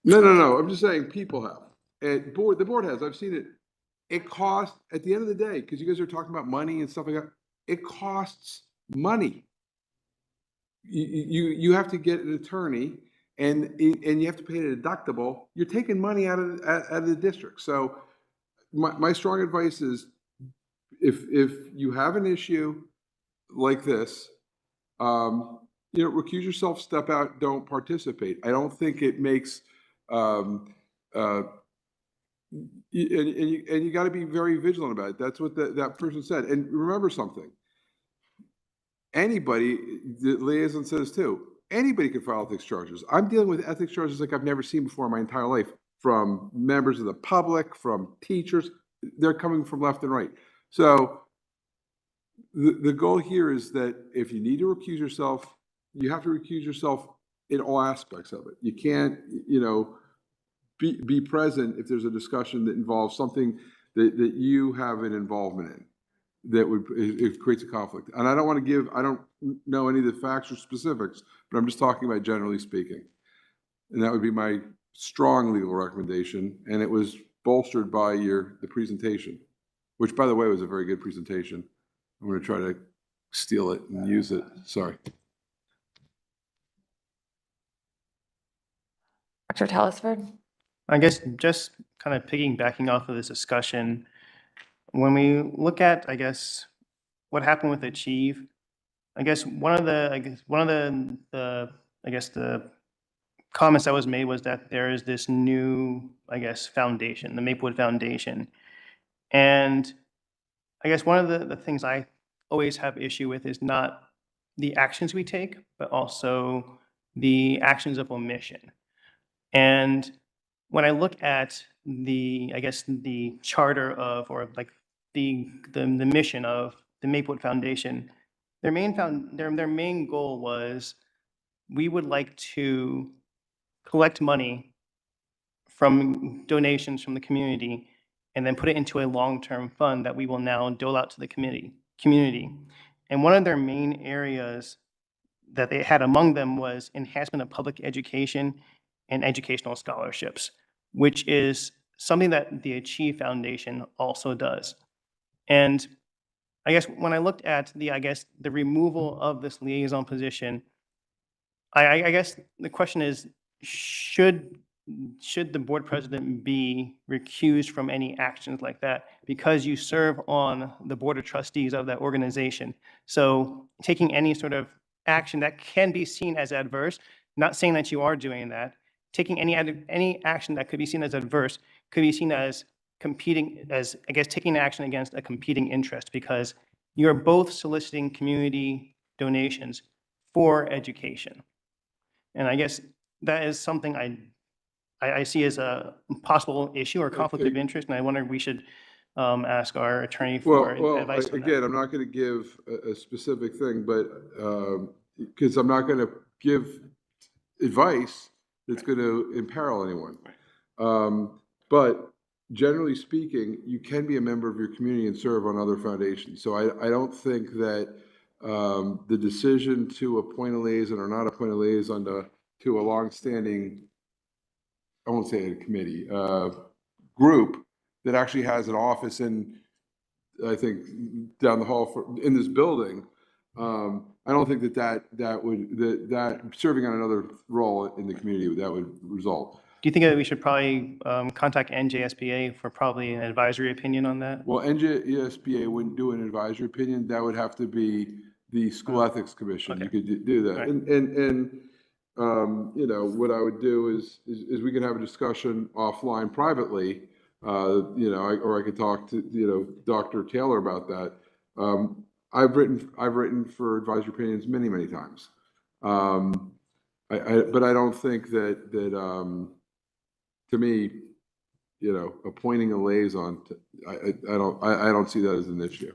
No. I'm just saying people have. And the board has. I've seen it. It costs, at the end of the day, because you guys are talking about money and stuff like that, it costs money. You have to get an attorney and you have to pay a deductible. You're taking money out of the district. So my strong advice is if you have an issue like this, you know, recuse yourself, step out, don't participate. I don't think it makes, and you got to be very vigilant about it. That's what that person said. And remember something. Anybody, the liaison says too, anybody can file ethics charges. I'm dealing with ethics charges like I've never seen before in my entire life, from members of the public, from teachers. They're coming from left and right. So the goal here is that if you need to recuse yourself, you have to recuse yourself in all aspects of it. You can't, you know, be present if there's a discussion that involves something that you have an involvement in, that it creates a conflict. And I don't know any of the facts or specifics, but I'm just talking about generally speaking. And that would be my strong legal recommendation. And it was bolstered by the presentation, which, by the way, was a very good presentation. I'm going to try to steal it and use it. Sorry. Dr. Telesford? I guess just kind of piggybacking off of this discussion, when we look at, I guess, what happened with Achieve, I guess one of the comments that was made was that there is this new, I guess, foundation, the Maplewood Foundation. And I guess one of the things I always have issue with is not the actions we take, but also the actions of omission. And when I look at the charter of, or like the mission of the Maplewood Foundation, their main goal was, we would like to collect money from donations from the community and then put it into a long-term fund that we will now dole out to the community. And one of their main areas that they had among them was enhancement of public education and educational scholarships, which is something that the Achieve Foundation also does. And I guess when I looked at the removal of this liaison position, I guess the question is, should the board president be recused from any actions like that because you serve on the board of trustees of that organization? So taking any sort of action that can be seen as adverse, not saying that you are doing that, taking any action that could be seen as adverse could be seen as competing, as, I guess, taking action against a competing interest, because you're both soliciting community donations for education. And I guess that is something I see as a possible issue or conflict of interest, and I wonder if we should ask our attorney for advice on that. Again, I'm not going to give a specific thing, but, because I'm not going to give advice that's going to imperil anyone. But generally speaking, you can be a member of your community and serve on other foundations. So I don't think that the decision to appoint a liaison or not appoint a liaison to a longstanding, I won't say a committee, group that actually has an office in, I think, down the hall in this building. I don't think that serving on another role in the community, that would result. Do you think that we should probably contact NJSBA for probably an advisory opinion on that? Well, NJSBA wouldn't do an advisory opinion. That would have to be the School Ethics Commission. You could do that. Right. And you know, what I would do is we can have a discussion offline privately, you know, or I could talk to, you know, Dr. Taylor about that. I've written for advisory opinions many times. But I don't think that to me, you know, appointing a liaison, I don't see that as an issue.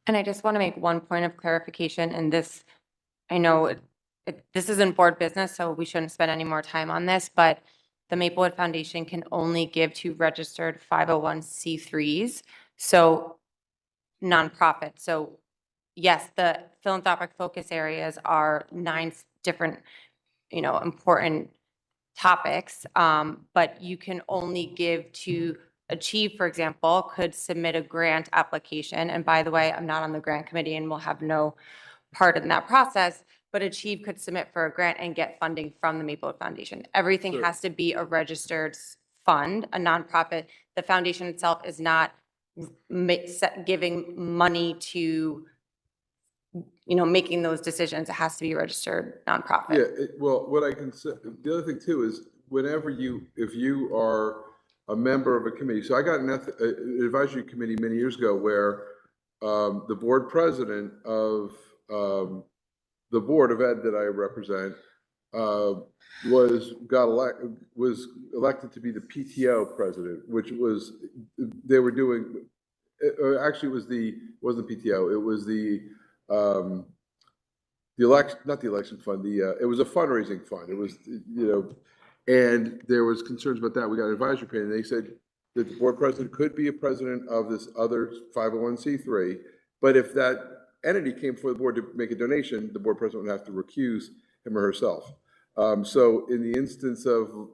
And I just want to make one point of clarification, and this, I know this isn't board business, so we shouldn't spend any more time on this, but the Maplewood Foundation can only give to registered 501c3s, so nonprofit. So yes, the philanthropic focus areas are 9 different, you know, important topics, but you can only give to Achieve, for example, could submit a grant application. And by the way, I'm not on the grant committee and will have no part in that process, but Achieve could submit for a grant and get funding from the Maplewood Foundation. Everything Sure. has to be a registered fund, a nonprofit. The foundation itself is not giving money to, you know, making those decisions. It has to be a registered nonprofit. Yeah, well, what I can say, the other thing too is whenever if you are a member of a committee, so I got an advisory committee many years ago where the board president of the Board of Ed that I represent was elected to be the PTO president, which was, they were doing, actually it wasn't PTO, it was the election, not the election fund, it was a fundraising fund. It was, you know, and there was concerns about that. We got an advisory opinion. They said that the board president could be a president of this other 501c3, but if that entity came before the board to make a donation, the board president would have to recuse him or herself. So in the instance of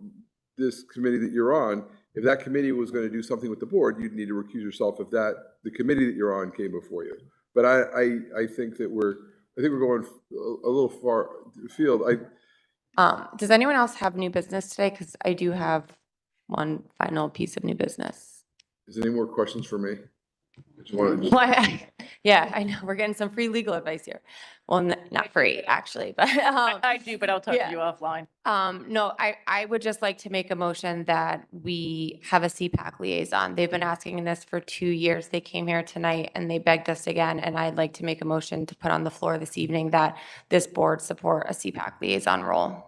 this committee that you're on, if that committee was going to do something with the board, you'd need to recuse yourself if the committee that you're on came before you. But I think that we're going a little far afield. Does anyone else have new business today? Because I do have one final piece of new business. Is there any more questions for me? Yeah, I know, we're getting some free legal advice here. Well, not free, actually, but. I do, but I'll talk to you offline. No, I would just like to make a motion that we have a CPAC liaison. They've been asking this for 2 years. They came here tonight and they begged us again, and I'd like to make a motion to put on the floor this evening that this board support a CPAC liaison role.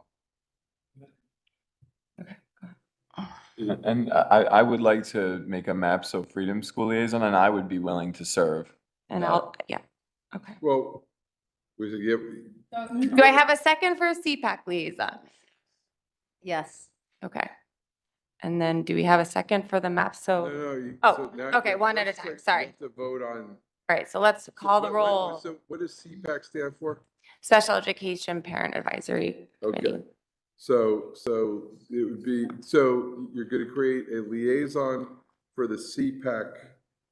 And I would like to make a Maps of Freedom School liaison, and I would be willing to serve. And yeah, okay. Well, we should give. Do I have a second for a CPAC liaison? Yes. Okay. And then do we have a second for the map? So, okay, one at a time, sorry. To vote on. All right, so let's call the roll. So what does CPAC stand for? Special Education Parent Advisory Committee. Okay. So it would be, so you're going to create a liaison for the CPAC?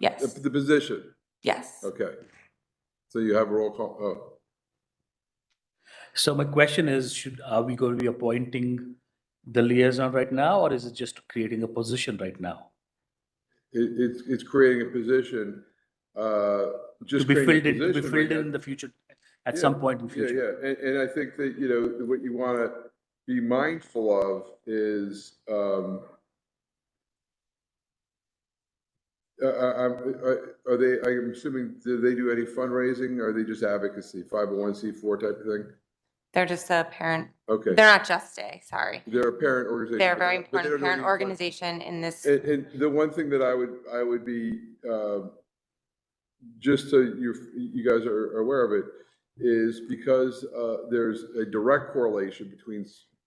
Yes. The position? Yes. Okay. So you have a roll call, So my question is, are we going to be appointing the liaison right now, or is it just creating a position right now? It's creating a position, just to be filled creating a in, to be position filled right in the future, at some point in the future. Yeah. And I think that, you know, what you want to, be mindful of is, are they, I'm assuming, do they do any fundraising, or are they just advocacy, 501c4 type of thing? They're just a parent, Okay. they're not just a, sorry. They're a parent organization. They're a but very they don't important do parent any organization in this. And the one thing that I would be, just so you guys are aware of it, is because there's a direct correlation between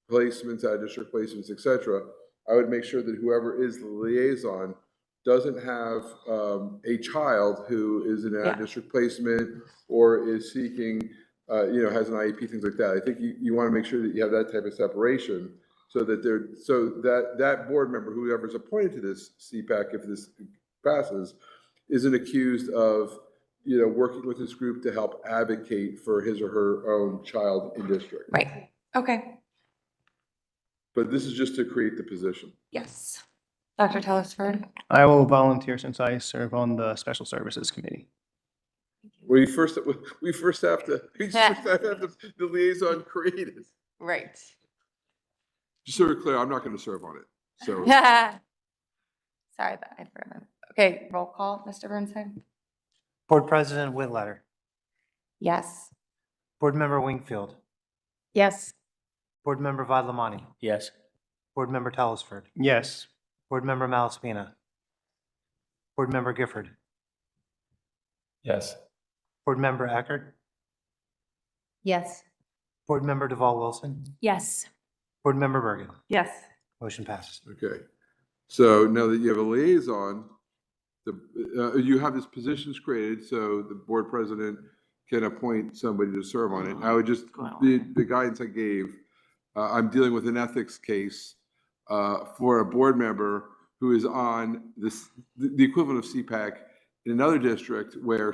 placements, out-of-district placements, et cetera, I would make sure that whoever is the liaison doesn't have a child who is in an out-of-district placement or is seeking, has an IEP, things like that. I think you want to make sure that you have that type of separation so that that board member, whoever's appointed to this CPAC, if this passes, isn't accused of, working with this group to help advocate for his or her own child in district. Right. Okay. But this is just to create the position. Yes. Dr. Telesford? I will volunteer since I serve on the Special Services Committee. We first have to have the liaison created. Right. Just so we're clear, I'm not going to serve on it. So Sorry, but I forgot. Okay, roll call, Mr. Burnside? Board President Whitletter. Yes. Board Member Wingfield. Yes. Board Member Vadlamani. Yes. Board Member Telesford. Yes. Board Member Malaspina. Board Member Gifford. Yes. Board Member Eckert. Yes. Board Member Deval Wilson. Yes. Board Member Bergen. Yes. Motion passes. Okay. So now that you have a liaison, you have this positions created, so the board president can appoint somebody to serve on it. I would just, the guidance I gave, I'm dealing with an ethics case for a board member who is on the equivalent of CPAC in another district where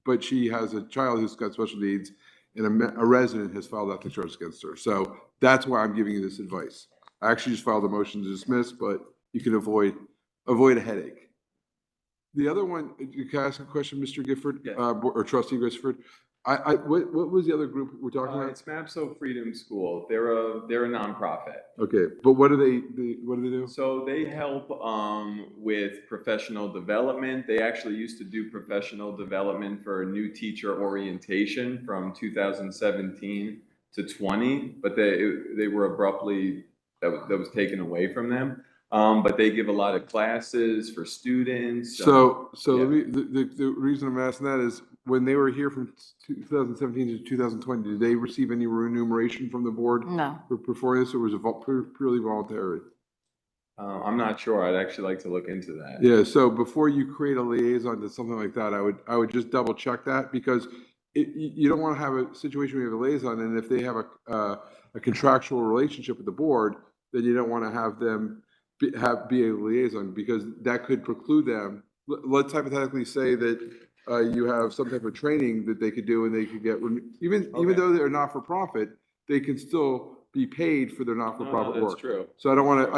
but she has a child who's got special needs and a resident has filed ethics charges against her. So that's why I'm giving you this advice. I actually just filed a motion to dismiss, but you can avoid a headache. The other one, you can ask a question, Mr. Gifford, or Trustee Gifford. What was the other group we're talking about? It's MAPSO Freedom School. They're a nonprofit. Okay, but what do they do? So they help with professional development. They actually used to do professional development for a new teacher orientation from 2017 to 20, but they were abruptly that was taken away from them. But they give a lot of classes for students. So the reason I'm asking that is when they were here from 2017 to 2020, did they receive any remuneration from the board? No. For performing this, or was it purely voluntary? I'm not sure. I'd actually like to look into that. Yeah. So before you create a liaison to something like that, I would just double check that, because you don't want to have a situation where you have a liaison, and if they have a contractual relationship with the board, then you don't want to have them be a liaison, because that could preclude them. Let's hypothetically say that you have some type of training that they could do, and they could get even though they're not for profit, they can still be paid for their not for profit work. That's true. So I don't want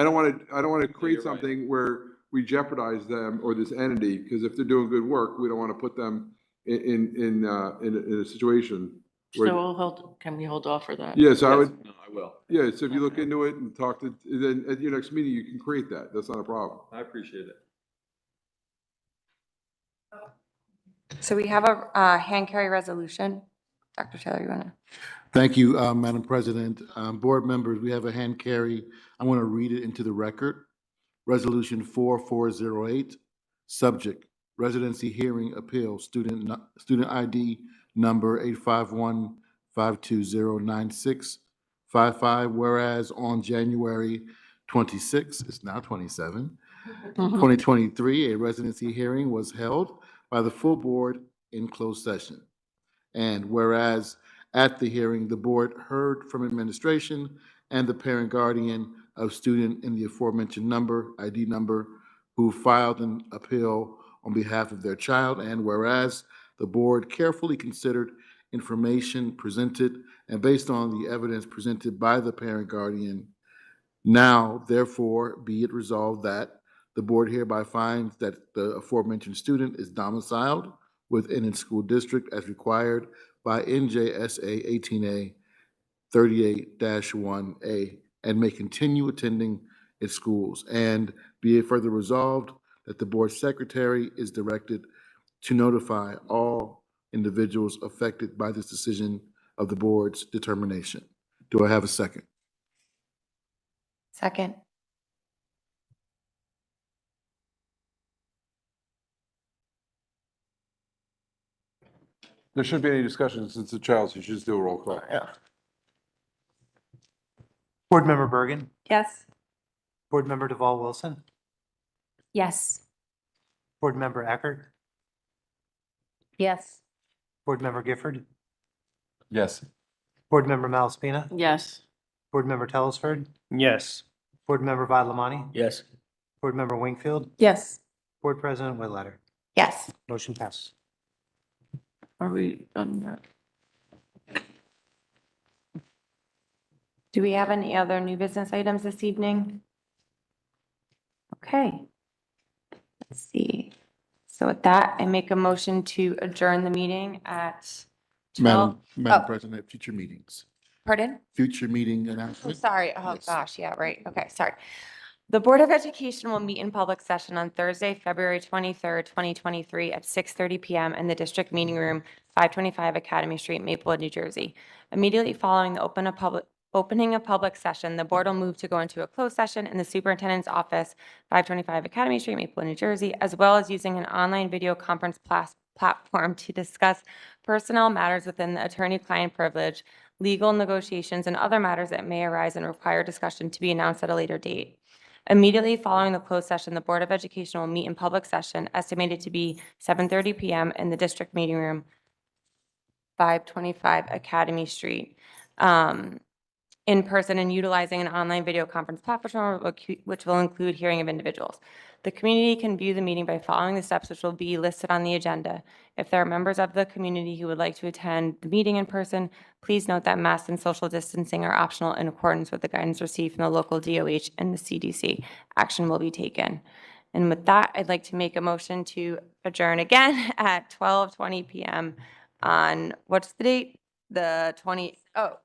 to create something where we jeopardize them or this entity, because if they're doing good work, we don't want to put them in a situation where. So can we hold off for that? Yes, I would. No, I will. Yeah, so if you look into it and talk to, then at your next meeting, you can create that. That's not a problem. I appreciate it. So we have a hand carry resolution. Dr. Taylor, you want to? Thank you, Madam President. Board members, we have a hand carry. I want to read it into the record. Resolution 4408, subject, residency hearing appeal, student ID number 851-5209655, whereas on January 26, it's now 27, 2023, a residency hearing was held by the full board in closed session. And whereas at the hearing, the board heard from administration and the parent guardian of student in the aforementioned ID number, who filed an appeal on behalf of their child. And whereas the board carefully considered information presented and based on the evidence presented by the parent guardian, now therefore be it resolved that the board hereby finds that the aforementioned student is domiciled within its school district as required by NJSLA 38-1A and may continue attending its schools. And be it further resolved that the board secretary is directed to notify all individuals affected by this decision of the board's determination. Do I have a second? Second. There shouldn't be any discussion since the child, so you should just do a roll call. Yeah. Board Member Bergen, Yes. Board Member Deval Wilson, Yes. Board Member Eckert, Yes. Board Member Gifford, Yes. Board Member Malaspina, Yes. Board Member Telesford, Yes. Board Member Vadlamani, Yes. Board Member Wingfield, Yes. Board President Whitletter. Yes. Motion passes. Are we done that? Do we have any other new business items this evening? Okay. Let's see. So with that, I make a motion to adjourn the meeting at 12. Madam Oh. President, future meetings, Pardon? future meeting Oh, announcement. sorry. Oh, Yes. gosh. Yeah, right. Okay, sorry. The Board of Education will meet in public session on Thursday, February 23rd, 2023 at 6:30 PM in the district meeting room, 525 Academy Street, Maplewood, New Jersey. Immediately following the opening of public session, the board will move to go into a closed session in the superintendent's office, 525 Academy Street, Maplewood, New Jersey, as well as using an online video conference platform to discuss personnel matters within the attorney-client privilege, legal negotiations, and other matters that may arise and require discussion to be announced at a later date. Immediately following the closed session, the Board of Education will meet in public session, estimated to be 7:30 PM in the district meeting room, 525 Academy Street, in person and utilizing an online video conference platform, which will include hearing of individuals. The community can view the meeting by following the steps which will be listed on the agenda. If there are members of the community who would like to attend the meeting in person, please note that masks and social distancing are optional in accordance with the guidance received from the local DOH and the CDC. Action will be taken. And with that, I'd like to make a motion to adjourn again at 12:20 PM on, what's the date? The 20, oh,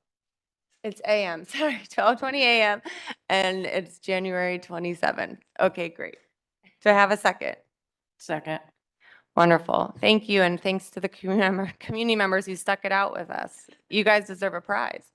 it's AM, sorry, 12:20 AM, and it's January 27th. Okay, great. Do I have a second? Second. Wonderful. Thank you, and thanks to the community members who stuck it out with us. You guys deserve a prize.